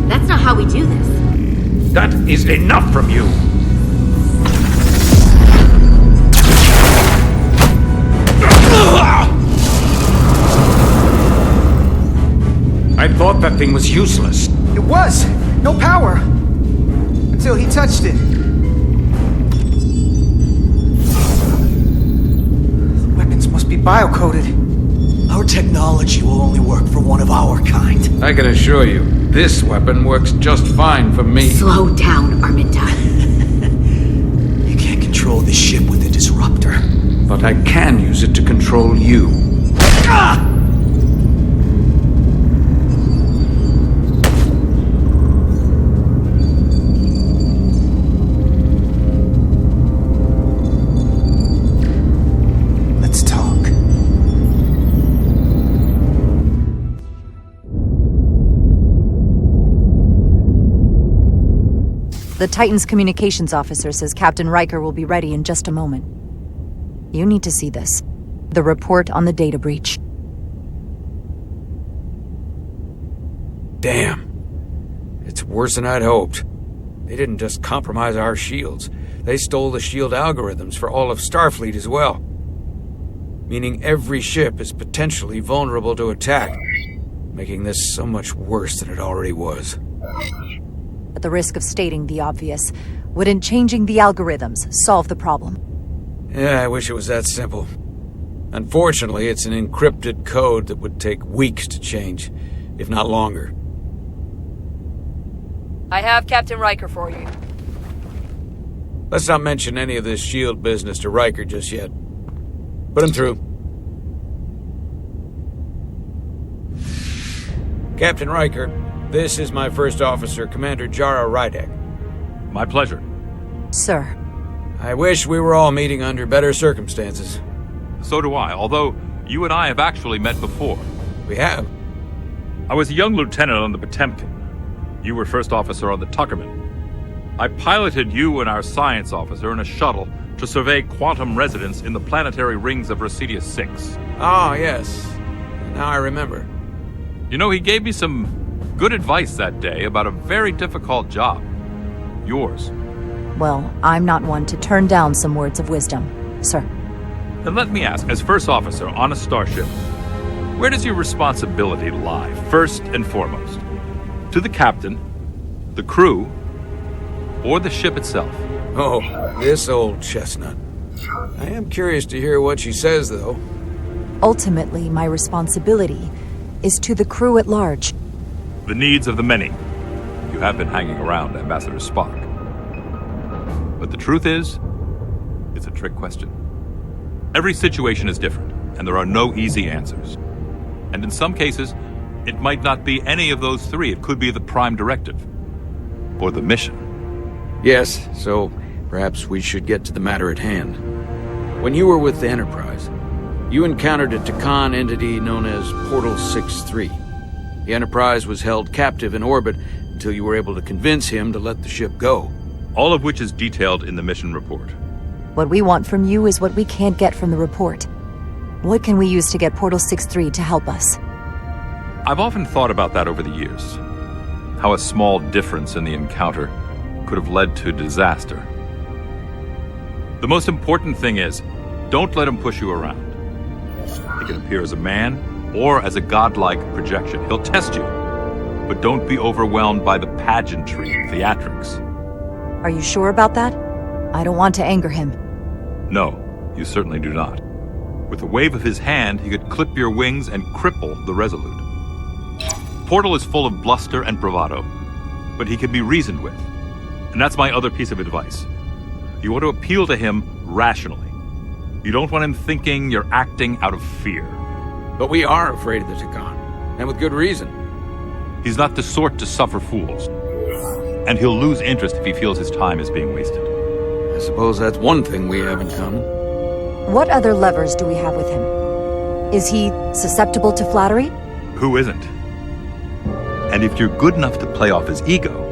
that's not how we do this. That is enough from you. I thought that thing was useless. It was. No power. Until he touched it. The weapons must be bio-coded. Our technology will only work for one of our kind. I can assure you, this weapon works just fine for me. Slow down, Arminta. You can't control the ship with a disruptor. But I can use it to control you. Ah! The Titan's communications officer says Captain Riker will be ready in just a moment. You need to see this. The report on the data breach. Damn. It's worse than I'd hoped. They didn't just compromise our shields. They stole the shield algorithms for all of Starfleet as well. Meaning every ship is potentially vulnerable to attack, making this so much worse than it already was. At the risk of stating the obvious, wouldn't changing the algorithms solve the problem? Yeah, I wish it was that simple. Unfortunately, it's an encrypted code that would take weeks to change, if not longer. I have Captain Riker for you. Let's not mention any of this shield business to Riker just yet. Put him through. Captain Riker, this is my first officer, Commander Jara Rydek. My pleasure. Sir. I wish we were all meeting under better circumstances. So do I, although you and I have actually met before. We have? I was a young lieutenant on the Potemkin. You were first officer on the Tuckerman. I piloted you and our science officer in a shuttle to survey quantum resonance in the planetary rings of Residius 6. Ah, yes. Now I remember. You know, he gave me some good advice that day about a very difficult job. Yours. Well, I'm not one to turn down some words of wisdom, sir. Then let me ask, as first officer on a starship, where does your responsibility lie, first and foremost? To the captain, the crew, or the ship itself? Oh, this old chestnut. I am curious to hear what she says, though. Ultimately, my responsibility is to the crew at large. The needs of the many. You have been hanging around Ambassador Spock. But the truth is, it's a trick question. Every situation is different, and there are no easy answers. And in some cases, it might not be any of those three. It could be the prime directive. Or the mission. Yes, so perhaps we should get to the matter at hand. When you were with the Enterprise, you encountered a Takan entity known as Portal 6-3. The Enterprise was held captive in orbit until you were able to convince him to let the ship go. All of which is detailed in the mission report. What we want from you is what we can't get from the report. What can we use to get Portal 6-3 to help us? I've often thought about that over the years. How a small difference in the encounter could have led to disaster. The most important thing is, don't let him push you around. He can appear as a man or as a godlike projection. He'll test you, but don't be overwhelmed by the pageantry and theatrics. Are you sure about that? I don't want to anger him. No, you certainly do not. With a wave of his hand, he could clip your wings and cripple the Resolute. Portal is full of bluster and bravado, but he can be reasoned with. And that's my other piece of advice. You want to appeal to him rationally. You don't want him thinking you're acting out of fear. But we are afraid of the Takan, and with good reason. He's not the sort to suffer fools. And he'll lose interest if he feels his time is being wasted. I suppose that's one thing we have in common. What other levers do we have with him? Is he susceptible to flattery? Who isn't? And if you're good enough to play off his ego,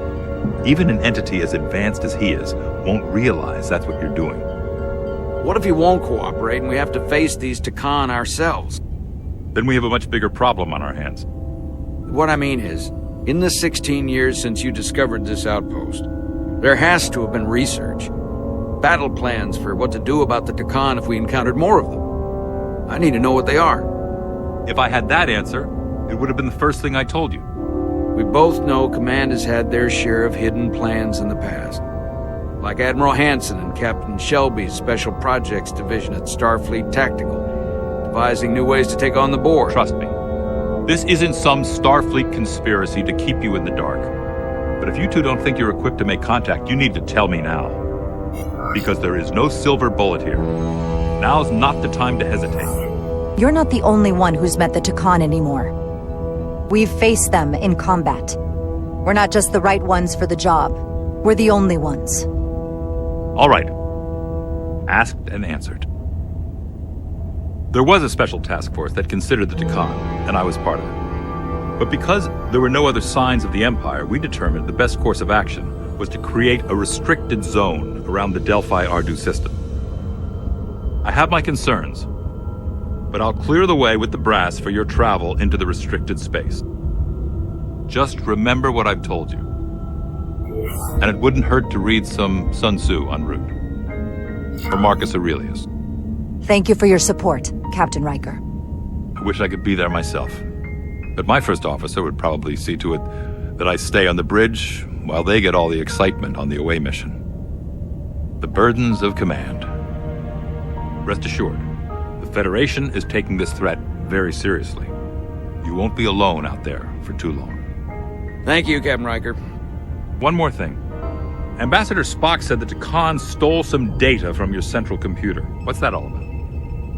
even an entity as advanced as he is won't realize that's what you're doing. What if he won't cooperate and we have to face these Takan ourselves? Then we have a much bigger problem on our hands. What I mean is, in the 16 years since you discovered this outpost, there has to have been research. Battle plans for what to do about the Takan if we encountered more of them. I need to know what they are. If I had that answer, it would have been the first thing I told you. We both know Command has had their share of hidden plans in the past. Like Admiral Hansen and Captain Shelby's Special Projects Division at Starfleet Tactical, devising new ways to take on the Borg. Trust me, this isn't some Starfleet conspiracy to keep you in the dark. But if you two don't think you're equipped to make contact, you need to tell me now. Because there is no silver bullet here. Now's not the time to hesitate. You're not the only one who's met the Takan anymore. We've faced them in combat. We're not just the right ones for the job. We're the only ones. All right. Asked and answered. There was a special task force that considered the Takan, and I was part of it. But because there were no other signs of the Empire, we determined the best course of action was to create a restricted zone around the Delphi-Ardu system. I have my concerns, but I'll clear the way with the brass for your travel into the restricted space. Just remember what I've told you. And it wouldn't hurt to read some Sun Tzu en route. Or Marcus Aurelius. Thank you for your support, Captain Riker. I wish I could be there myself. But my first officer would probably see to it that I stay on the bridge while they get all the excitement on the away mission. The burdens of command. Rest assured, the Federation is taking this threat very seriously. You won't be alone out there for too long. Thank you, Captain Riker. One more thing. Ambassador Spock said that Khan stole some data from your central computer. What's that all about?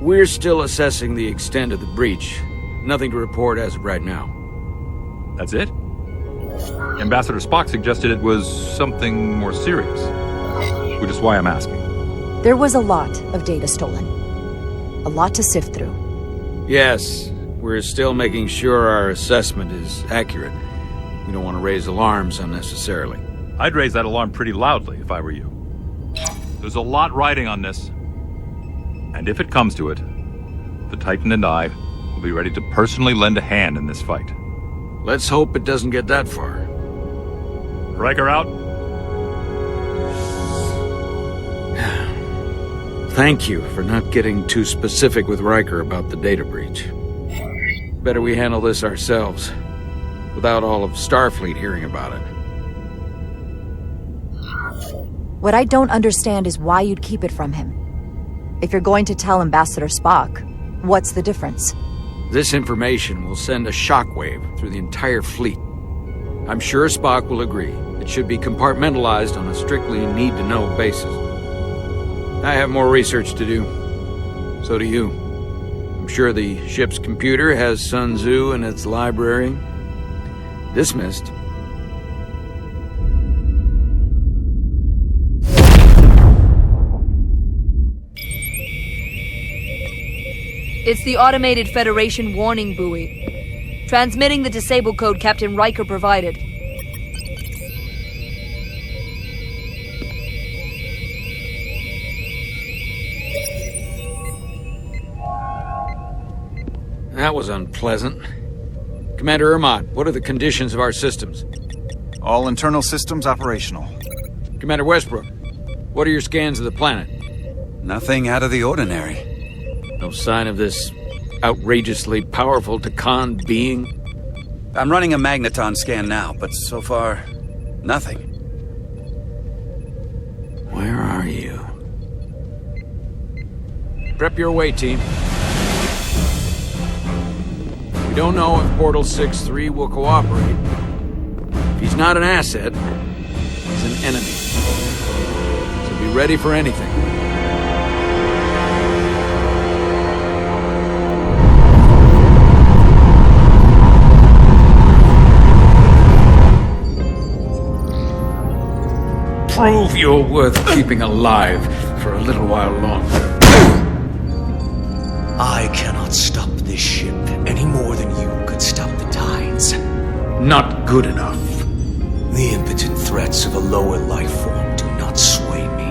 We're still assessing the extent of the breach. Nothing to report as of right now. That's it? Ambassador Spock suggested it was something more serious, which is why I'm asking. There was a lot of data stolen. A lot to sift through. Yes, we're still making sure our assessment is accurate. We don't want to raise alarms unnecessarily. I'd raise that alarm pretty loudly if I were you. There's a lot riding on this. And if it comes to it, the Titan and I will be ready to personally lend a hand in this fight. Let's hope it doesn't get that far. Riker out. Thank you for not getting too specific with Riker about the data breach. Better we handle this ourselves, without all of Starfleet hearing about it. What I don't understand is why you'd keep it from him. If you're going to tell Ambassador Spock, what's the difference? This information will send a shockwave through the entire fleet. I'm sure Spock will agree. It should be compartmentalized on a strictly need-to-know basis. I have more research to do. So do you. I'm sure the ship's computer has Sun Tzu in its library. Dismissed. It's the automated Federation warning buoy. Transmitting the disable code Captain Riker provided. That was unpleasant. Commander Ermont, what are the conditions of our systems? All internal systems operational. Commander Westbrook, what are your scans of the planet? Nothing out of the ordinary. No sign of this outrageously powerful Takan being? I'm running a magneton scan now, but so far, nothing. Where are you? Prep your way, team. We don't know if Portal 6-3 will cooperate. If he's not an asset, he's an enemy. So be ready for anything. Prove you're worth keeping alive for a little while longer. I cannot stop this ship any more than you could stop the tides. Not good enough. The impotent threats of a lower life form do not sway me.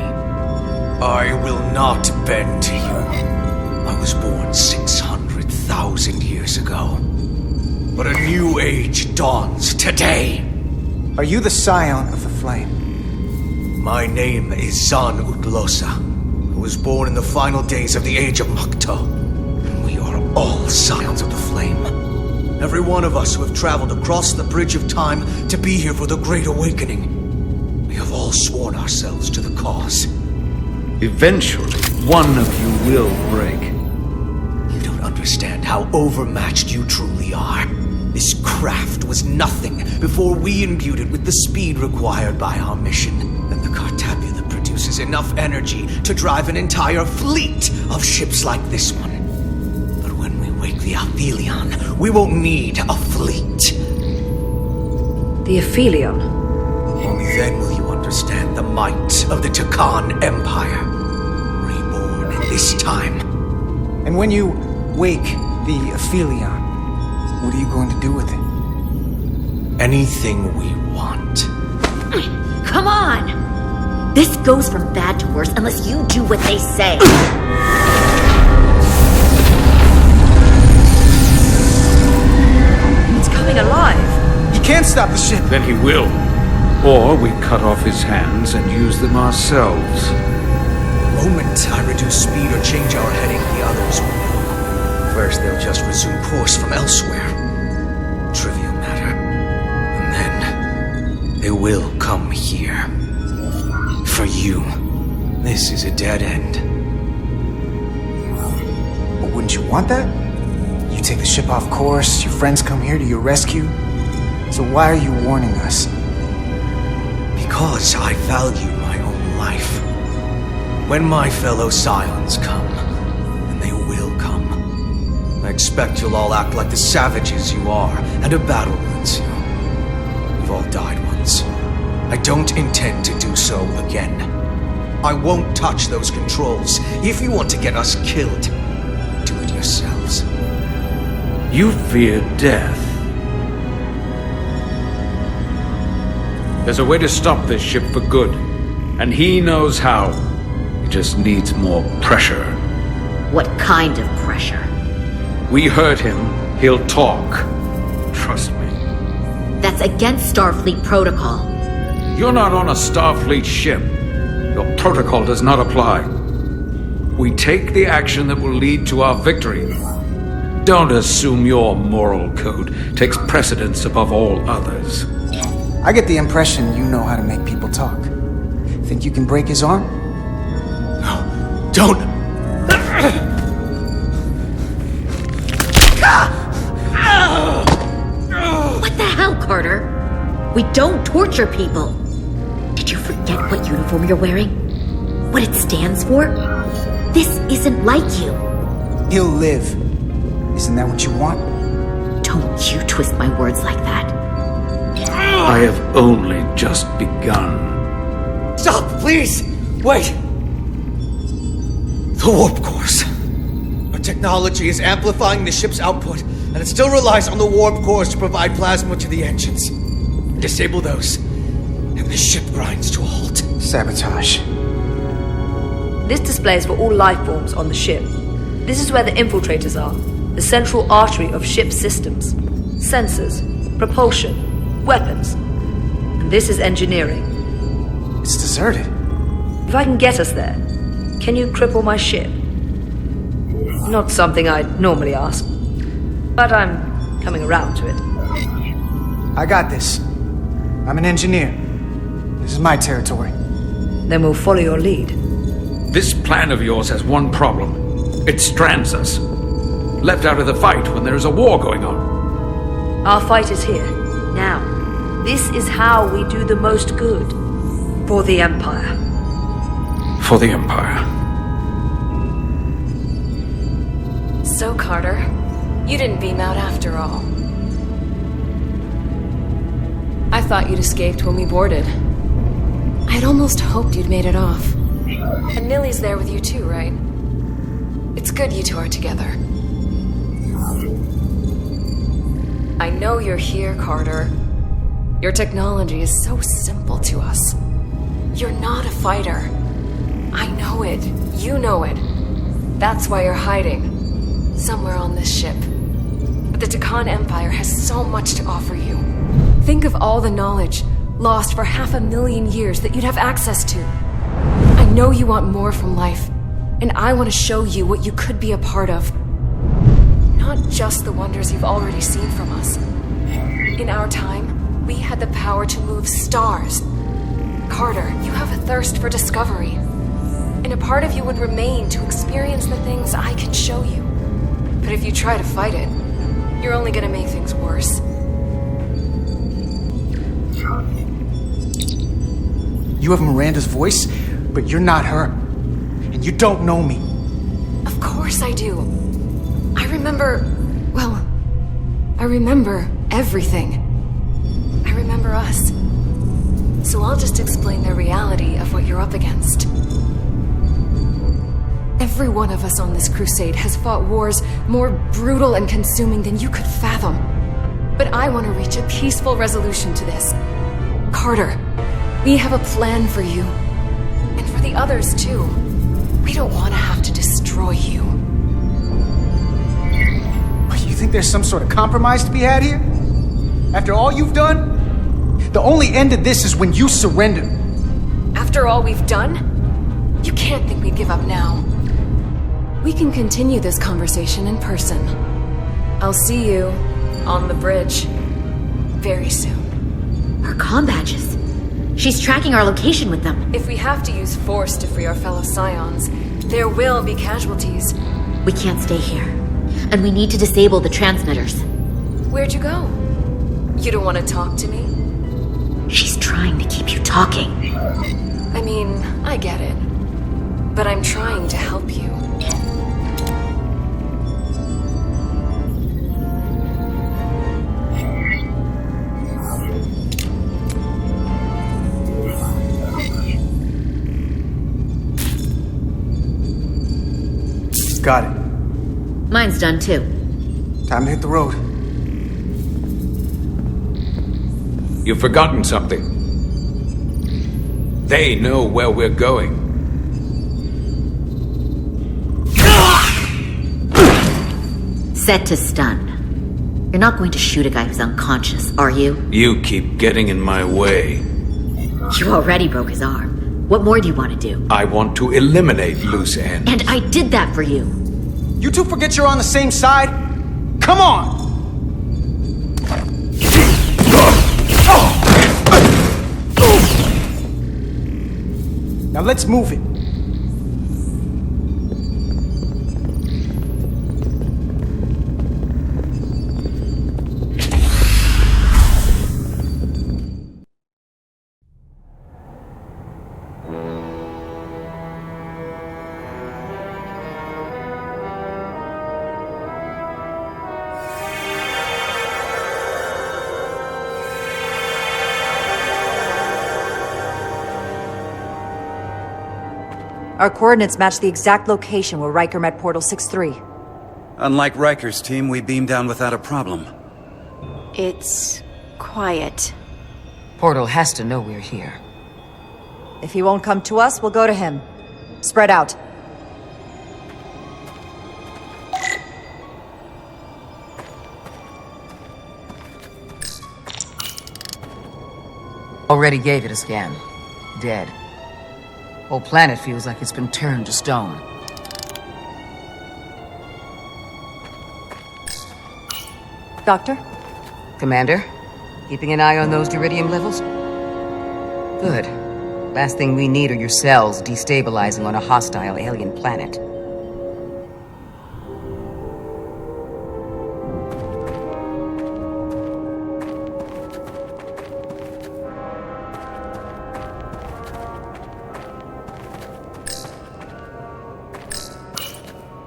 I will not bend to you. I was born 600,000 years ago. But a new age dawns today. Are you the scion of the flame? My name is Zan Utlosa. I was born in the final days of the age of Makto. And we are all scions of the flame. Every one of us who have traveled across the bridge of time to be here for the Great Awakening. We have all sworn ourselves to the cause. Eventually, one of you will break. You don't understand how overmatched you truly are. This craft was nothing before we imbued it with the speed required by our mission. And the Cartapia that produces enough energy to drive an entire fleet of ships like this one. But when we wake the Aphelion, we won't need a fleet. The Aphelion? Only then will you understand the might of the Takan Empire. Reborn in this time. And when you wake the Aphelion, what are you going to do with it? Anything we want. Come on! This goes from bad to worse unless you do what they say. It's coming alive. He can't stop the ship. Then he will. Or we cut off his hands and use them ourselves. The moment I reduce speed or change our heading, the others will know. First, they'll just resume course from elsewhere. Trivial matter. And then, they will come here. For you, this is a dead end. But wouldn't you want that? You take the ship off course, your friends come here to your rescue. So why are you warning us? Because I value my own life. When my fellow Scions come, and they will come, I expect you'll all act like the savages you are, and a battle will ensue. We've all died once. I don't intend to do so again. I won't touch those controls. If you want to get us killed, do it yourselves. You fear death. There's a way to stop this ship for good, and he knows how. He just needs more pressure. What kind of pressure? We hurt him, he'll talk. Trust me. That's against Starfleet protocol. You're not on a Starfleet ship. Your protocol does not apply. We take the action that will lead to our victory. Don't assume your moral code takes precedence above all others. I get the impression you know how to make people talk. Think you can break his arm? No, don't! What the hell, Carter? We don't torture people. Did you forget what uniform you're wearing? What it stands for? This isn't like you. He'll live. Isn't that what you want? Don't you twist my words like that. I have only just begun. Stop, please! Wait! The warp cores. Our technology is amplifying the ship's output, and it still relies on the warp cores to provide plasma to the engines. Disable those, and the ship grinds to a halt. Sabotage. This display is for all life forms on the ship. This is where the infiltrators are, the central artery of ship systems. Sensors, propulsion, weapons. And this is engineering. It's deserted. If I can get us there, can you cripple my ship? Not something I'd normally ask, but I'm coming around to it. I got this. I'm an engineer. This is my territory. Then we'll follow your lead. This plan of yours has one problem. It strands us. Left out of the fight when there is a war going on. Our fight is here, now. This is how we do the most good. For the Empire. For the Empire. So, Carter, you didn't beam out after all. I thought you'd escaped when we boarded. I'd almost hoped you'd made it off. And Millie's there with you too, right? It's good you two are together. I know you're here, Carter. Your technology is so simple to us. You're not a fighter. I know it. You know it. That's why you're hiding. Somewhere on this ship. But the Takan Empire has so much to offer you. Think of all the knowledge lost for 500,000 years that you'd have access to. I know you want more from life, and I want to show you what you could be a part of. Not just the wonders you've already seen from us. In our time, we had the power to move stars. Carter, you have a thirst for discovery. And a part of you would remain to experience the things I can show you. But if you try to fight it, you're only gonna make things worse. You have Miranda's voice, but you're not her. And you don't know me. Of course I do. I remember everything. I remember us. So I'll just explain the reality of what you're up against. Every one of us on this crusade has fought wars more brutal and consuming than you could fathom. But I want to reach a peaceful resolution to this. Carter, We have a plan for you. And for the others, too. We don't want to have to destroy you. You think there's some sort of compromise to be had here? After all you've done? The only end of this is when you surrender. After all we've done? You can't think we'd give up now. We can continue this conversation in person. I'll see you on the bridge very soon. Her comm badges. She's tracking our location with them. If we have to use force to free our fellow Scions, there will be casualties. We can't stay here. And we need to disable the transmitters. Where'd you go? You don't want to talk to me? She's trying to keep you talking. I mean, I get it. But I'm trying to help you. Got it. Mine's done too. Time to hit the road. You've forgotten something. They know where we're going. Set to stun. You're not going to shoot a guy who's unconscious, are you? You keep getting in my way. You already broke his arm. What more do you want to do? I want to eliminate loose ends. And I did that for you. You two forget you're on the same side? Come on! Now let's move it. Our coordinates match the exact location where Riker met Portal 6-3. Unlike Riker's team, we beamed down without a problem. It's quiet. Portal has to know we're here. If he won't come to us, we'll go to him. Spread out. Already gave it a scan. Dead. Whole planet feels like it's been turned to stone. Doctor? Commander? Keeping an eye on those duridium levels? Good. Last thing we need are your cells destabilizing on a hostile alien planet.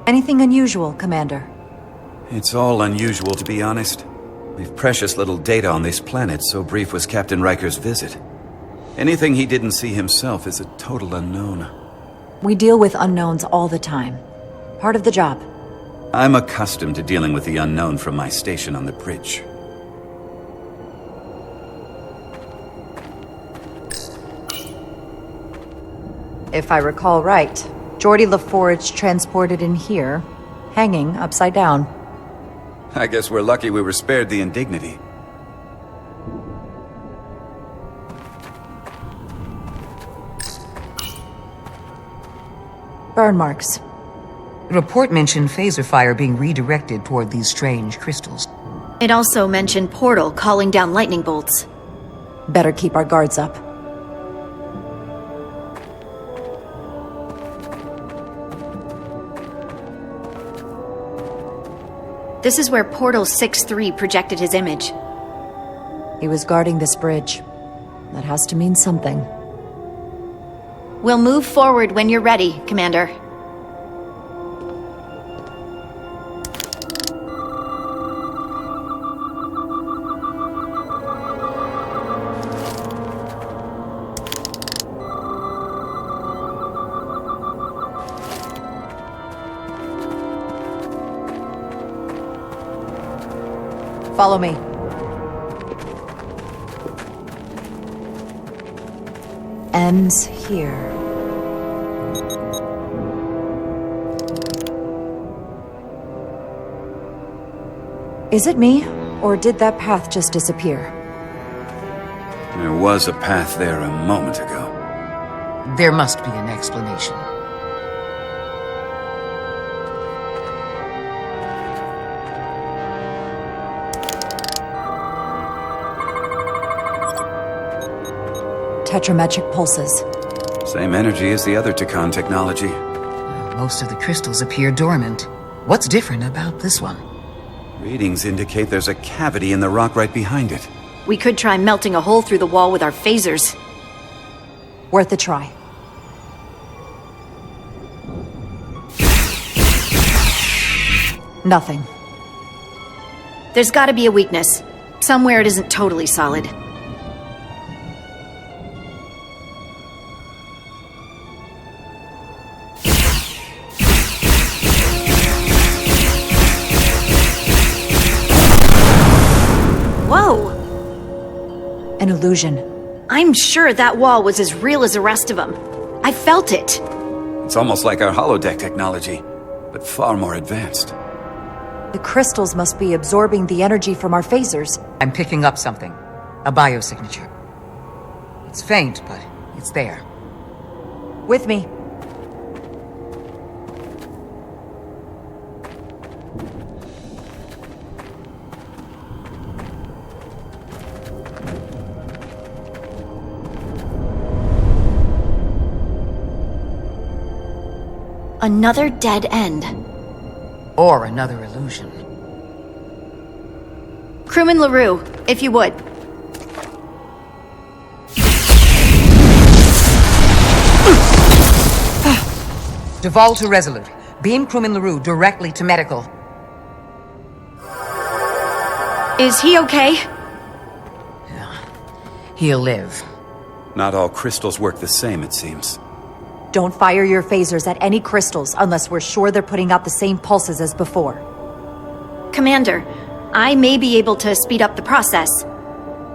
Anything unusual, Commander? It's all unusual, to be honest. We've precious little data on this planet, so brief was Captain Riker's visit. Anything he didn't see himself is a total unknown. We deal with unknowns all the time. Part of the job. I'm accustomed to dealing with the unknown from my station on the bridge. If I recall right, Geordi LaForge transported in here, hanging upside down. I guess we're lucky we were spared the indignity. Burn marks. The report mentioned phaser fire being redirected toward these strange crystals. It also mentioned Portal calling down lightning bolts. Better keep our guards up. This is where Portal 6-3 projected his image. He was guarding this bridge. That has to mean something. We'll move forward when you're ready, Commander. Follow me. ends here. Is it me, or did that path just disappear? There was a path there a moment ago. There must be an explanation. Tetrametric pulses. Same energy as the other Takan technology. Most of the crystals appear dormant. What's different about this one? Readings indicate there's a cavity in the rock right behind it. We could try melting a hole through the wall with our phasers. Worth a try. Nothing. There's gotta be a weakness. Somewhere it isn't totally solid. Whoa! An illusion. I'm sure that wall was as real as the rest of them. I felt it. It's almost like our holodeck technology, but far more advanced. The crystals must be absorbing the energy from our phasers. I'm picking up something. A biosignature. It's faint, but it's there. With me. Another dead end. Or another illusion. Crewman LaRue, if you would. Duval to Resolute. Beam Crewman LaRue directly to medical. Is he okay? He'll live. Not all crystals work the same, it seems. Don't fire your phasers at any crystals unless we're sure they're putting out the same pulses as before. Commander, I may be able to speed up the process.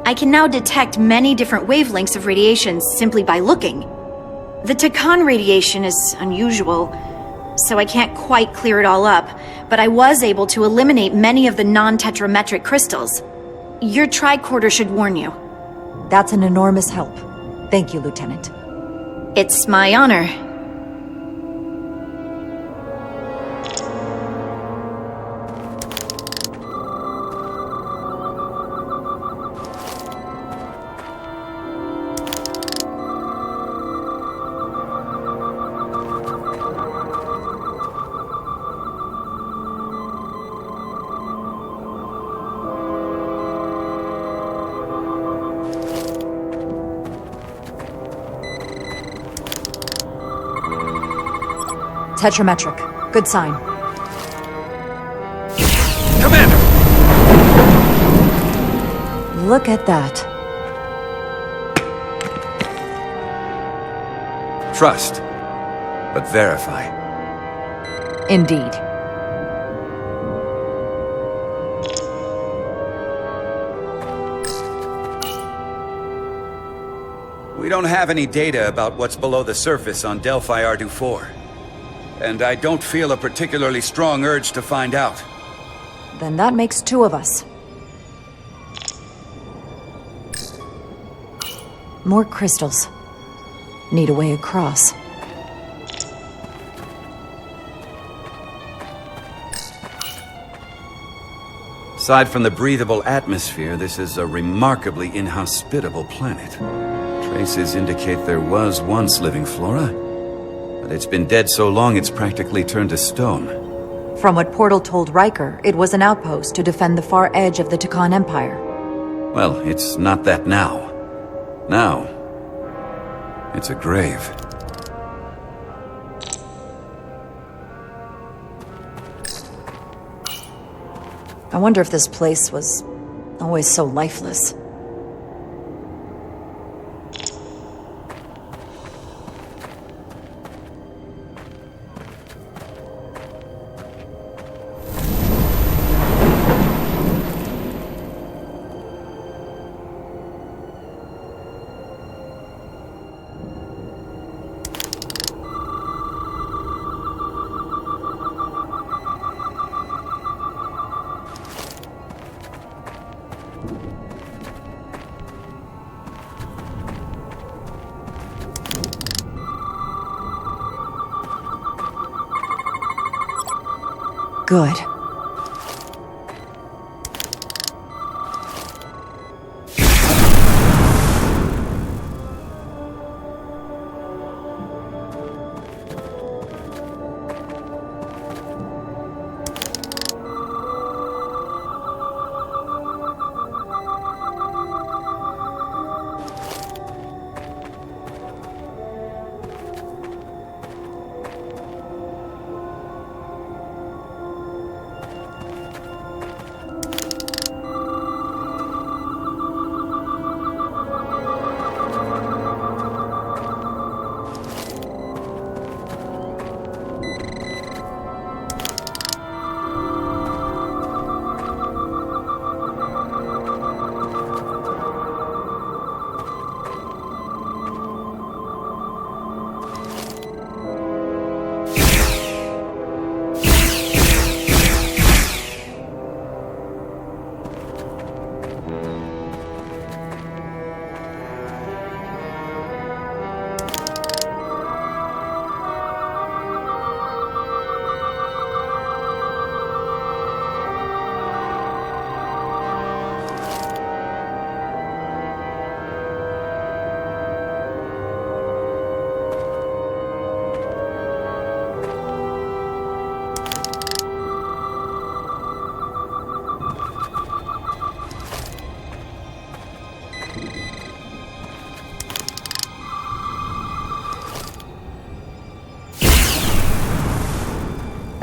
I can now detect many different wavelengths of radiation simply by looking. The Takan radiation is unusual, so I can't quite clear it all up, but I was able to eliminate many of the non-tetrametric crystals. Your tricorder should warn you. That's an enormous help. Thank you, Lieutenant. It's my honor. Tetrametric. Good sign. Commander! Look at that. Trust, but verify. Indeed. We don't have any data about what's below the surface on Delphi Ardu 4. And I don't feel a particularly strong urge to find out. Then that makes two of us. More crystals. Need a way across. Aside from the breathable atmosphere, this is a remarkably inhospitable planet. Traces indicate there was once living flora, but it's been dead so long it's practically turned to stone. From what Portal told Riker, it was an outpost to defend the far edge of the Takan Empire. Well, it's not that now. Now, it's a grave. I wonder if this place was always so lifeless. good.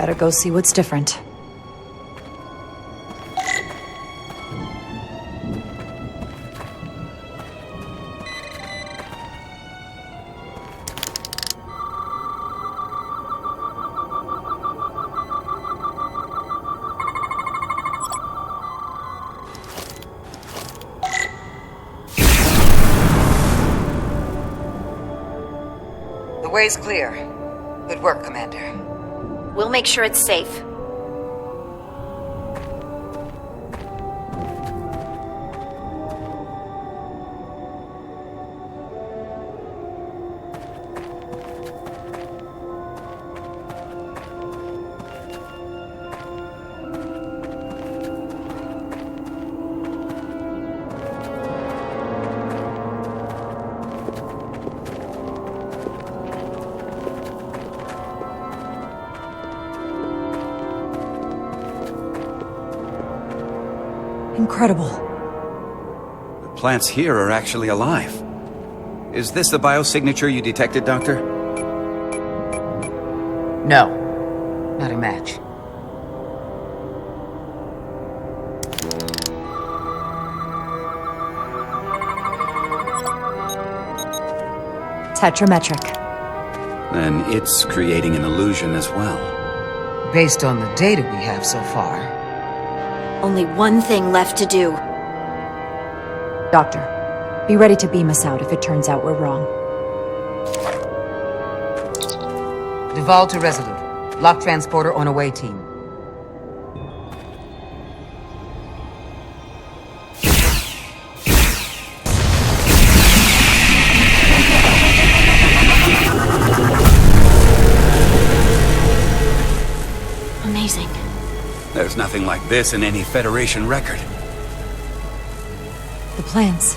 Better go see what's different. The way's clear. Good work, Commander. We'll make sure it's safe. Incredible. The plants here are actually alive. Is this the biosignature you detected, Doctor? No. Not a match. Tetrametric. Then it's creating an illusion as well. Based on the data we have so far. Only one thing left to do. Doctor, be ready to beam us out if it turns out we're wrong. Duval to Resolute. Lock transporter on away team. Amazing. There's nothing like this in any Federation record. The plans.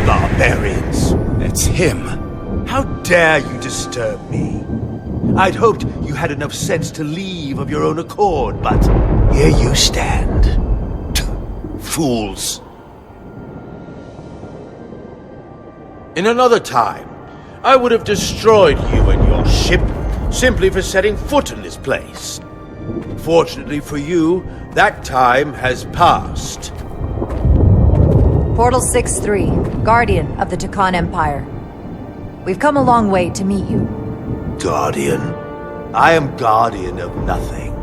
Barbarians. It's him. How dare you disturb me? I'd hoped you had enough sense to leave of your own accord, but here you stand. Fools. In another time, I would have destroyed you and your ship simply for setting foot in this place. Fortunately for you, that time has passed. Portal 6-3, Guardian of the Takan Empire. We've come a long way to meet you. Guardian? I am guardian of nothing.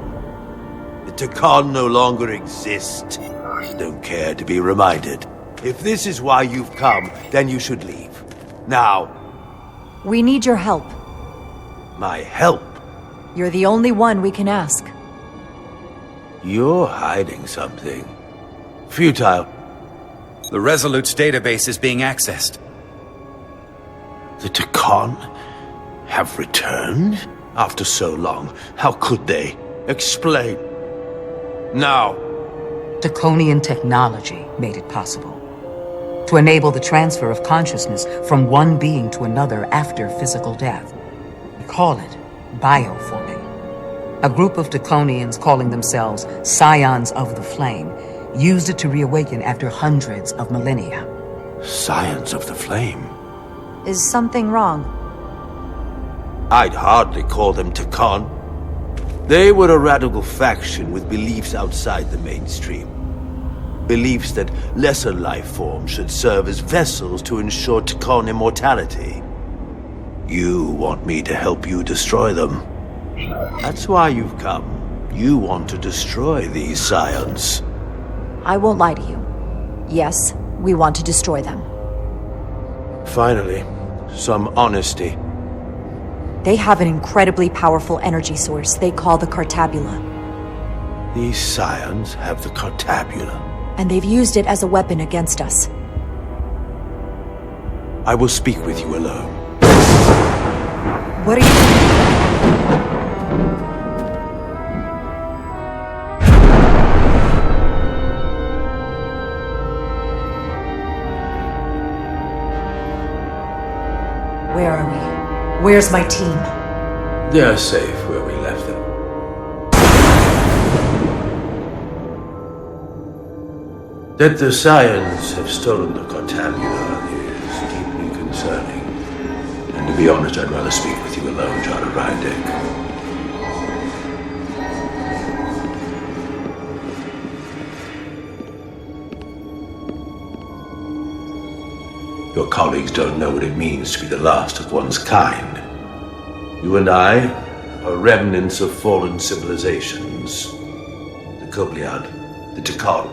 The Takan no longer exist. I don't care to be reminded. If this is why you've come, then you should leave. Now. We need your help. My help? You're the only one we can ask. You're hiding something. Futile. The Resolute's database is being accessed. The Takon have returned? After so long, how could they? Explain. Now. Draconian technology made it possible. To enable the transfer of consciousness from one being to another after physical death. We call it bioforming. A group of Draconians calling themselves Scions of the Flame used it to reawaken after hundreds of millennia. Scions of the Flame? Is something wrong? I'd hardly call them Takon. They were a radical faction with beliefs outside the mainstream. Beliefs that lesser life forms should serve as vessels to ensure Takon immortality. You want me to help you destroy them. That's why you've come. You want to destroy these Scions. I won't lie to you. Yes, we want to destroy them. Finally, some honesty. They have an incredibly powerful energy source they call the Cartabula. These Scions have the Cartabula. And they've used it as a weapon against us. I will speak with you alone. What are you... Where are we? Where's my team? They're safe where we left them. That the Scions have stolen the Cartabula is deeply concerning. And to be honest, I'd rather speak with you alone, John Rydick. Your colleagues don't know what it means to be the last of one's kind. You and I are remnants of fallen civilizations. The Kobliad, the Takon.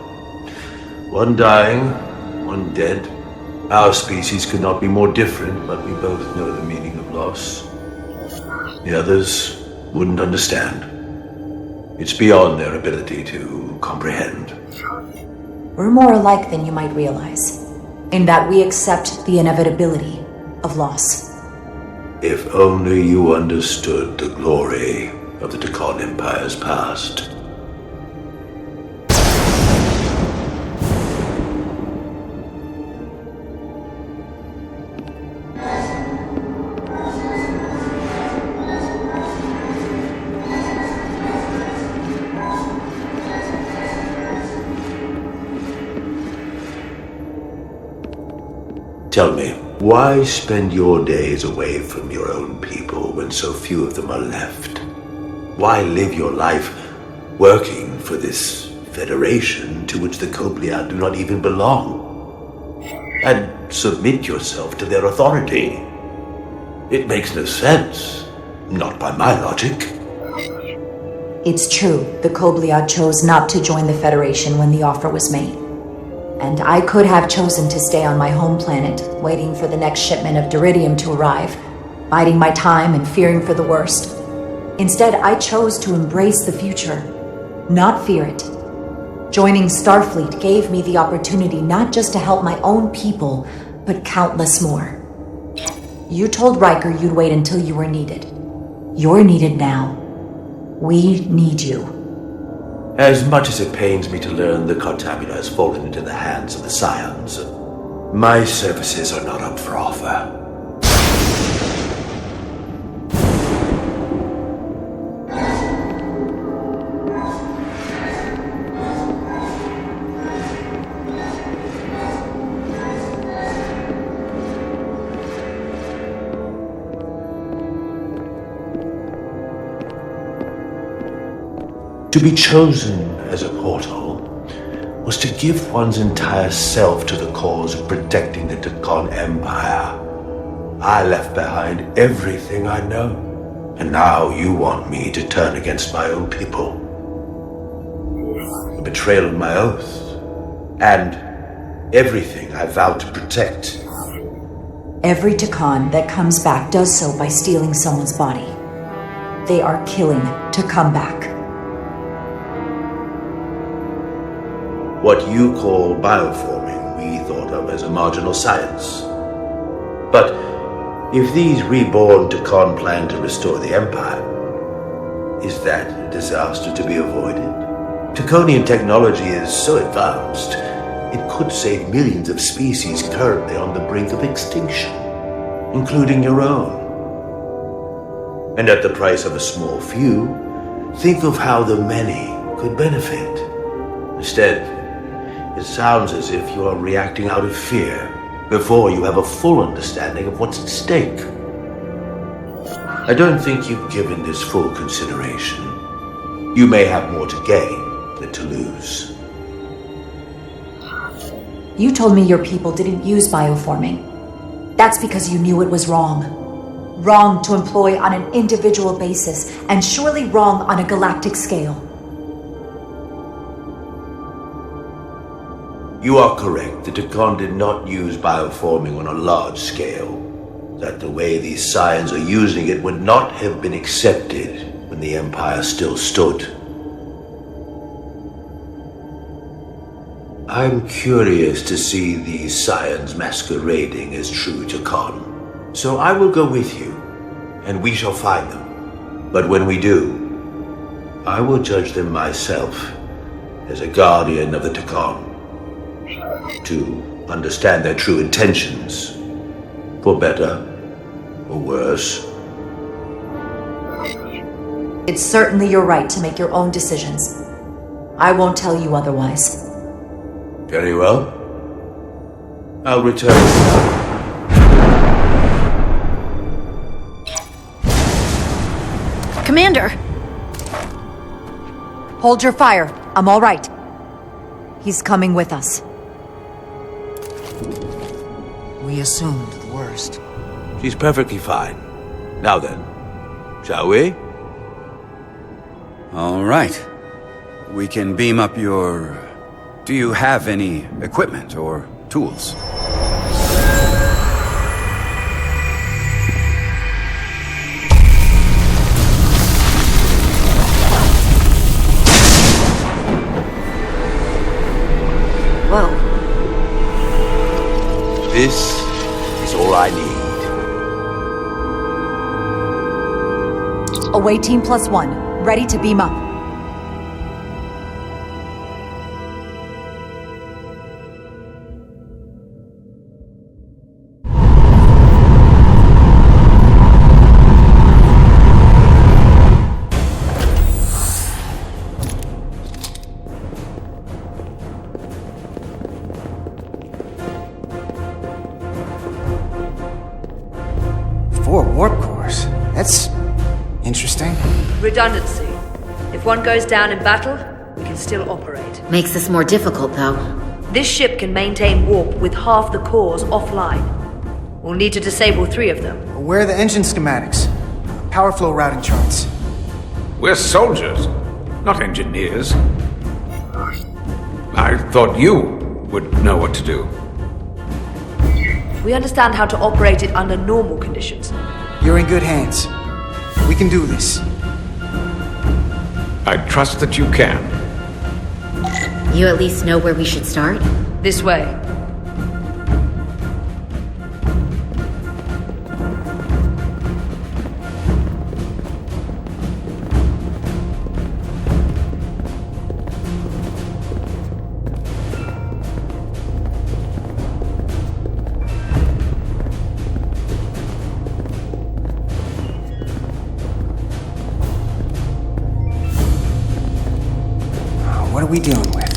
One dying, one dead. Our species could not be more different, but we both know the meaning of loss. The others wouldn't understand. It's beyond their ability to comprehend. We're more alike than you might realize. In that we accept the inevitability of loss. If only you understood the glory of the Takon Empire's past. Tell me, why spend your days away from your own people when so few of them are left? Why live your life working for this federation to which the Kobliad do not even belong? And submit yourself to their authority? It makes no sense. Not by my logic. It's true, the Kobliad chose not to join the Federation when the offer was made. And I could have chosen to stay on my home planet, waiting for the next shipment of Diridium to arrive, biding my time and fearing for the worst. Instead, I chose to embrace the future, not fear it. Joining Starfleet gave me the opportunity not just to help my own people, but countless more. You told Riker you'd wait until you were needed. You're needed now. We need you. As much as it pains me to learn the Cartabula has fallen into the hands of the Scions, my services are not up for offer. To be chosen as a portal was to give one's entire self to the cause of protecting the Takon Empire. I left behind everything I know, and now you want me to turn against my own people. A betrayal of my oath, and everything I vowed to protect. Every Takon that comes back does so by stealing someone's body. they are killing to come back. What you call bioforming, we thought of as a marginal science. But if these reborn Takan plan to restore the Empire, is that a disaster to be avoided? Takonian technology is so advanced, it could save millions of species currently on the brink of extinction, including your own. And at the price of a small few, think of how the many could benefit. Instead, it sounds as if you are reacting out of fear before you have a full understanding of what's at stake. I don't think you've given this full consideration. You may have more to gain than to lose. You told me your people didn't use bioforming. That's because you knew it was wrong. Wrong to employ on an individual basis, and surely wrong on a galactic scale. You are correct. The Takan did not use bioforming on a large scale. That the way these scions are using it would not have been accepted when the Empire still stood. I'm curious to see these scions masquerading as true Takan. So I will go with you, and we shall find them. But when we do, I will judge them myself as a guardian of the Takan, to understand their true intentions, for better or worse. It's certainly your right to make your own decisions. I won't tell you otherwise. Very well. I'll return. Commander! Hold your fire. I'm all right. He's coming with us. We assumed the worst. She's perfectly fine. Now then, shall we? All right. We can beam up your... Do you have any equipment or tools? Whoa. This is all I need. Away team +1, ready to beam up. Warp cores. That's interesting. Redundancy. If one goes down in battle, we can still operate. Makes this more difficult, though. This ship can maintain warp with half the cores offline. We'll need to disable 3 of them. Where are the engine schematics? Power flow routing charts. We're soldiers, not engineers. I thought you would know what to do. We understand how to operate it under normal conditions. You're in good hands. We can do this. I trust that you can. You at least know where we should start? This way. What are we dealing with?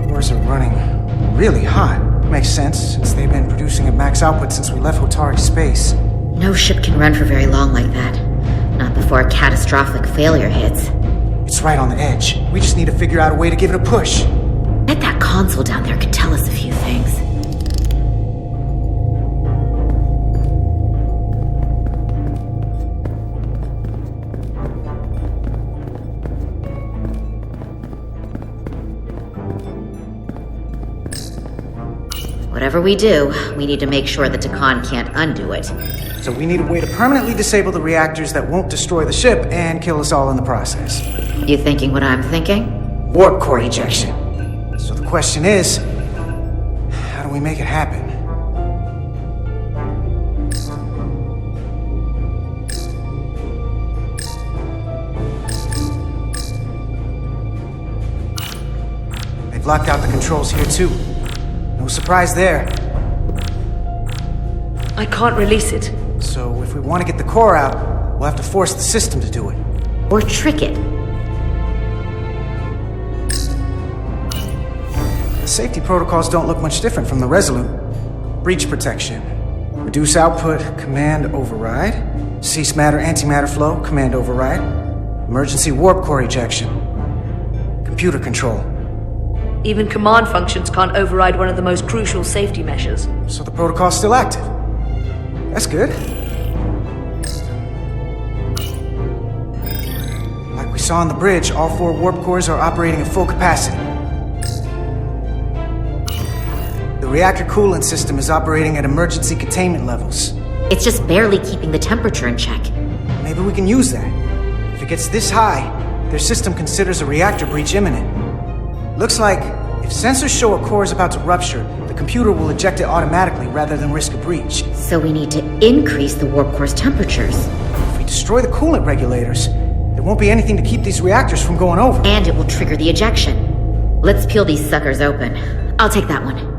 Cores are running really hot. Makes sense, since they've been producing at max output since we left Hotari space. No ship can run for very long like that. Not before a catastrophic failure hits. It's right on the edge. We just need to figure out a way to give it a push. Bet that console down there could tell us a few things. Whatever we do, we need to make sure the Takan can't undo it. So we need a way to permanently disable the reactors that won't destroy the ship and kill us all in the process. You thinking what I'm thinking? Warp core ejection. So the question is, how do we make it happen? They've locked out the controls here too. No surprise there. I can't release it. So if we want to get the core out, we'll have to force the system to do it. Or trick it. The safety protocols don't look much different from the Resolute. Breach protection. Reduce output, command override. Cease matter, antimatter flow, command override. Emergency warp core ejection. Computer control. Even command functions can't override one of the most crucial safety measures. So the protocol's still active. That's good. Like we saw on the bridge, all 4 warp cores are operating at full capacity. The reactor coolant system is operating at emergency containment levels. It's just barely keeping the temperature in check. Maybe we can use that. If it gets this high, their system considers a reactor breach imminent. Looks like if sensors show a core is about to rupture, the computer will eject it automatically rather than risk a breach. So we need to increase the warp core's temperatures. If we destroy the coolant regulators, there won't be anything to keep these reactors from going over. And it will trigger the ejection. Let's peel these suckers open. I'll take that one.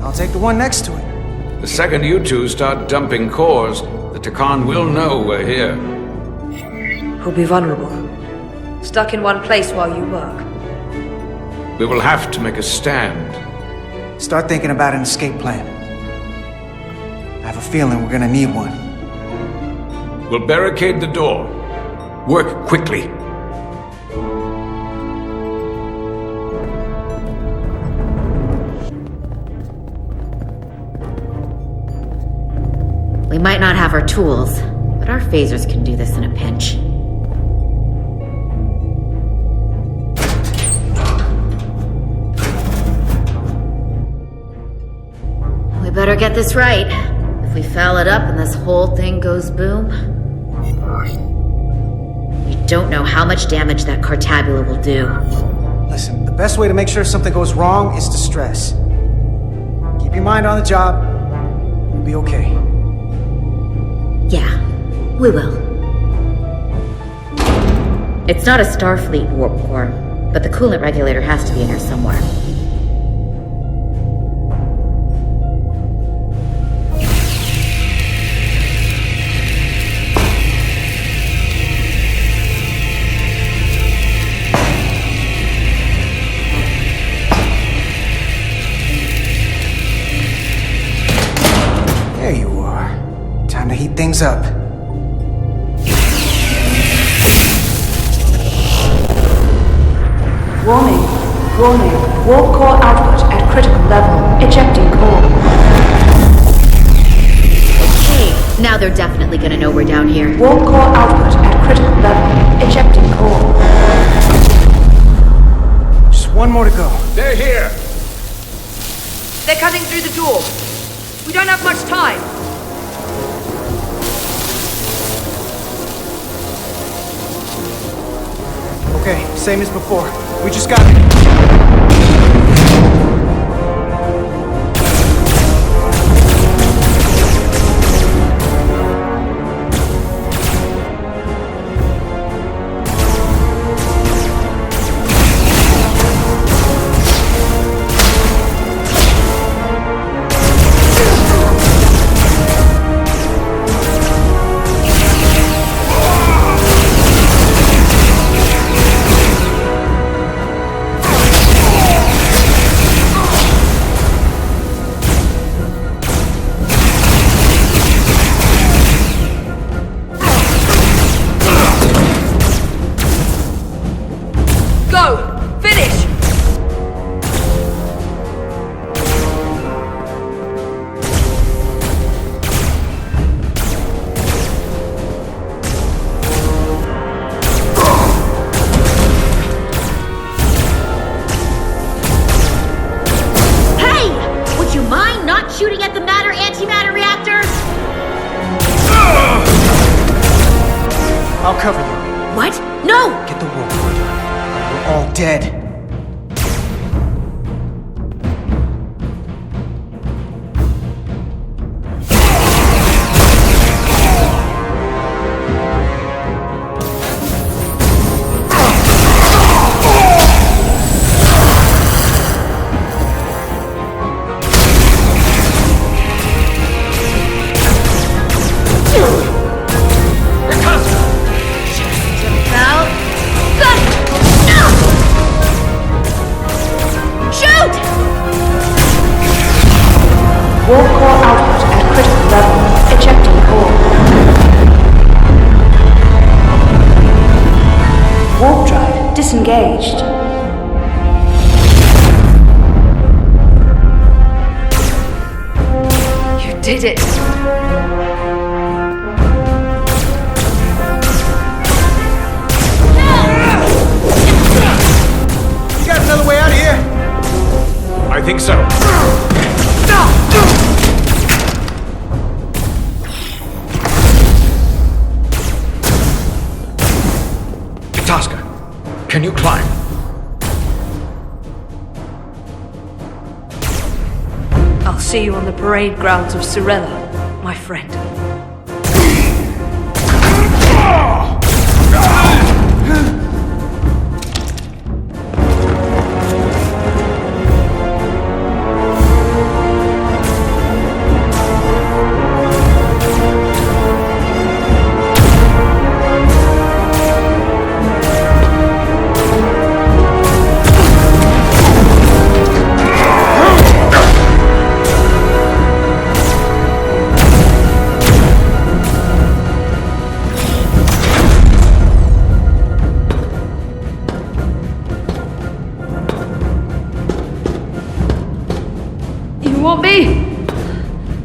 I'll take the one next to it. The second you two start dumping cores, the Takan will know we're here. We'll be vulnerable. Stuck in one place while you work. We will have to make a stand. Start thinking about an escape plan. I have a feeling we're gonna need one. We'll barricade the door. Work quickly. We might not have our tools, but our phasers can do this in a pinch. We better get this right. If we foul it up and this whole thing goes boom, we don't know how much damage that cartabula will do. Listen, the best way to make sure something goes wrong is to stress. Keep your mind on the job. We'll be okay. Yeah, we will. It's not a Starfleet warp core, but the coolant regulator has to be in here somewhere. There you are. Time to heat things up. Warning. Warning. Warp core output at critical level. Ejecting core. Hey, now they're definitely gonna know we're down here. Warp core output at critical level. Ejecting core. Just one more to go. They're here! They're cutting through the door. We don't have much time. Okay, same as before. We just got... I'll cover you. What? No! Get the rope, Carter. We're all dead. Disengaged. You did it! You got another way out of here? I think so. Tosca, can you climb? I'll see you on the parade grounds of Cirella, my friend.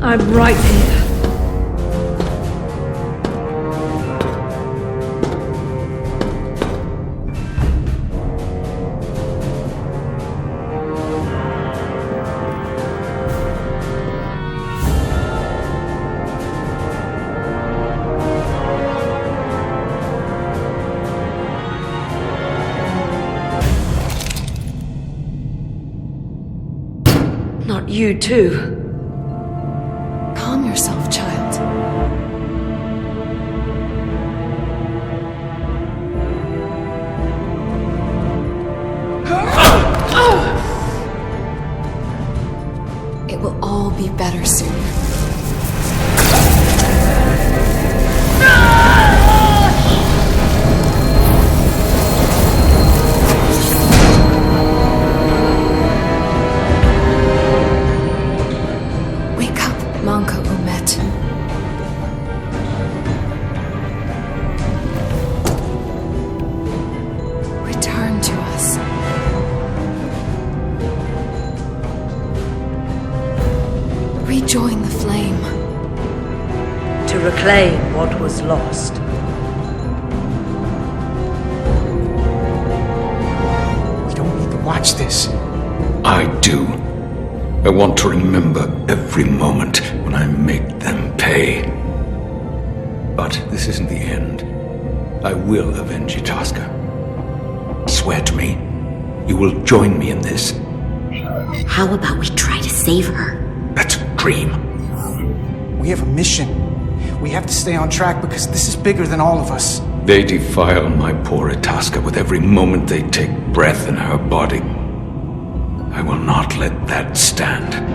I'm right here. Not you too. Calm yourself, child. It will all be better soon. Rejoin the flame. To reclaim what was lost. We don't need to watch this. I do. I want to remember every moment when I make them pay. But this isn't the end. I will avenge you, Tosca. Swear to me, you will join me in this. How about we try to save her? That's a dream. We have a mission. We have to stay on track because this is bigger than all of us. They defile my poor Itasca with every moment they take breath in her body. I will not let that stand.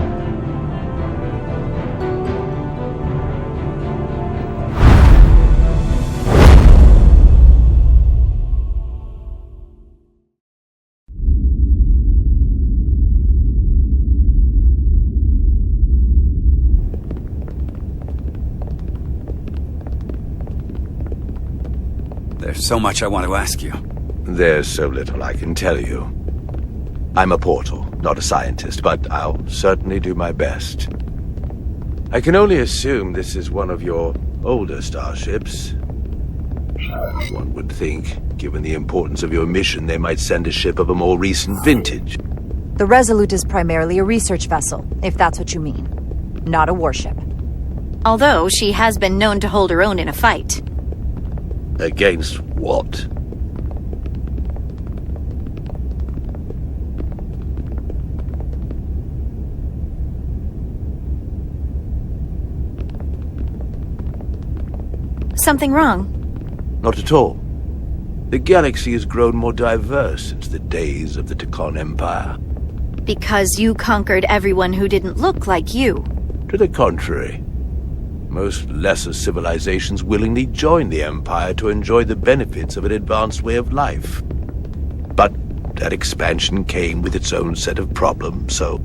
There's so much I want to ask you. There's so little I can tell you. I'm a portal, not a scientist, but I'll certainly do my best. I can only assume this is one of your older starships. One would think, given the importance of your mission, they might send a ship of a more recent vintage. The Resolute is primarily a research vessel, if that's what you mean. Not a warship. Although she has been known to hold her own in a fight. Against what? Something wrong? Not at all. The galaxy has grown more diverse since the days of the Tekon Empire. Because you conquered everyone who didn't look like you. To the contrary. Most lesser civilizations willingly joined the Empire to enjoy the benefits of an advanced way of life. But that expansion came with its own set of problems, so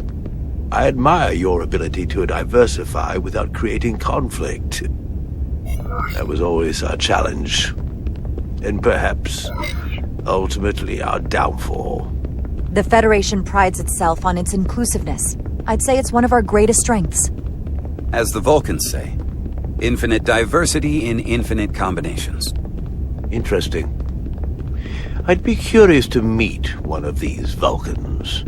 I admire your ability to diversify without creating conflict. That was always our challenge. And perhaps, ultimately, our downfall. The Federation prides itself on its inclusiveness. I'd say it's one of our greatest strengths. As the Vulcans say, infinite diversity in infinite combinations. Interesting. I'd be curious to meet one of these Vulcans.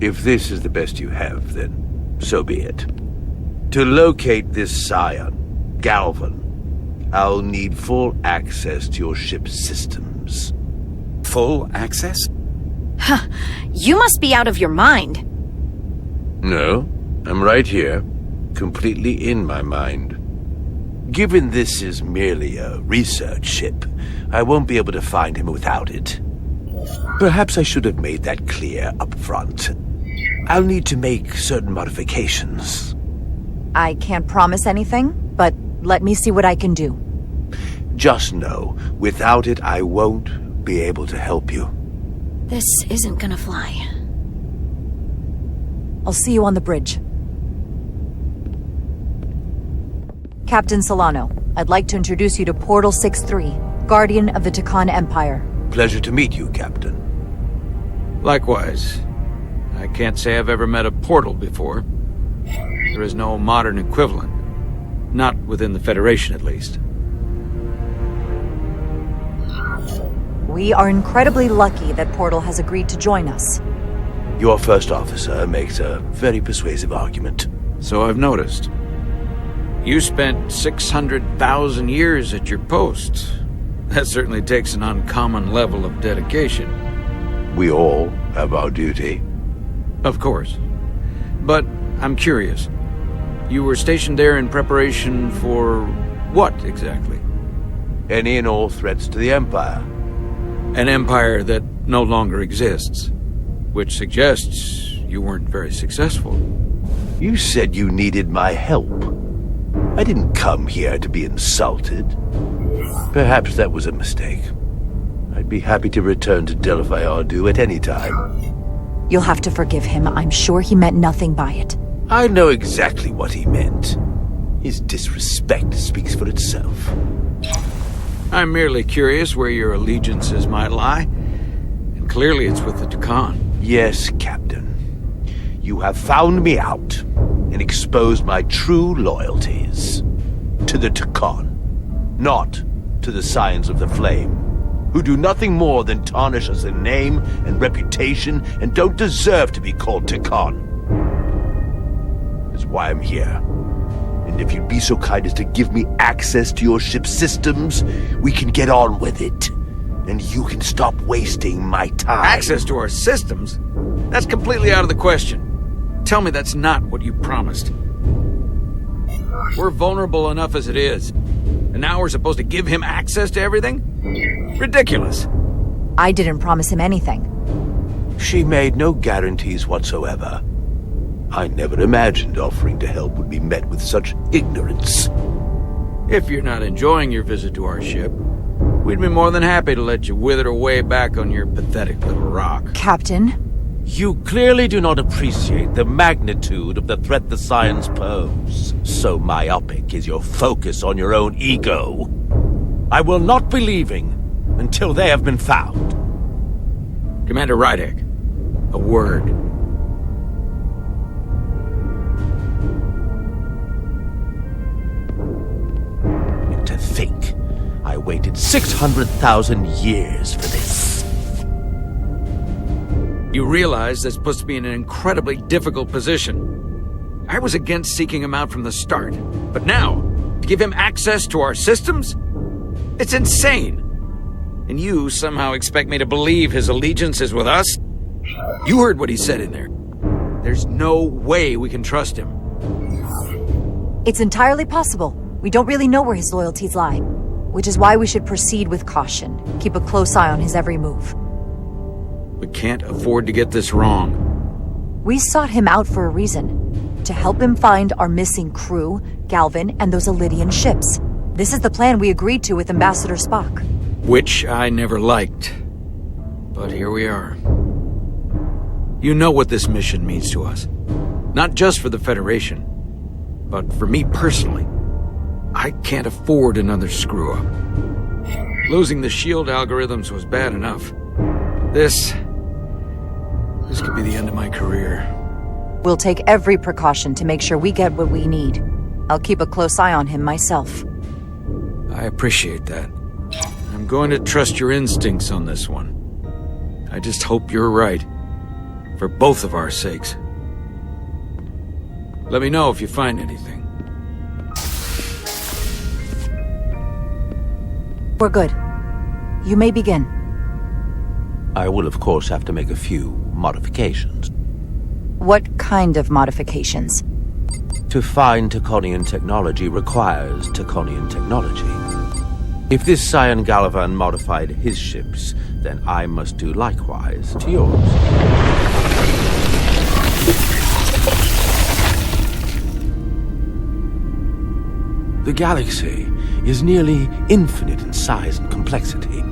If this is the best you have, then so be it. To locate this scion, Galvan, I'll need full access to your ship's systems. Full access? Huh. You must be out of your mind. No, I'm right here, completely in my mind. Given this is merely a research ship, I won't be able to find him without it. Perhaps I should have made that clear up front. I'll need to make certain modifications. I can't promise anything, but let me see what I can do. Just know, without it, I won't be able to help you. This isn't gonna fly. I'll see you on the bridge. Captain Solano, I'd like to introduce you to Portal 6-3, Guardian of the Tekon Empire. Pleasure to meet you, Captain. Likewise. I can't say I've ever met a portal before. There is no modern equivalent. Not within the Federation, at least. We are incredibly lucky that Portal has agreed to join us. Your first officer makes a very persuasive argument. So I've noticed. You spent 600,000 years at your post. That certainly takes an uncommon level of dedication. We all have our duty. Of course. But I'm curious. You were stationed there in preparation for what, exactly? Any and all threats to the Empire. An empire that no longer exists. Which suggests you weren't very successful. You said you needed my help. I didn't come here to be insulted. Perhaps that was a mistake. I'd be happy to return to Delphi Ardu at any time. You'll have to forgive him. I'm sure he meant nothing by it. I know exactly what he meant. His disrespect speaks for itself. I'm merely curious where your allegiances might lie. And clearly it's with the Tekon. Yes, Captain. You have found me out and exposed my true loyalties. To the Tekon. Not to the Scions of the Flame, who do nothing more than tarnish us in name and reputation and don't deserve to be called Tekon. That's why I'm here. And if you'd be so kind as to give me access to your ship's systems, we can get on with it. And you can stop wasting my time. Access to our systems? That's completely out of the question. Tell me that's not what you promised. We're vulnerable enough as it is. And now we're supposed to give him access to everything? Ridiculous. I didn't promise him anything. She made no guarantees whatsoever. I never imagined offering to help would be met with such ignorance. If you're not enjoying your visit to our ship, we'd be more than happy to let you wither away back on your pathetic little rock. Captain? You clearly do not appreciate the magnitude of the threat the Scions pose. So myopic is your focus on your own ego. I will not be leaving until they have been found. Commander Rydek, a word. And to think, I waited 600,000 years for this. You realize that's supposed to be in an incredibly difficult position. I was against seeking him out from the start. But now, to give him access to our systems? It's insane. And you somehow expect me to believe his allegiance is with us? You heard what he said in there. There's no way we can trust him. It's entirely possible. We don't really know where his loyalties lie, which is why we should proceed with caution. Keep a close eye on his every move. We can't afford to get this wrong. We sought him out for a reason. To help him find our missing crew, Galvin, and those Elydian ships. This is the plan we agreed to with Ambassador Spock. Which I never liked. But here we are. You know what this mission means to us. Not just for the Federation, but for me personally. I can't afford another screw-up. Losing the shield algorithms was bad enough. This could be the end of my career. We'll take every precaution to make sure we get what we need. I'll keep a close eye on him myself. I appreciate that. I'm going to trust your instincts on this one. I just hope you're right. For both of our sakes. Let me know if you find anything. We're good. You may begin. I will, of course, have to make a few modifications. What kind of modifications? To find Taconian technology requires Taconian technology. If this Scion Gallivan modified his ships, then I must do likewise to yours. The galaxy is nearly infinite in size and complexity.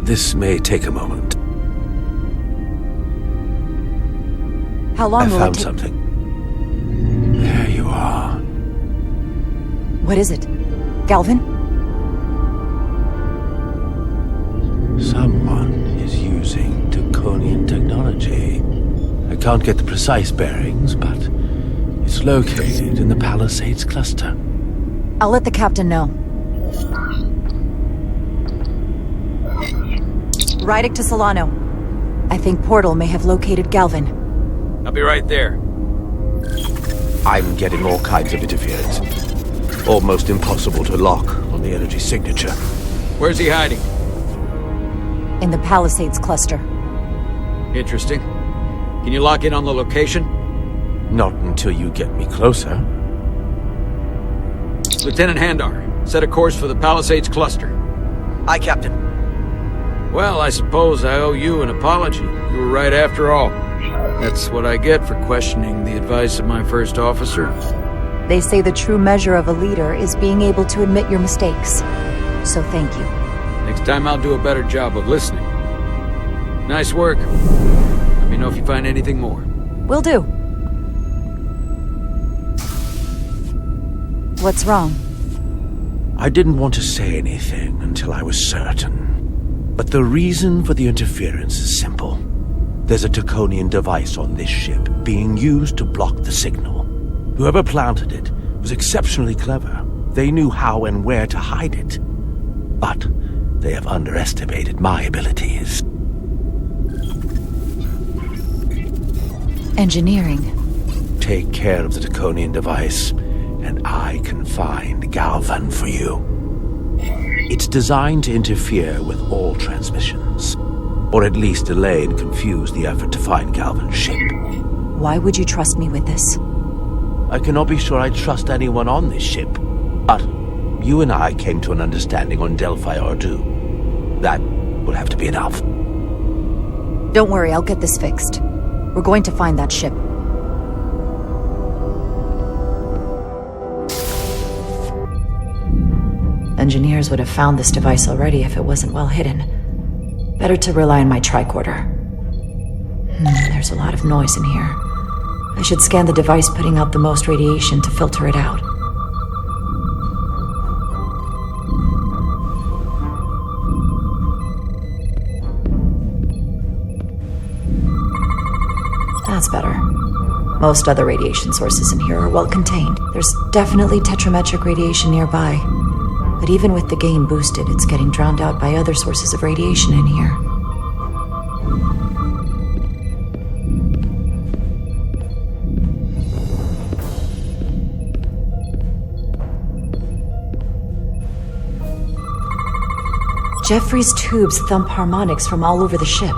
This may take a moment. How long will it take? I found something. There you are. What is it? Galvin? Someone is using Taconian technology. I can't get the precise bearings, but it's located in the Palisades cluster. I'll let the captain know. Rydick to Solano. I think Portal may have located Galvin. I'll be right there. I'm getting all kinds of interference. Almost impossible to lock on the energy signature. Where's he hiding? In the Palisades cluster. Interesting. Can you lock in on the location? Not until you get me closer. Lieutenant Handar, set a course for the Palisades cluster. Aye, Captain. Well, I suppose I owe you an apology. You were right after all. That's what I get for questioning the advice of my first officer. They say the true measure of a leader is being able to admit your mistakes. So thank you. Next time I'll do a better job of listening. Nice work. Let me know if you find anything more. Will do. What's wrong? I didn't want to say anything until I was certain. But the reason for the interference is simple. There's a Taconian device on this ship being used to block the signal. Whoever planted it was exceptionally clever. They knew how and where to hide it. But they have underestimated my abilities. Engineering. Take care of the Taconian device, and I can find Galvan for you. It's designed to interfere with all transmissions, or at least delay and confuse the effort to find Galvan's ship. Why would you trust me with this? I cannot be sure I trust anyone on this ship, but you and I came to an understanding on Delphi Ardu. That will have to be enough. Don't worry, I'll get this fixed. We're going to find that ship. Engineers would have found this device already if it wasn't well hidden. Better to rely on my tricorder. There's a lot of noise in here. I should scan the device putting out the most radiation to filter it out. That's better. Most other radiation sources in here are well contained. There's definitely tetrametric radiation nearby. But even with the gain boosted, it's getting drowned out by other sources of radiation in here. Jeffrey's tubes thump harmonics from all over the ship.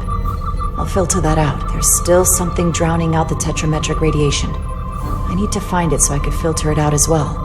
I'll filter that out. There's still something drowning out the tetrametric radiation. I need to find it so I could filter it out as well.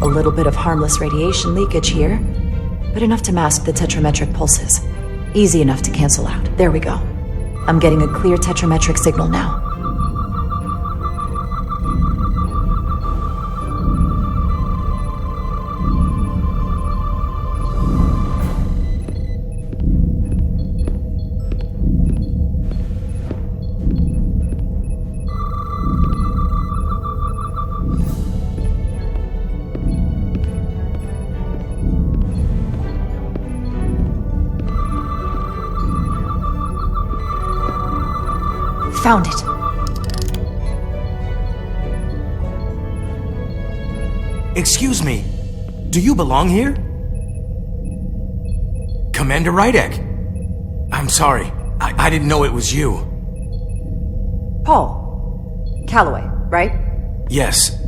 A little bit of harmless radiation leakage here, but enough to mask the tetrametric pulses. Easy enough to cancel out. There we go. I'm getting a clear tetrametric signal now. Found it. Excuse me. Do you belong here? Commander Rydek. I'm sorry. I didn't know it was you. Paul. Calloway, right? Yes.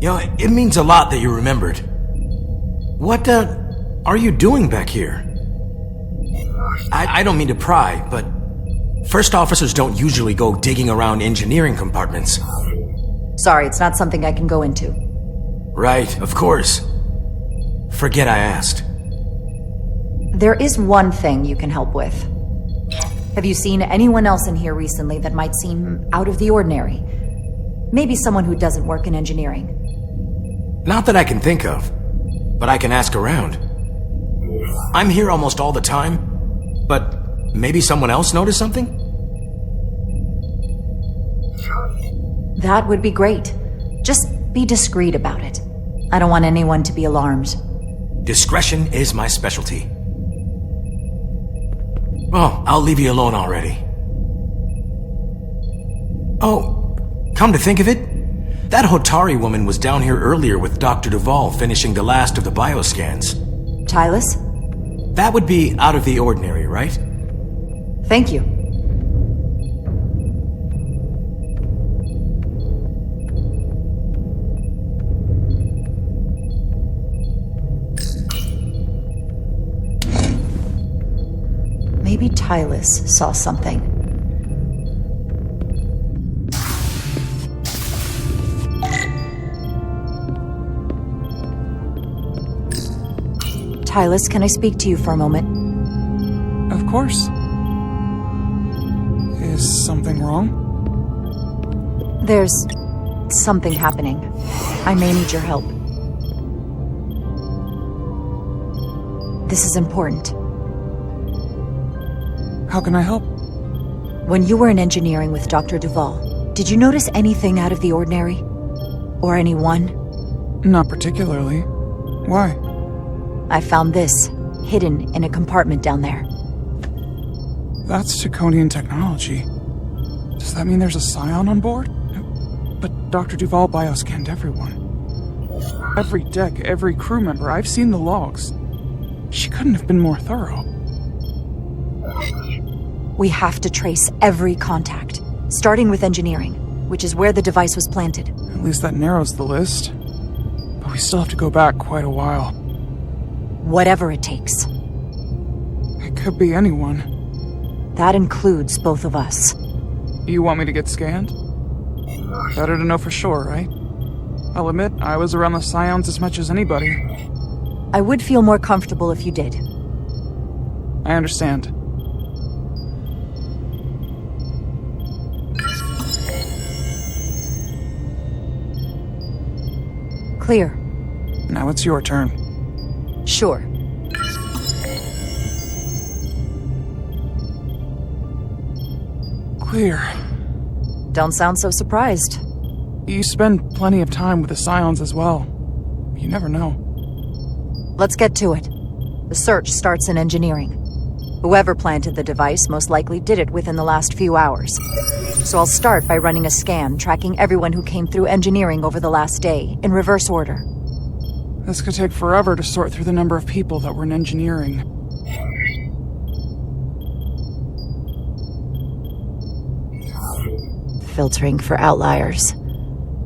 It means a lot that you remembered. What, are you doing back here? I don't mean to pry, but first officers don't usually go digging around engineering compartments. Sorry, it's not something I can go into. Right, of course. Forget I asked. There is one thing you can help with. Have you seen anyone else in here recently that might seem out of the ordinary? Maybe someone who doesn't work in engineering. Not that I can think of, but I can ask around. I'm here almost all the time, but maybe someone else noticed something? That would be great. Just be discreet about it. I don't want anyone to be alarmed. Discretion is my specialty. Well, I'll leave you alone already. Oh, come to think of it, that Hotari woman was down here earlier with Dr. Duvall finishing the last of the bioscans. Tylus? That would be out of the ordinary, right? Thank you. Maybe Tylus saw something. Tylus, can I speak to you for a moment? Of course. Is something wrong? There's something happening. I may need your help. This is important. How can I help? When you were in engineering with Dr. Duvall, did you notice anything out of the ordinary? Or anyone? Not particularly. Why? I found this, hidden in a compartment down there. That's Taconian technology. Does that mean there's a scion on board? But Dr. Duvall bioscanned everyone. Every deck, every crew member, I've seen the logs. She couldn't have been more thorough. We have to trace every contact, starting with engineering, which is where the device was planted. At least that narrows the list. But we still have to go back quite a while. Whatever it takes. It could be anyone. That includes both of us. You want me to get scanned? Better to know for sure, right? I'll admit, I was around the scions as much as anybody. I would feel more comfortable if you did. I understand. Clear. Now it's your turn. Sure. Clear. Don't sound so surprised. You spend plenty of time with the scions as well. You never know. Let's get to it. The search starts in engineering. Whoever planted the device most likely did it within the last few hours. So I'll start by running a scan, tracking everyone who came through engineering over the last day, in reverse order. This could take forever to sort through the number of people that were in engineering. Filtering for outliers.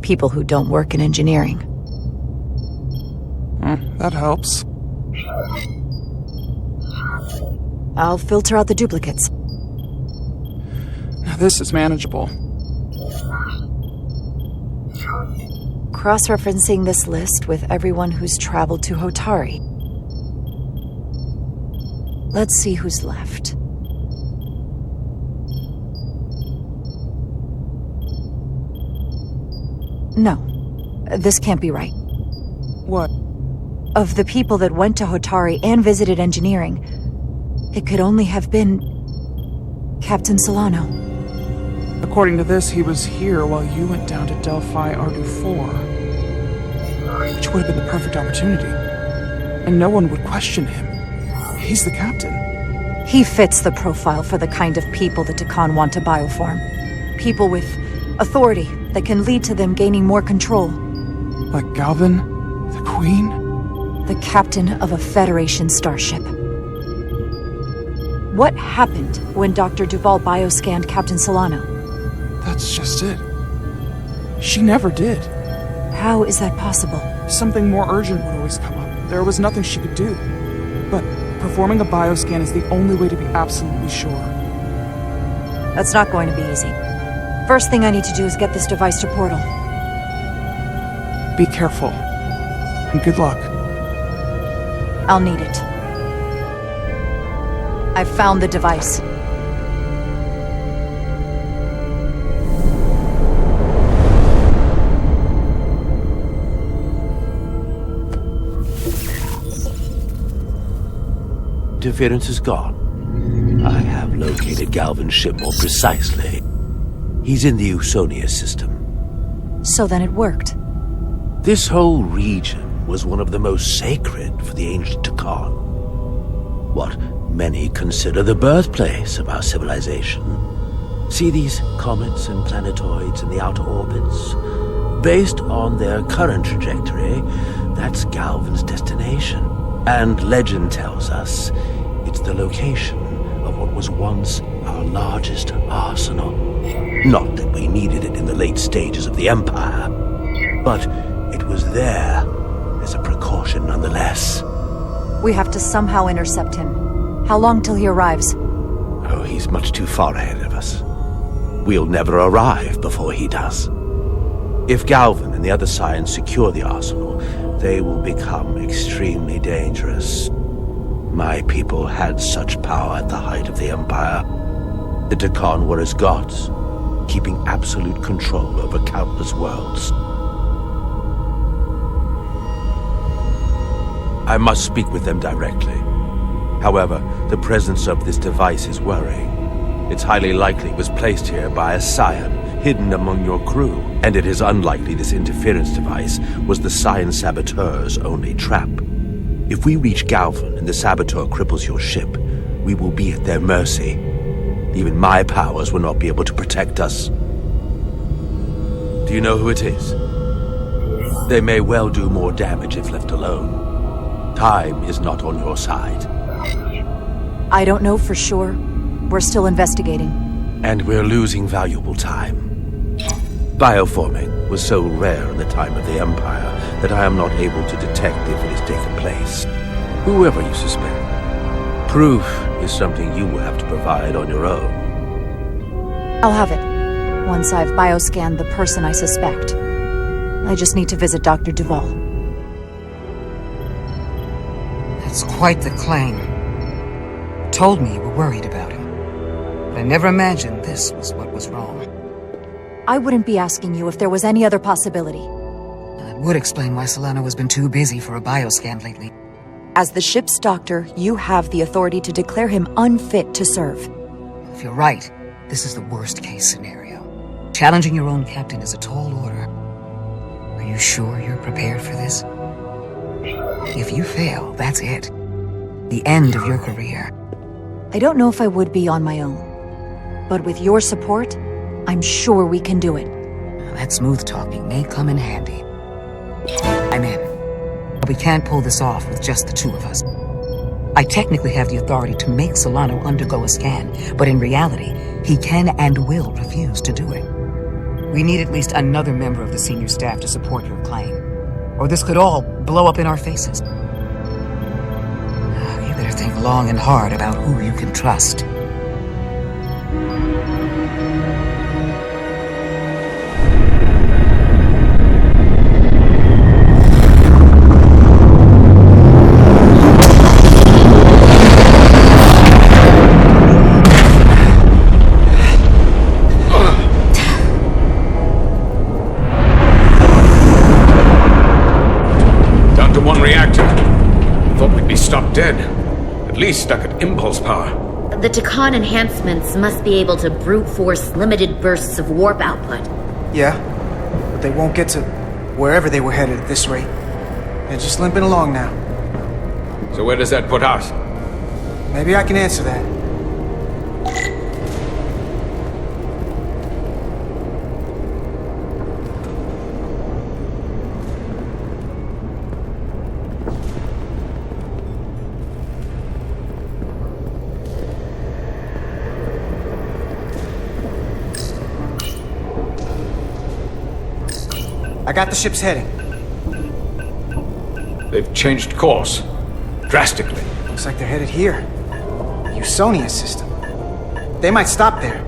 People who don't work in engineering. That helps. I'll filter out the duplicates. Now this is manageable. Cross-referencing this list with everyone who's traveled to Hotari. Let's see who's left. No, this can't be right. What? Of the people that went to Hotari and visited engineering, it could only have been Captain Solano. According to this, he was here while you went down to Delphi Ardu 4. Which would have been the perfect opportunity. And no one would question him. He's the captain. He fits the profile for the kind of people the Takan want to bioform. People with authority that can lead to them gaining more control. Like Galvin? The Queen? The captain of a Federation starship. What happened when Dr. Duval bioscanned Captain Solano? That's just it. She never did. How is that possible? Something more urgent would always come up. There was nothing she could do. But performing a bioscan is the only way to be absolutely sure. That's not going to be easy. First thing I need to do is get this device to Portal. Be careful. And good luck. I'll need it. I've found the device. Interference is gone. I have located Galvin's ship more precisely. He's in the Usonia system. So then it worked. This whole region was one of the most sacred for the ancient Takan. What many consider the birthplace of our civilization. See these comets and planetoids in the outer orbits? Based on their current trajectory, that's Galvin's destination. And legend tells us it's the location of what was once our largest arsenal. Not that we needed it in the late stages of the Empire, but it was there as a precaution nonetheless. We have to somehow intercept him. How long till he arrives? Oh, he's much too far ahead of us. We'll never arrive before he does. If Galvin and the other Scions secure the arsenal, they will become extremely dangerous. My people had such power at the height of the Empire. The Takan were as gods, keeping absolute control over countless worlds. I must speak with them directly. However, the presence of this device is worrying. It's highly likely it was placed here by a Scion, hidden among your crew, and it is unlikely this interference device was the Scion saboteur's only trap. If we reach Galvin and the saboteur cripples your ship, we will be at their mercy. Even my powers will not be able to protect us. Do you know who it is? They may well do more damage if left alone. Time is not on your side. I don't know for sure. We're still investigating. And we're losing valuable time. Bioforming was so rare in the time of the Empire that I am not able to detect if it has taken place. Whoever you suspect, proof is something you will have to provide on your own. I'll have it, once I've bioscanned the person I suspect. I just need to visit Dr. Duval. That's quite the claim. You told me you were worried about him. But I never imagined this was what was wrong. I wouldn't be asking you if there was any other possibility. That would explain why Solano has been too busy for a bioscan lately. As the ship's doctor, you have the authority to declare him unfit to serve. If you're right, this is the worst-case scenario. Challenging your own captain is a tall order. Are you sure you're prepared for this? If you fail, that's it. The end of your career. I don't know if I would be on my own. But with your support, I'm sure we can do it. That smooth talking may come in handy. I'm in. But we can't pull this off with just the two of us. I technically have the authority to make Solano undergo a scan, but in reality, he can and will refuse to do it. We need at least another member of the senior staff to support your claim, or this could all blow up in our faces. You better think long and hard about who you can trust. Dead. At least stuck at impulse power. The Takan enhancements must be able to brute force limited bursts of warp output. Yeah, but they won't get to wherever they were headed at this rate. They're just limping along now. So where does that put us? Maybe I can answer that. I got the ship's heading. They've changed course. Drastically. Looks like they're headed here. The Usonia system. They might stop there.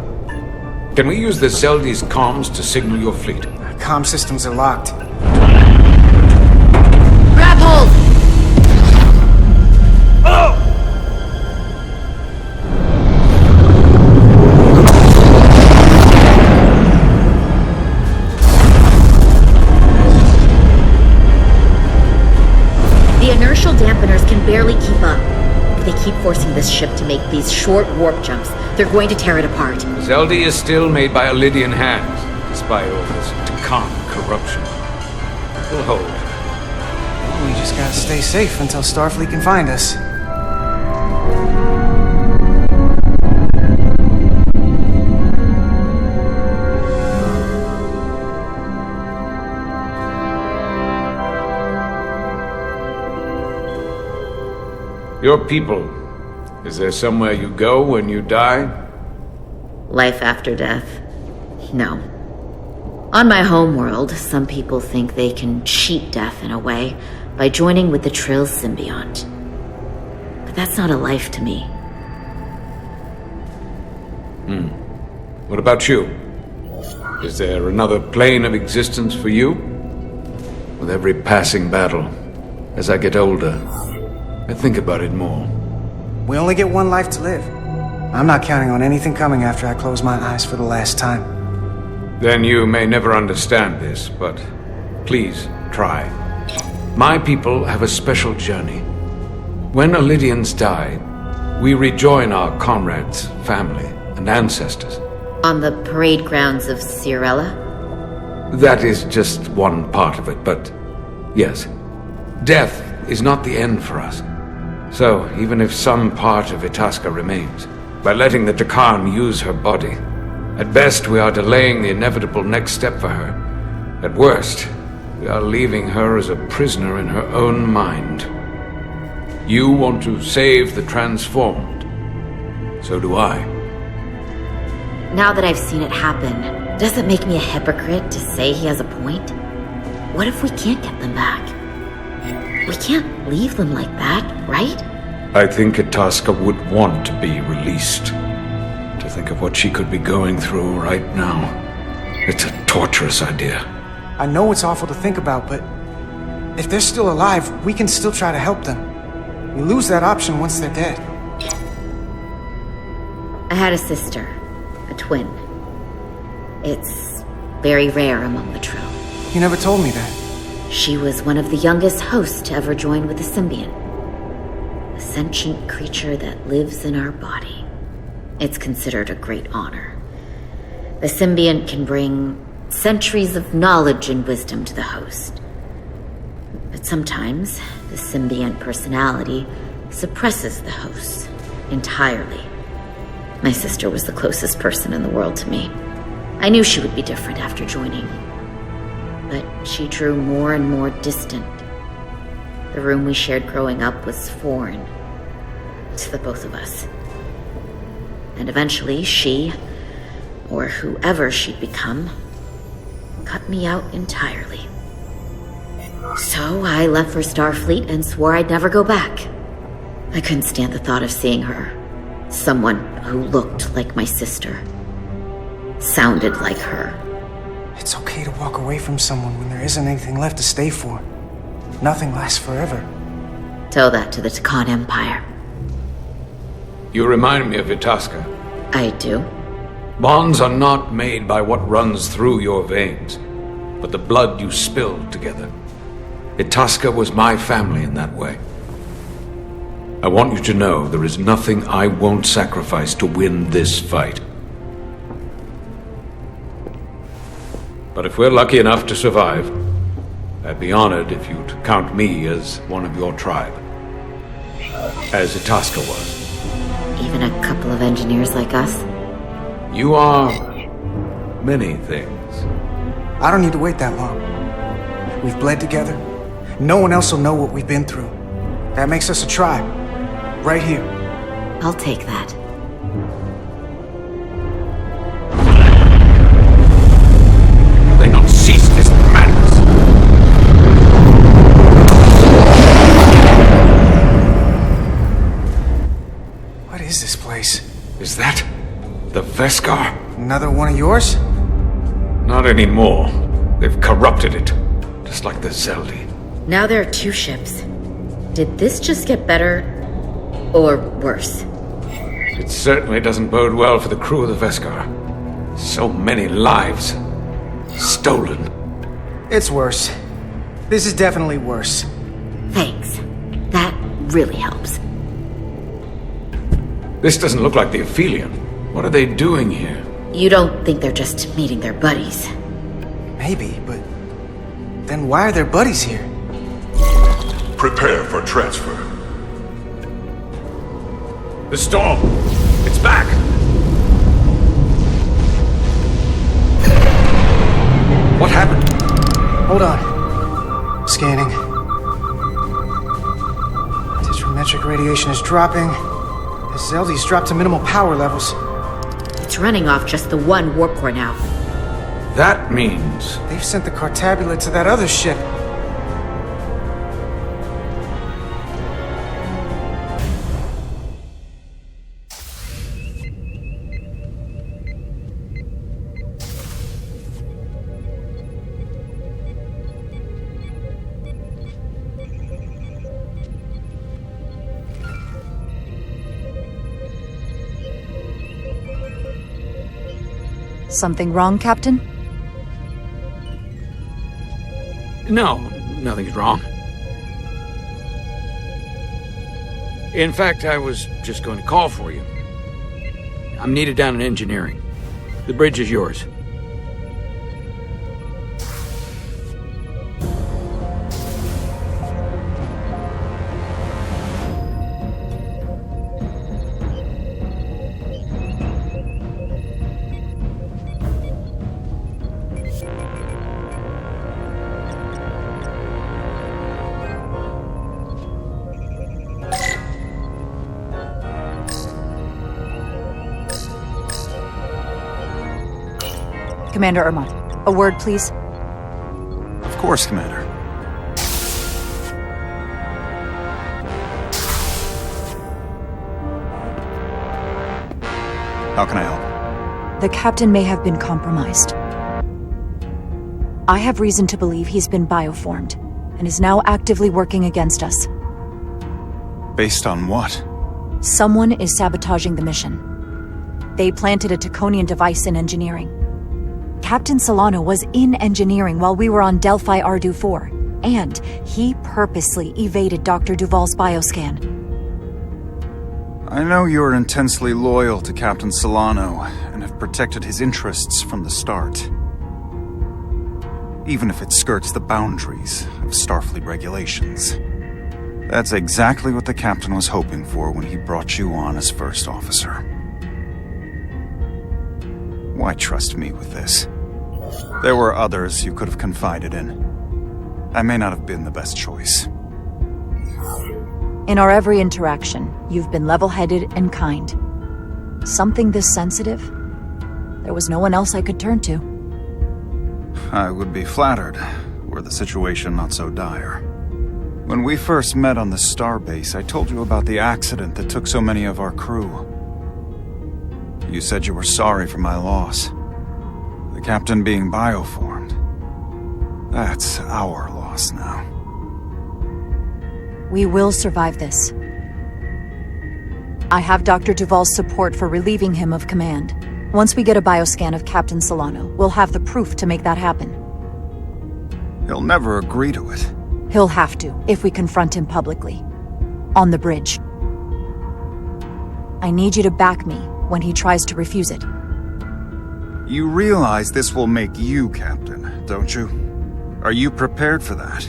Can we use the Zeldi's comms to signal your fleet? Comm systems are locked. Grab hold! Oh! Dampeners can barely keep up. If they keep forcing this ship to make these short warp jumps, they're going to tear it apart. Zeldi is still made by Lydian hands, despite all this Takan corruption. We'll hold. We just gotta stay safe until Starfleet can find us. Your people, is there somewhere you go when you die? Life after death? No. On my homeworld, some people think they can cheat death in a way by joining with the Trill symbiont. But that's not a life to me. What about you? Is there another plane of existence for you? With every passing battle, as I get older, I think about it more. We only get one life to live. I'm not counting on anything coming after I close my eyes for the last time. Then you may never understand this, but please try. My people have a special journey. When Lydians die, we rejoin our comrades, family, and ancestors. On the parade grounds of Cirella? That is just one part of it, but yes. Death is not the end for us. So, even if some part of Itasca remains, by letting the Takan use her body, at best we are delaying the inevitable next step for her. At worst, we are leaving her as a prisoner in her own mind. You want to save the transformed. So do I. Now that I've seen it happen, does it make me a hypocrite to say he has a point? What if we can't get them back? We can't leave them like that, right? I think Itasca would want to be released. To think of what she could be going through right now. It's a torturous idea. I know it's awful to think about, but if they're still alive, we can still try to help them. We lose that option once they're dead. I had a sister, a twin. It's very rare among the Trill. You never told me that. She was one of the youngest hosts to ever join with the symbiont. A sentient creature that lives in our body. It's considered a great honor. The symbiont can bring centuries of knowledge and wisdom to the host. But sometimes, the symbiont personality suppresses the host entirely. My sister was the closest person in the world to me. I knew she would be different after joining. But she drew more and more distant. The room we shared growing up was foreign to the both of us. And eventually she, or whoever she'd become, cut me out entirely. So I left for Starfleet and swore I'd never go back. I couldn't stand the thought of seeing her. Someone who looked like my sister. Sounded like her. It's okay to walk away from someone when there isn't anything left to stay for. Nothing lasts forever. Tell that to the Takan Empire. You remind me of Itasca. I do. Bonds are not made by what runs through your veins, but the blood you spilled together. Itasca was my family in that way. I want you to know there is nothing I won't sacrifice to win this fight. But if we're lucky enough to survive, I'd be honored if you'd count me as one of your tribe. As Itasca was. Even a couple of engineers like us? You are many things. I don't need to wait that long. We've bled together. No one else will know what we've been through. That makes us a tribe. Right here. I'll take that. They not cease this madness. What is this place? Is that the Veskar? Another one of yours? Not anymore. They've corrupted it. Just like the Zeldi. Now there are 2 ships. Did this just get better? Or worse? It certainly doesn't bode well for the crew of the Veskar. So many lives stolen. It's worse. This is definitely worse. Thanks. That really helps. This doesn't look like the Aphelion. What are they doing here? You don't think they're just meeting their buddies? Maybe, but then why are their buddies here? Prepare for transfer. The storm! It's back! What happened? Hold on. Scanning. Metric radiation is dropping. The Zeldi's dropped to minimal power levels. It's running off just the one warp core now. That means... They've sent the Cartabula to that other ship. Something wrong, Captain? No, nothing's wrong. In fact, I was just going to call for you. I'm needed down in engineering. The bridge is yours. Commander Ermont, a word, please. Of course, Commander. How can I help? The captain may have been compromised. I have reason to believe he's been bioformed, and is now actively working against us. Based on what? Someone is sabotaging the mission. They planted a Taconian device in engineering. Captain Solano was in engineering while we were on Delphi Ardu 4, and he purposely evaded Dr. Duval's bioscan. I know you're intensely loyal to Captain Solano, and have protected his interests from the start. Even if it skirts the boundaries of Starfleet regulations. That's exactly what the captain was hoping for when he brought you on as first officer. Why trust me with this? There were others you could have confided in. I may not have been the best choice. In our every interaction, you've been level-headed and kind. Something this sensitive? There was no one else I could turn to. I would be flattered, were the situation not so dire. When we first met on the starbase, I told you about the accident that took so many of our crew. You said you were sorry for my loss. The captain being bioformed. That's our loss now. We will survive this. I have Dr. Duvall's support for relieving him of command. Once we get a bioscan of Captain Solano, we'll have the proof to make that happen. He'll never agree to it. He'll have to, if we confront him publicly. On the bridge. I need you to back me when he tries to refuse it. You realize this will make you captain, don't you? Are you prepared for that?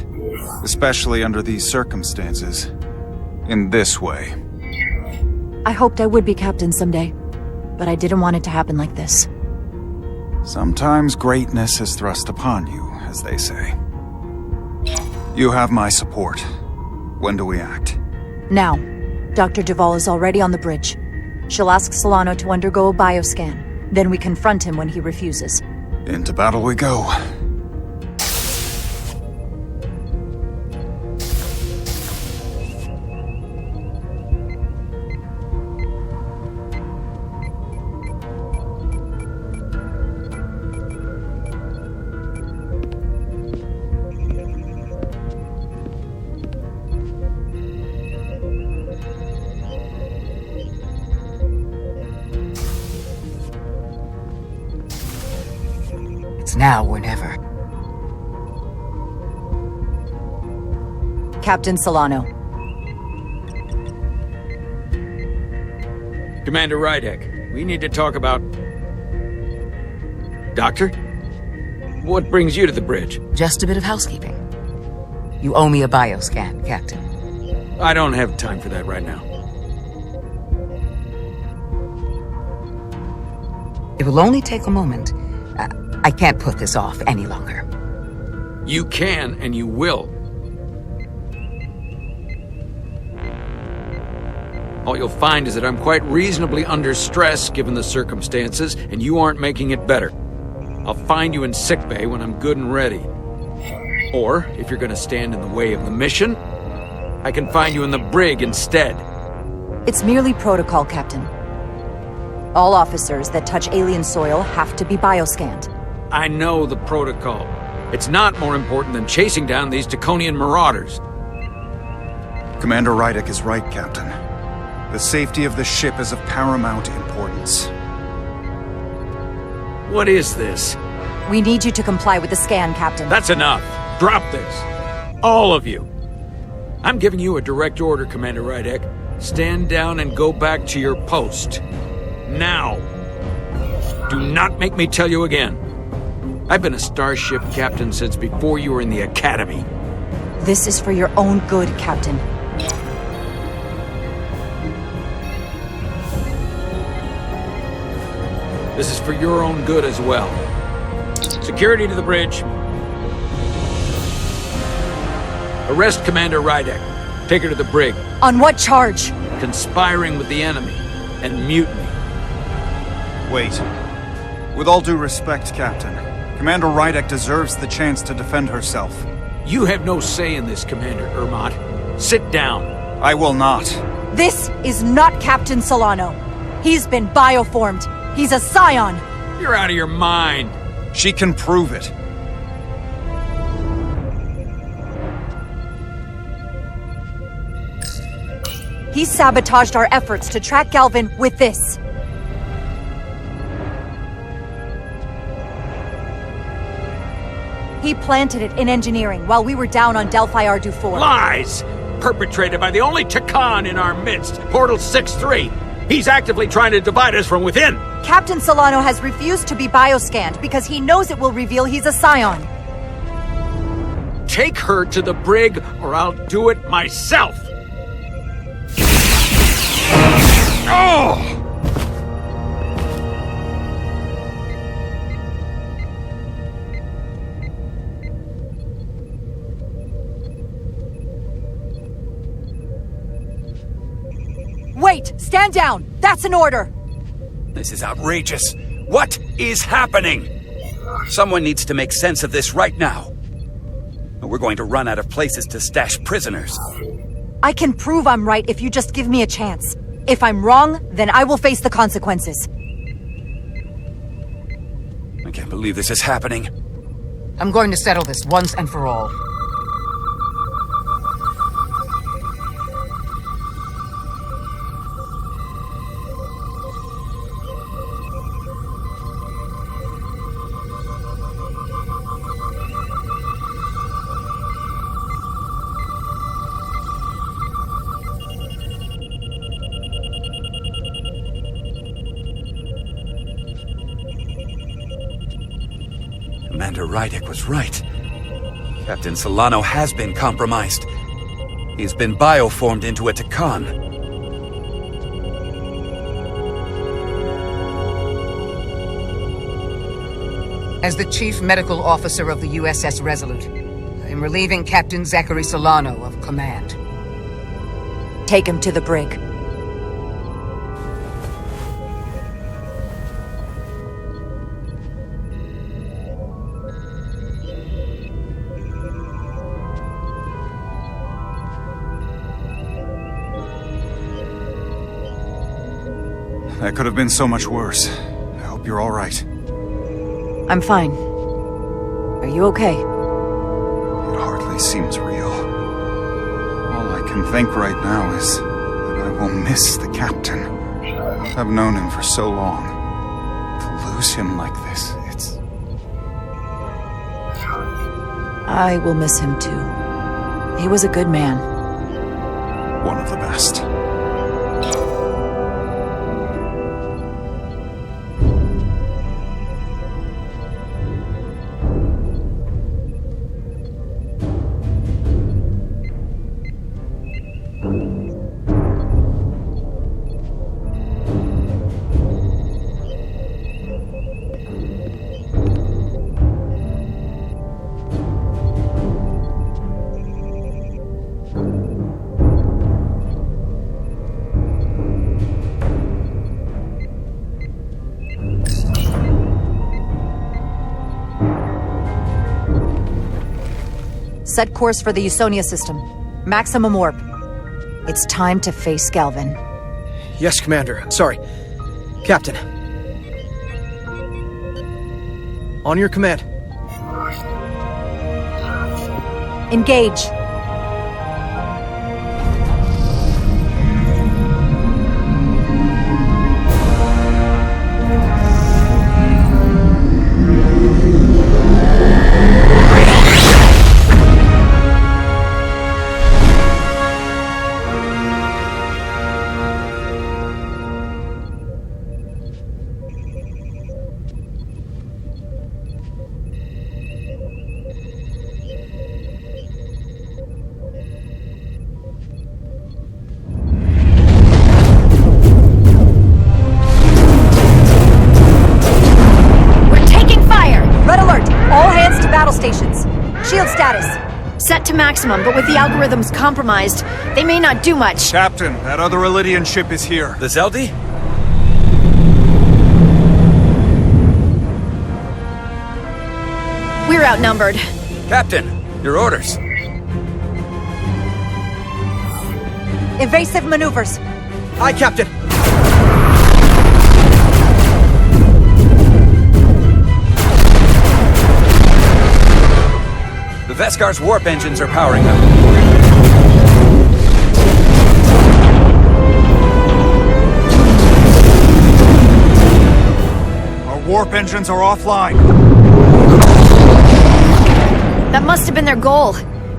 Especially under these circumstances. In this way. I hoped I would be captain someday, but I didn't want it to happen like this. Sometimes greatness is thrust upon you, as they say. You have my support. When do we act? Now. Dr. Duvall is already on the bridge. She'll ask Solano to undergo a bioscan. Then we confront him when he refuses. Into battle we go. Now or never. Captain Solano. Commander Rydek, we need to talk about... Doctor? What brings you to the bridge? Just a bit of housekeeping. You owe me a bioscan, Captain. I don't have time for that right now. It will only take a moment. I can't put this off any longer. You can, and you will. All you'll find is that I'm quite reasonably under stress given the circumstances, and you aren't making it better. I'll find you in sickbay when I'm good and ready. Or, if you're gonna stand in the way of the mission, I can find you in the brig instead. It's merely protocol, Captain. All officers that touch alien soil have to be bioscanned. I know the protocol. It's not more important than chasing down these Taconian marauders. Commander Rydek is right, Captain. The safety of the ship is of paramount importance. What is this? We need you to comply with the scan, Captain. That's enough. Drop this. All of you. I'm giving you a direct order, Commander Rydek. Stand down and go back to your post. Now. Do not make me tell you again. I've been a starship captain since before you were in the academy. This is for your own good, Captain. This is for your own good as well. Security to the bridge. Arrest Commander Rydek. Take her to the brig. On what charge? Conspiring with the enemy and mutiny. Wait. With all due respect, Captain, Commander Rydek deserves the chance to defend herself. You have no say in this, Commander Ermont. Sit down. I will not. This is not Captain Solano. He's been bioformed. He's a scion. You're out of your mind. She can prove it. He sabotaged our efforts to track Galvin with this. He planted it in engineering while we were down on Delphi Ardu 4. Lies! Perpetrated by the only Takan in our midst, Portal 6-3. He's actively trying to divide us from within. Captain Solano has refused to be bioscanned because he knows it will reveal he's a scion. take her to the brig, or I'll do it myself! Oh! Wait! Stand down! That's an order! This is outrageous. What is happening? Someone needs to make sense of this right now. We're going to run out of places to stash prisoners. I can prove I'm right if you just give me a chance. If I'm wrong, then I will face the consequences. I can't believe this is happening. I'm going to settle this once and for all. Commander Rydek was right. Captain Solano has been compromised. He's been bioformed into a Takan. As the Chief Medical Officer of the USS Resolute, I am relieving Captain Zachary Solano of command. Take him to the brig. That could have been so much worse. I hope you're all right. I'm fine. Are you okay? It hardly seems real. All I can think right now is that I will miss the captain. I've known him for so long. To lose him like this, it's... I will miss him too. He was a good man. One of the best. Set course for the Usonia system. Maximum warp. It's time to face Galvin. Yes, Commander. Sorry. Captain. On your command. Engage. Shield status. Set to maximum, but with the algorithms compromised, they may not do much. Captain, that other Elydian ship is here. The Zeldi? We're outnumbered. Captain, your orders. Evasive maneuvers. Aye, Captain. The Veskar's warp engines are powering up. Our warp engines are offline. That must have been their goal.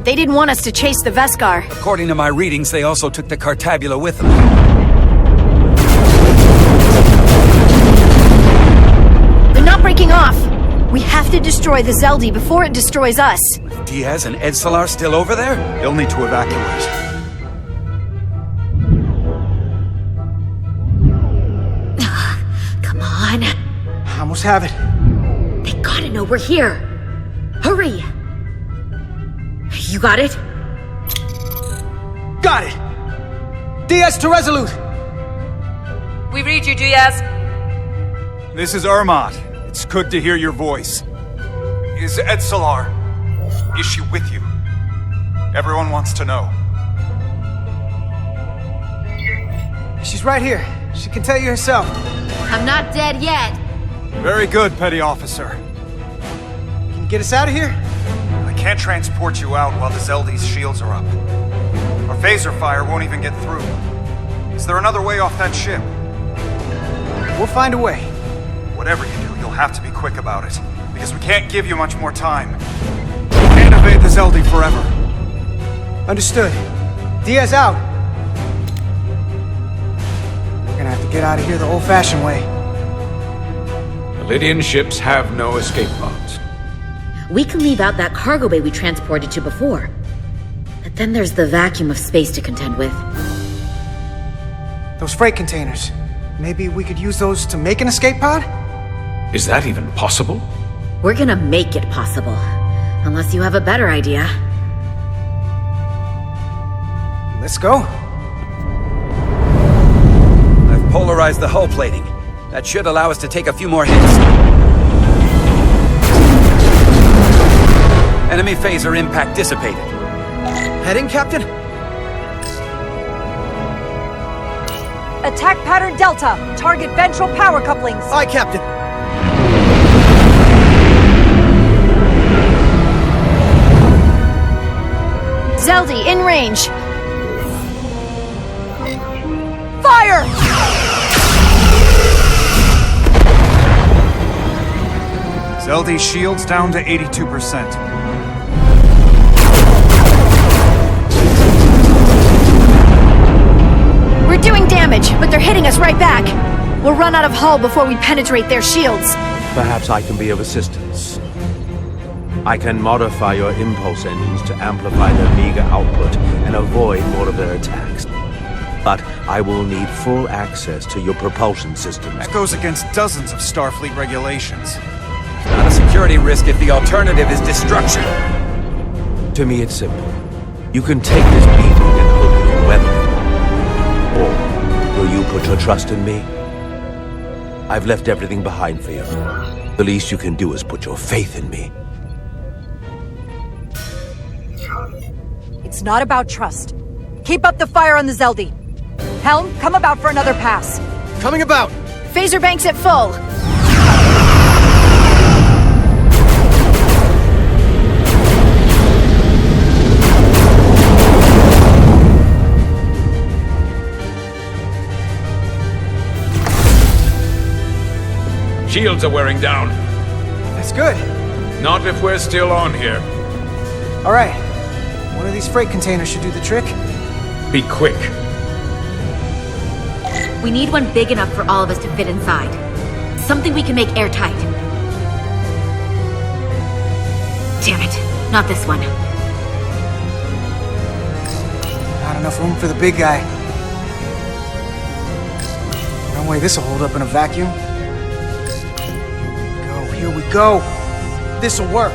They didn't want us to chase the Veskar. According to my readings, they also took the Cartabula with them. They're not breaking off. We have to destroy the Zeldi before it destroys us. Diaz and Edsalar still over there? They'll need to evacuate. Come on. I almost have it. They gotta know we're here. Hurry! You got it? Got it! Diaz to Resolute! We read you, Diaz. This is Ermot. It's good to hear your voice. Is Edsalar... is she with you? Everyone wants to know. She's right here. She can tell you herself. I'm not dead yet. Very good, Petty Officer. Can you get us out of here? I can't transport you out while the Zeldi's shields are up. Our phaser fire won't even get through. Is there another way off that ship? We'll find a way. Whatever you do, you'll have to be quick about it, because we can't give you much more time. We can't evade the Zeldi forever. Understood. Diaz out. We're gonna have to get out of here the old-fashioned way. Lydian ships have no escape pods. We can leave out that cargo bay we transported to before. But then there's the vacuum of space to contend with. Those freight containers. Maybe we could use those to make an escape pod? Is that even possible? We're gonna make it possible. Unless you have a better idea. Let's go. I've polarized the hull plating. That should allow us to take a few more hits. Enemy phaser impact dissipated. Heading, Captain? Attack pattern Delta. Target ventral power couplings. Aye, Captain. Zeldi, in range. Fire! Zeldi's shields down to 82%. We're doing damage, but they're hitting us right back. We'll run out of hull before we penetrate their shields. Perhaps I can be of assistance. I can modify your impulse engines to amplify their meager output and avoid more of their attacks. But I will need full access to your propulsion systems. That goes against dozens of Starfleet regulations. Not a security risk if the alternative is destruction. To me, it's simple. You can take this beating and hope you can weather it. Or will you put your trust in me? I've left everything behind for you. The least you can do is put your faith in me. It's not about trust. Keep up the fire on the Zeldi. Helm, come about for another pass. Coming about. Phaser banks at full. Shields are wearing down. That's good. Not if we're still on here. All right. One of these freight containers should do the trick. Be quick. We need one big enough for all of us to fit inside. Something we can make airtight. Damn it, not this one. Not enough room for the big guy. No way this'll hold up in a vacuum. Here we go. This'll work.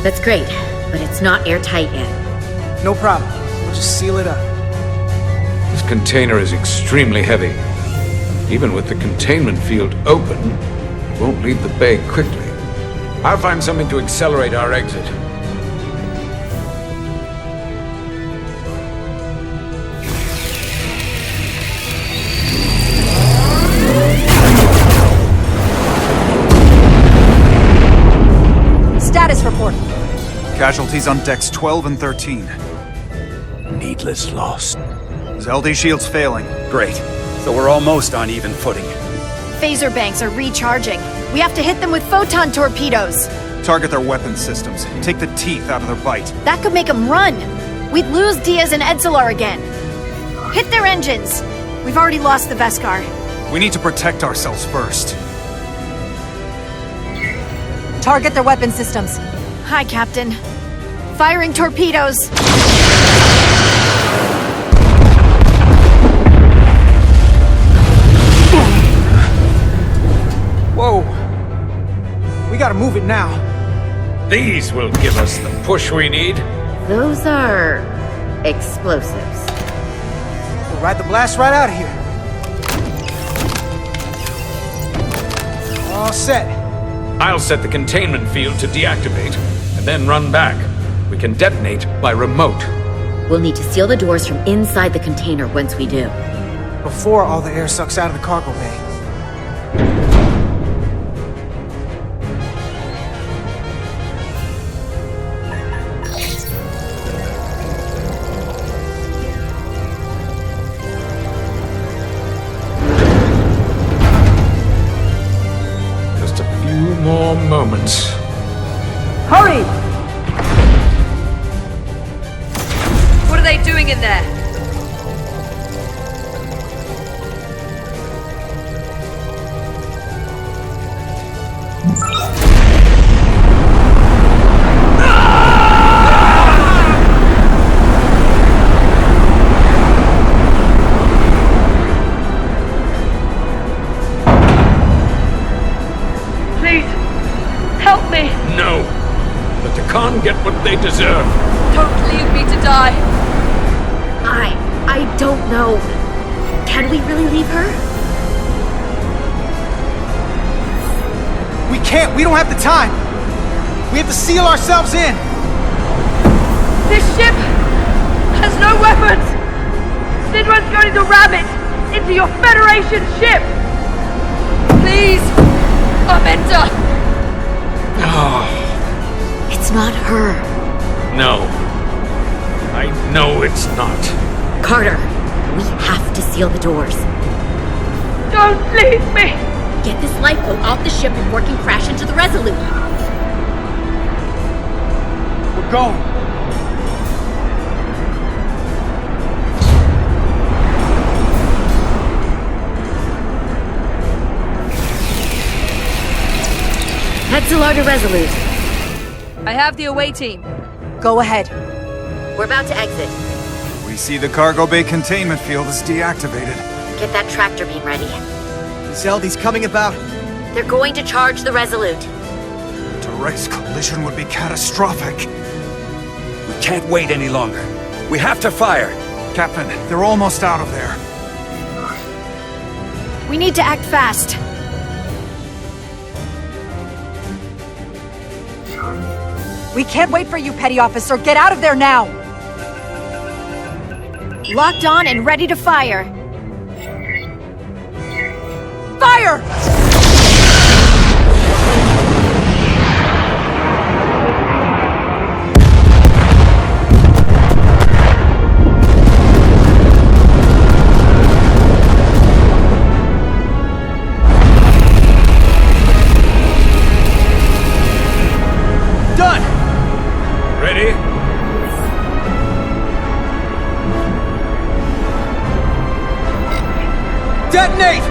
That's great, but it's not airtight yet. No problem. We'll just seal it up. This container is extremely heavy. Even with the containment field open, it won't leave the bay quickly. I'll find something to accelerate our exit. Status report. Casualties on decks 12 and 13. Needless loss. Zeldi shields failing. Great. So we're almost on even footing. Phaser banks are recharging. We have to hit them with photon torpedoes. Target their weapon systems. Take the teeth out of their bite. That could make them run. We'd lose Diaz and Edsalar again. Hit their engines. We've already lost the Veskar. We need to protect ourselves first. Target their weapon systems. Hi, Captain. Firing torpedoes. Whoa. We gotta move it now. These will give us the push we need. Those are explosives. We'll ride the blast right out of here. All set. I'll set the containment field to deactivate, and then run back. We can detonate by remote. We'll need to seal the doors from inside the container once we do. Before all the air sucks out of the cargo bay. More moments. Hurry! What are they doing in there? Get what they deserve. Don't leave me to die. I don't know. Can we really leave her? We can't. We don't have the time. We have to seal ourselves in. This ship has no weapons. Sidron's going to ram it into your Federation ship. Please, Aminta. Oh. It's not her. No. I know it's not. Carter, we have to seal the doors. Don't leave me! Get this lifeboat off the ship before it can crash into the Resolute. We're going. Head to Resolute. I have the away team. Go ahead. We're about to exit. We see the cargo bay containment field is deactivated. Get that tractor beam ready. Zeldy's coming about. They're going to charge the Resolute. Direct collision would be catastrophic. We can't wait any longer. We have to fire. Captain, they're almost out of there. We need to act fast. We can't wait for you, Petty Officer. Get out of there now! Locked on and ready to fire. Fire! Detonate!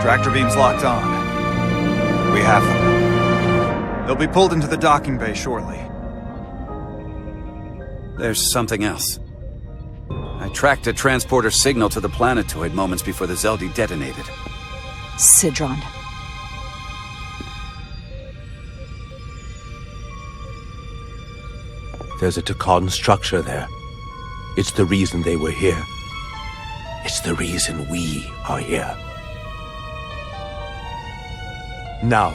Tractor beams locked on. We have them. They'll be pulled into the docking bay shortly. There's something else. I tracked a transporter signal to the planetoid moments before the Zeldy detonated. Sidron. There's a Takan structure there. It's the reason they were here. It's the reason we are here. Now,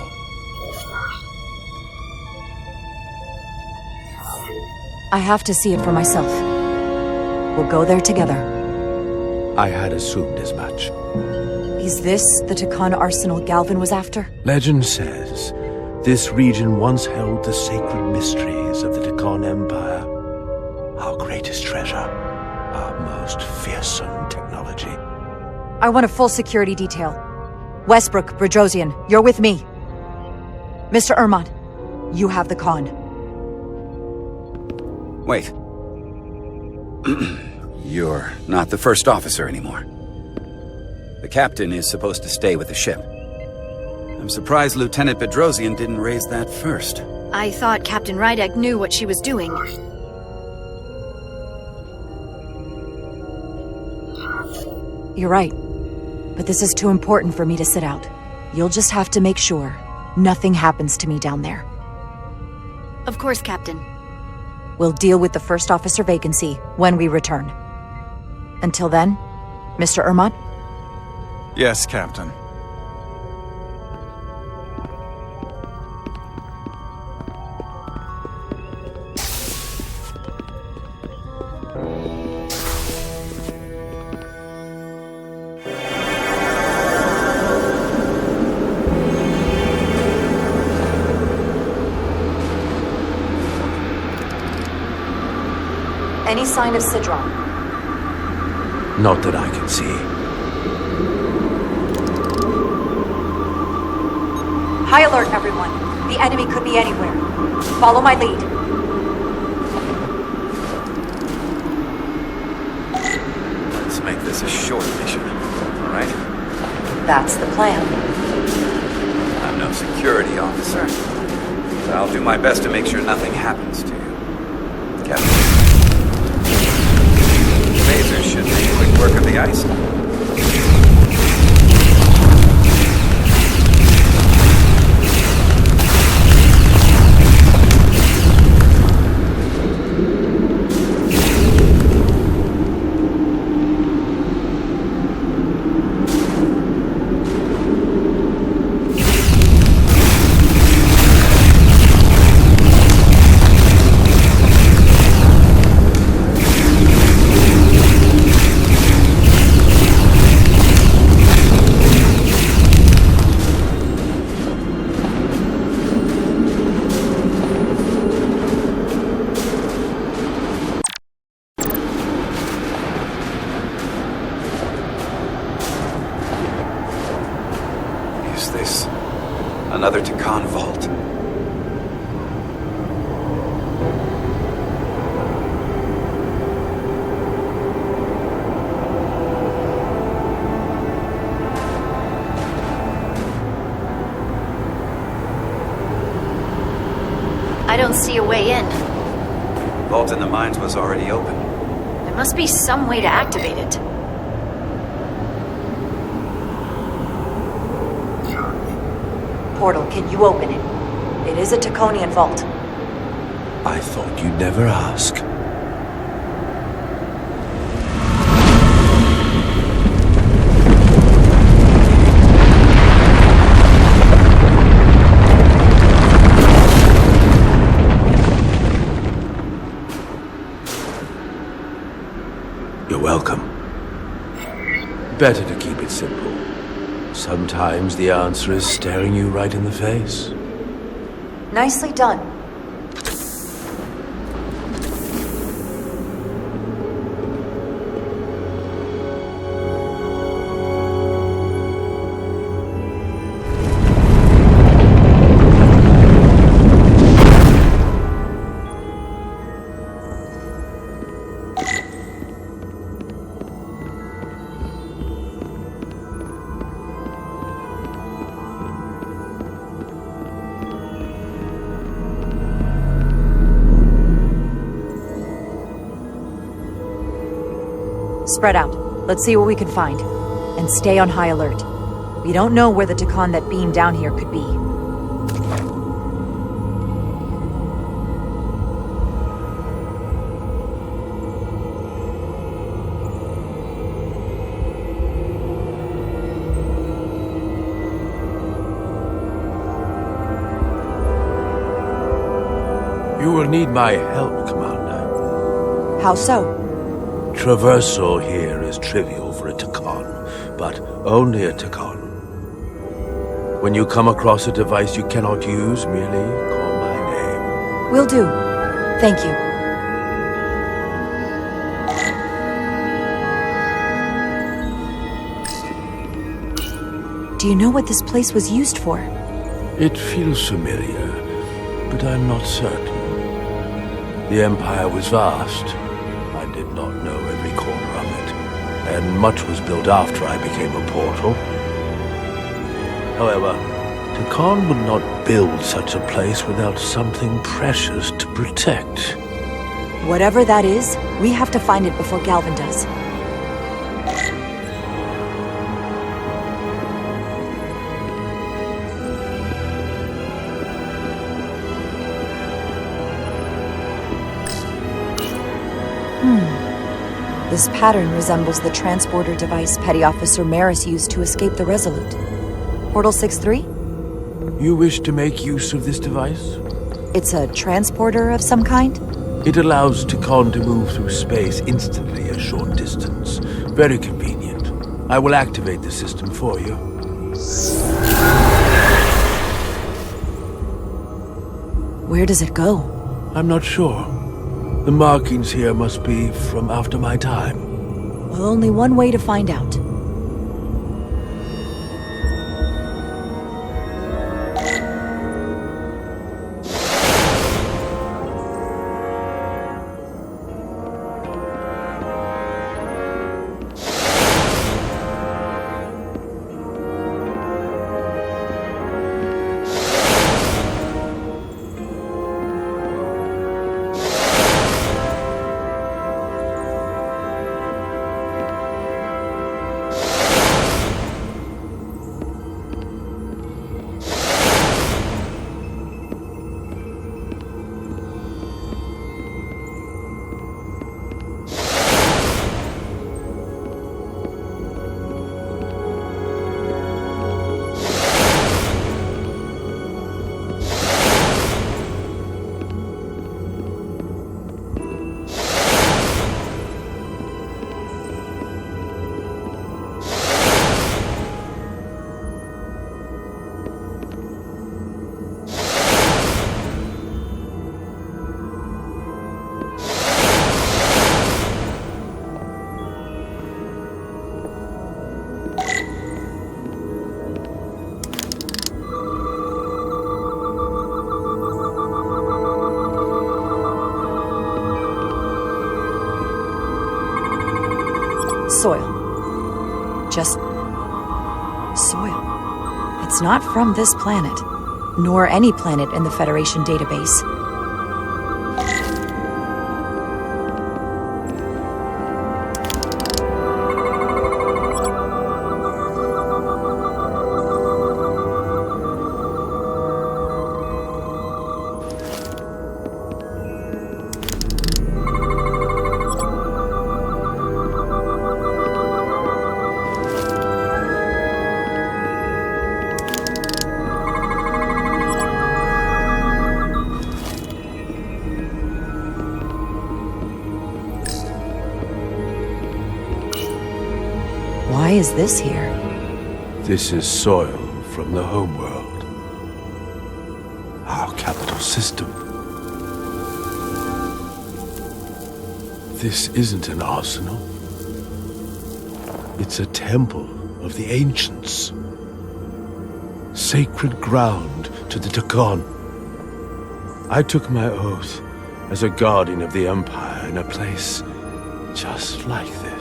I have to see it for myself. We'll go there together. I had assumed as much. Is this the Takan arsenal Galvin was after? Legend says this region once held the sacred mysteries of the Takan Empire. Our greatest treasure, our most fearsome technology. I want a full security detail. Westbrook, Bredrosian, you're with me. Mr. Ermont, you have the con. Wait. You're not the first officer anymore. The captain is supposed to stay with the ship. I'm surprised Lieutenant Bedrosian didn't raise that first. I thought Captain Rydek knew what she was doing. You're right. But this is too important for me to sit out. You'll just have to make sure nothing happens to me down there. Of course, Captain. We'll deal with the first officer vacancy when we return. Until then, Mr. Ermont? Yes, Captain. Any sign of Sidron? Not that I can see. High alert, everyone. The enemy could be anywhere. Follow my lead. Let's make this a short mission, all right? That's the plan. I'm no security officer, but I'll do my best to make sure nothing happens to you. Captain. Lasers should make quick work of the ice. Another Takan vault. I don't see a way in. The vault in the mines was already open. There must be some way to activate it. Portal, can you open it? It is a Taconian vault. I thought you'd never ask. You're welcome. Better to keep it simple. Sometimes the answer is staring you right in the face. Nicely done. Spread out. Let's see what we can find. And stay on high alert. We don't know where the Takan that beamed down here could be. You will need my help, Commander. How so? Traversal here is trivial for a Takan, but only a Takan. When you come across a device you cannot use, merely call my name. Will do. Thank you. Do you know what this place was used for? It feels familiar, but I'm not certain. The Empire was vast. I did not know every corner of it, and much was built after I became a portal. However, Takan would not build such a place without something precious to protect. Whatever that is, we have to find it before Galvin does. This pattern resembles the transporter device Petty Officer Maris used to escape the Resolute. Portal 6-3? You wish to make use of this device? It's a transporter of some kind? It allows Takan to move through space instantly a short distance. Very convenient. I will activate the system for you. Where does it go? I'm not sure. The markings here must be from after my time. Well, only one way to find out. Soil. Just soil. It's not from this planet, nor any planet in the Federation database. Why is this here? This is soil from the homeworld. Our capital system. This isn't an arsenal. It's a temple of the ancients. Sacred ground to the Takan. I took my oath as a guardian of the Empire in a place just like this.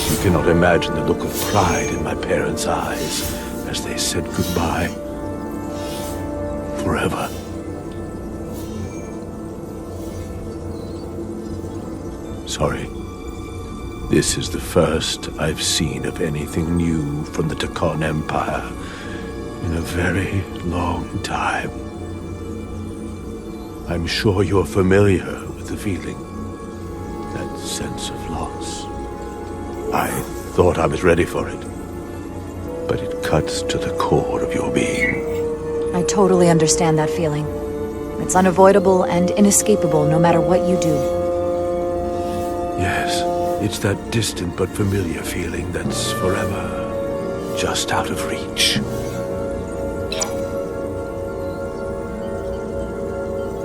I cannot imagine the look of pride in my parents' eyes as they said goodbye. Forever. Sorry. This is the first I've seen of anything new from the Takan Empire in a very long time. I'm sure you're familiar with the feeling, that sense of loss. thought I was ready for it. But it cuts to the core of your being. I totally understand that feeling. It's unavoidable and inescapable no matter what you do. Yes, it's that distant but familiar feeling that's forever just out of reach.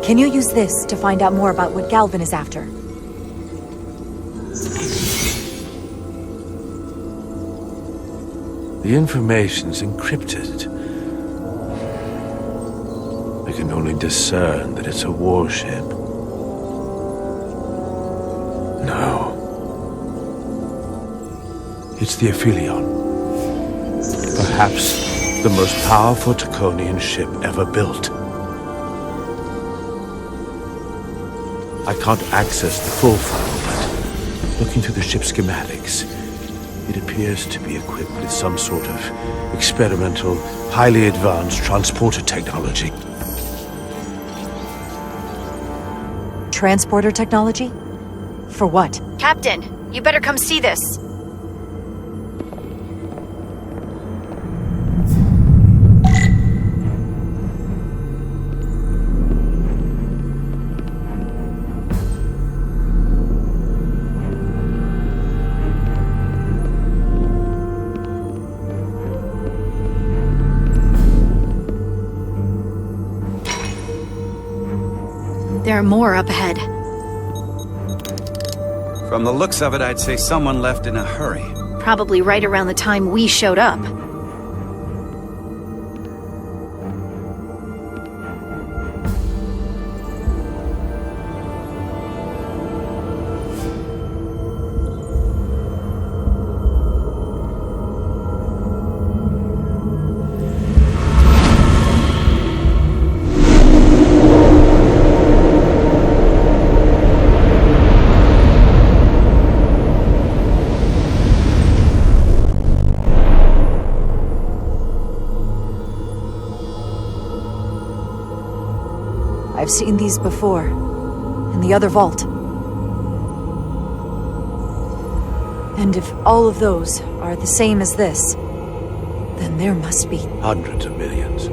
Can you use this to find out more about what Galvin is after? The information's encrypted. I can only discern that it's a warship. No. It's the Aphelion. Perhaps the most powerful Taconian ship ever built. I can't access the full file, but looking through the ship's schematics, it appears to be equipped with some sort of experimental, highly advanced transporter technology. Transporter technology? For what? Captain, you better come see this. There are more up ahead. From the looks of it, I'd say someone left in a hurry. Probably right around the time we showed up. I've seen these before, in the other vault. And if all of those are the same as this, then there must be hundreds of millions,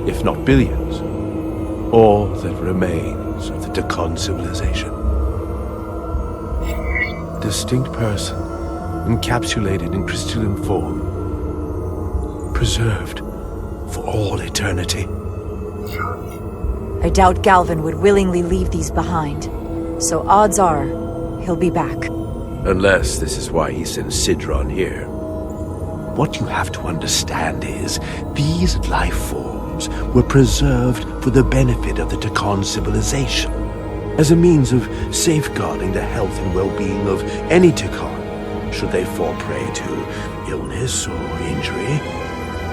if not billions, all that remains of the Tacon civilization. A distinct person, encapsulated in crystalline form, preserved for all eternity. I doubt Galvin would willingly leave these behind, so odds are he'll be back. Unless this is why he sent Sidron here. What you have to understand is, these life forms were preserved for the benefit of the Tacon civilization, as a means of safeguarding the health and well-being of any Tacon, should they fall prey to illness or injury.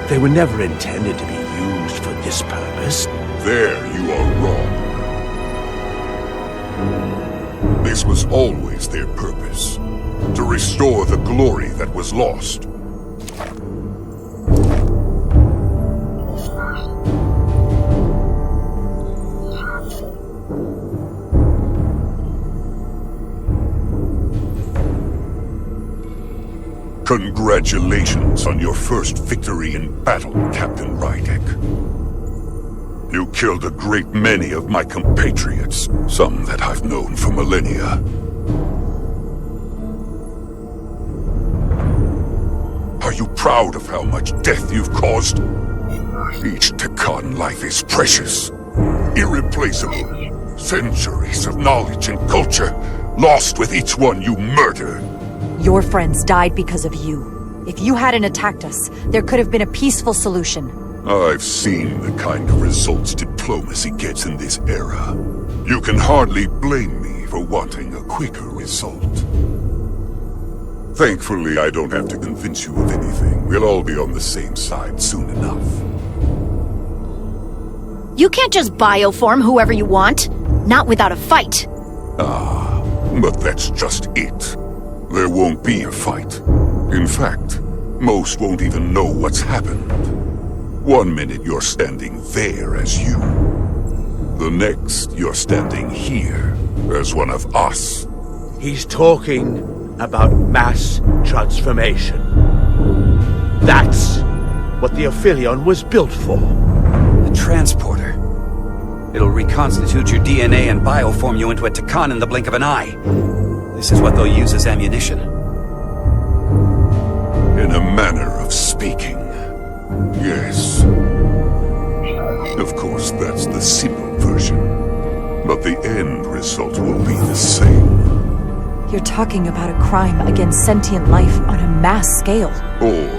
They were never intended to be used for this purpose. There you are wrong. This was always their purpose, to restore the glory that was lost. Congratulations on your first victory in battle, Captain Rydek. You killed a great many of my compatriots, some that I've known for millennia. Are you proud of how much death you've caused? Each Tacon life is precious, irreplaceable. Centuries of knowledge and culture, lost with each one you murdered. Your friends died because of you. If you hadn't attacked us, there could have been a peaceful solution. I've seen the kind of results diplomacy gets in this era. You can hardly blame me for wanting a quicker result. Thankfully, I don't have to convince you of anything. We'll all be on the same side soon enough. You can't just bioform whoever you want. Not without a fight. Ah, but that's just it. There won't be a fight. In fact, most won't even know what's happened. 1 minute you're standing there as you. The next, you're standing here as one of us. He's talking about mass transformation. That's what the Aphelion was built for. The transporter. It'll reconstitute your DNA and bioform you into a Takan in the blink of an eye. This is what they'll use as ammunition. In a manner of speaking, yes. Of course, that's the simple version. But the end result will be the same. You're talking about a crime against sentient life on a mass scale. Or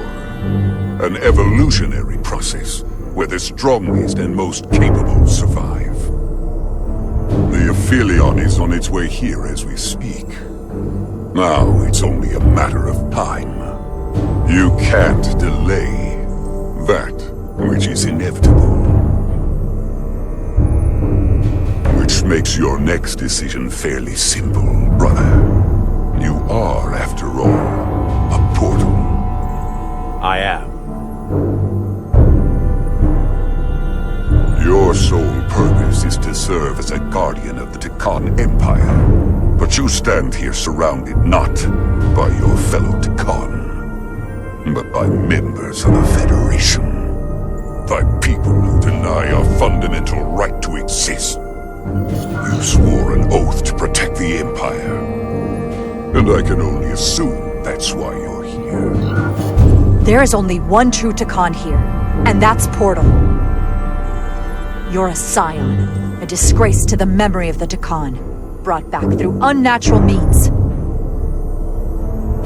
an evolutionary process where the strongest and most capable survive. The Aphelion is on its way here as we speak. Now it's only a matter of time. You can't delay that which is inevitable. Which makes your next decision fairly simple, brother. You are, after all, a portal. I am. Your sole purpose is to serve as a guardian of the Takan Empire. But you stand here surrounded not by your fellow Takan, but by members of the Federation. By people who deny our fundamental right to exist. You swore an oath to protect the Empire. And I can only assume that's why you're here. There is only one true Takan here, and that's Portal. You're a scion, a disgrace to the memory of the Takan, brought back through unnatural means.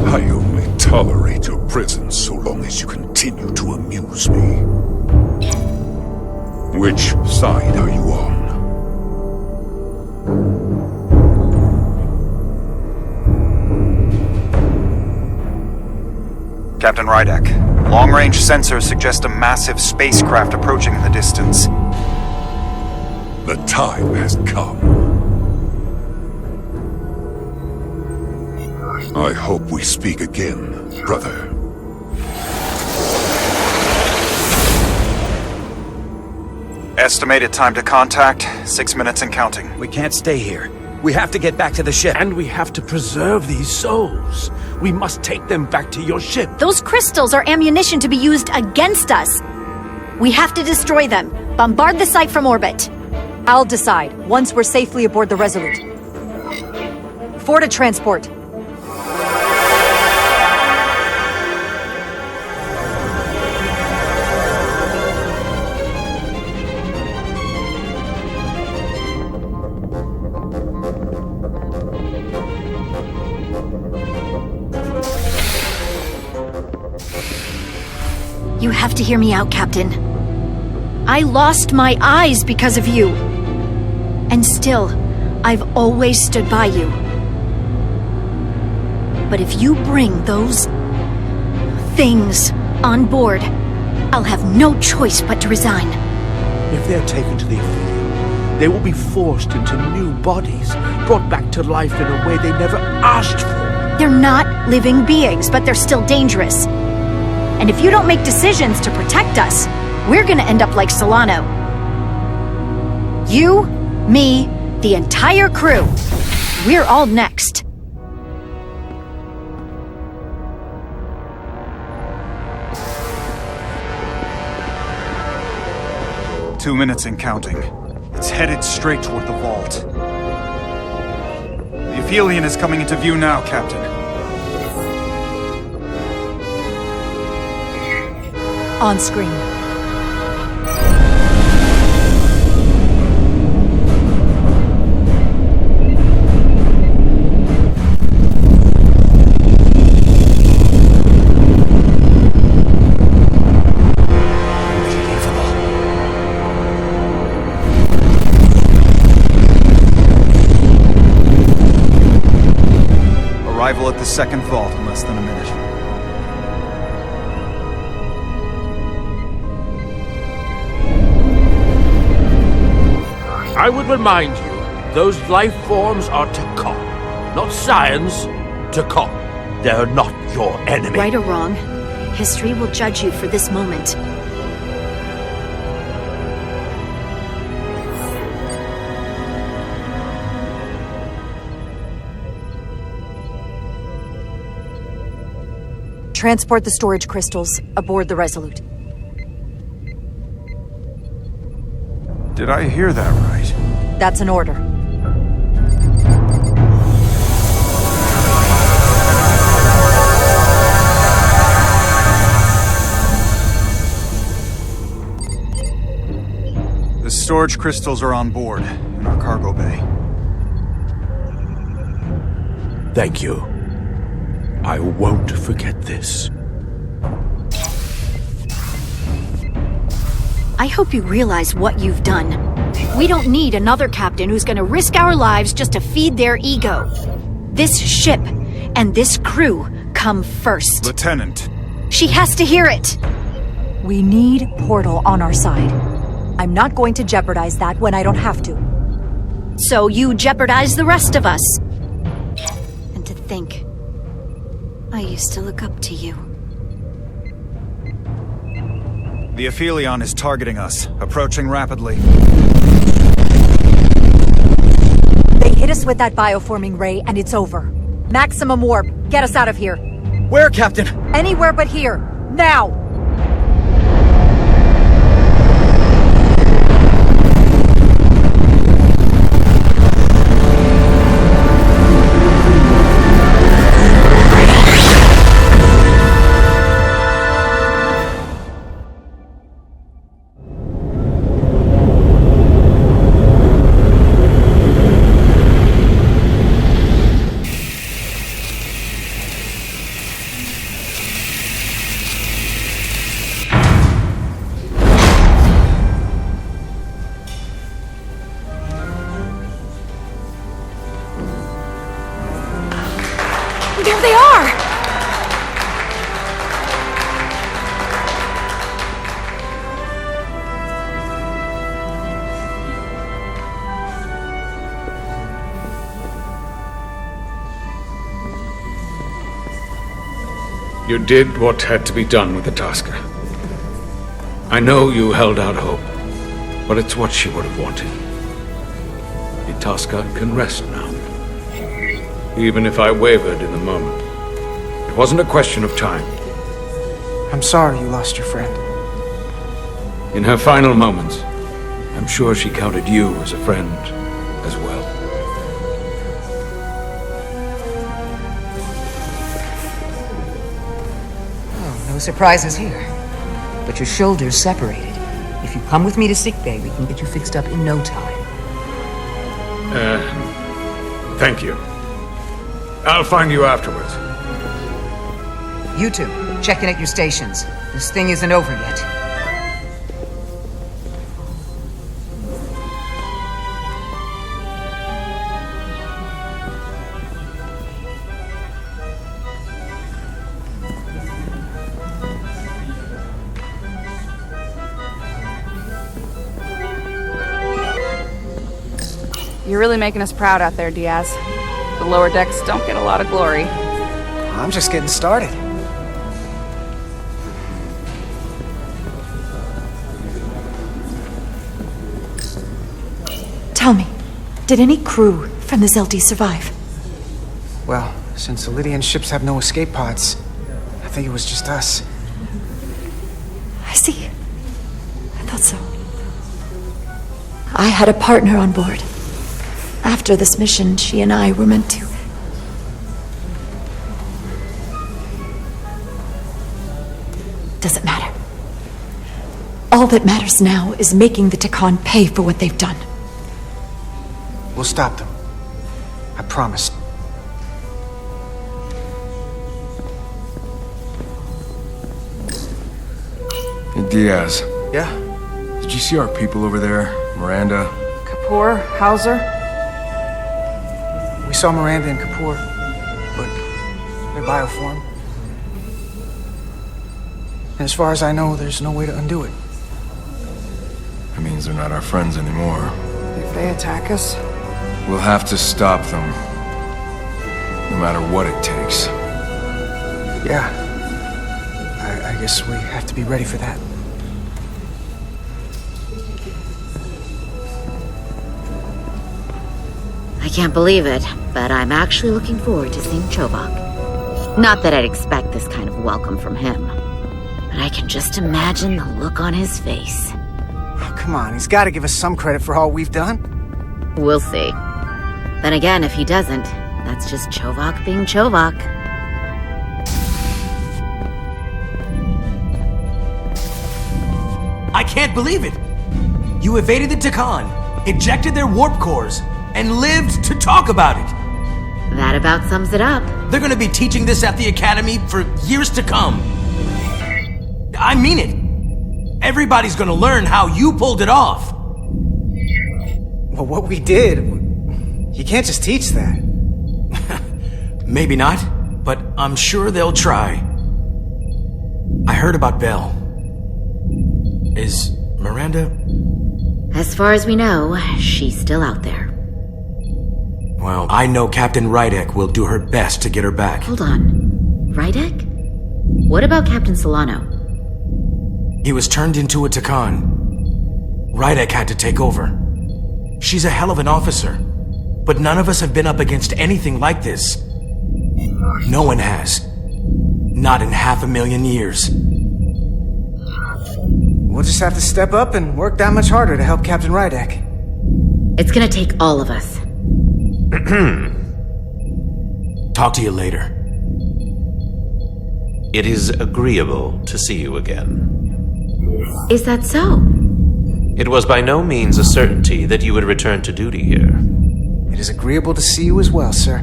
I only tolerate your presence so long as you continue to amuse me. Which side are you on? Captain Rydek, long-range sensors suggest a massive spacecraft approaching in the distance. The time has come. I hope we speak again, brother. Estimated time to contact, 6 minutes and counting. We can't stay here. We have to get back to the ship. And we have to preserve these souls. We must take them back to your ship. Those crystals are ammunition to be used against us. We have to destroy them. Bombard the site from orbit. I'll decide, once we're safely aboard the Resolute. For to transport. You have to hear me out, Captain. I lost my eyes because of you. And still, I've always stood by you. But if you bring those things on board, I'll have no choice but to resign. If they're taken to the Aphelion, they will be forced into new bodies, brought back to life in a way they never asked for. They're not living beings, but they're still dangerous. And if you don't make decisions to protect us, we're gonna end up like Solano. You, me, the entire crew. We're all next. Two minutes and counting. It's headed straight toward the vault. The Aphelion is coming into view now, Captain. On screen. Arrival at the second vault in less than a minute. I would remind you, those life forms are Takan, not science. Takan. They're not your enemy. Right or wrong, history will judge you for this moment. Transport the storage crystals aboard the Resolute. Did I hear that right? That's an order. The storage crystals are on board in our cargo bay. Thank you. I won't forget this. I hope you realize what you've done. We don't need another captain who's gonna risk our lives just to feed their ego. This ship and this crew come first. Lieutenant. She has to hear it. We need Portal on our side. I'm not going to jeopardize that when I don't have to. So you jeopardize the rest of us. And to think, I used to look up to you. The Aphelion is targeting us, approaching rapidly. They hit us with that bioforming ray and it's over. Maximum warp, get us out of here. Where, Captain? Anywhere but here. Now! There they are! You did what had to be done with the Tasker. I know you held out hope, but it's what she would have wanted. The Tasker can rest now. Even if I wavered in the moment. It wasn't a question of time. I'm sorry you lost your friend. In her final moments, I'm sure she counted you as a friend as well. Oh, no surprises here. But your shoulders separated. If you come with me to sickbay, we can get you fixed up in no time. Thank you. I'll find you afterwards. You two, check in at your stations. This thing isn't over yet. You're really making us proud out there, Diaz. The lower decks don't get a lot of glory. I'm just getting started. Tell me, did any crew from the Zelti survive? Well, since the Lydian ships have no escape pods, I think it was just us. I see. I thought so. I had a partner on board. After this mission, she and I were meant to. Doesn't matter. All that matters now is making the Takan pay for what they've done. We'll stop them. I promise. Hey, Diaz. Yeah? Did you see our people over there? Miranda? Kapoor, Hauser? We saw Miranda and Kapoor, but they're bioform. And as far as I know, there's no way to undo it. That means they're not our friends anymore. If they attack us? We'll have to stop them. No matter what it takes. Yeah. I guess we have to be ready for that. I can't believe it, but I'm actually looking forward to seeing Chobok. Not that I'd expect this kind of welcome from him, but I can just imagine the look on his face. Oh, come on, he's got to give us some credit for all we've done. We'll see. Then again, if he doesn't, that's just Chovok being Chovok. I can't believe it! You evaded the Takan, ejected their warp cores, and lived to talk about it! That about sums it up. They're gonna be teaching this at the Academy for years to come. I mean it! Everybody's gonna learn how you pulled it off! Well, what we did... You can't just teach that. Maybe not, but I'm sure they'll try. I heard about Belle. Is Miranda... As far as we know, she's still out there. Well, I know Captain Rydek will do her best to get her back. Hold on. Rydek? What about Captain Solano? He was turned into a Takan. Rydek had to take over. She's a hell of an officer, but none of us have been up against anything like this. No one has. Not in 500,000 years. We'll just have to step up and work that much harder to help Captain Rydek. It's gonna take all of us. Talk to you later. It is agreeable to see you again. Is that so? It was by no means a certainty that you would return to duty here. It is agreeable to see you as well, sir.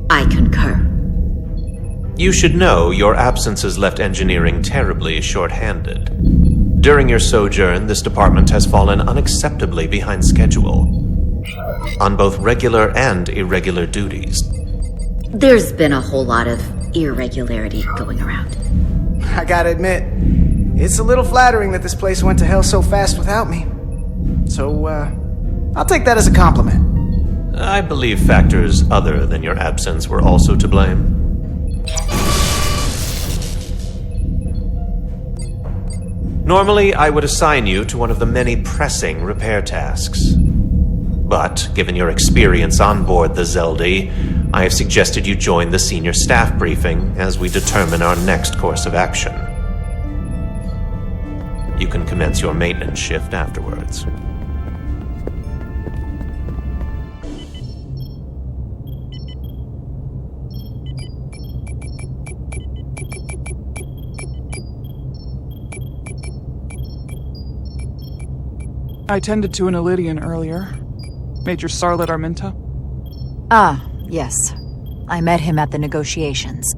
I concur. You should know your absence has left engineering terribly short-handed. During your sojourn, this department has fallen unacceptably behind schedule on both regular and irregular duties. There's been a whole lot of irregularity going around. I gotta admit, it's a little flattering that this place went to hell so fast without me. So, I'll take that as a compliment. I believe factors other than your absence were also to blame. Normally, I would assign you to one of the many pressing repair tasks. But, given your experience on board the Zeldi, I have suggested you join the senior staff briefing as we determine our next course of action. You can commence your maintenance shift afterwards. I tended to an Illydian earlier. Major Sarlet Arminta. Ah, yes. I met him at the negotiations.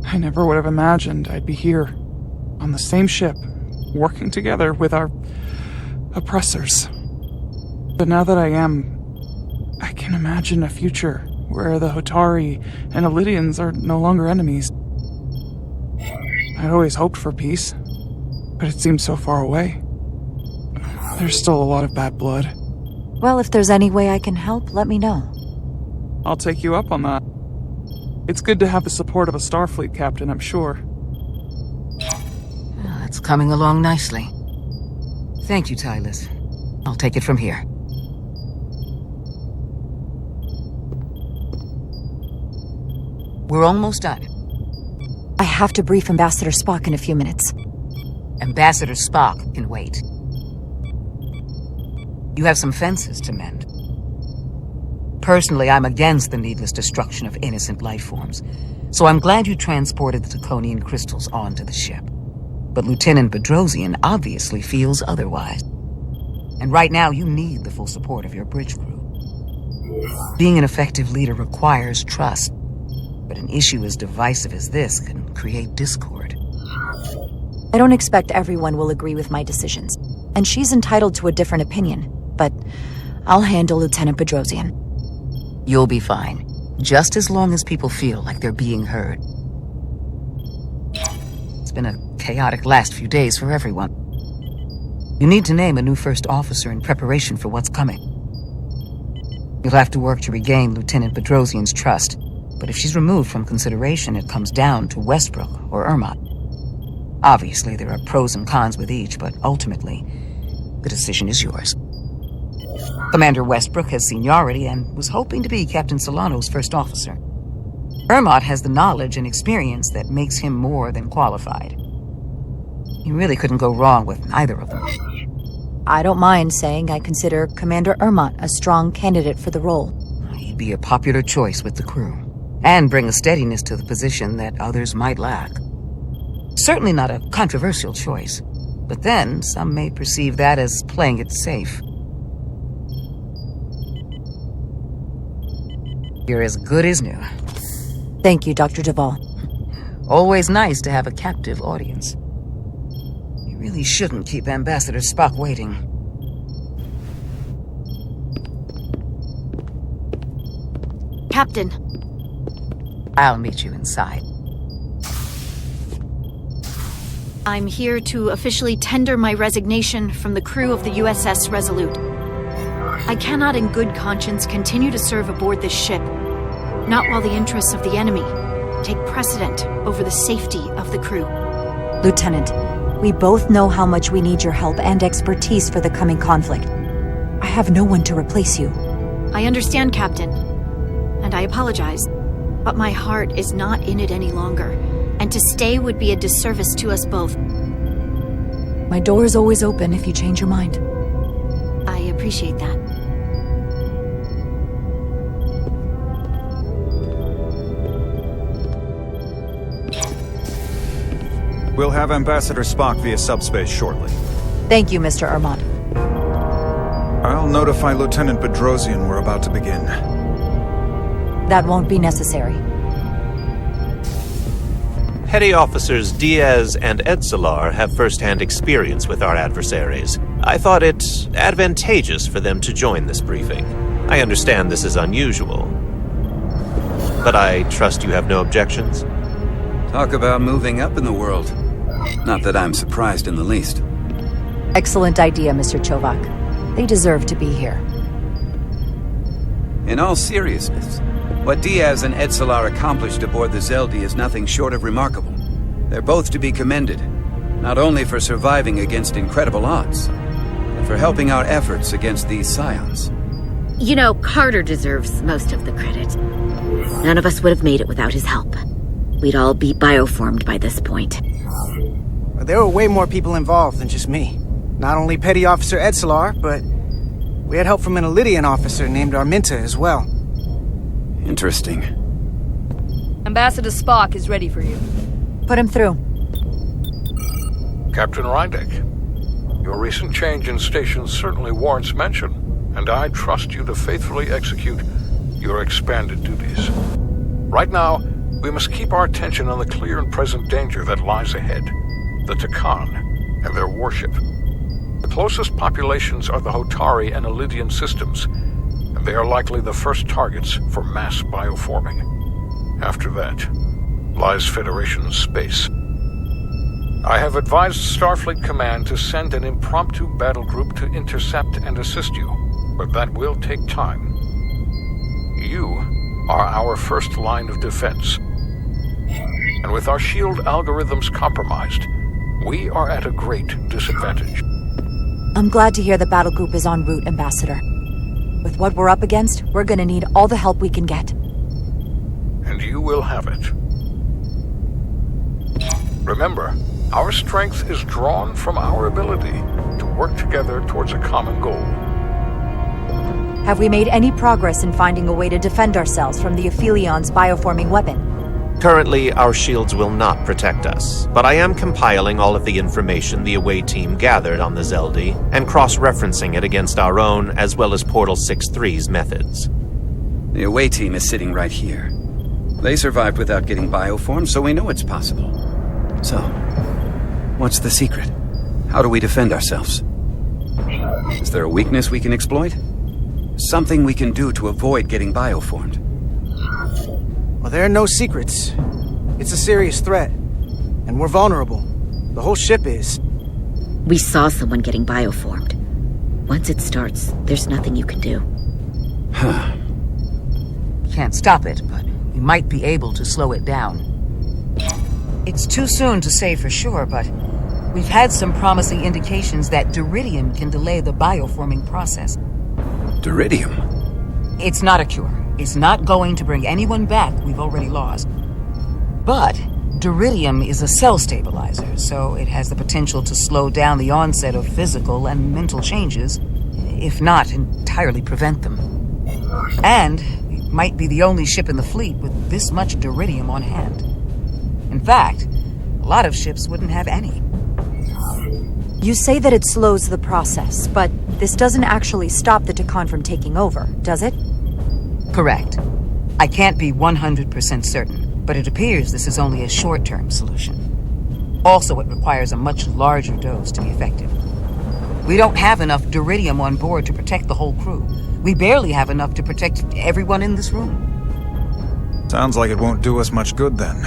I never would have imagined I'd be here, on the same ship, working together with our oppressors. But now that I am, I can imagine a future where the Hotari and Illydians are no longer enemies. I'd always hoped for peace, but it seems so far away. There's still a lot of bad blood. Well, if there's any way I can help, let me know. I'll take you up on that. It's good to have the support of a Starfleet captain, I'm sure. It's coming along nicely. Thank you, Tylus. I'll take it from here. We're almost done. I have to brief Ambassador Spock in a few minutes. Ambassador Spock can wait. You have some fences to mend. Personally, I'm against the needless destruction of innocent life forms, so I'm glad you transported the Taconian crystals onto the ship. But Lieutenant Bedrosian obviously feels otherwise. And right now, you need the full support of your bridge crew. Being an effective leader requires trust, but an issue as divisive as this can create discord. I don't expect everyone will agree with my decisions, and she's entitled to a different opinion, but I'll handle Lieutenant Bedrosian. You'll be fine, just as long as people feel like they're being heard. It's been a chaotic last few days for everyone. You need to name a new first officer in preparation for what's coming. You'll have to work to regain Lieutenant Bedrosian's trust, but if she's removed from consideration, it comes down to Westbrook or Ermot. Obviously, there are pros and cons with each, but ultimately, the decision is yours. Commander Westbrook has seniority and was hoping to be Captain Solano's first officer. Ermont has the knowledge and experience that makes him more than qualified. You really couldn't go wrong with either of them. I don't mind saying I consider Commander Ermont a strong candidate for the role. He'd be a popular choice with the crew, and bring a steadiness to the position that others might lack. Certainly not a controversial choice, but then some may perceive that as playing it safe. You're as good as new. Thank you, Dr. Duvall. Always nice to have a captive audience. You really shouldn't keep Ambassador Spock waiting. Captain. I'll meet you inside. I'm here to officially tender my resignation from the crew of the USS Resolute. I cannot in good conscience continue to serve aboard this ship, not while the interests of the enemy take precedent over the safety of the crew. Lieutenant, we both know how much we need your help and expertise for the coming conflict. I have no one to replace you. I understand, Captain, and I apologize, but my heart is not in it any longer, and to stay would be a disservice to us both. My door is always open if you change your mind. I appreciate that. We'll have Ambassador Spock via subspace shortly. Thank you, Mr. Ermont. I'll notify Lieutenant Bedrosian we're about to begin. That won't be necessary. Petty Officers Diaz and Edsalar have first-hand experience with our adversaries. I thought it advantageous for them to join this briefing. I understand this is unusual, but I trust you have no objections? Talk about moving up in the world. Not that I'm surprised in the least. Excellent idea, Mr. Chovak. They deserve to be here. In all seriousness, what Diaz and Edsalar accomplished aboard the Zeldi is nothing short of remarkable. They're both to be commended, not only for surviving against incredible odds, but for helping our efforts against these scions. You know, Carter deserves most of the credit. None of us would have made it without his help. We'd all be bioformed by this point. There were way more people involved than just me. Not only Petty Officer Edsalar, but we had help from an Elydian officer named Arminta as well. Interesting. Ambassador Spock is ready for you. Put him through. Captain Rydek, your recent change in station certainly warrants mention, and I trust you to faithfully execute your expanded duties. Right now, we must keep our attention on the clear and present danger that lies ahead, the Takan and their warship. The closest populations are the Hotari and Elydian systems, and they are likely the first targets for mass bioforming. After that lies Federation space. I have advised Starfleet Command to send an impromptu battle group to intercept and assist you, but that will take time. You are our first line of defense. And with our shield algorithms compromised, we are at a great disadvantage. I'm glad to hear the battle group is en route, Ambassador. With what we're up against, we're gonna need all the help we can get. And you will have it. Remember, our strength is drawn from our ability to work together towards a common goal. Have we made any progress in finding a way to defend ourselves from the Aphilion's bioforming weapon? Currently, our shields will not protect us, but I am compiling all of the information the away team gathered on the Zeldi and cross-referencing it against our own as well as Portal 6-3's methods. The away team is sitting right here. They survived without getting bioformed, so we know it's possible. So, what's the secret? How do we defend ourselves? Is there a weakness we can exploit? Something we can do to avoid getting bioformed? Well, there are no secrets. It's a serious threat. And we're vulnerable. The whole ship is. We saw someone getting bioformed. Once it starts, there's nothing you can do. Huh. Can't stop it, but we might be able to slow it down. It's too soon to say for sure, but we've had some promising indications that Duridium can delay the bioforming process. Duridium? It's not a cure. It's not going to bring anyone back we've already lost. But Duridium is a cell stabilizer, so it has the potential to slow down the onset of physical and mental changes, if not entirely prevent them. And it might be the only ship in the fleet with this much Duridium on hand. In fact, a lot of ships wouldn't have any. You say that it slows the process, but this doesn't actually stop the Takan from taking over, does it? Correct. I can't be 100% certain, but it appears this is only a short-term solution. Also, it requires a much larger dose to be effective. We don't have enough Duridium on board to protect the whole crew. We barely have enough to protect everyone in this room. Sounds like it won't do us much good then.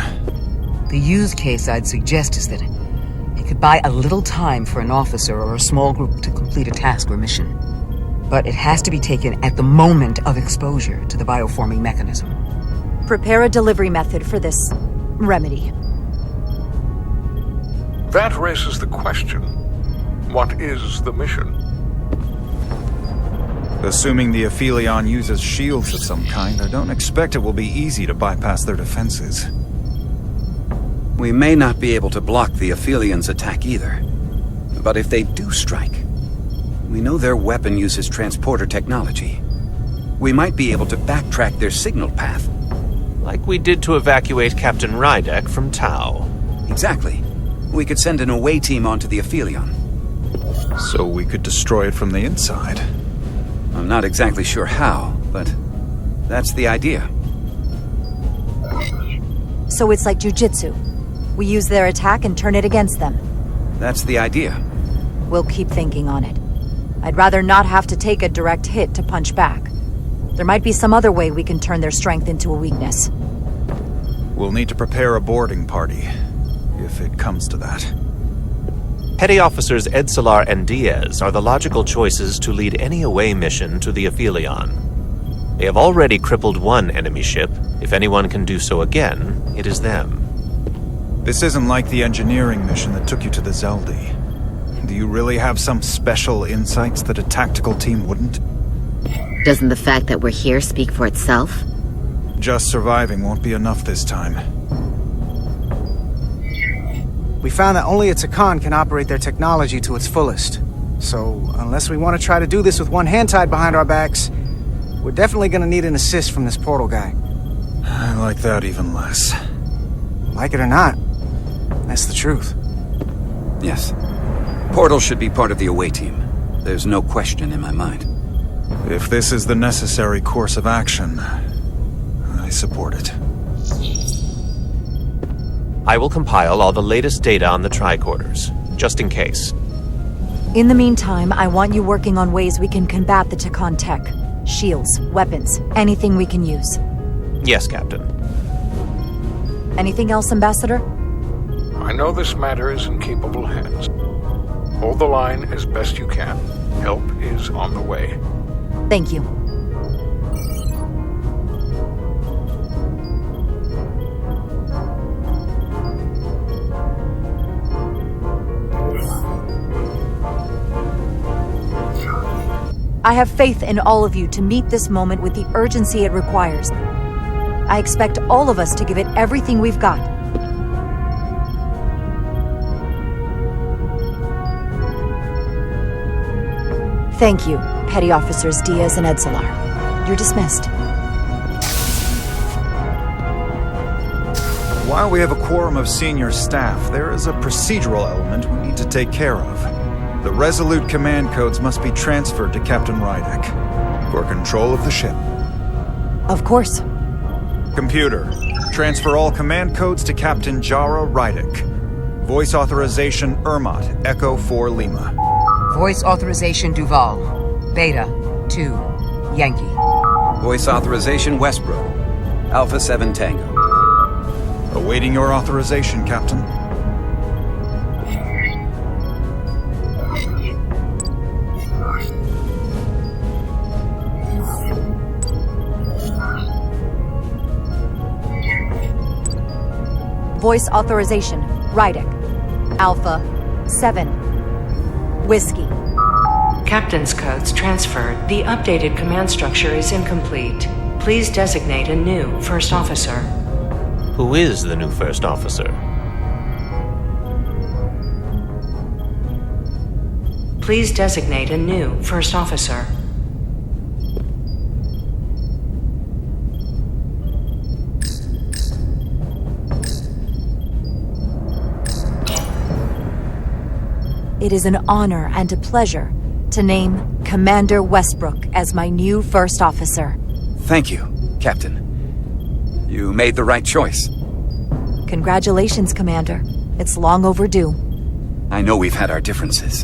The use case I'd suggest is that it could buy a little time for an officer or a small group to complete a task or mission. But it has to be taken at the moment of exposure to the bioforming mechanism. Prepare a delivery method for this remedy. That raises the question. What is the mission? Assuming the Aphelion uses shields of some kind, I don't expect it will be easy to bypass their defenses. We may not be able to block the Aphelion's attack either. But if they do strike, we know their weapon uses transporter technology. We might be able to backtrack their signal path. Like we did to evacuate Captain Rydek from Tau. Exactly. We could send an away team onto the Aphelion. So we could destroy it from the inside. I'm not exactly sure how, but that's the idea. So it's like jujitsu. We use their attack and turn it against them. That's the idea. We'll keep thinking on it. I'd rather not have to take a direct hit to punch back. There might be some other way we can turn their strength into a weakness. We'll need to prepare a boarding party, if it comes to that. Petty Officers Edsalar and Diaz are the logical choices to lead any away mission to the Aphelion. They have already crippled one enemy ship. If anyone can do so again, it is them. This isn't like the engineering mission that took you to the Zeldi. Do you really have some special insights that a tactical team wouldn't? Doesn't the fact that we're here speak for itself? Just surviving won't be enough this time. We found that only a Takan can operate their technology to its fullest. So, unless we want to try to do this with one hand tied behind our backs, we're definitely gonna need an assist from this portal guy. I like that even less. Like it or not, that's the truth. Yes. Portal should be part of the away team. There's no question in my mind. If this is the necessary course of action, I support it. I will compile all the latest data on the tricorders, just in case. In the meantime, I want you working on ways we can combat the Takan tech. Shields, weapons, anything we can use. Yes, Captain. Anything else, Ambassador? I know this matter is in capable hands. Hold the line as best you can. Help is on the way. Thank you. I have faith in all of you to meet this moment with the urgency it requires. I expect all of us to give it everything we've got. Thank you, Petty Officers Diaz and Edsalar. You're dismissed. While we have a quorum of senior staff, there is a procedural element we need to take care of. The Resolute command codes must be transferred to Captain Rydek for control of the ship. Of course. Computer, transfer all command codes to Captain Jara Rydek. Voice authorization Ermot, Echo 4 Lima. Voice authorization Duval, Beta 2, Yankee. Voice authorization Westbrook, Alpha 7 Tango. Awaiting your authorization, Captain. Voice authorization, Rydek. Alpha 7. Whiskey. Captain's codes transferred. The updated command structure is incomplete. Please designate a new first officer. Who is the new first officer? Please designate a new first officer. It is an honor and a pleasure to name Commander Westbrook as my new first officer. Thank you, Captain. You made the right choice. Congratulations, Commander. It's long overdue. I know we've had our differences,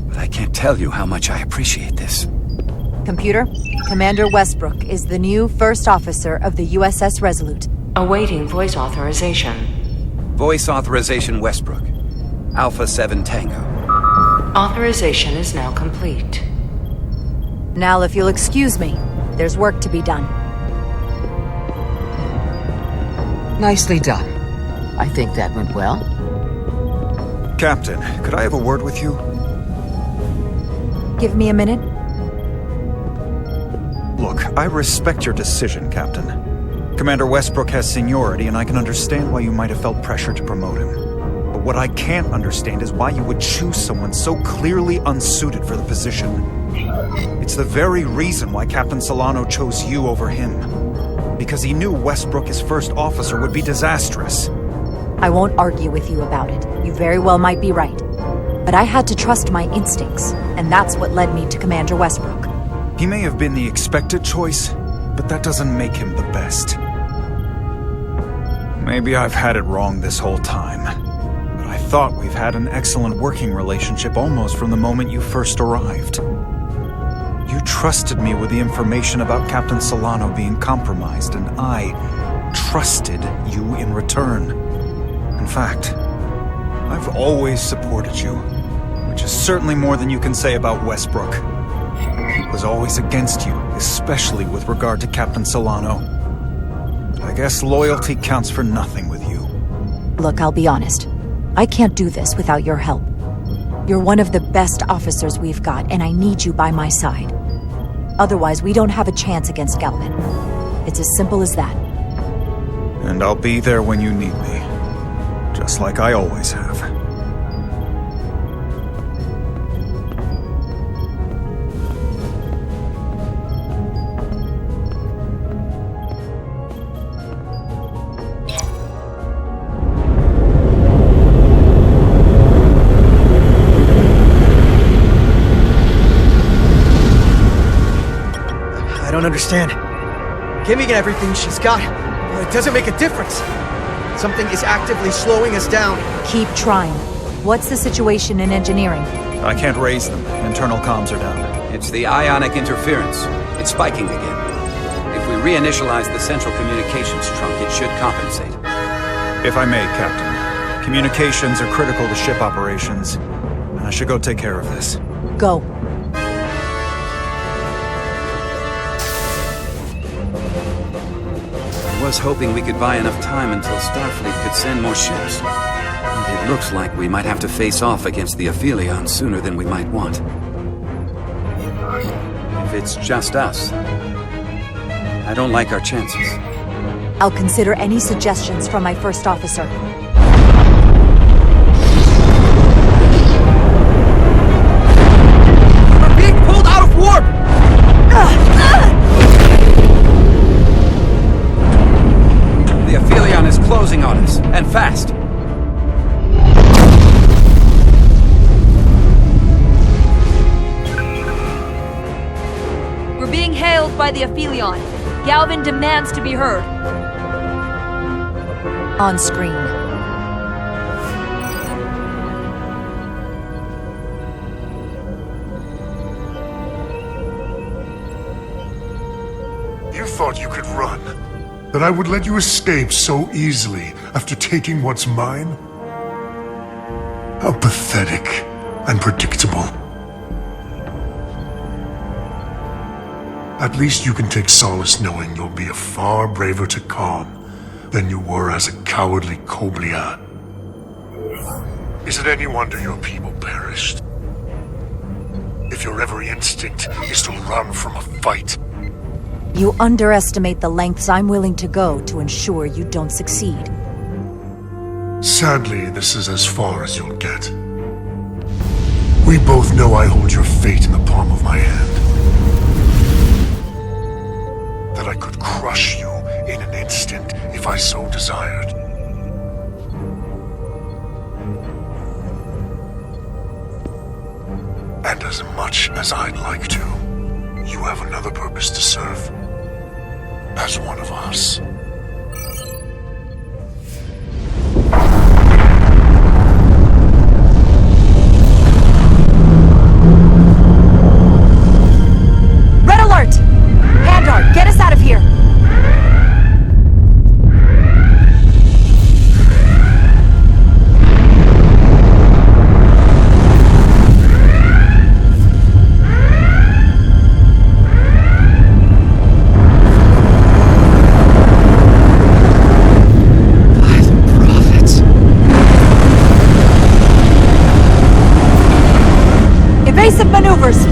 but I can't tell you how much I appreciate this. Computer, Commander Westbrook is the new first officer of the USS Resolute. Awaiting voice authorization. Voice authorization Westbrook. Alpha 7 Tango. Authorization is now complete. Now, if you'll excuse me, there's work to be done. Nicely done. I think that went well. Captain, could I have a word with you? Give me a minute. Look, I respect your decision, Captain. Commander Westbrook has seniority, and I can understand why you might have felt pressure to promote him. But what I can't understand is why you would choose someone so clearly unsuited for the position. It's the very reason why Captain Solano chose you over him. Because he knew Westbrook as first officer would be disastrous. I won't argue with you about it. You very well might be right. But I had to trust my instincts, and that's what led me to Commander Westbrook. He may have been the expected choice, but that doesn't make him the best. Maybe I've had it wrong this whole time. I thought we've had an excellent working relationship almost from the moment you first arrived. You trusted me with the information about Captain Solano being compromised, and I trusted you in return. In fact, I've always supported you, which is certainly more than you can say about Westbrook. He was always against you, especially with regard to Captain Solano. But I guess loyalty counts for nothing with you. Look, I'll be honest. I can't do this without your help. You're one of the best officers we've got, and I need you by my side. Otherwise, we don't have a chance against Galvin. It's as simple as that. And I'll be there when you need me. Just like I always have. I don't understand. Giving it everything she's got, but it doesn't make a difference. Something is actively slowing us down. Keep trying. What's the situation in engineering? I can't raise them. Internal comms are down. It's the ionic interference. It's spiking again. If we reinitialize the central communications trunk, it should compensate. If I may, Captain. Communications are critical to ship operations, and I should go take care of this. Go. I was hoping we could buy enough time until Starfleet could send more ships. But it looks like we might have to face off against the Aphelion sooner than we might want. If it's just us, I don't like our chances. I'll consider any suggestions from my first officer. We're being pulled out of warp! The Aphelion is closing on us, and fast. We're being hailed by the Aphelion. Galvin demands to be heard. On screen. You thought you could run? That I would let you escape so easily after taking what's mine? How pathetic and predictable. At least you can take solace knowing you'll be a far braver Takan than you were as a cowardly Koblian. Is it any wonder your people perished? If your every instinct is to run from a fight. You underestimate the lengths I'm willing to go to ensure you don't succeed. Sadly, this is as far as you'll get. We both know I hold your fate in the palm of my hand. That I could crush you in an instant if I so desired. And as much as I'd like to, you have another purpose to serve. As one of us. Red alert! Handar, get us out of here! Evasive maneuvers!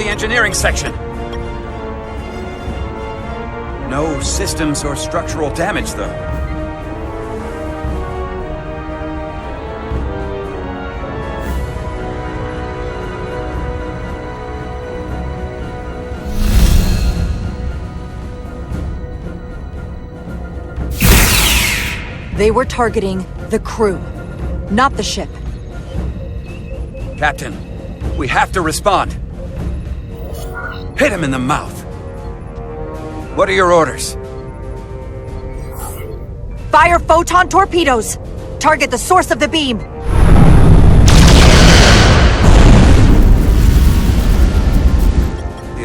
Engineering section. No systems or structural damage, though. They were targeting the crew, not the ship. Captain, we have to respond. Hit him in the mouth. What are your orders? Fire photon torpedoes! Target the source of the beam! The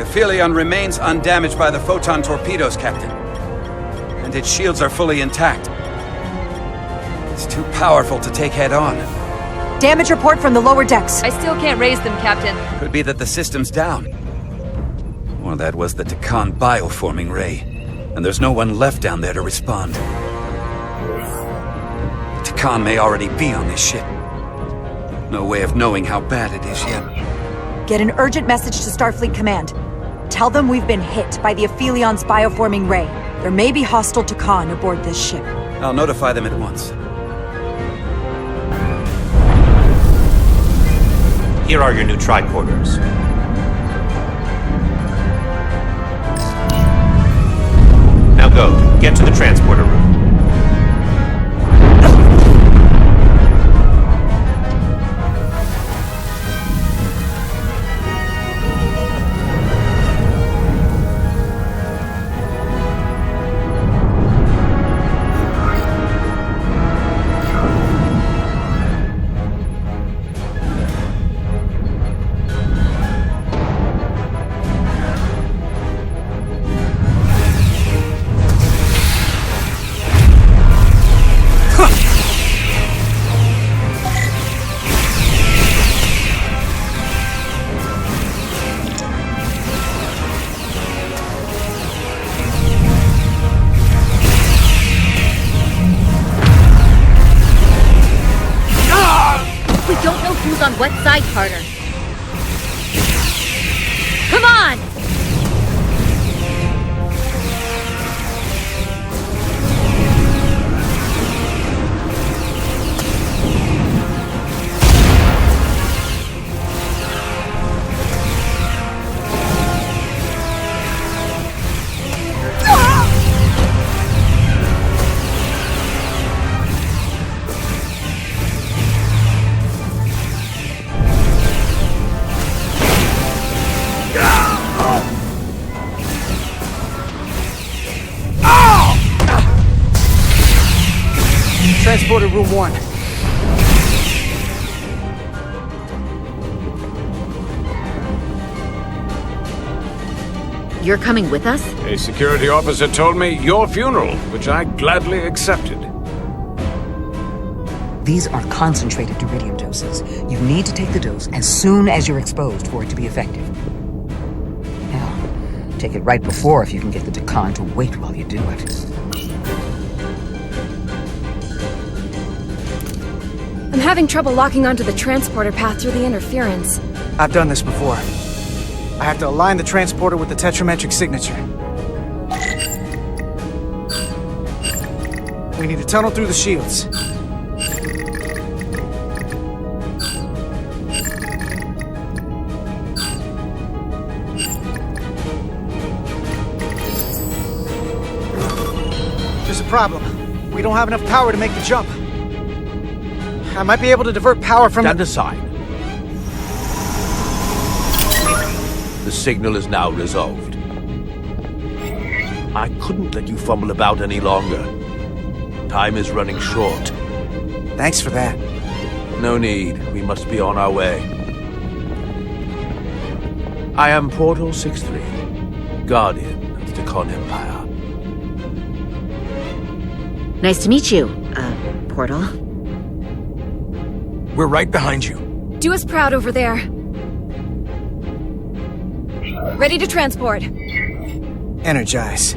Aphelion remains undamaged by the photon torpedoes, Captain. And its shields are fully intact. It's too powerful to take head-on. Damage report from the lower decks. I still can't raise them, Captain. Could be that the system's down. Or that was the Takan bioforming ray, and there's no one left down there to respond. Takan may already be on this ship. No way of knowing how bad it is yet. Get an urgent message to Starfleet Command. Tell them we've been hit by the Aphelion's bioforming ray. There may be hostile Takan aboard this ship. I'll notify them at once. Here are your new tricorders. Now go. Get to the transporter room. On what side, Carter? Come on! Transporter room 1. You're coming with us? A security officer told me your funeral, which I gladly accepted. These are concentrated deuterium doses. You need to take the dose as soon as you're exposed for it to be effective. Hell, take it right before if you can get the Deccan to wait while you do it. I'm having trouble locking onto the transporter path through the interference. I've done this before. I have to align the transporter with the tetrametric signature. We need to tunnel through the shields. There's a problem. We don't have enough power to make the jump. I might be able to divert power from— Stand aside. The signal is now resolved. I couldn't let you fumble about any longer. Time is running short. Thanks for that. No need. We must be on our way. I am Portal 63, Guardian of the Deccan Empire. Nice to meet you, Portal. We're right behind you. Do us proud over there. Ready to transport. Energize.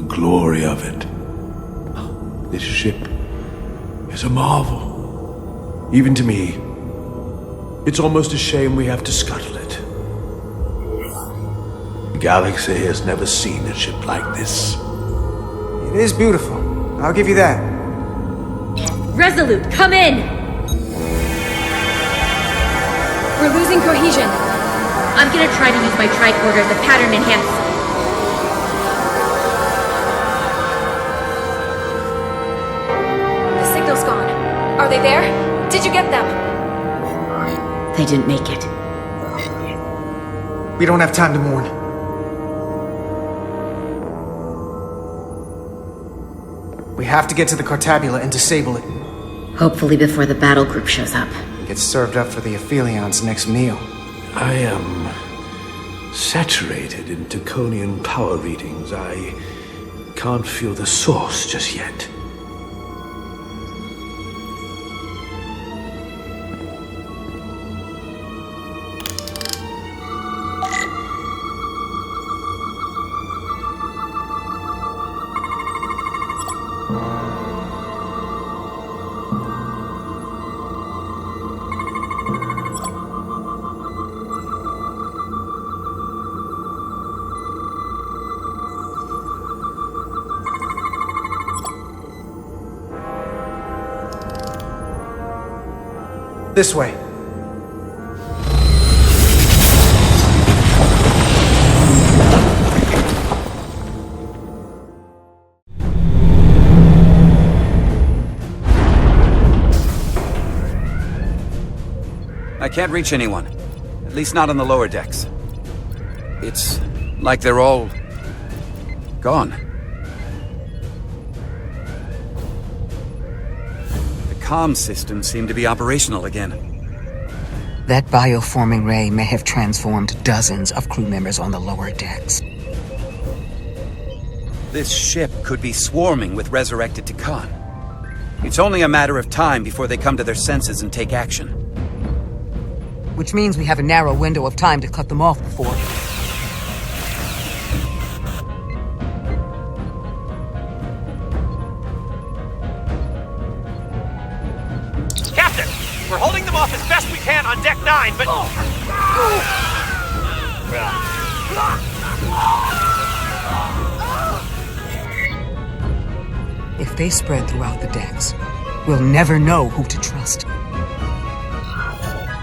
Glory of it. This ship is a marvel. Even to me, it's almost a shame we have to scuttle it. The galaxy has never seen a ship like this. It is beautiful. I'll give you that. Resolute, come in! We're losing cohesion. I'm gonna try to use my tricorder, the pattern enhancer. Are they there? Did you get them? They didn't make it. We don't have time to mourn. We have to get to the Cartabula and disable it. Hopefully before the battle group shows up. Get served up for the Aphelions' next meal. I am saturated in Decanian power readings. I can't feel the source just yet. This way. I can't reach anyone. At least not on the lower decks. It's like they're all gone. The comm systems seem to be operational again. That bioforming ray may have transformed dozens of crew members on the lower decks. This ship could be swarming with resurrected Deccan. It's only a matter of time before they come to their senses and take action. Which means we have a narrow window of time to cut them off before... Captain! We're holding them off as best we can on Deck 9, but... If they spread throughout the decks, we'll never know who to trust.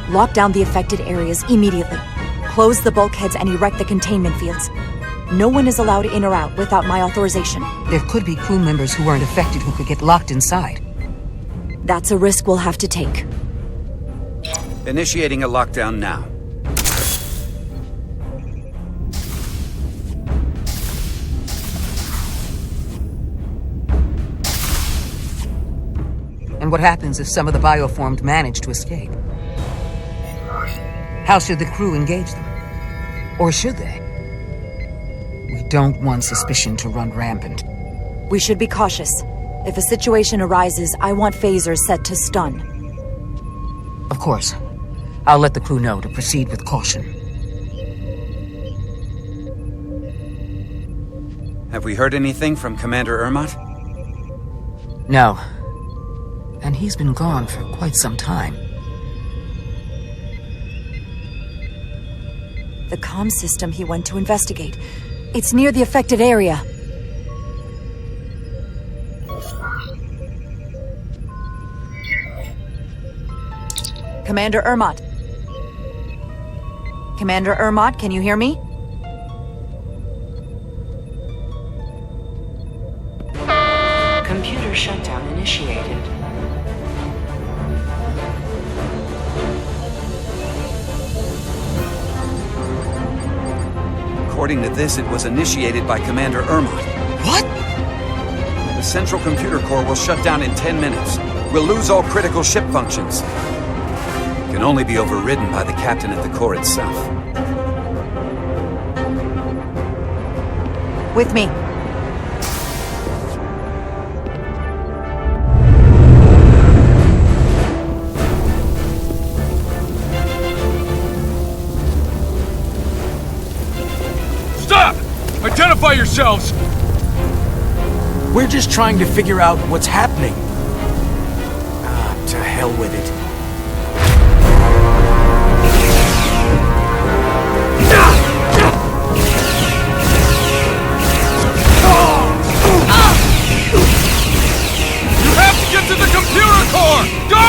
Lock down the affected areas immediately. Close the bulkheads and erect the containment fields. No one is allowed in or out without my authorization. There could be crew members who weren't affected who could get locked inside. That's a risk we'll have to take. Initiating a lockdown now. And what happens if some of the bioformed manage to escape? How should the crew engage them? Or should they? We don't want suspicion to run rampant. We should be cautious. If a situation arises, I want phasers set to stun. Of course. I'll let the crew know to proceed with caution. Have we heard anything from Commander Ermot? No. And he's been gone for quite some time. The comm system he went to investigate. It's near the affected area. Commander Ermot. Commander Ermot, can you hear me? Computer shutdown initiated. According to this, it was initiated by Commander Ermot. What? The central computer core will shut down in 10 minutes. We'll lose all critical ship functions. It can only be overridden by the captain at the core itself. With me. Stop! Identify yourselves! We're just trying to figure out what's happening. Ah, to hell with it. You have to get to the computer core! Go!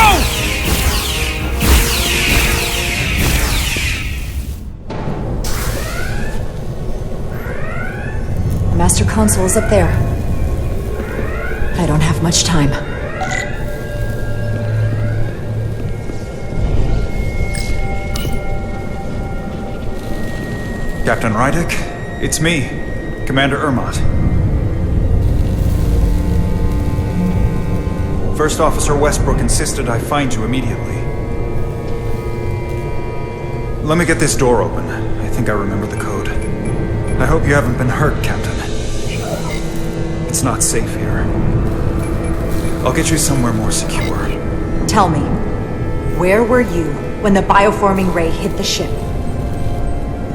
The master console is up there. I don't have much time. Captain Rydick, it's me, Commander Ermot. First Officer Westbrook insisted I find you immediately. Let me get this door open. I think I remember the code. I hope you haven't been hurt, Captain. It's not safe here. I'll get you somewhere more secure. Tell me, where were you when the bioforming ray hit the ship?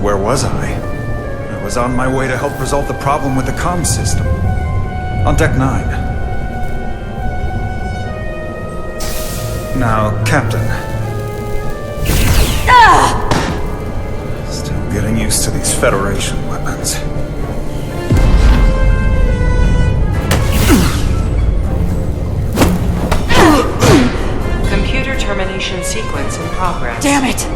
Where was I? I was on my way to help resolve the problem with the comm system. On Deck 9. Now, Captain. Still getting used to these Federation weapons. Computer termination sequence in progress. Damn it!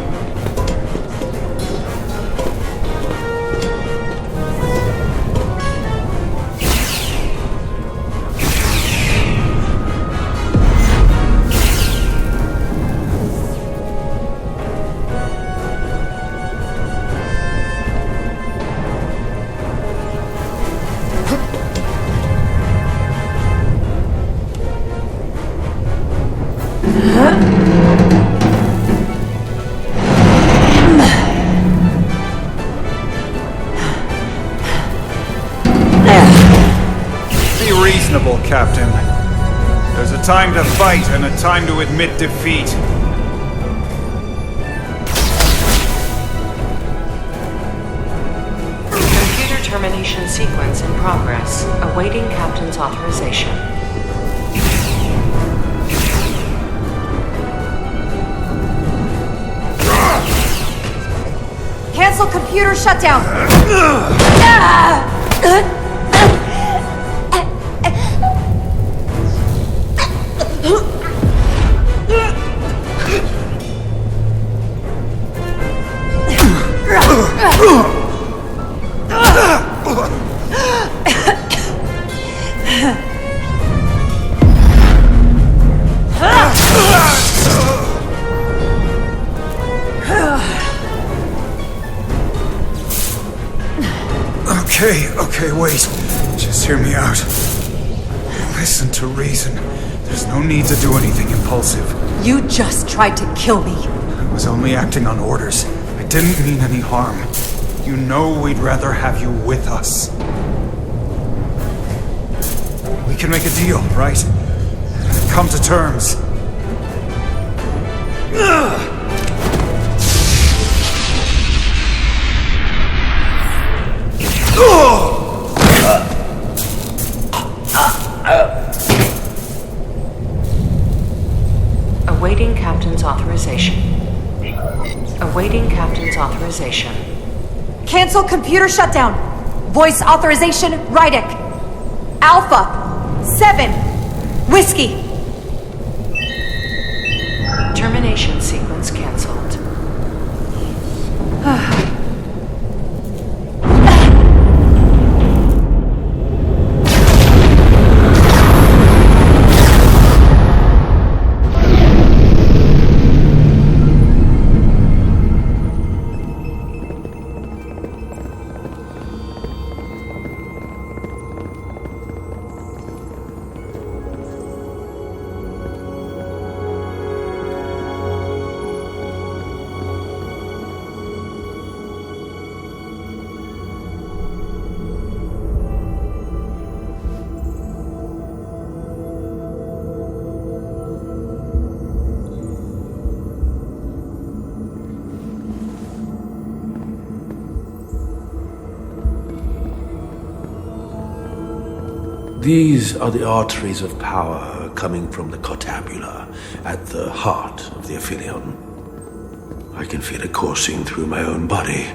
Captain. There's a time to fight and a time to admit defeat. Computer termination sequence in progress. Awaiting Captain's authorization. Cancel computer shutdown! Okay, wait. Just hear me out. Listen to reason. There's no need to do anything impulsive. You just tried to kill me. I was only acting on orders. I didn't mean any harm. You know we'd rather have you with us. We can make a deal, right? Come to terms. Awaiting Captain's authorization. Awaiting Captain's authorization. Cancel computer shutdown. Voice authorization, Rydick. Alpha 7 Whiskey. Termination sequence cancelled. These are the arteries of power coming from the cortabula at the heart of the Aphelion. I can feel it coursing through my own body.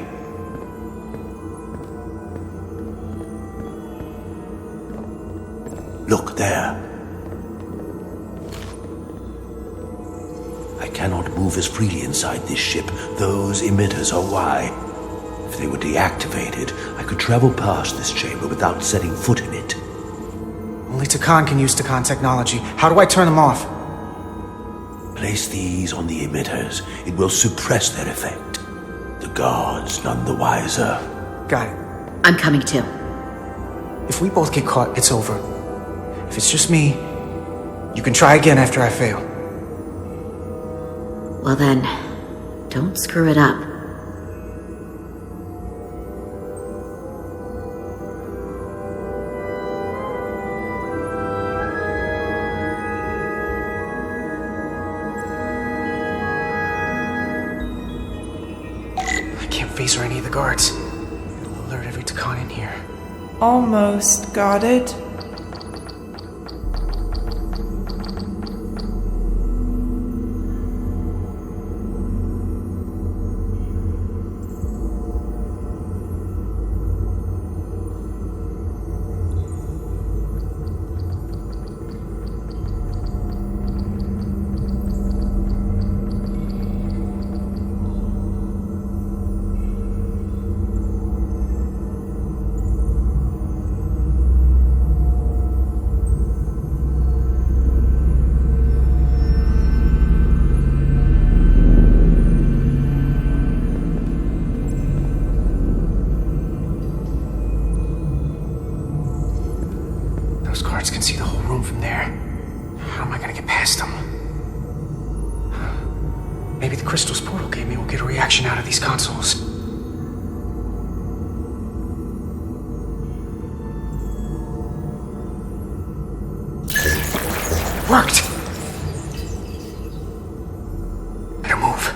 Look there. I cannot move as freely inside this ship. Those emitters are why. If they were deactivated, I could travel past this chamber without setting foot in it. Only Takan can use Takan technology. How do I turn them off? Place these on the emitters. It will suppress their effect. The guards none the wiser. Got it. I'm coming too. If we both get caught, it's over. If it's just me, you can try again after I fail. Well then, don't screw it up. Or any of the guards. It'll alert every Takan in here. Almost got it. Can see the whole room from there. How am I gonna get past them? Maybe the crystals portal gave me will get a reaction out of these consoles. Worked! Better move.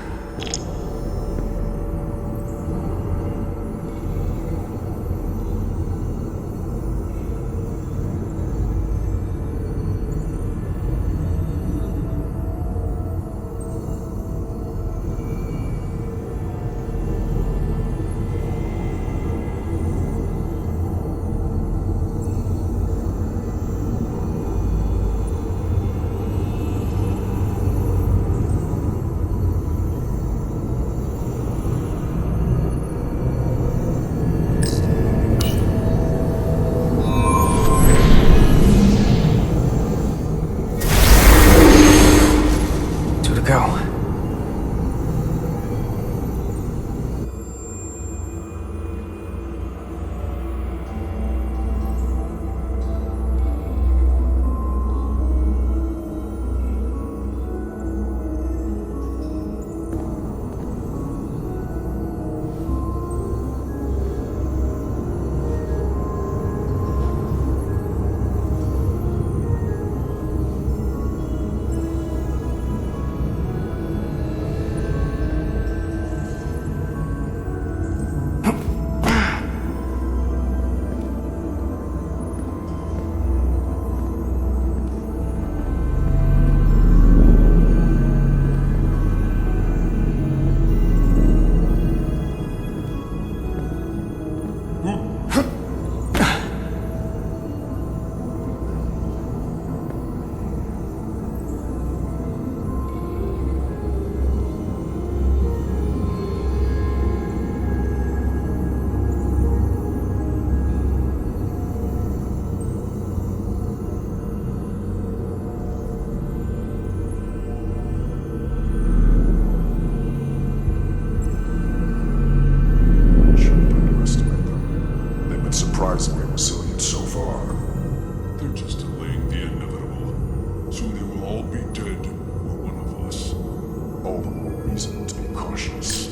all the more reason to be cautious.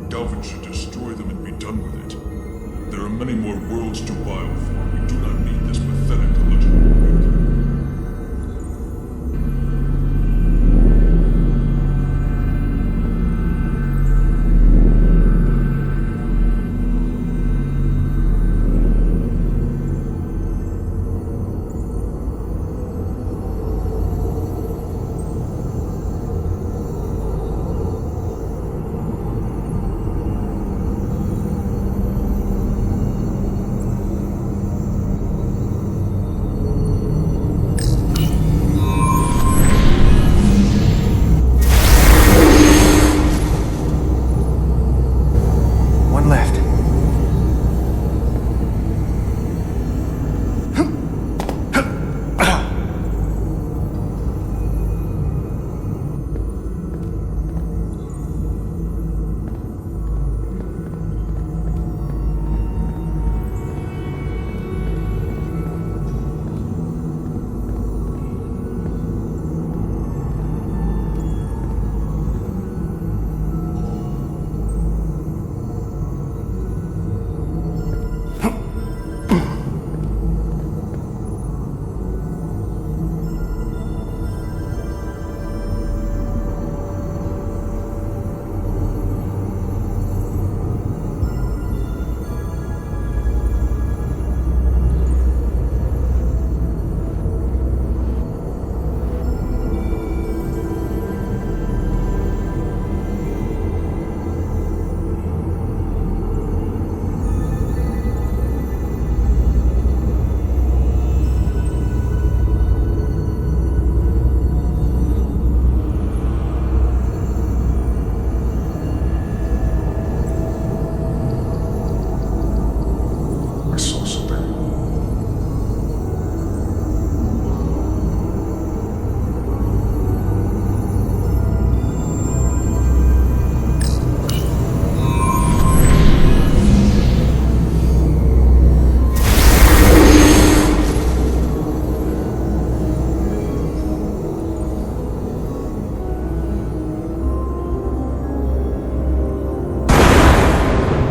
Galvin should destroy them and be done with it. There are many more worlds to bio for. We do not need this pathetic illegible rig.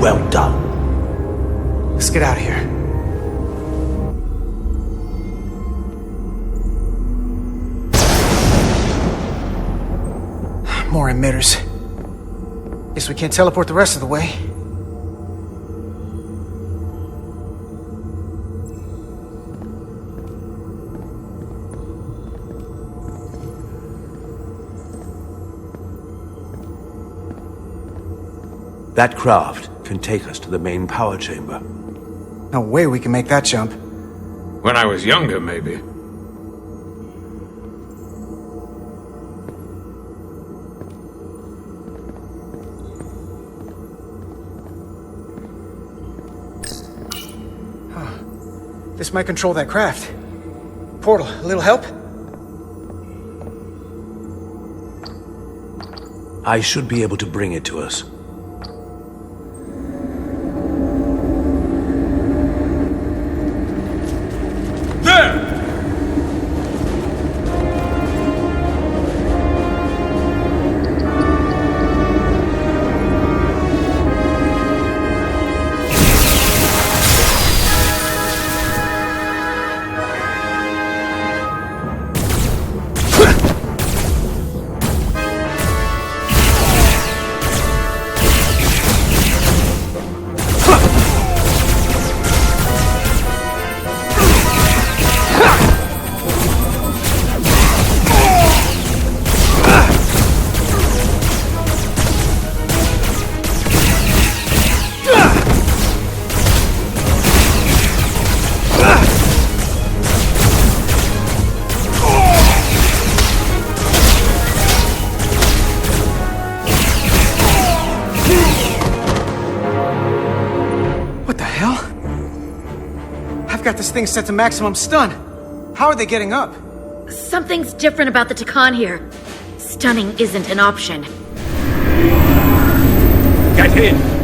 Well done. Let's get out of here. More emitters. Guess we can't teleport the rest of the way. That craft can take us to the main power chamber. No way we can make that jump. When I was younger, maybe. Huh. This might control that craft. Portal, a little help? I should be able to bring it to us. This thing's set to maximum stun. How are they getting up? Something's different about the Takan here. Stunning isn't an option. Get in!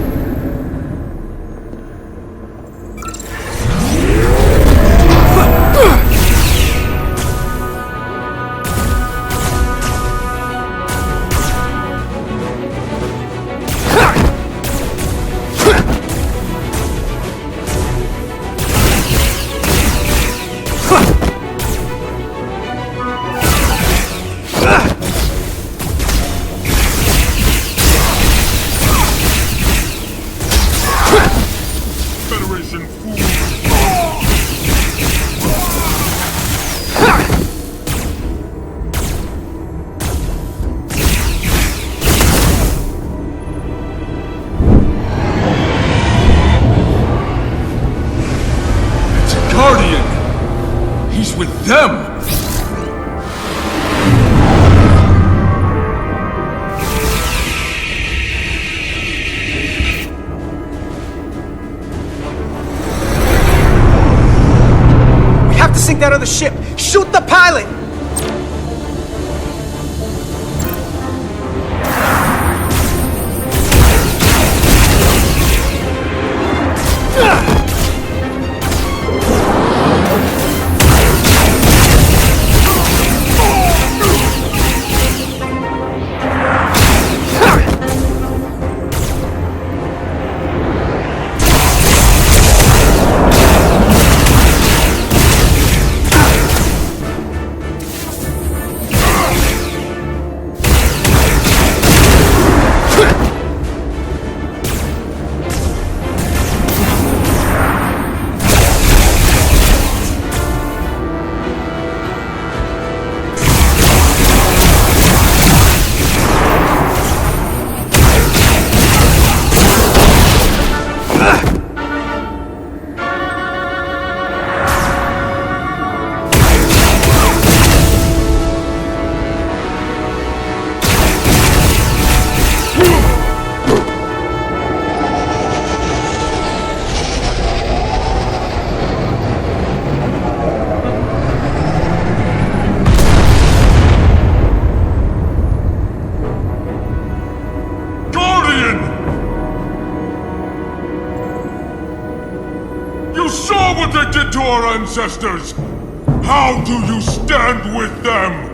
kicked out of the ship! Shoot the pilot! To our ancestors! How do you stand with them?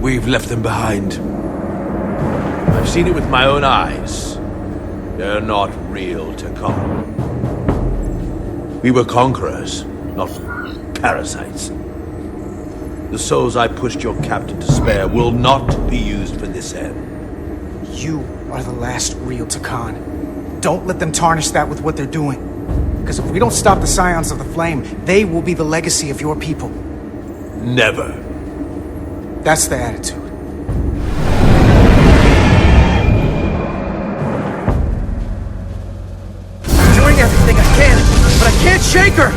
We've left them behind. I've seen it with my own eyes. They're not real Takan. We were conquerors, not parasites. The souls I pushed your captain to spare will not be used for this end. You are the last real Takan. Don't let them tarnish that with what they're doing. Because if we don't stop the Scions of the Flame, they will be the legacy of your people. Never. That's the attitude. I'm doing everything I can, but I can't shake her!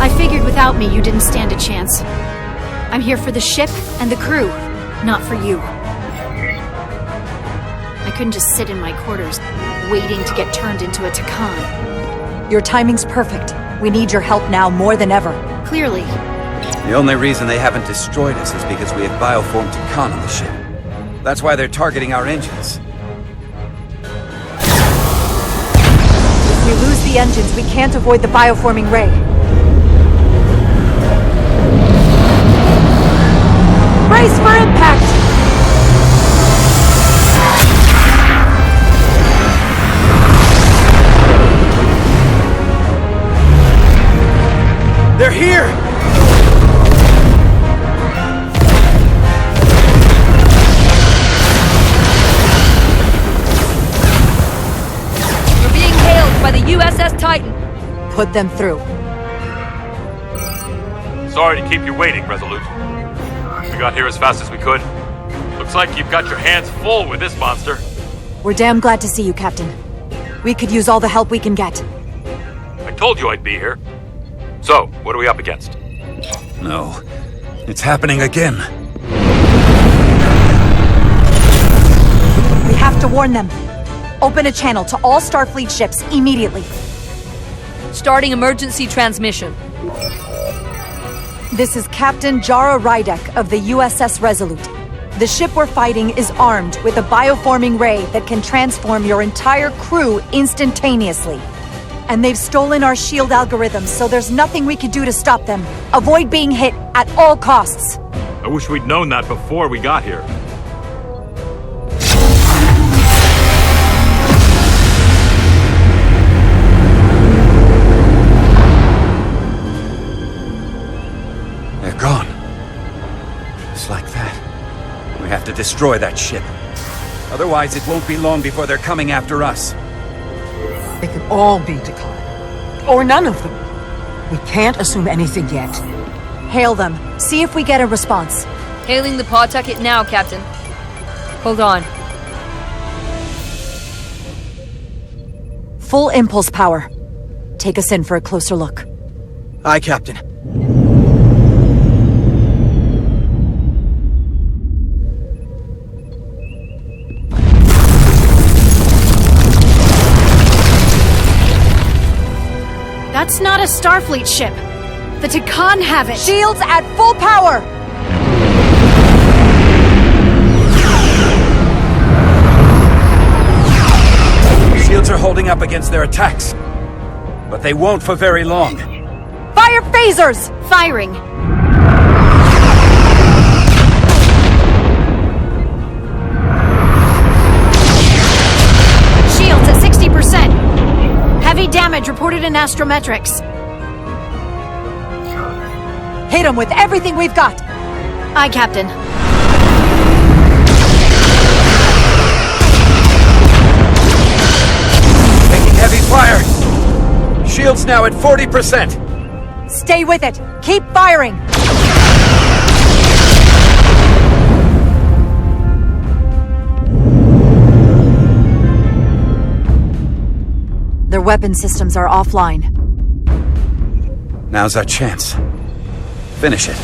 I figured without me you didn't stand a chance. I'm here for the ship and the crew, not for you. I couldn't just sit in my quarters, waiting to get turned into a Takan. Your timing's perfect. We need your help now more than ever. Clearly. The only reason they haven't destroyed us is because we had bioformed Takan on the ship. That's why they're targeting our engines. If we lose the engines, we can't avoid the bioforming ray. Brace for impact! They're here! We're being hailed by the USS Titan. Put them through. Sorry to keep you waiting, Resolute. We got here as fast as we could. Looks like you've got your hands full with this monster. We're damn glad to see you, Captain. We could use all the help we can get. I told you I'd be here. So, what are we up against? No. It's happening again. We have to warn them. Open a channel to all Starfleet ships immediately. Starting emergency transmission. This is Captain Jara Rydek of the USS Resolute. The ship we're fighting is armed with a bioforming ray that can transform your entire crew instantaneously. And they've stolen our shield algorithms, so there's nothing we can do to stop them. Avoid being hit at all costs. I wish we'd known that before we got here. They're gone. Just like that. We have to destroy that ship. Otherwise, it won't be long before they're coming after us. They could all be declined. Or none of them. We can't assume anything yet. Hail them. See if we get a response. Hailing the Pawtucket now, Captain. Hold on. Full impulse power. Take us in for a closer look. Aye, Captain. That's not a Starfleet ship. The Tikan have it. Shields at full power! Shields are holding up against their attacks. But they won't for very long. Fire phasers! Firing. Shields at 60%. Heavy damage reported in astrometrics. Hit them with everything we've got! Aye, Captain. Taking heavy fire! Shields now at 40%! Stay with it! Keep firing! Their weapon systems are offline. Now's our chance. Finish it.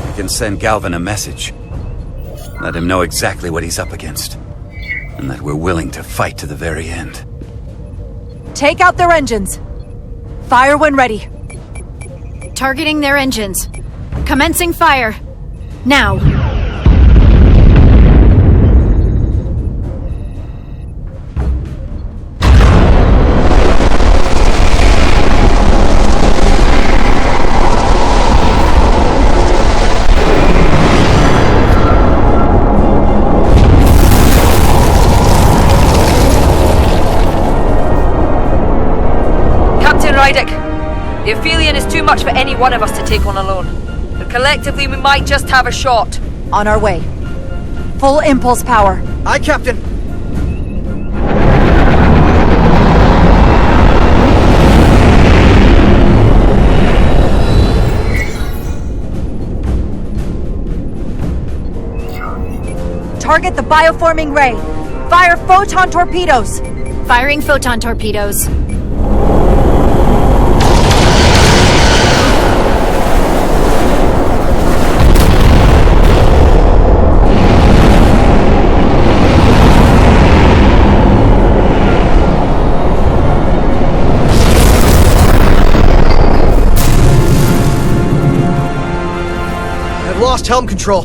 We can send Galvin a message. Let him know exactly what he's up against. And that we're willing to fight to the very end. Take out their engines. Fire when ready. Targeting their engines. Commencing fire. Now. The Aphelion is too much for any one of us to take on alone. But collectively, we might just have a shot. On our way. Full impulse power. Aye, Captain. Target the bioforming ray. Fire photon torpedoes. Firing photon torpedoes. Lost helm control.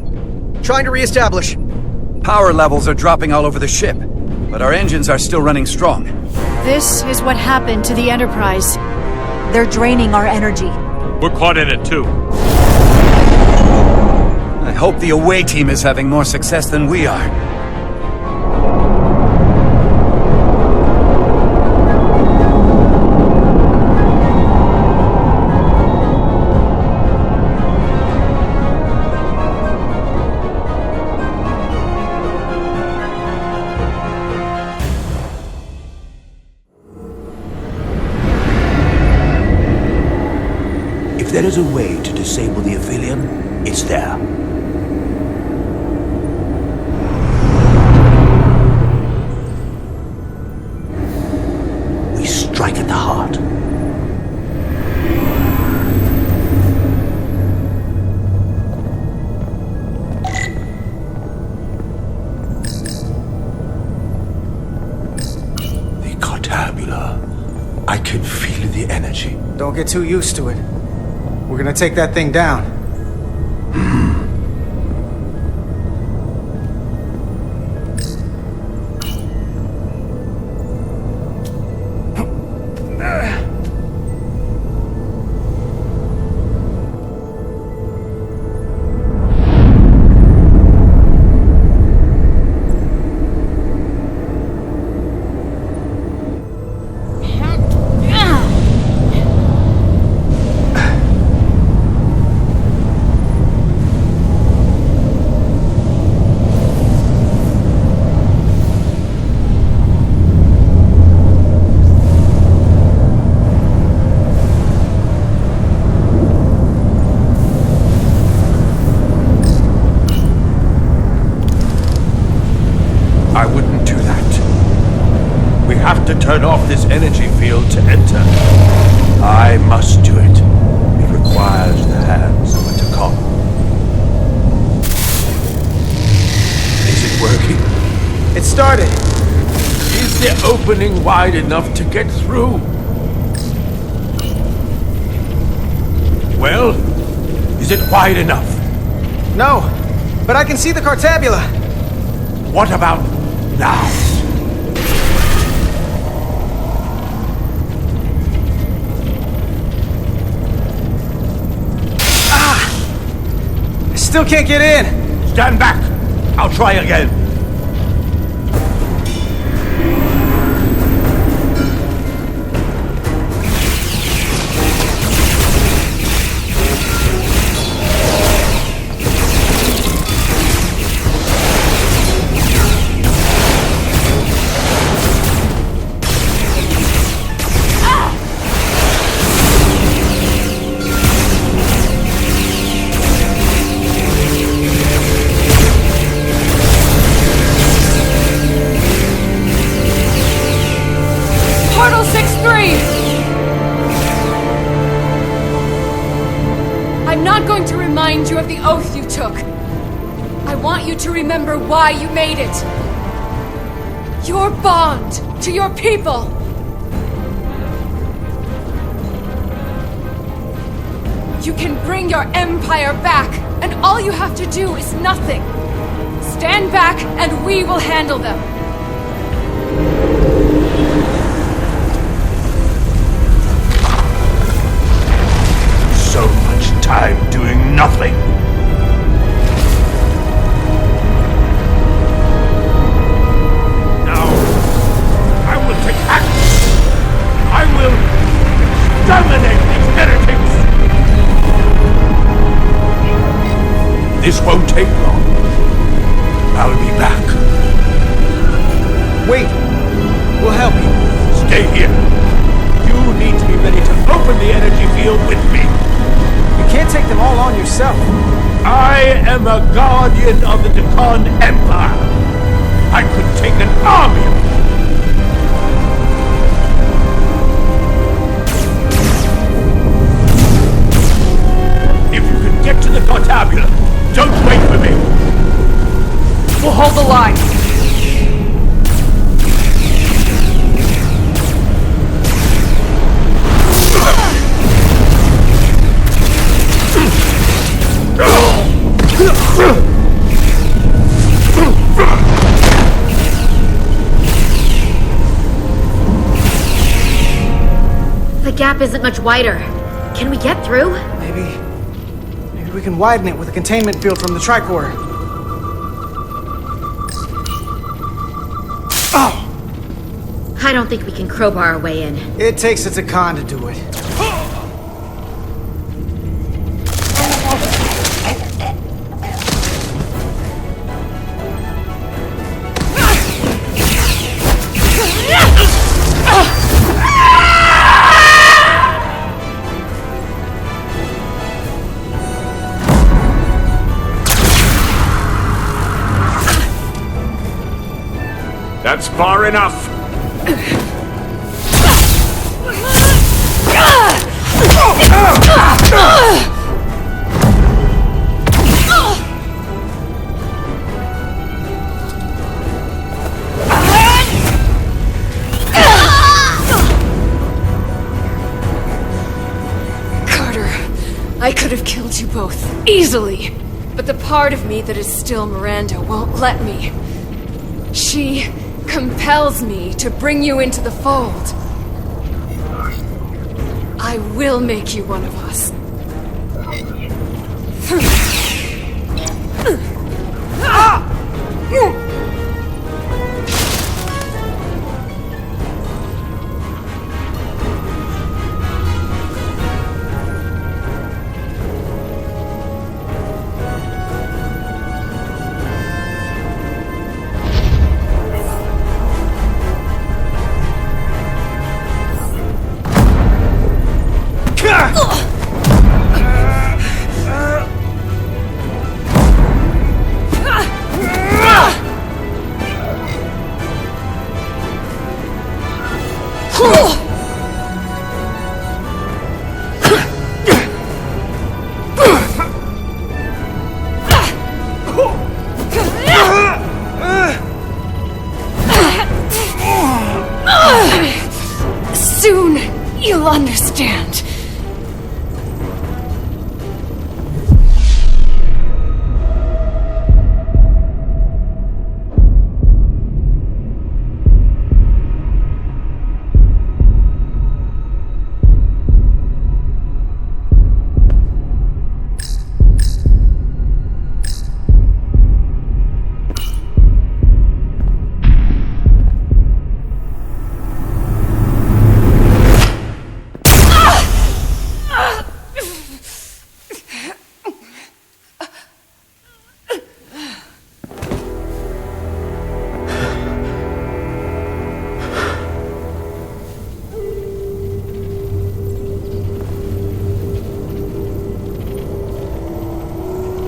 Trying to re-establish. Power levels are dropping all over the ship, but our engines are still running strong. This is what happened to the Enterprise. They're draining our energy. We're caught in it too. I hope the away team is having more success than we are. If there is a way to disable the Aphelion, it's there. We strike at the heart. The Cartabula. I can feel the energy. Don't get too used to it. We're gonna take that thing down. turn off this energy field to enter. I must do it. It requires the hands of a Takan. Is it working? It started. Is the opening wide enough to get through? Well, is it wide enough? No, but I can see the cartabula. What about now? I still can't get in. Stand back. I'll try again. You of the oath you took. I want you to remember why you made it. Your bond to your people. You can bring your empire back, and all you have to do is nothing. Stand back, and we will handle them. So much time doing nothing. Now, I will take action. I will dominate these heretics. This won't take long. I'll be back. Wait. We'll help you. Stay here. You need to be ready to open the energy field with me. You can't take them all on yourself. I am a guardian of the Takan Empire. I could take an army of them. If you can get to the cartabula, don't wait for me. We'll hold the line. The gap isn't much wider. Can we get through? Maybe we can widen it with a containment field from the tricorder. Oh! I don't think we can crowbar our way in. It takes a Takan to do it. That's far enough. Carter, I could have killed you both, easily. But the part of me that is still Miranda won't let me. She compels me to bring you into the fold. I will make you one of us.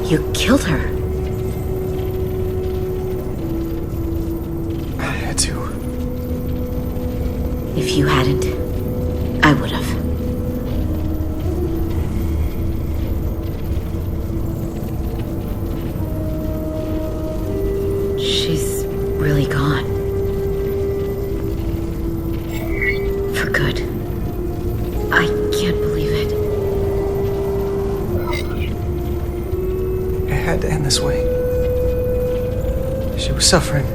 You killed her. I had to. If you hadn't, I would have. She's really gone. For good. I can't believe it. It had to end this way. She was suffering.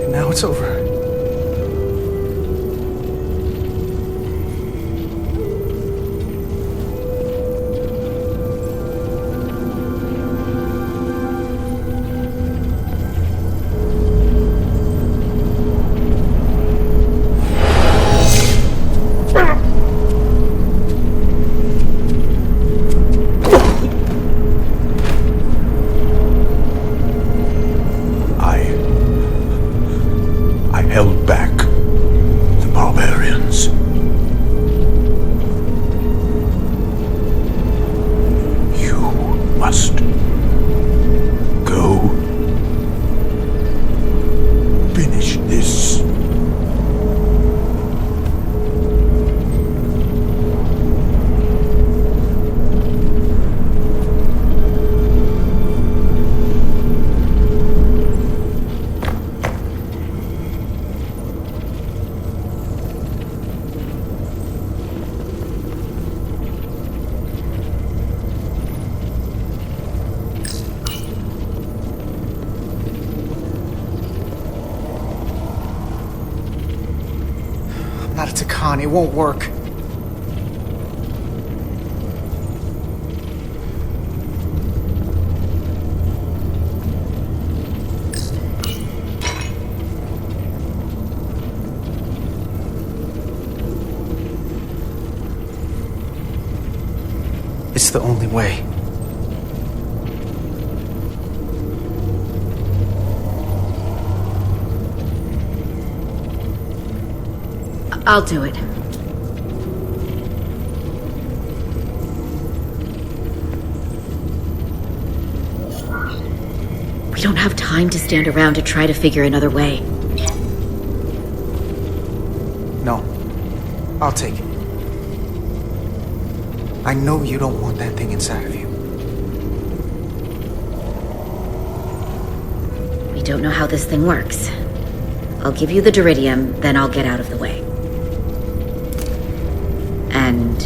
And now it's over. Not a Takan, it won't work. It's the only way. I'll do it. We don't have time to stand around to try to figure another way. No. I'll take it. I know you don't want that thing inside of you. We don't know how this thing works. I'll give you the Duridium, then I'll get out of the way. And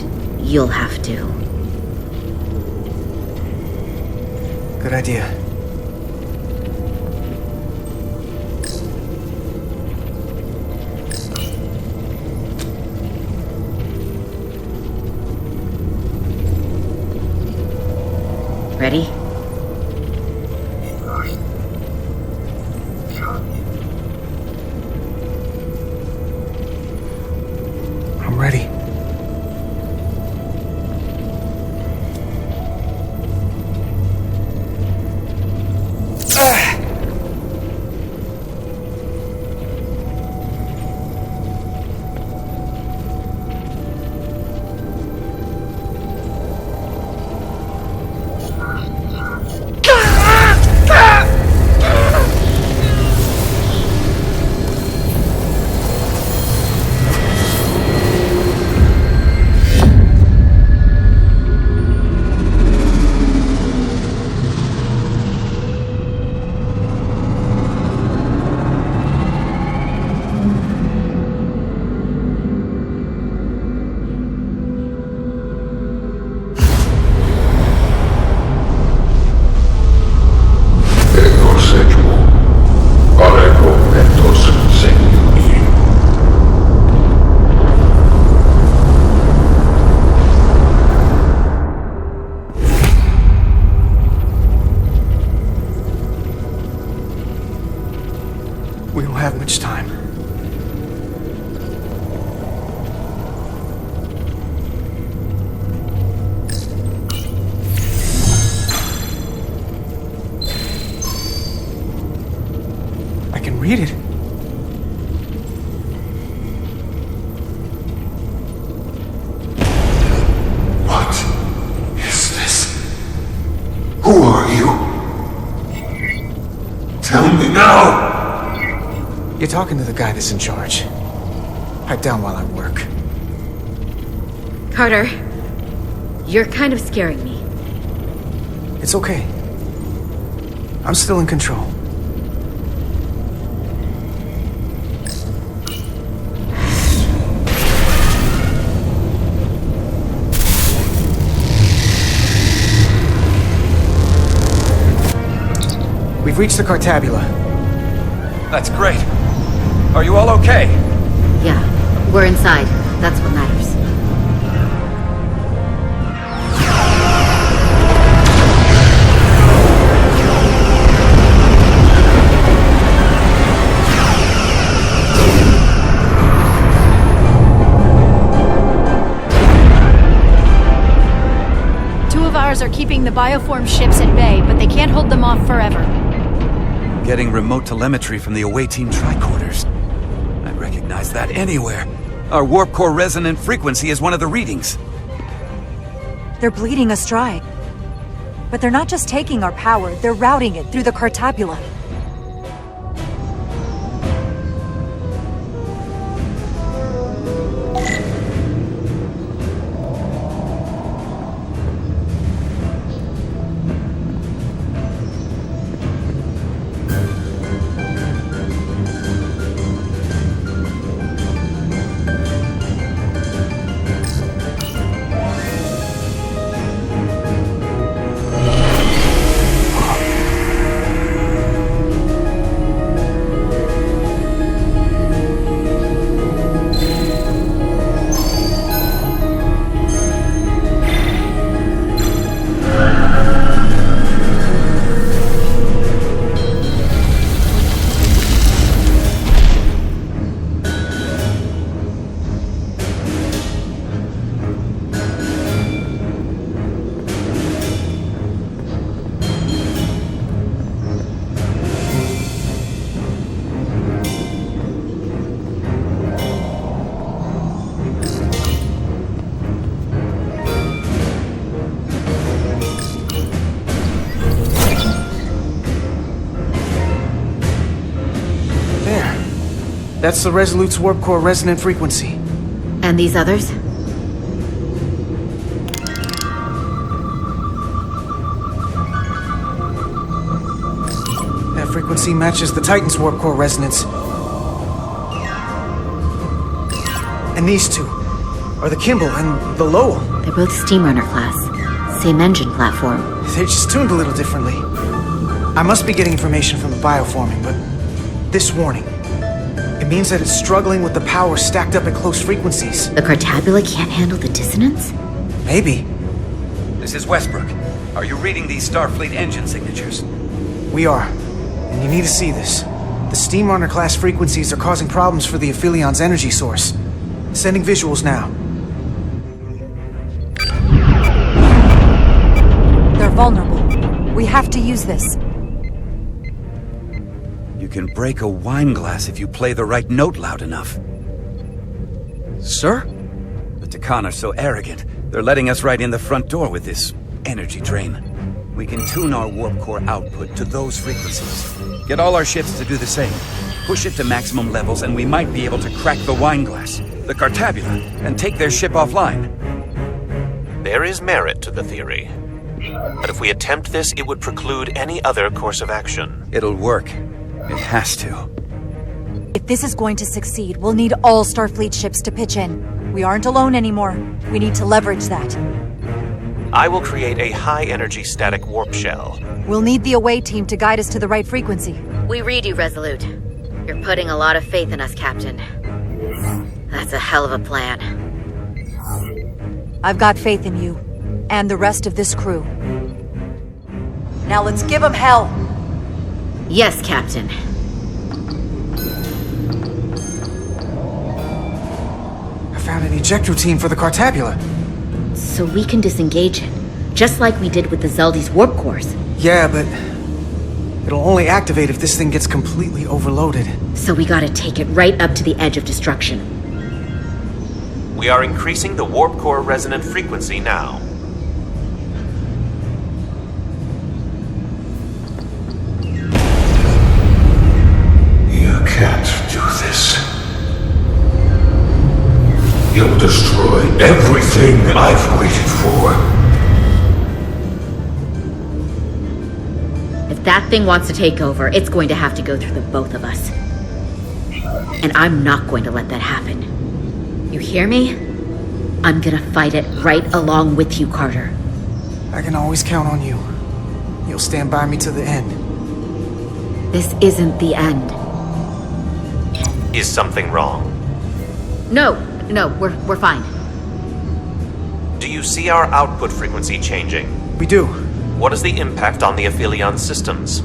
you'll have to. Good idea. Ready? I'm ready. We don't have much time. I can read it. What is this? You're talking to the guy that's in charge. Pipe down while I work. Carter, you're kind of scaring me. It's okay. I'm still in control. We've reached the Cartabula. That's great. Are you all okay? Yeah, we're inside. That's what matters. Two of ours are keeping the bioform ships at bay, but they can't hold them off forever. Getting remote telemetry from the away team tricorders. I'd recognize that anywhere. Our warp core resonant frequency is one of the readings. They're bleeding us dry. But they're not just taking our power, they're routing it through the Cartabula. That's the Resolute's warp core resonant frequency. And these others? That frequency matches the Titan's warp core resonance. And these two are the Kimball and the Lowell. They're both Steamrunner class. Same engine platform. They're just tuned a little differently. I must be getting information from the bioforming, but this warning. It means that it's struggling with the power stacked up at close frequencies. The Cartabula can't handle the dissonance? Maybe. This is Westbrook. Are you reading these Starfleet engine signatures? We are. And you need to see this. The Steamrunner class frequencies are causing problems for the Aphilion's energy source. Sending visuals now. They're vulnerable. We have to use this. You can break a wine glass if you play the right note loud enough. Sir? The Takan are so arrogant, they're letting us right in the front door with this energy drain. We can tune our warp core output to those frequencies. Get all our ships to do the same. Push it to maximum levels and we might be able to crack the wine glass, the Cartabula, and take their ship offline. There is merit to the theory. But if we attempt this, it would preclude any other course of action. It'll work. It has to. If this is going to succeed, we'll need all Starfleet ships to pitch in. We aren't alone anymore. We need to leverage that. I will create a high-energy static warp shell. We'll need the away team to guide us to the right frequency. We read you, Resolute. You're putting a lot of faith in us, Captain. That's a hell of a plan. I've got faith in you, and the rest of this crew. Now let's give them hell! Yes, Captain. I found an eject routine for the Cartabula. So we can disengage it, just like we did with the Zeldy's warp cores. Yeah, but it'll only activate if this thing gets completely overloaded. So we gotta take it right up to the edge of destruction. We are increasing the warp core resonant frequency now. You can't He'll destroy everything I've waited for. If that thing wants to take over, it's going to have to go through the both of us. And I'm not going to let that happen. You hear me? I'm gonna fight it right along with you, Carter. I can always count on you. You'll stand by me to the end. This isn't the end. Is something wrong? No, we're fine. Do you see our output frequency changing? We do. What is the impact on the Aphelion systems?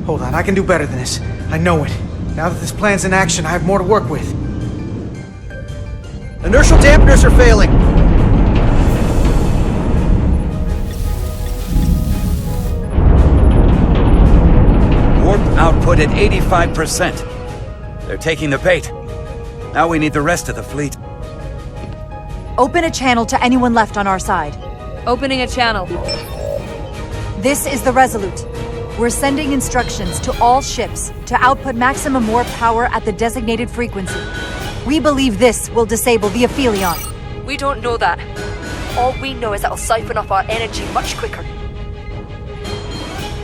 Hold on, I can do better than this. I know it. Now that this plan's in action, I have more to work with. Inertial dampeners are failing. Warp output at 85%. They're taking the bait. Now we need the rest of the fleet. Open a channel to anyone left on our side. Opening a channel. This is the Resolute. We're sending instructions to all ships to output maximum warp power at the designated frequency. We believe this will disable the Aphelion. We don't know that. All we know is that it'll siphon off our energy much quicker.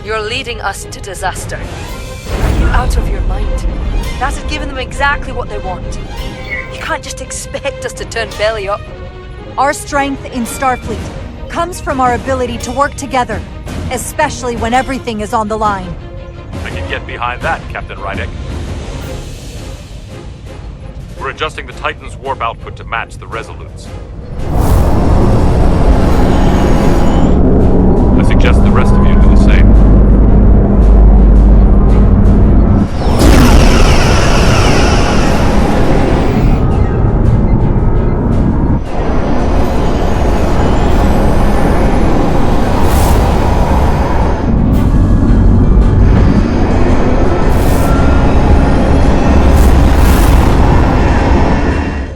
You're leading us to disaster. Are you out of your mind? That has given them exactly what they want. You can't just expect us to turn belly up. Our strength in Starfleet comes from our ability to work together, especially when everything is on the line. I can get behind that, Captain Rydek. We're adjusting the Titan's warp output to match the Resolute's. I suggest the rest of you do the same.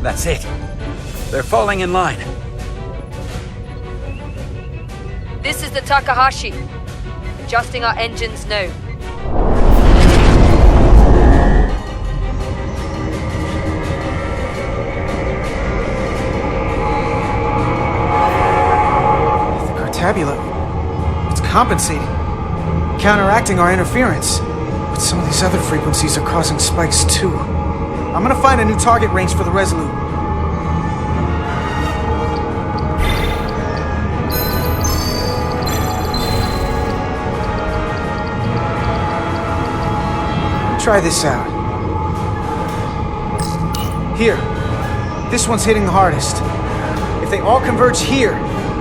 That's it. They're falling in line. This is the Takahashi. Adjusting our engines now. The Cartabula, it's compensating, counteracting our interference. But some of these other frequencies are causing spikes too. I'm gonna find a new target range for the Resolute. Try this out. Here. This one's hitting the hardest. If they all converge here,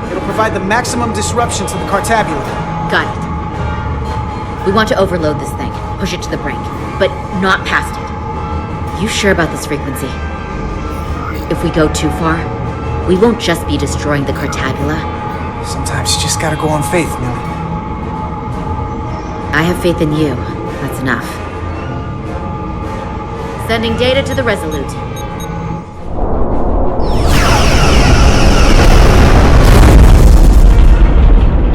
it'll provide the maximum disruption to the Cartabula. Got it. We want to overload this thing, push it to the brink, but not past it. You sure about this frequency? If we go too far, we won't just be destroying the Cartabula. Sometimes you just gotta go on faith, Millie. I have faith in you. That's enough. Sending data to the Resolute.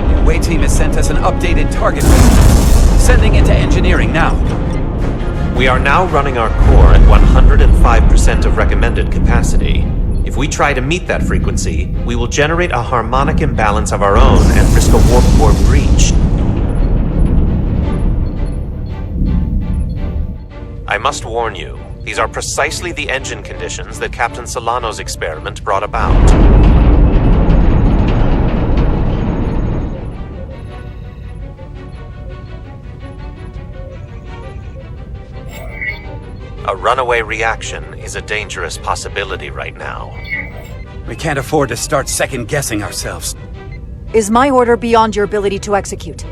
The away team has sent us an updated target range. Sending it to engineering now. We are now running our core at 105% of recommended capacity. If we try to meet that frequency, we will generate a harmonic imbalance of our own and risk a warp core breach. I must warn you, these are precisely the engine conditions that Captain Solano's experiment brought about. A runaway reaction is a dangerous possibility right now. We can't afford to start second-guessing ourselves. Is my order beyond your ability to execute?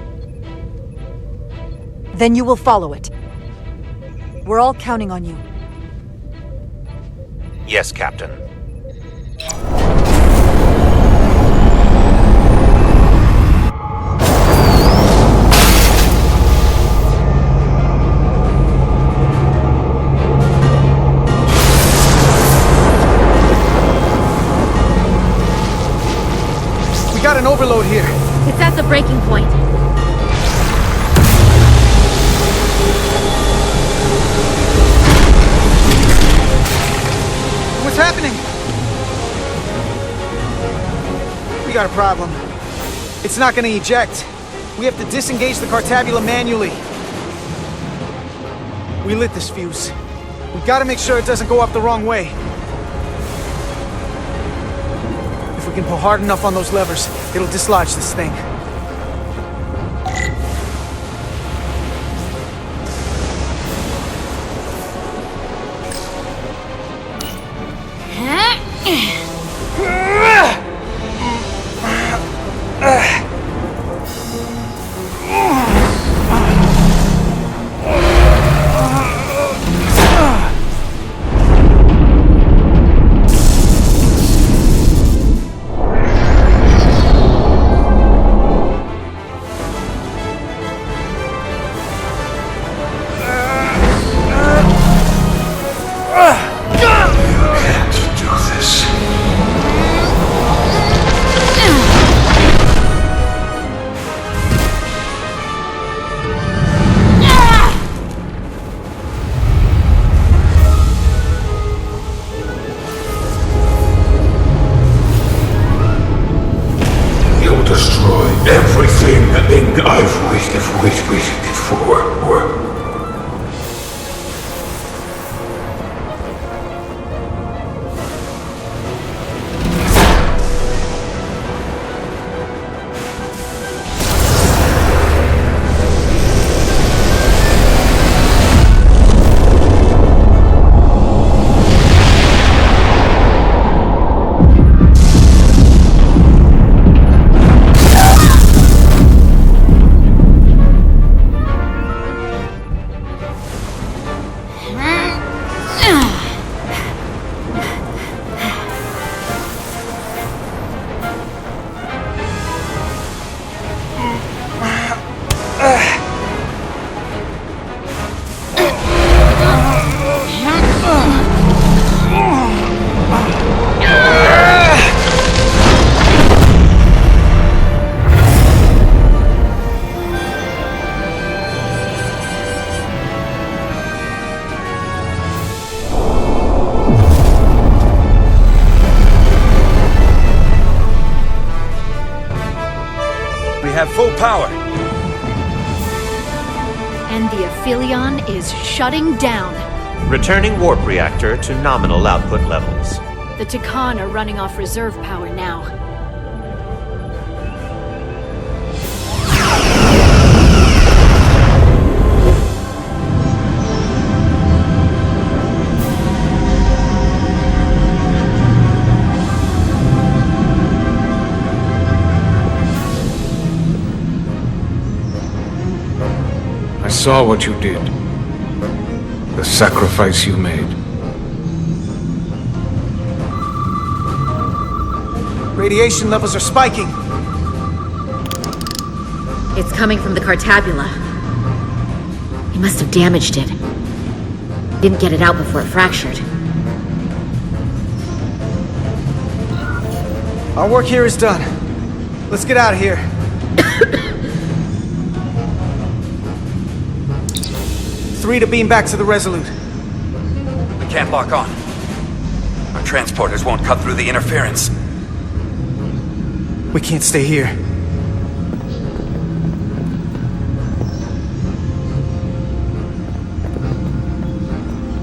Then you will follow it. We're all counting on you. Yes, Captain. We got an overload here. It's at the breaking point. What's happening? We got a problem. It's not gonna eject. We have to disengage the cartabula manually. We lit this fuse. We gotta make sure it doesn't go up the wrong way. If we can pull hard enough on those levers, it'll dislodge this thing. Full power. And the Aphelion is shutting down. Returning warp reactor to nominal output levels. The Takan are running off reserve power now. I saw what you did. The sacrifice you made. Radiation levels are spiking. It's coming from the cartabula. He must have damaged it. Didn't get it out before it fractured. Our work here is done. Let's get out of here. Three to beam back to the Resolute. We can't lock on. Our transporters won't cut through the interference. We can't stay here.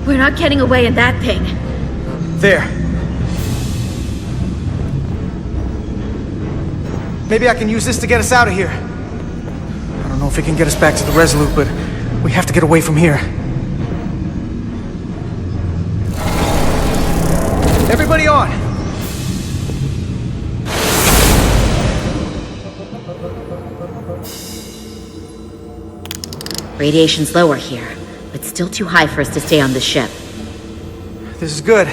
We're not getting away in that thing. There. Maybe I can use this to get us out of here. I don't know if it can get us back to the Resolute, but we have to get away from here. Everybody on! Radiation's lower here, but still too high for us to stay on the ship. This is good,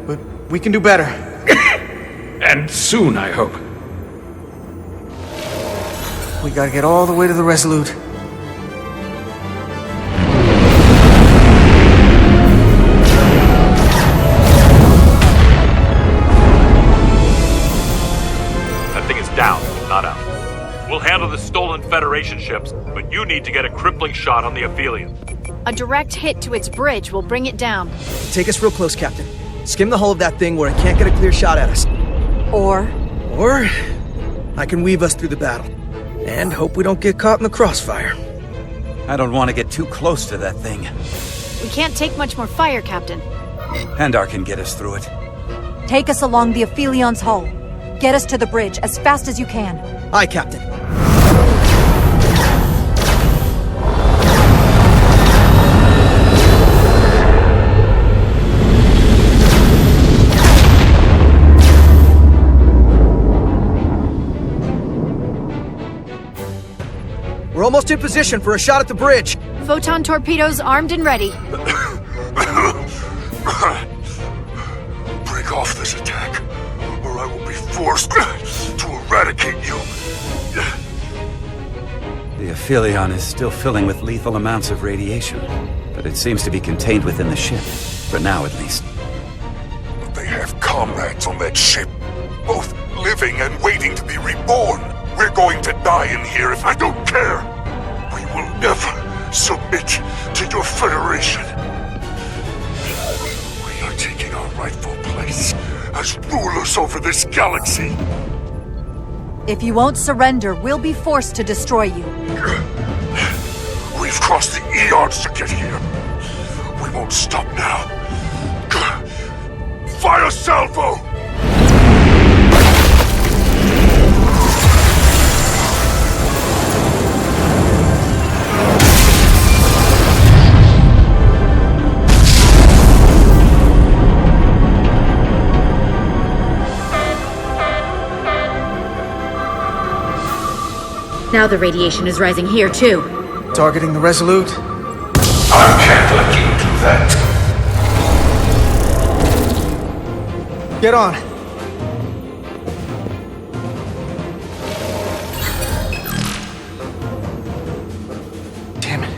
but we can do better. And soon, I hope. We gotta get all the way to the Resolute. Not out. We'll handle the stolen Federation ships, but you need to get a crippling shot on the Aphelion. A direct hit to its bridge will bring it down. Take us real close, Captain. Skim the hull of that thing where it can't get a clear shot at us. Or I can weave us through the battle. And hope we don't get caught in the crossfire. I don't want to get too close to that thing. We can't take much more fire, Captain. Handar can get us through it. take us along the Aphelion's hull. Get us to the bridge as fast as you can. Aye, Captain. We're almost in position for a shot at the bridge. Photon torpedoes armed and ready. Break off this attack, or I will be forced to eradicate you. The Aphelion is still filling with lethal amounts of radiation, but it seems to be contained within the ship, for now at least. But they have comrades on that ship, both living and waiting to be reborn. We're going to die in here if I don't care. We will never submit to your Federation. We are taking our rightful place as rulers over this galaxy. If you won't surrender, we'll be forced to destroy you. We've crossed the eons to get here. We won't stop now. Fire salvo! Now the radiation is rising here, too. Targeting the Resolute? I can't let you do that. Get on. Damn it.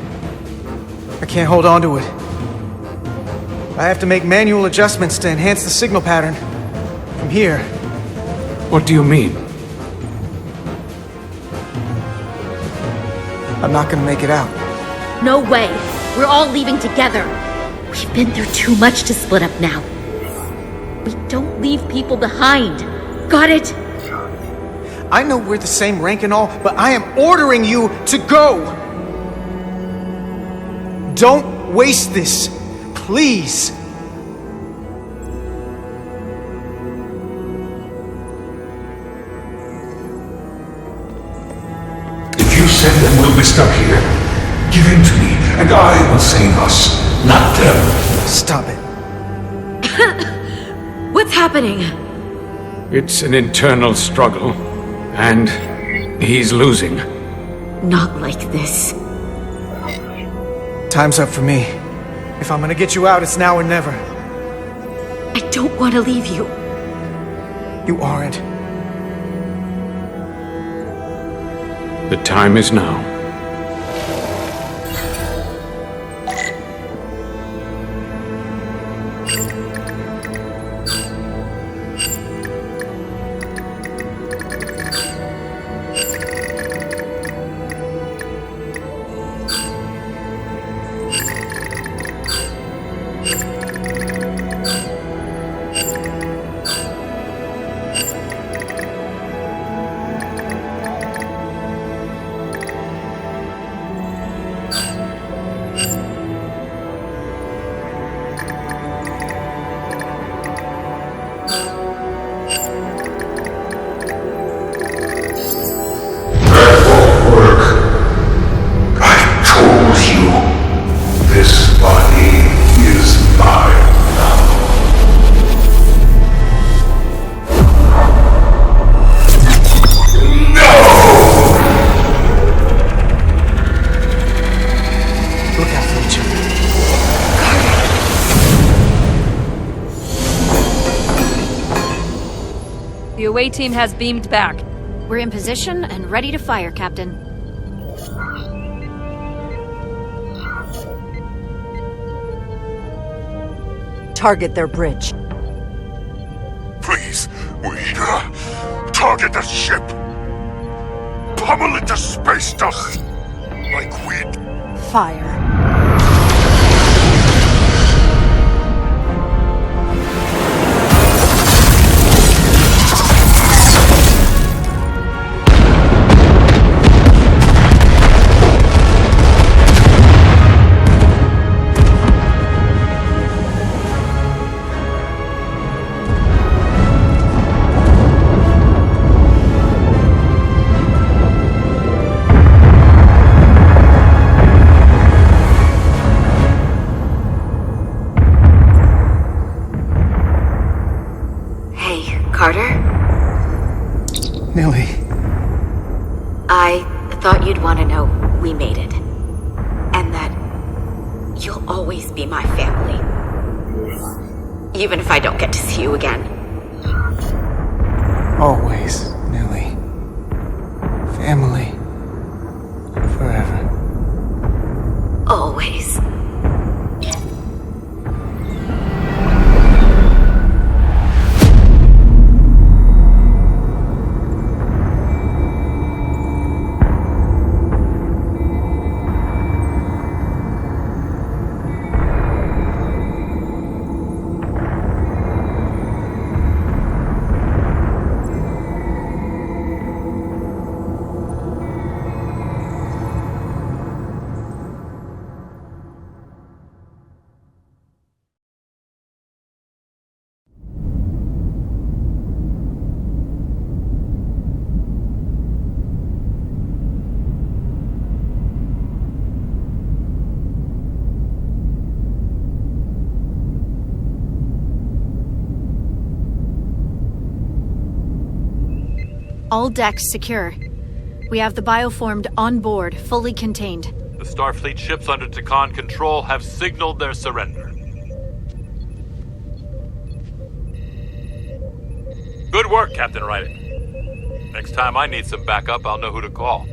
I can't hold on to it. I have to make manual adjustments to enhance the signal pattern. From here. What do you mean? I'm not gonna make it out. No way. We're all leaving together. We've been through too much to split up now. We don't leave people behind. Got it? I know we're the same rank and all, but I am ordering you to go! Don't waste this. Please. You said them we'll be stuck here. Give in to me, and I will save us, not them. Stop it. What's happening? It's an internal struggle, and he's losing. Not like this. Time's up for me. If I'm gonna get you out, it's now or never. I don't want to leave you. You aren't. The time is now. The away team has beamed back. We're in position and ready to fire, Captain. Target their bridge. Please, we target the ship. Pummel it to space dust. Like we'd... Fire. Carter? Millie. I thought you'd want to know we made it. And that you'll always be my family. Even if I don't get to see you again. Always, Millie. Family. Forever. Always. All decks secure. We have the bioformed on board, fully contained. The Starfleet ships under Takan control have signaled their surrender. Good work, Captain Rydick. Next time I need some backup, I'll know who to call.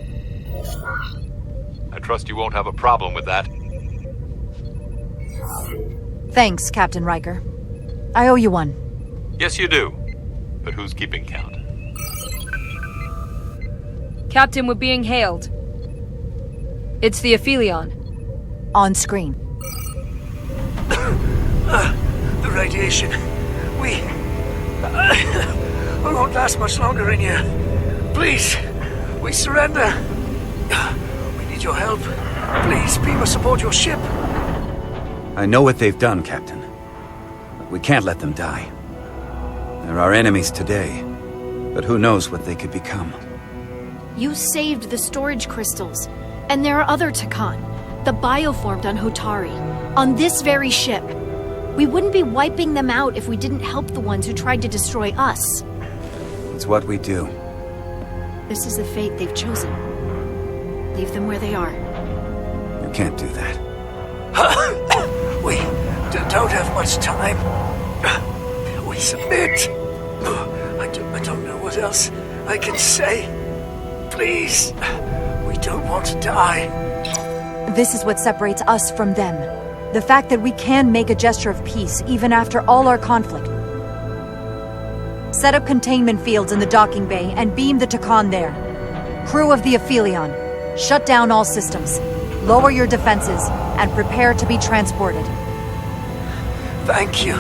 I trust you won't have a problem with that. Thanks, Captain Riker. I owe you one. Yes, you do. But who's keeping count? Captain, we're being hailed. It's the Aphelion. On screen. The radiation. We won't last much longer in here. Please, we surrender. We need your help. Please, beam us aboard your ship. I know what they've done, Captain. But we can't let them die. They're our enemies today, but who knows what they could become. You saved the storage crystals. And there are other Takan, the bioformed on Hotari, on this very ship. We wouldn't be wiping them out if we didn't help the ones who tried to destroy us. It's what we do. This is the fate they've chosen. Leave them where they are. You can't do that. We don't have much time. We submit. I don't know what else I can say. Please. We don't want to die. This is what separates us from them. The fact that we can make a gesture of peace, even after all our conflict. Set up containment fields in the docking bay and beam the Takan there. Crew of the Aphelion, shut down all systems. Lower your defenses, and prepare to be transported. Thank you.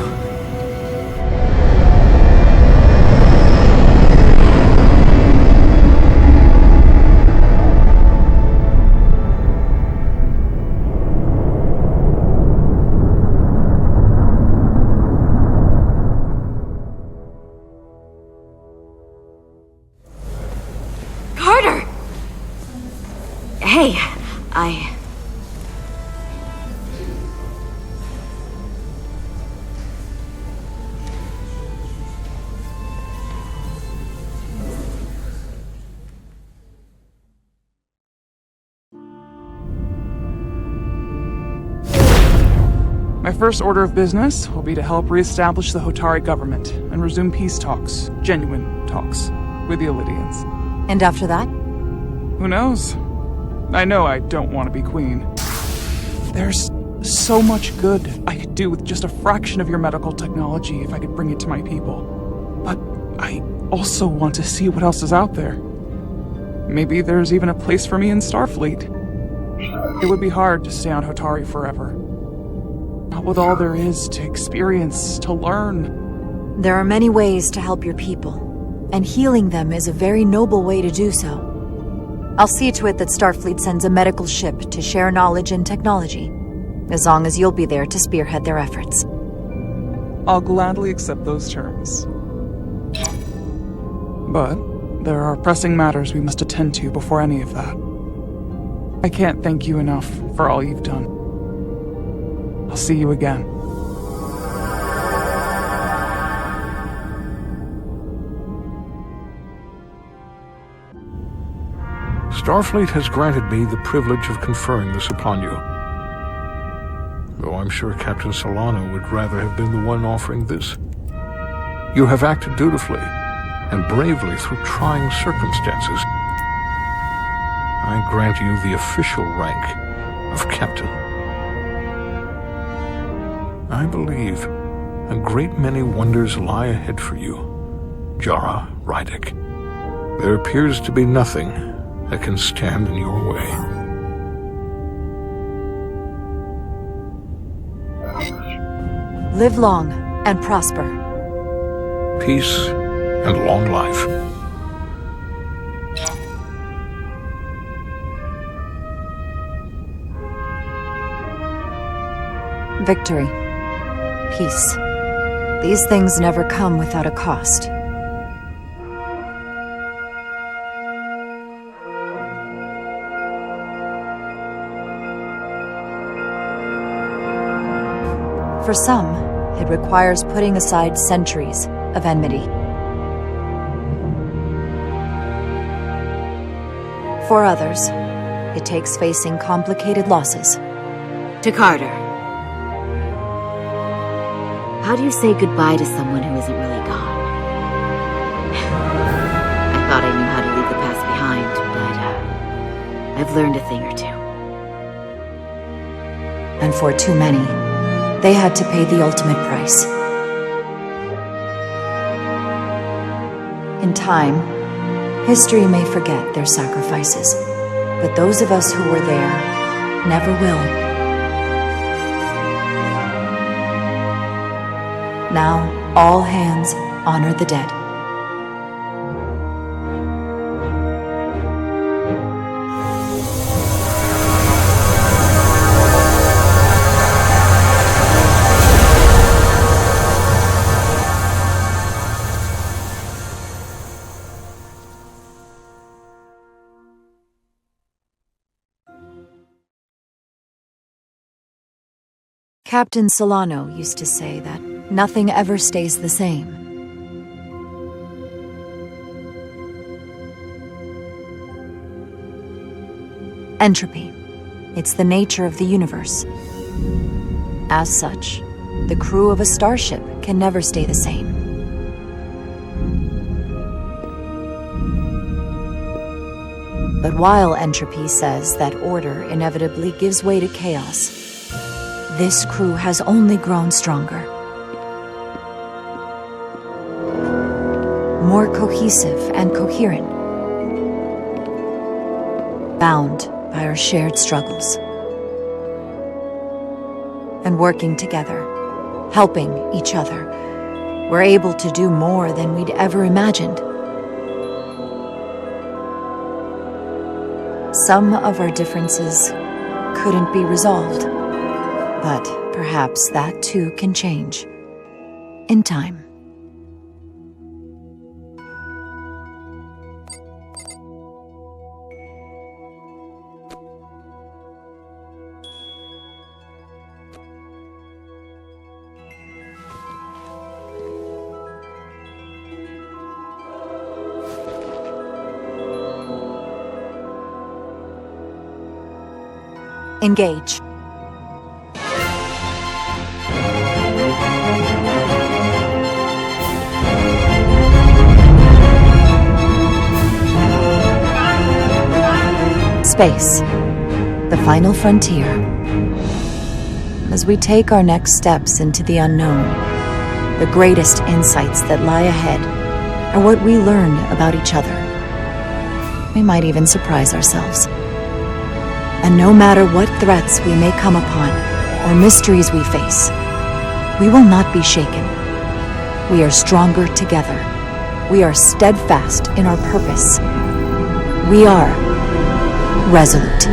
Hey, My first order of business will be to help re-establish the Hotari government and resume peace talks, genuine talks, with the Illidians. And after that? Who knows? I know I don't want to be queen. There's so much good I could do with just a fraction of your medical technology if I could bring it to my people. But I also want to see what else is out there. Maybe there's even a place for me in Starfleet. It would be hard to stay on Hotari forever. Not with all there is to experience, to learn. There are many ways to help your people, and healing them is a very noble way to do so. I'll see to it that Starfleet sends a medical ship to share knowledge and technology, as long as you'll be there to spearhead their efforts. I'll gladly accept those terms. But there are pressing matters we must attend to before any of that. I can't thank you enough for all you've done. I'll see you again. Starfleet has granted me the privilege of conferring this upon you. Though I'm sure Captain Solano would rather have been the one offering this. You have acted dutifully and bravely through trying circumstances. I grant you the official rank of Captain. I believe a great many wonders lie ahead for you, Jara Rydick. There appears to be nothing that can stand in your way. Live long and prosper. Peace and long life. Victory. Peace. These things never come without a cost. For some, it requires putting aside centuries of enmity. For others, it takes facing complicated losses. To Carter. How do you say goodbye to someone who isn't really gone? I thought I knew how to leave the past behind, but I've learned a thing or two. And for too many, they had to pay the ultimate price. In time, history may forget their sacrifices, but those of us who were there never will. Now, all hands honor the dead. Captain Solano used to say that nothing ever stays the same. Entropy. It's the nature of the universe. As such, the crew of a starship can never stay the same. But while entropy says that order inevitably gives way to chaos, this crew has only grown stronger. More cohesive and coherent. Bound by our shared struggles. And working together, helping each other, we're able to do more than we'd ever imagined. Some of our differences couldn't be resolved. But perhaps that too can change. In time. Engage. Space, the final frontier. As we take our next steps into the unknown, the greatest insights that lie ahead are what we learn about each other. We might even surprise ourselves. And no matter what threats we may come upon, or mysteries we face, we will not be shaken. We are stronger together. We are steadfast in our purpose. We are resolute.